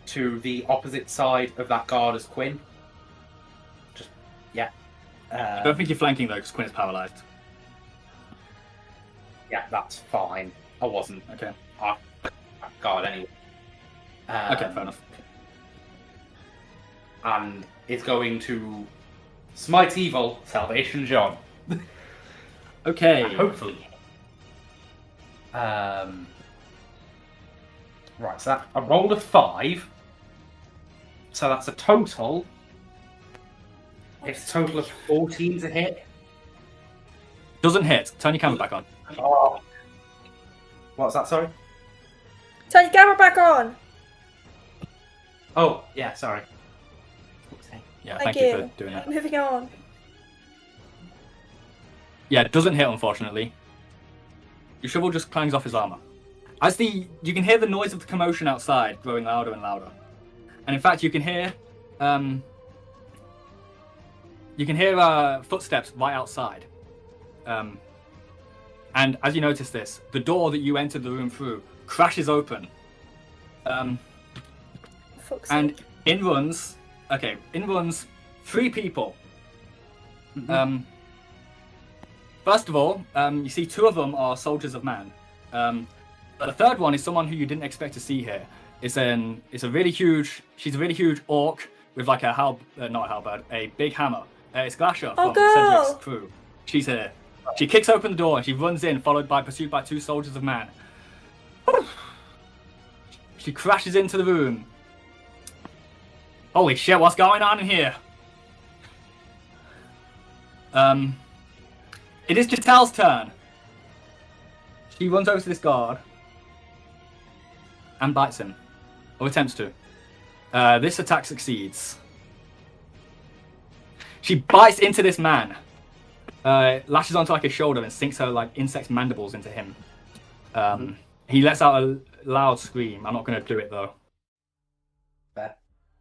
to the opposite side of that guard as Quinn. Just, yeah. I don't think you're flanking though, because Quinn is paralyzed. Yeah, that's fine. I wasn't. Okay. Guard anyway. Okay, fair enough. And is going to Smite evil, Salvation John. Okay. And hopefully. Right, so that, I rolled a 5. So that's a total. It's a total of 14 to hit. Doesn't hit. Turn your camera back on. Oh. What's that, sorry? Turn your camera back on. Oh, yeah, sorry. Yeah, Thank thank you you. for doing that. Moving on. Yeah, it doesn't hit, unfortunately. Your shovel just clangs off his armor. You can hear the noise of the commotion outside growing louder and louder. And in fact, you can hear footsteps right outside. And as you notice this, the door that you entered the room through crashes open. Fuck's And sake. in runs 3 people. First of all, you see 2 of them are soldiers of man. But the third one is someone who you didn't expect to see here. She's a really huge orc with like not a halberd, a big hammer. It's Glasha from girl. Cedric's crew. She's here. She kicks open the door and she runs in, pursued by 2 soldiers of man. She crashes into the room. Holy shit, what's going on in here? It is Jatel's turn. She runs over to this guard and bites him, or attempts to. This attack succeeds. She bites into this man, lashes onto like his shoulder and sinks her like insect mandibles into him. He lets out a loud scream. I'm not going to do it though. Fair.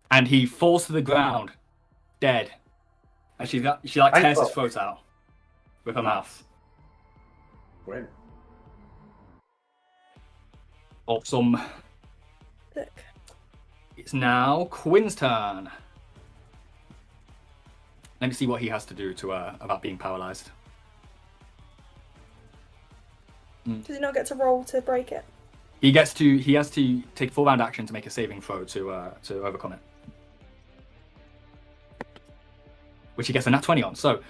And he falls to the ground, dead. And she tears his throat out with her mouth. Grim. Awesome. Look. It's now Quinn's turn. Let me see what he has to do to about being paralyzed. Does he not get to roll to break it? He has to take full round action to make a saving throw to overcome it, which he gets a nat 20 on. So,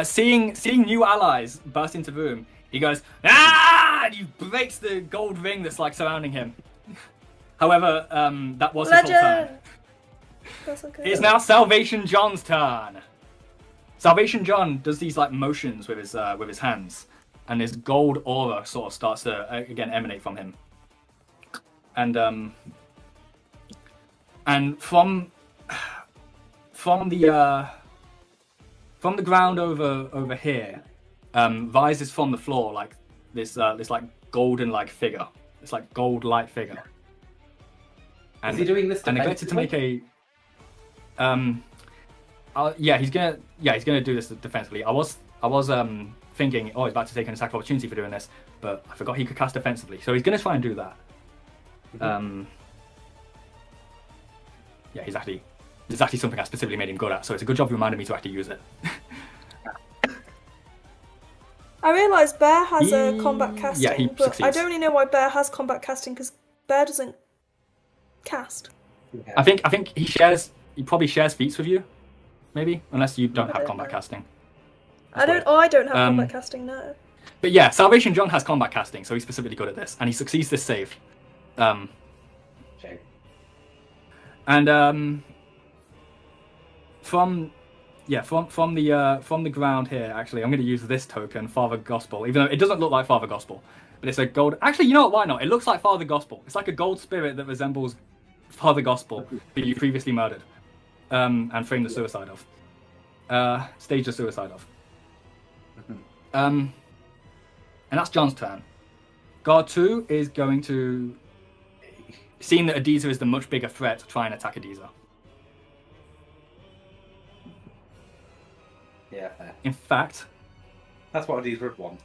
seeing new allies burst into the room, he goes ah! And he breaks the gold ring that's like surrounding him. However, that was his whole turn. Legend! That's okay. It's now Salvation John's turn. Salvation John does these like motions with his hands, and his gold aura sort of starts to again emanate from him. And from the ground over here, rises from the floor like this like golden like figure, this like gold light figure. And, Is he doing this and neglected to make a he's gonna do this defensively. I was thinking, he's about to take an attack of opportunity for doing this, but I forgot he could cast defensively, so he's gonna try and do that. It's actually something I specifically made him good at, so it's a good job you reminded me to actually use it. I realise Bear has a combat casting, he but I succeeds. don't really know why Bear has combat casting because Bear doesn't cast. I think he probably shares feats with you, maybe, unless you don't have combat casting. I don't have combat casting, no. But yeah, Salvation John has combat casting, so he's specifically good at this, and he succeeds this save. Shame. And from the ground here, actually, I'm going to use this token, Father Gospel, even though it doesn't look like Father Gospel, but it's a gold. Actually, you know what? Why not? It looks like Father Gospel. It's like a gold spirit that resembles Father Gospel that you previously murdered, and framed the suicide of, staged the suicide of. And that's John's turn. Guard 2 is going to, seeing that Adiza is the much bigger threat, try and attack Adiza. Yeah, fair. In fact, That's what Adiza would want.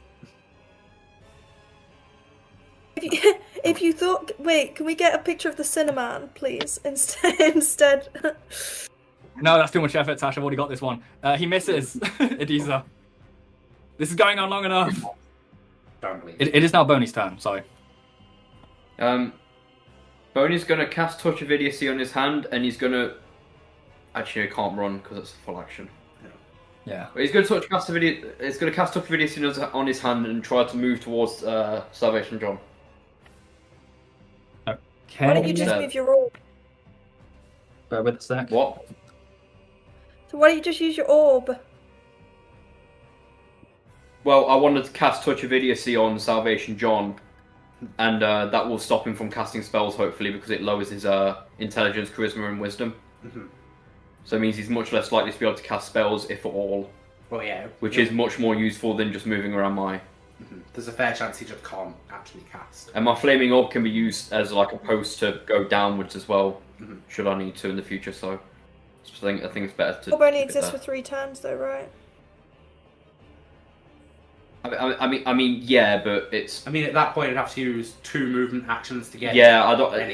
If you thought, wait, can we get a picture of the Cinnamon, please? Instead. no, that's too much effort, Tash. I've already got this one. He misses Adiza. This is going on long enough. Don't believe It is now Boney's turn. Sorry. Boney's gonna cast Touch of Idiocy on his hand, and he's gonna Actually, I can't run because it's a full action. Yeah. But he's going to cast a video. He's going to cast up a video on his hand and try to move towards Salvation John. Okay. Why don't you just move your orb? Bear with a sec. What? So why don't you just use your orb? Well, I wanted to cast Touch of Idiocy on Salvation John, and that will stop him from casting spells, hopefully, because it lowers his intelligence, charisma, and wisdom. Mm-hmm. So it means he's much less likely to be able to cast spells, if at all. Well, yeah. Which is much more useful than just moving around my... Mm-hmm. There's a fair chance he just can't actually cast. And my Flaming Orb can be used as like a post to go downwards as well, should I need to in the future, so... I think it's better to... Orb only keep it exists there. for 3 turns though, right? I mean, yeah, but it's... I mean, at that point, you'd have to use 2 movement actions to get. Yeah, anywhere.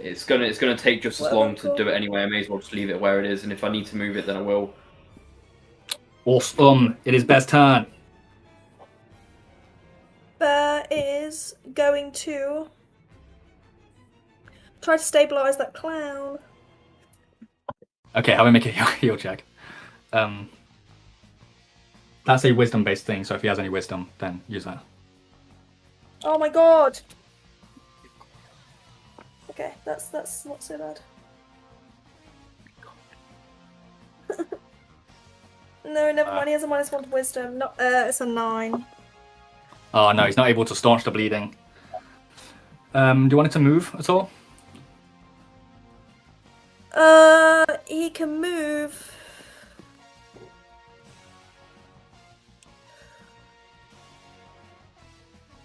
it's gonna take just as Well, long to cool. do it anyway. I may as well just leave it where it is, and if I need to move it, then I will. Awesome. It is best turn. Bear is going to try to stabilize that clown. Okay, have him make a heal check. That's a wisdom-based thing, so if he has any wisdom, then use that. Oh my god! Okay, that's not so bad. No, never mind. He has a -1 to wisdom. Not, it's a 9. Oh no, he's not able to staunch the bleeding. Do you want it to move at all? He can move.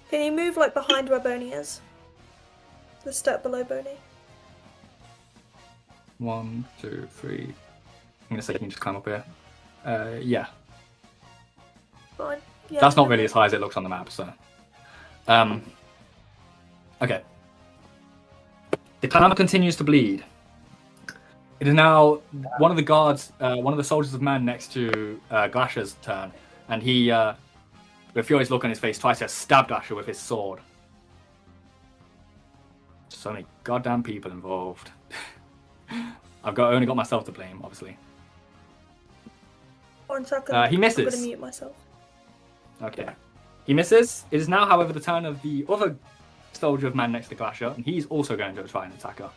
Can you move like behind where Boney is? The step below Boney. 1, 2, 3. I'm gonna say you can just climb up here. Yeah. Fine. Yeah. That's not really as high as it looks on the map, so. Okay. The clown continues to bleed. It is now one of the guards, one of the soldiers of man next to Glash's turn, and he, with a furious look on his face, tries to stab Glasher with his sword. So many goddamn people involved. I've only got myself to blame, obviously. 1 second. He misses. I'm gonna mute myself. Okay. He misses. It is now, however, the turn of the other soldier of man next to Glasher, and he's also going to try and attack her.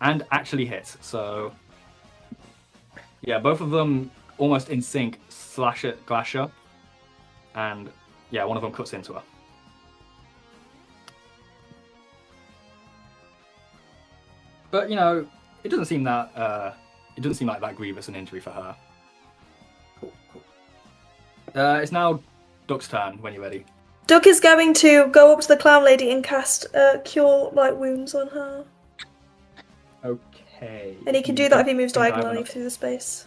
And actually hit, so... Yeah, both of them almost in sync slash at Glasher, and yeah, one of them cuts into her. But, you know, it doesn't seem that, it doesn't seem like that grievous an injury for her. It's now Duck's turn when you're ready. Duck is going to go up to the clown lady and cast Cure Light Wounds on her. Okay. And he can do that if he moves Think I have diagonally enough. through the space.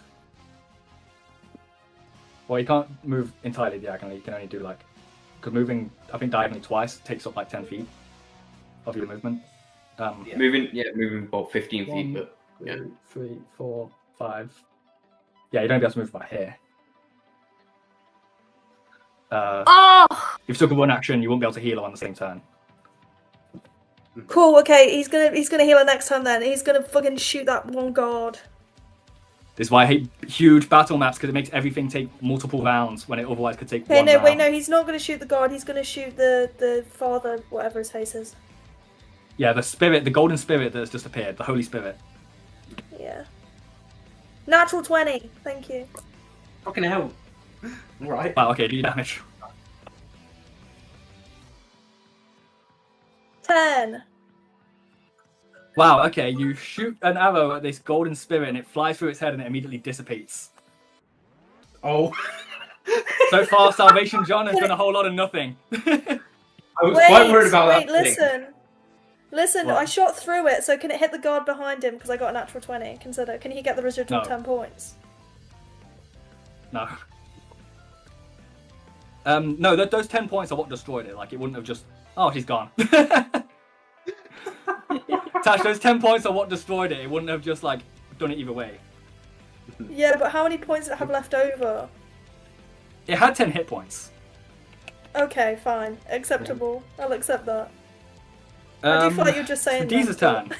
Well, you can't move entirely diagonally. You can only do like, because moving, I think diagonally twice takes up like 10 feet of your movement. Moving about 15 feet, 1, but yeah. 2, 3, 4, 5. Yeah, you don't be able to move about here. Oh! If you took a one action, you won't be able to heal on the same turn. Cool. Okay, he's gonna heal her next time. Then he's gonna fucking shoot that one guard. This is why I hate huge battle maps, because it makes everything take multiple rounds when it otherwise could take Okay, one no, round. wait, no, he's not gonna shoot the guard. He's gonna shoot the father, whatever his face is. Yeah, the spirit, the golden spirit that has just appeared, the holy spirit. Yeah. Natural 20. Thank you. Fucking hell. Alright. Wow, okay, do your damage. 10. Wow, okay, you shoot an arrow at this golden spirit and it flies through its head and it immediately dissipates. Oh. So far, Salvation John has done a whole lot of nothing. I was quite worried about that. Listen. Listen, What? I shot through it, so can it hit the guard behind him? Because I got a natural 20. Consider, can he get the residual No. 10 points? No. No, those 10 points are what destroyed it. Like, it wouldn't have just... Oh, she's gone. Tash, those 10 points are what destroyed it. It wouldn't have just, like, done it either way. Yeah, but how many points does it have left over? It had 10 hit points. Okay, fine. Acceptable. I'll accept that. I do feel like you're just saying Deeza's that. turn.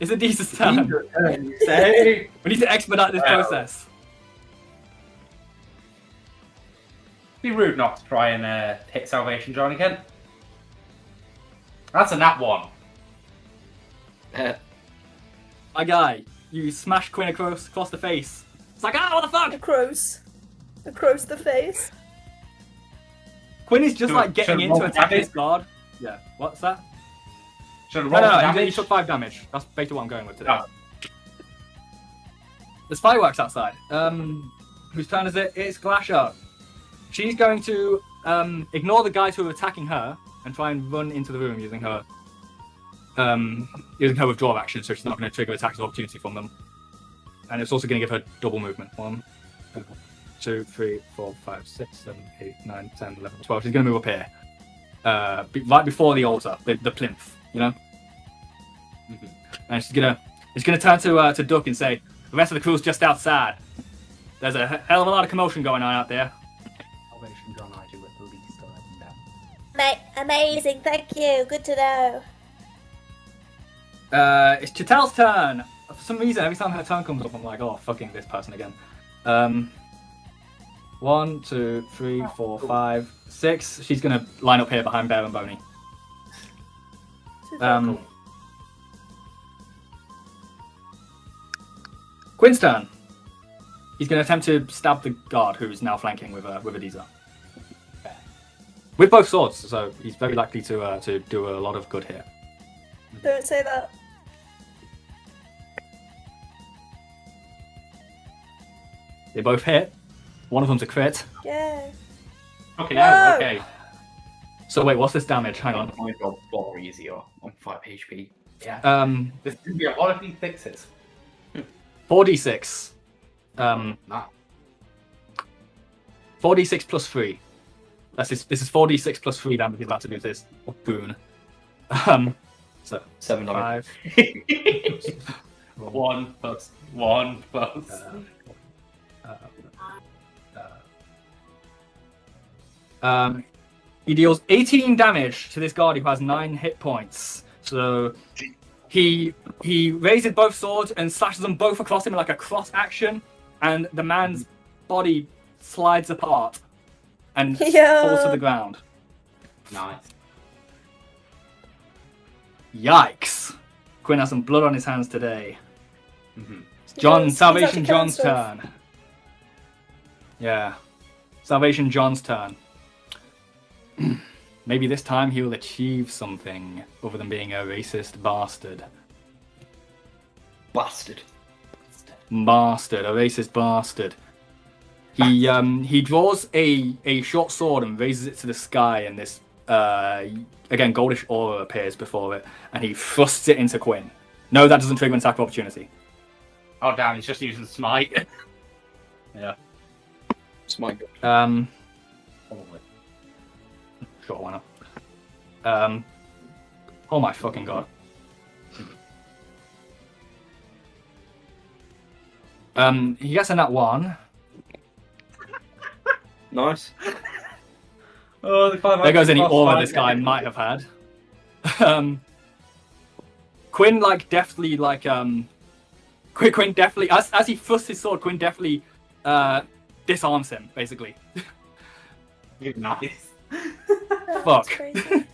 It's Adisa's turn. Say. We need to expedite this Well. process. Be rude not to try and hit Salvation John again. That's a nat 1. My guy, you smash Quinn across the face. It's like, what the fuck? Across the face. Quinn is just Should- like getting should in to roll attack damage? his guard. Yeah, what's that? Should I No, roll no, damage? you took 5 damage. That's basically what I'm going with today. Oh. There's fireworks outside. Whose turn is it? It's Glasher. She's going to ignore the guys who are attacking her and try and run into the room using her withdraw action, so she's not going to trigger attacks of opportunity from them. And it's also going to give her double movement. 1, 2, 3, 4, 5, 6, 7, 8, 9, 10, 11, 12. She's going to move up here. Right before the altar, the plinth, you know? And it's gonna turn to Duck and say, the rest of the crew's just outside. There's a hell of a lot of commotion going on out there. Salvation John, I do at the least 11 damage. Amazing, thank you. Good to know. It's Chatel's turn. For some reason, every time her turn comes up, I'm like, oh, fucking this person again. 1, 2, 3, 4, 5, 6. She's gonna line up here behind Bear and Boney. Quinn's turn. He's going to attempt to stab the guard who is now flanking with Adiza. With both swords, so he's very likely to do a lot of good here. Don't say that. They both hit. One of them's a crit. Yeah. Okay, Whoa! okay. So wait, what's this damage? Hang on. My job far easier on 5 HP. Yeah. This There's going to be a lot of D6s. 4d6. Nah. 4d6 plus 3. This is 4d6 plus 3 damage he's about to do this boon. So 7 damage. 5. 1 plus 1 plus. He deals 18 damage to this guard who has 9 hit points. So he raises both swords and slashes them both across him like a cross action, and the man's body slides apart and Yeah. falls to the ground. Nice. Yikes! Quinn has some blood on his hands today. Mm-hmm. He's Salvation actually killing John's stuff. turn. Yeah. Salvation John's turn. Maybe this time he will achieve something other than being a racist bastard. Bastard. Bastard, a racist bastard. He draws a short sword and raises it to the sky, and this again goldish aura appears before it, and he thrusts it into Quinn. No, that doesn't trigger an attack of opportunity. Oh, damn, he's just using Smite. Yeah. It's my god. Probably. Sure, why not? Oh my fucking god. He gets a nat 1. Nice. Oh, There goes any aura this guy might have had. Quinn deftly Quinn deftly as he thrusts his sword, Quinn deftly disarms him, basically. Nice. Oh, Fuck. that's crazy.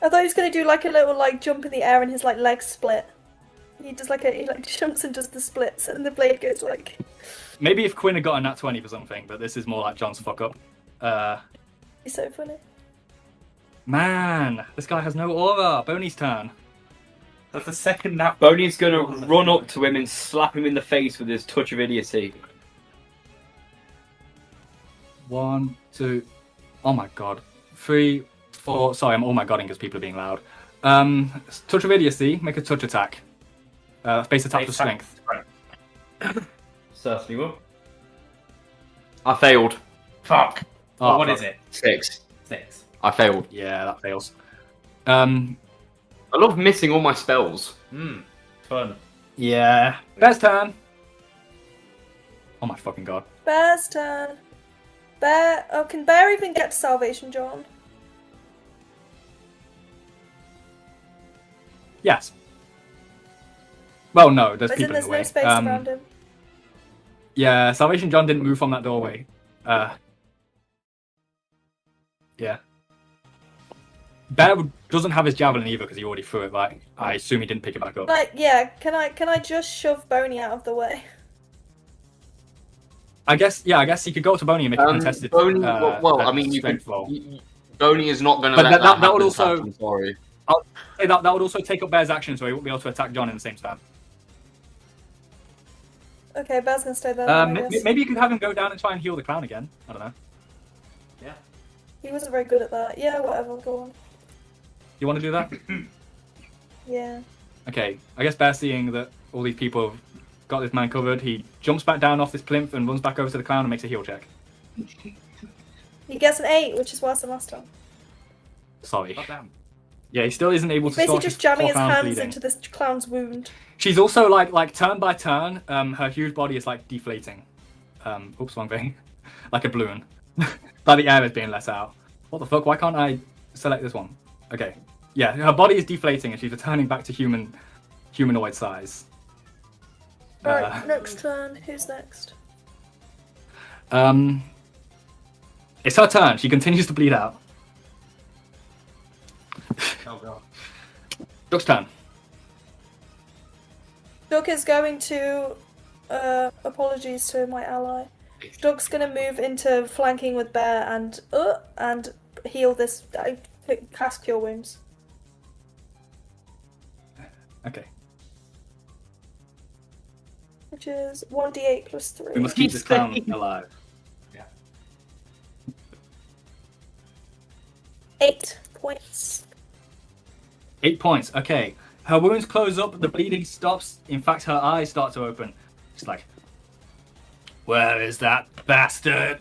I thought he was gonna do like a little jump in the air and his legs split. He does he jumps and does the splits and the blade goes Maybe if Quinn had got a nat 20 for something, but this is more like John's fuck up. He's so funny. Man, this guy has no aura. Boney's turn. That's the second nap. Boney's gonna run up to him and slap him in the face with his touch of idiocy. 1, 2. Oh my god. 3, 4. Sorry, I'm oh my godding because people are being loud. Touch of idiocy. Make a touch attack. Base attack for strength. Certainly will. I failed. Fuck. Oh, What fuck. is it? 6. 6. I failed. Yeah, that fails. I love missing all my spells. Fun. Yeah. Bear's turn. Oh my fucking god. Bear's turn. Bear. Oh, can Bear even get to Salvation John? Yes. Well, no, there's As in, people in there's the way. no space around him. Yeah, Salvation John didn't move from that doorway. Yeah. Bear doesn't have his javelin either because he already threw it. Like, I assume he didn't pick it back up. Like, yeah, can I just shove Boney out of the way? I guess he could go to Boney and make a contested. Boney, I mean, you strength can. roll. Boney is not going to But let that would happen, also. Sam, I'm sorry. I'll say that would also take up Bear's action, so he won't be able to attack John in the same span. Okay, Bear's gonna stay there. Then, I guess. Maybe you could have him go down and try and heal the clown again. I don't know. He wasn't very good at that. Yeah, whatever. Go on. You want to do that? Yeah. Okay. I guess Bear, seeing that all these people have got this man covered, he jumps back down off this plinth and runs back over to the clown and makes a heal check. He gets an 8, which is worse than last time. Sorry. God damn. Yeah, he still isn't able He's to basically stop just jamming his hands bleeding. into this clown's wound. She's also like turn by turn, her huge body is like deflating. Oops, wrong thing. Like a balloon. But the air is being let out. What the fuck? Why can't I select this one? Okay. Yeah, her body is deflating and she's returning back to humanoid size. Alright, next turn. Who's next? It's her turn. She continues to bleed out. Oh god. Duck's turn. Duck is going to apologies to my ally. Duck's gonna move into flanking with Bear and heal this. Cast Cure Wounds. Okay. Which is 1d8 plus 3. We must keep this clown alive. 8 points. 8 points. Okay. Her wounds close up. The bleeding stops. In fact, her eyes start to open. It's like, where is that bastard?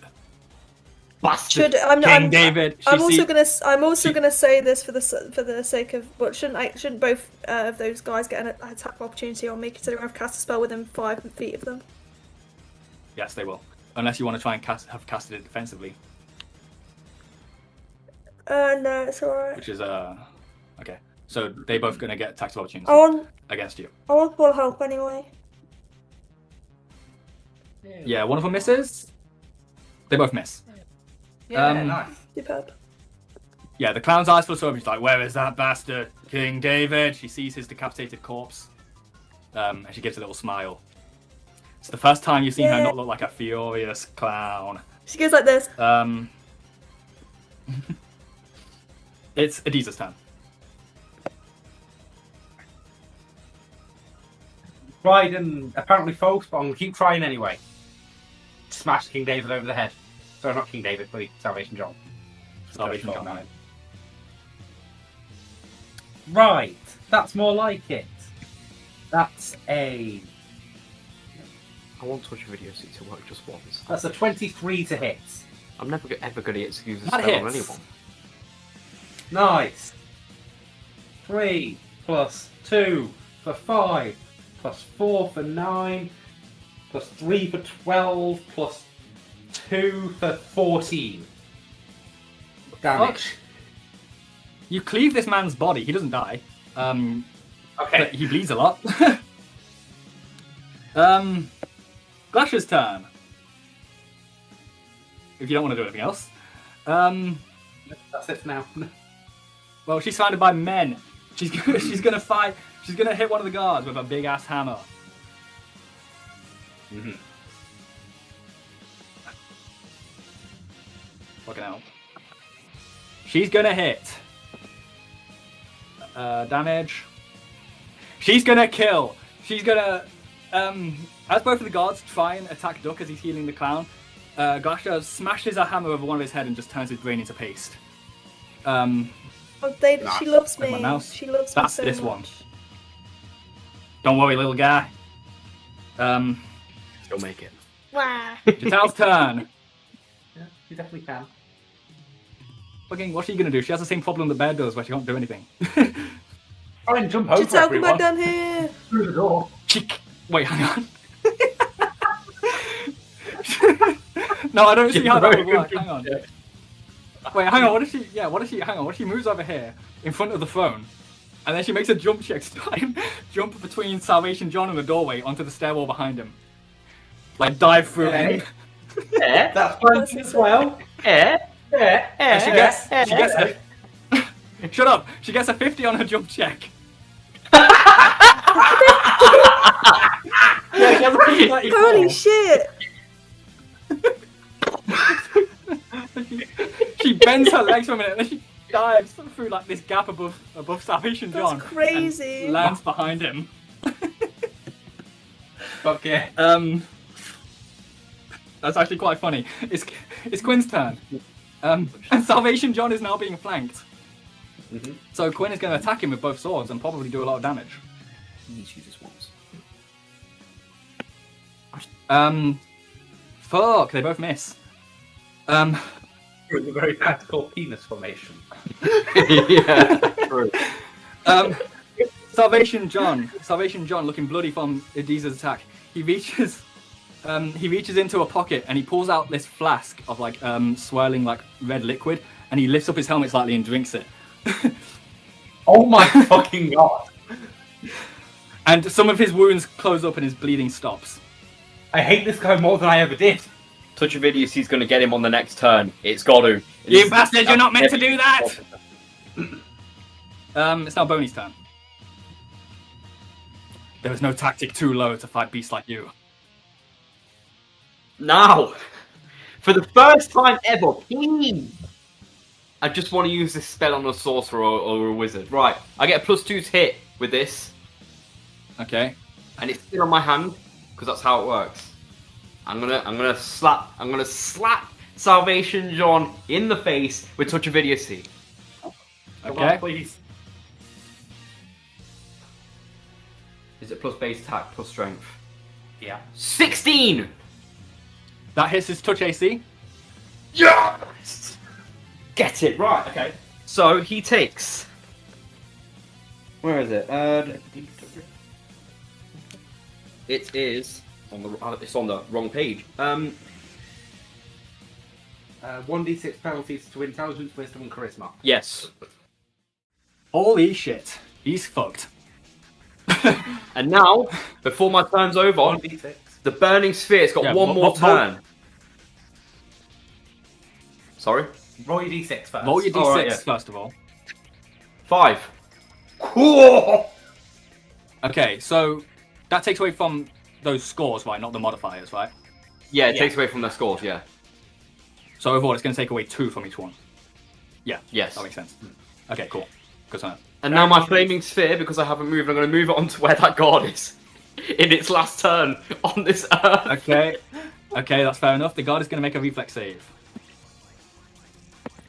King David. I'm also gonna say this for the sake of, but shouldn't both of those guys get an attack opportunity on me considering I've cast a spell within 5 feet of them? Yes, they will. Unless you want to try and have casted it defensively, No, it's alright. which is okay. So they both gonna get attack opportunity I want against you. full help anyway. Yeah, one of them misses. They both miss. Yeah, nice. Superb. Yeah, the clown's eyes full of open. She's like, where is that bastard? King David. She sees his decapitated corpse. And she gives a little smile. It's the first time you've seen her not look like a furious clown. She goes like this. It's Adiza's turn. Tried and apparently false, but I'm gonna keep trying anyway. Smash King David over the head. Sorry, not King David, but Salvation John. Salvation John. Nine. Right, that's more like it. That's a I want Twitch video seat to work just once. that's a 23 to hit. I'm never ever going to get to use a That spell on hits. anyone. Nice. 3 plus 2 for 5 plus 4 for 9 plus 3 for 12 plus 2 for 14 damage. Fuck. You cleave this man's body. He doesn't die. Okay. But he bleeds a lot. Glash's turn. If you don't want to do anything else. That's it for now. Well, she's surrounded by men. She's gonna fight. She's gonna hit one of the guards with a big ass hammer. Mm-hmm. Fucking hell. She's gonna hit. Damage. She's gonna kill. She's gonna. As both of the guards try and attack Duck as he's healing the clown, Glasha smashes a hammer over one of his head and just turns his brain into paste. She loves With my me. mouse. She loves That's me so this much. one. Don't worry, little guy. Still make it. Wow. Jatal's turn. Yeah, you definitely can. Fucking, what's she gonna do? She has the same problem that Bear does, where she can't do anything. Try and jump over Jatal, come everyone back down here. through the door. Wait, hang on. No, I don't see how that would work. Hang on. Wait, hang on. What if she? Yeah, what if she? Hang on. What if she moves over here in front of the throne, And then she makes a jump check time, jump between Salvation John and the doorway onto the stairwell behind him. Like dive through him. Yeah. That's fun as well. Yeah. Yeah. And she gets a shut up. She gets a 50 on her jump check. Yeah, she has a 34. Holy shit! She bends her legs for a minute and then she dives through like this gap above Salvation That's John. crazy. And lands behind him. Fuck yeah. That's actually quite funny. It's Quinn's turn. And Salvation John is now being flanked. Mm-hmm. So Quinn is going to attack him with both swords and probably do a lot of damage. Please use this once. Fuck, they both miss. It's a very tactical penis formation. Yeah, true. Salvation John, looking bloody from Adiza's attack. He reaches into a pocket and he pulls out this flask of like swirling like red liquid, and he lifts up his helmet slightly and drinks it. Oh my fucking god! And some of his wounds close up and his bleeding stops. I hate this guy more than I ever did. Touch of Idiocy's going to get him on the next turn. It's got to. You bastard! You're not meant to do that. It's now Boney's turn. There is no tactic too low to fight beasts like you. Now, for the first time ever, please. I just want to use this spell on a sorcerer or a wizard. Right, I get a +2 to hit with this, Okay. and it's still on my hand because that's how it works. I'm gonna slap Salvation John in the face with Touch of Idiocy. Come Okay. on, please. Is it plus base attack plus strength? Yeah. 16. That hits his touch AC. Yes. Get it right. Okay. So he takes. Where is it? It is on the. It's on the wrong page. 1d6 penalties to intelligence, wisdom, and charisma. Yes. Holy shit. He's fucked. And now, before my turn's over, 1d6. the burning sphere's got one more turn. Sorry. Roll your d6 first. Roll your d6 All right, yeah. first of all. 5. Cool. Okay, so that takes away from those scores, right? Not the modifiers, right? Yeah, it Yeah. takes away from their scores. Yeah. So overall, it's going to take away 2 from each one. Yeah. Yes. That makes sense. Okay, cool. Good to know. And now my flaming sphere, because I haven't moved, I'm going to move it onto where that guard is in its last turn on this earth. Okay. Okay, that's fair enough. The guard is going to make a reflex save.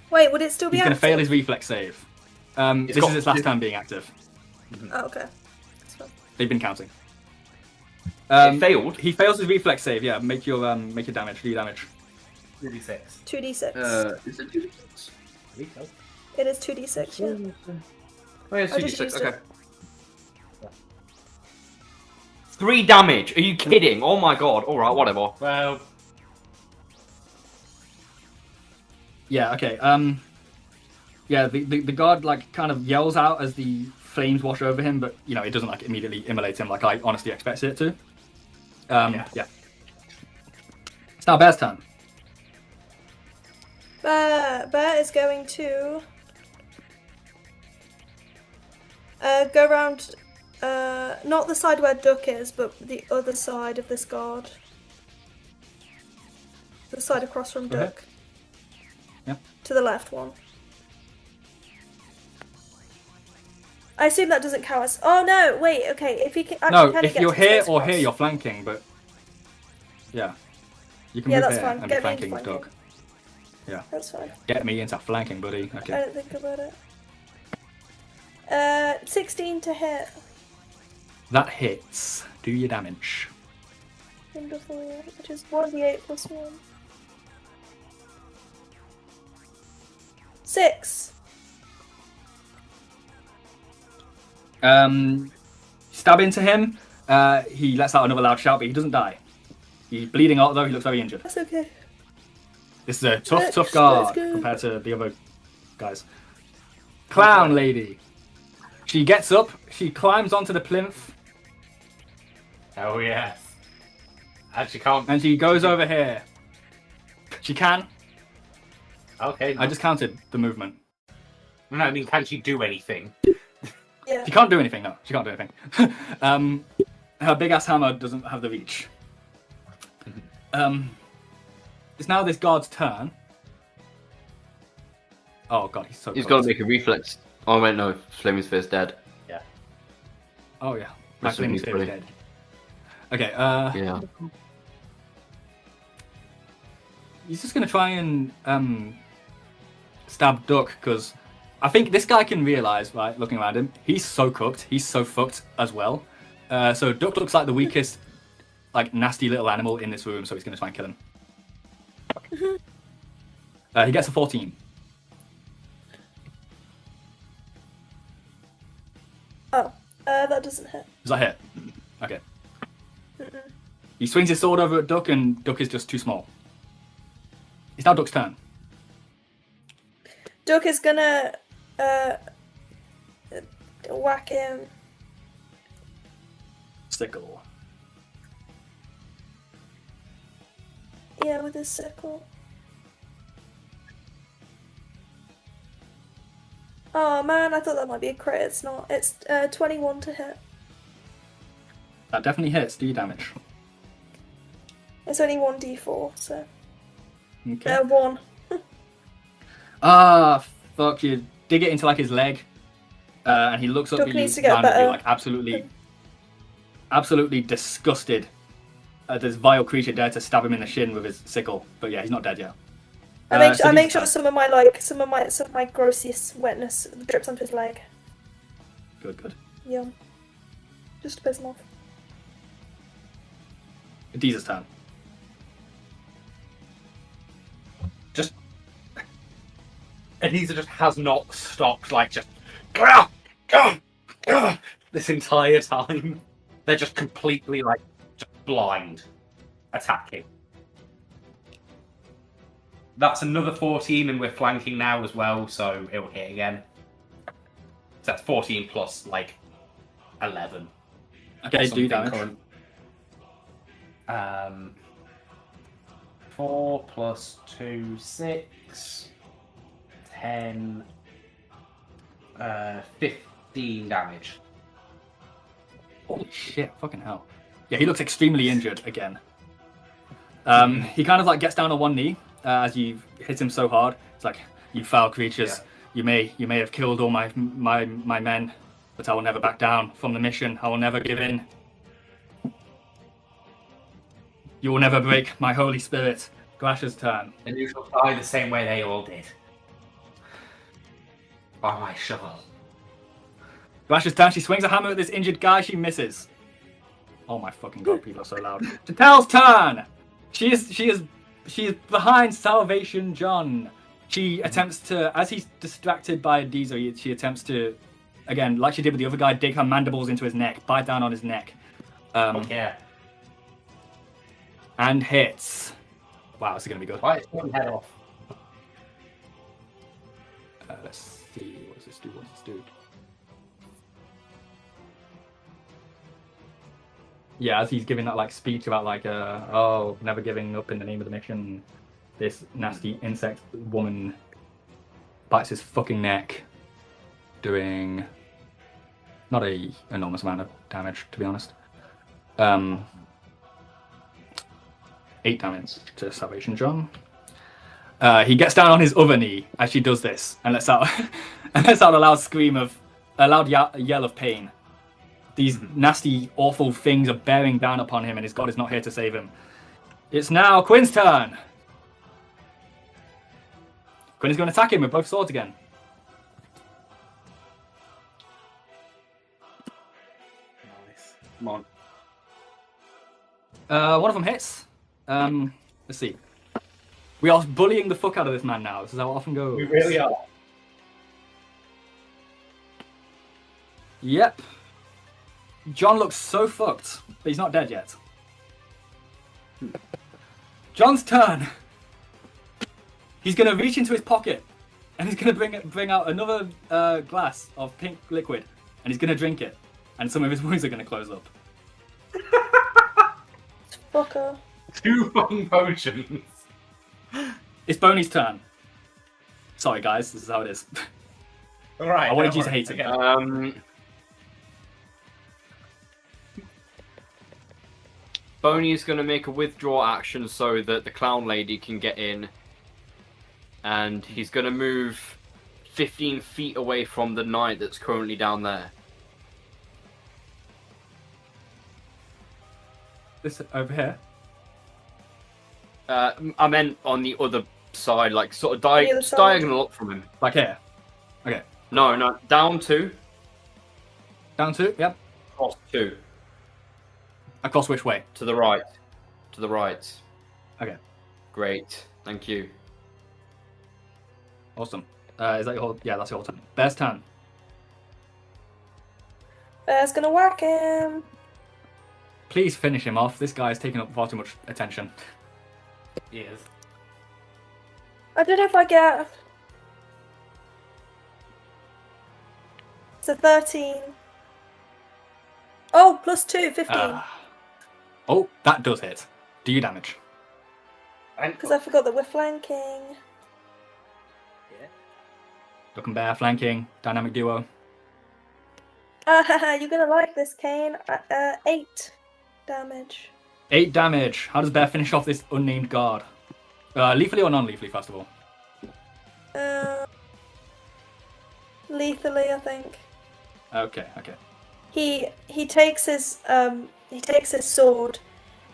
Wait, would it still be He's going to active? fail his reflex save. This is his last time being active. Oh, okay. That's fine. They've been counting. It failed. He fails his reflex save. Yeah, make your damage. Do your damage. 2d6. 2d6. Is it 2d6? It is 2d6, yeah. Oh, yeah, it's I just 2d6. used Okay. it. 3 damage. Are you kidding? Oh my god. All right, whatever. Well, Yeah. Okay. Yeah. The guard like kind of yells out as the flames wash over him, but you know it doesn't like immediately immolate him like I honestly expected it to. Yeah. It's now Bear's turn. Bear is going to go around, not the side where Duck is, but the other side of this guard. The side across from Okay. Duck. Yeah. To the left one. I assume that doesn't count as. Oh no! Wait. Okay. If he can. No, can he if get you're to the here space or cross? here, you're flanking, but yeah, you can Yeah, move that's here fine. and be Get me flanking into with flanking. Doug. Yeah, That's fine. get me into flanking, buddy. I Okay, don't think about it. 16 to hit. that hits. Do your damage. Wonderful. Which is 1d8 plus 1. 6. Stab into him. He lets out another loud shout, but he doesn't die. He's bleeding out, though. He looks very injured. That's okay. This is a tough Let's guard go. compared to the other guys. Clown lady. She gets up, she climbs onto the plinth, Oh yes. And she can't. and she goes over here. She can. Okay. I just counted the movement. No, I mean, can she do anything? Yeah. She can't do anything, no. She can't do anything. Her big-ass hammer doesn't have the reach. It's now this guard's turn. Oh god, he's so He's close. got to make a reflex. Oh wait, no, Flaming Spear's dead. Oh yeah, my That's flaming really spear is funny. dead. Okay, Yeah. he's just gonna try and stab Duck, because I think this guy can realise, right, looking around him, he's so cooked, he's so fucked as well. So Duck looks like the weakest, like, nasty little animal in this room, so he's gonna try and kill him. He gets a 14. Oh, that doesn't hit. Does that hit? Okay. He swings his sword over at Duck, and Duck is just too small. It's now Duck's turn. Duck is gonna whack him. Sickle. Yeah, with his sickle. Oh man, I thought that might be a crit. It's not. It's 21 to hit. That definitely hits. Do you damage? It's only 1d4, so Okay. 1. Ah, fuck you. Dig it into like his leg, and he looks up Duck at you, needs to get down at you, better. like absolutely disgusted at this vile creature dare to stab him in the shin with his sickle. But yeah, he's not dead yet. I make So I make he's sure done. some of my grossest wetness drips onto his leg. Good. Yum. Just to piss him off. Deeza's turn. Anissa just has not stopped, like, just this entire time. They're just completely, like, just blind attacking. That's another 14, and we're flanking now as well, so it'll hit again. So that's 14 plus, like, 11. Okay, do Something damage. current. 4 plus 2, 6. 10, 15 damage. Holy shit, fucking hell. Yeah, he looks extremely injured again. He kind of like gets down on one knee as you hit him so hard. It's like, you foul creatures, you may have killed all my men, but I will never back down from the mission. I will never give in. You will never break my holy spirit. Glash's turn. And you shall die the same way they all did. By my shovel. Glash's turn. She swings a hammer at this injured guy. She misses. Oh my fucking god! People are so loud. Jatel's turn. She is behind Salvation John. She attempts to, as he's distracted by Adiza, she attempts to, again, like she did with the other guy, dig her mandibles into his neck, bite down on his neck. Yeah. And hits. Wow, this is gonna be good. Right, it's head off. Let's see. What does this do? What does this do? Yeah, as he's giving that like speech about like never giving up in the name of the mission, this nasty insect woman bites his fucking neck, doing not a enormous amount of damage, to be honest. 8 damage to Salvation John. He gets down on his other knee as she does this and lets out a loud yell of pain. These nasty, awful things are bearing down upon him, and his god is not here to save him. It's now Quinn's turn. Quinn is going to attack him with both swords again. Nice. Come on. One of them hits. Let's see. We are bullying the fuck out of this man now. This is how it often goes. We really are. Yep. John looks so fucked, but he's not dead yet. John's turn. He's going to reach into his pocket, and he's going to bring out another glass of pink liquid. and he's gonna drink it, and some of his wounds are gonna close up. Fucker. 2 fucking potions. It's Boney's turn. Sorry, guys, this is how it is. Alright. I wanted you to hate it. Boney's going to make a withdraw action so that the clown lady can get in. And he's going to move 15 feet away from the knight that's currently down there. This over here. I meant on the other side, like sort of The other side? diagonal up from him. Like here. Okay. No, down 2. Down 2, yep. Across 2. Across which way? To the right. To the right. Okay. Great. Thank you. Awesome. Is that your whole... Yeah, that's your whole turn. Bear's turn. Bear's gonna whack him. Please finish him off. This guy's taking up far too much attention. He is. I don't know if I get. It's a 13. Oh, +2, 15. Oh, that does hit. Do you damage? Because I forgot that we're flanking. Duck and Bear flanking. Dynamic duo. You're gonna like this, Kane. 8 damage. 8 damage. How does Bear finish off this unnamed guard? Lethally or non-lethally, first of all? Lethally, I think. Okay. He takes his sword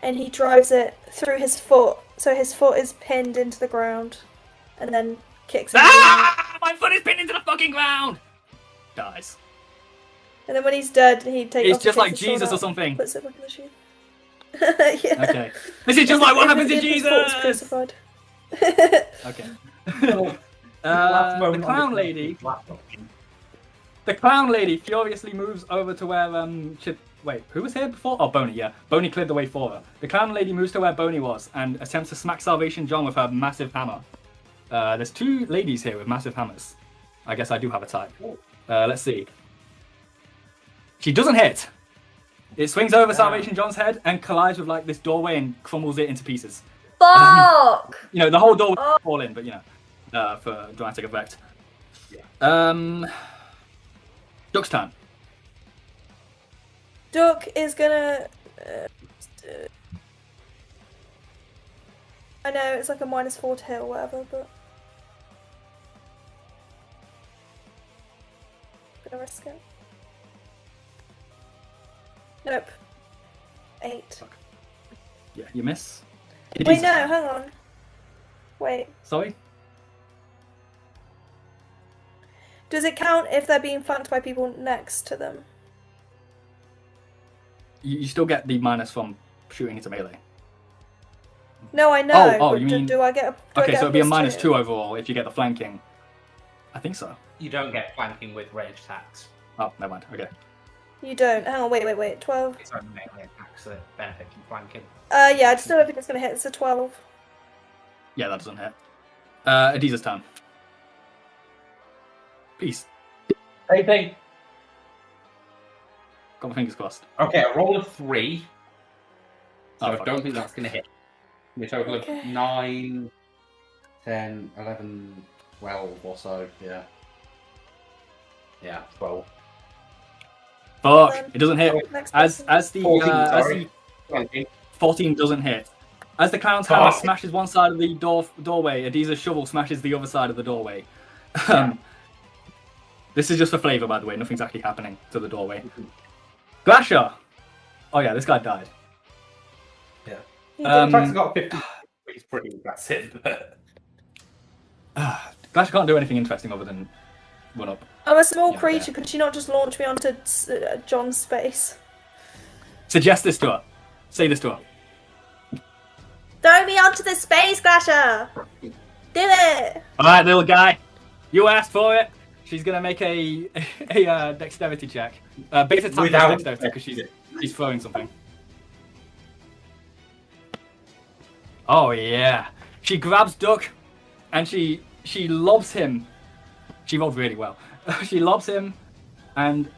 and he drives it through his foot, so his foot is pinned into the ground, and then kicks him. Ah! My foot is pinned into the fucking ground! Dies. And then when he's dead, he takes. It's just like Jesus or something. Puts it back in the sheath. Yeah. Okay. This is just like what happens to His Jesus! foot was crucified. Okay. The clown lady. The clown lady furiously moves over to where wait, who was here before? Oh, Boney, yeah. Boney cleared the way for her. The clown lady moves to where Boney was and attempts to smack Salvation John with her massive hammer. There's 2 ladies here with massive hammers. I guess I do have a type. Let's see. She doesn't hit. It swings over Salvation John's head and collides with like this doorway and crumbles it into pieces. Fuck! You know, the whole door would fall in, but you know, for dramatic effect. Duck's turn. Duck is gonna. I know it's like a -4 to hit or whatever, but gonna risk it. Nope. 8. Yeah, you miss. Wait, no, hang on. Wait. Sorry? Does it count if they're being flanked by people next to them? You still get the minus from shooting into melee. No, I know. Oh, but you mean... do I get a? Okay, so it'd be a -2 overall if you get the flanking. I think so. You don't get flanking with range attacks. Oh, never mind. Okay. You don't. Hang on. Wait. 12. It's only melee attacks that benefit from flanking. Yeah, I just don't think it's gonna hit. It's a 12. Yeah, that doesn't hit. Adiza's turn. Peace. Hey. Got my fingers crossed. Okay, a roll of 3. So I fuck. don't think that's going to hit. A total Okay. of 9, 10, 11, 12 or so. Yeah. Yeah, 12. Fuck! Then- It doesn't hit. Next As person. 14, as sorry. the 14 doesn't hit. As the clown's hammer Fuck. smashes one side of the doorway, Adiza's shovel smashes the other side of the doorway. This is just for flavour, by the way. Nothing's actually happening to the doorway. Glasher! Oh yeah, this guy died. Track's got 50. He's pretty. That's it. Glasher can't do anything interesting other than run up. I'm a small Yeah, creature. Could she not just launch me onto John's space? Suggest this to her. Say this to her. Throw me onto the space, Glasher! Do it! Alright, little guy. You asked for it. She's gonna make a dexterity check. Base attack plus Without dexterity because she's throwing something. Oh yeah. She grabs Duck and she lobs him. She rolled really well. She lobs him and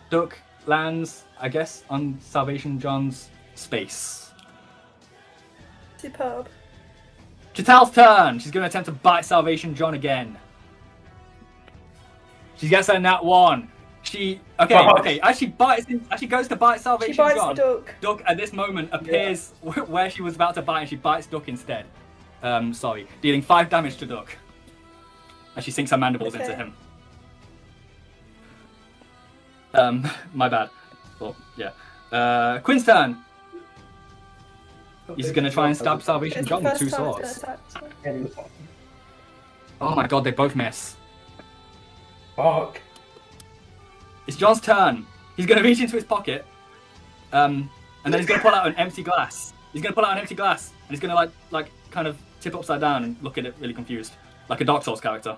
Duck lands, I guess, on Salvation John's space. Superb. Chital's turn. She's going to attempt to bite Salvation John again. She gets a nat 1. Okay. As she goes to bite Salvation She bites John, the duck. Duck at this moment appears where she was about to bite, and she bites Duck instead. Dealing 5 damage to Duck. And she sinks her mandibles into him. My bad. Well, yeah. Quinn's turn. He's gonna try and stab Salvation It's John the with 2 first time swords. it's gonna attack. Oh my god, they both miss. Fuck. It's John's turn. He's gonna reach into his pocket, and then he's gonna pull out an empty glass. And he's gonna like kind of tip upside down and look at it really confused, like a Dark Souls character.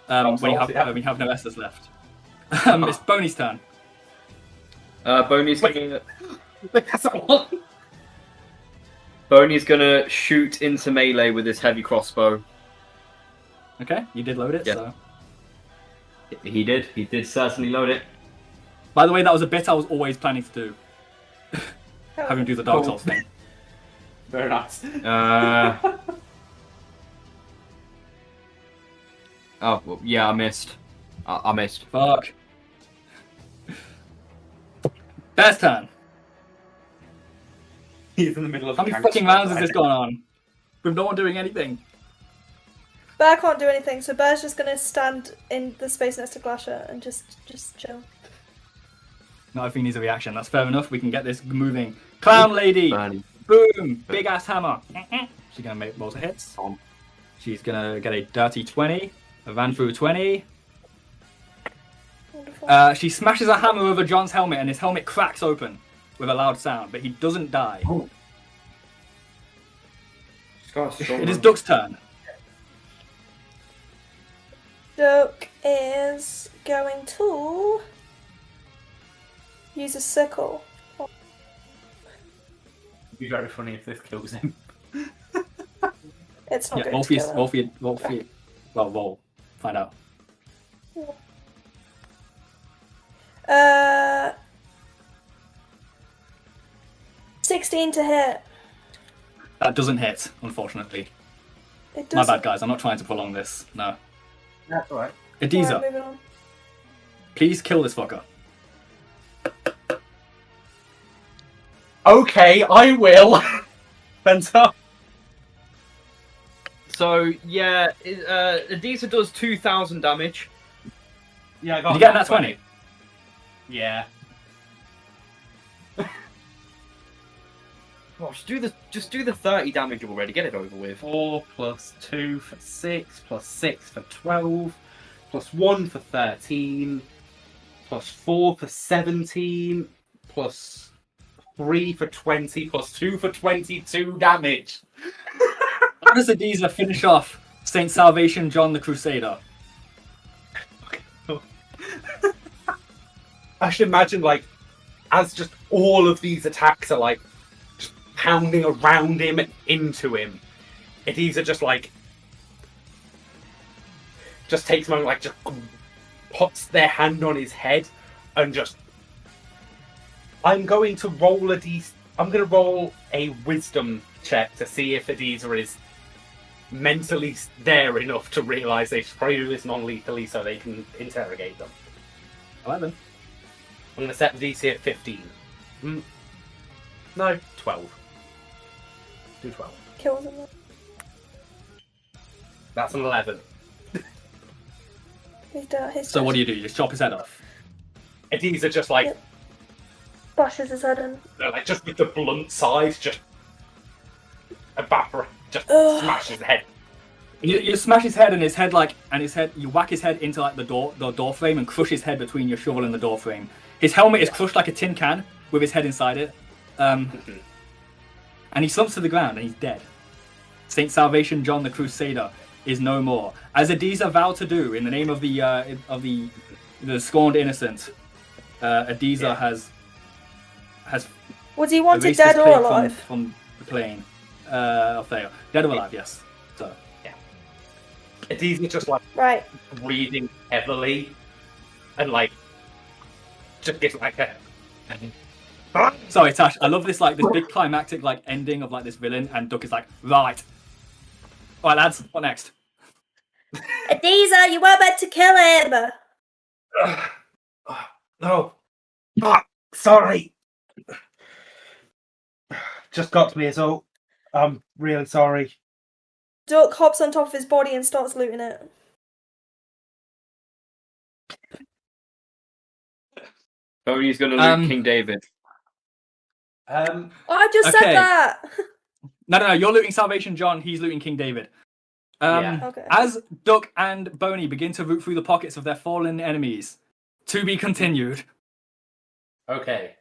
When you have no S's left. It's Boney's turn. Boney's gonna... That's all. Boney's gonna shoot into melee with his heavy crossbow. Okay, you did load it. Yeah. So. He did certainly load it. By the way, that was a bit I was always planning to do. Having to do the Dark Cool. Souls thing. Very nice. Oh, well, yeah, I missed. I missed. Fuck. Bear's turn. He's in the middle of How the many couch. fucking rounds has this gone on? With no one doing anything. Bear can't do anything, so Bear's just gonna stand in the space next to Glasha and just chill. Not if he needs a reaction. That's fair enough. We can get this moving. Clown lady. Boney. Boom. Big ass hammer. She's gonna make rolls of hits. She's gonna get a dirty 20. A van through 20. Wonderful. She smashes a hammer over John's helmet, and his helmet cracks open with a loud sound, but he doesn't die. It is Duck's turn. Duck is going to use a sickle. It'd be very funny if this kills him. It's not Yeah, going roll to for you. kill him. Roll for you. Well, roll. Find out. 16 to hit. That doesn't hit, unfortunately. It My doesn't. bad, guys. I'm not trying to prolong this. No. That's alright. Adiza, Alright, moving on. please kill this fucker. Okay, I will. Spencer. So, yeah, Adiza does 2,000 damage. Yeah, I Did got you get that 20? Yeah. Oh, just do the 30 damage already. Get it over with. 4 plus 2 for 6, plus 6 for 12, plus 1 for 13, plus 4 for 17, plus 3 for 20, plus 2 for 22 damage. How does Adiza finish off Saint Salvation John the Crusader? I should imagine, like, as just all of these attacks are, like, just pounding around him and into him, it either just, like, just takes a moment, like, just puts their hand on his head and just... I'm going to roll I'm going to roll a wisdom check to see if Adiza is mentally there enough to realise they should probably do this non-lethally so they can interrogate them. 11. I'm going to set the DC at 15. No, 12. Do 12. Kills him. That's an 11. He's done. He's So what do you do? You just chop his head off? These are just like, Yep. Bashes his head in. they're like just with the blunt side, just evaporate, just Ugh. smash his head. You smash his head, and his head you whack his head into like the door frame and crush his head between your shovel and the door frame. His helmet is crushed like a tin can with his head inside it, and he slumps to the ground and he's dead. Saint Salvation John the Crusader is no more, as Adiza vowed to do in the name of the scorned innocent. Adiza has Was he wanted erased dead his or plague alive? from the plane of Thea. Dead or alive, yes. So These are just like Right. breathing heavily, and like Just gives like a. Sorry, Tash. I love this this big climactic ending of this villain, and Duck is like, right. All right, lads. What next? Adiza, you weren't meant to kill him. No. Fuck. Sorry. Just got to me, so I'm really sorry. Duck hops on top of his body and starts looting it. Tony's gonna loot King David. I just said Okay. that. No. You're looting Salvation John. He's looting King David. Yeah. Okay. As Duck and Boney begin to root through the pockets of their fallen enemies, to be continued. Okay.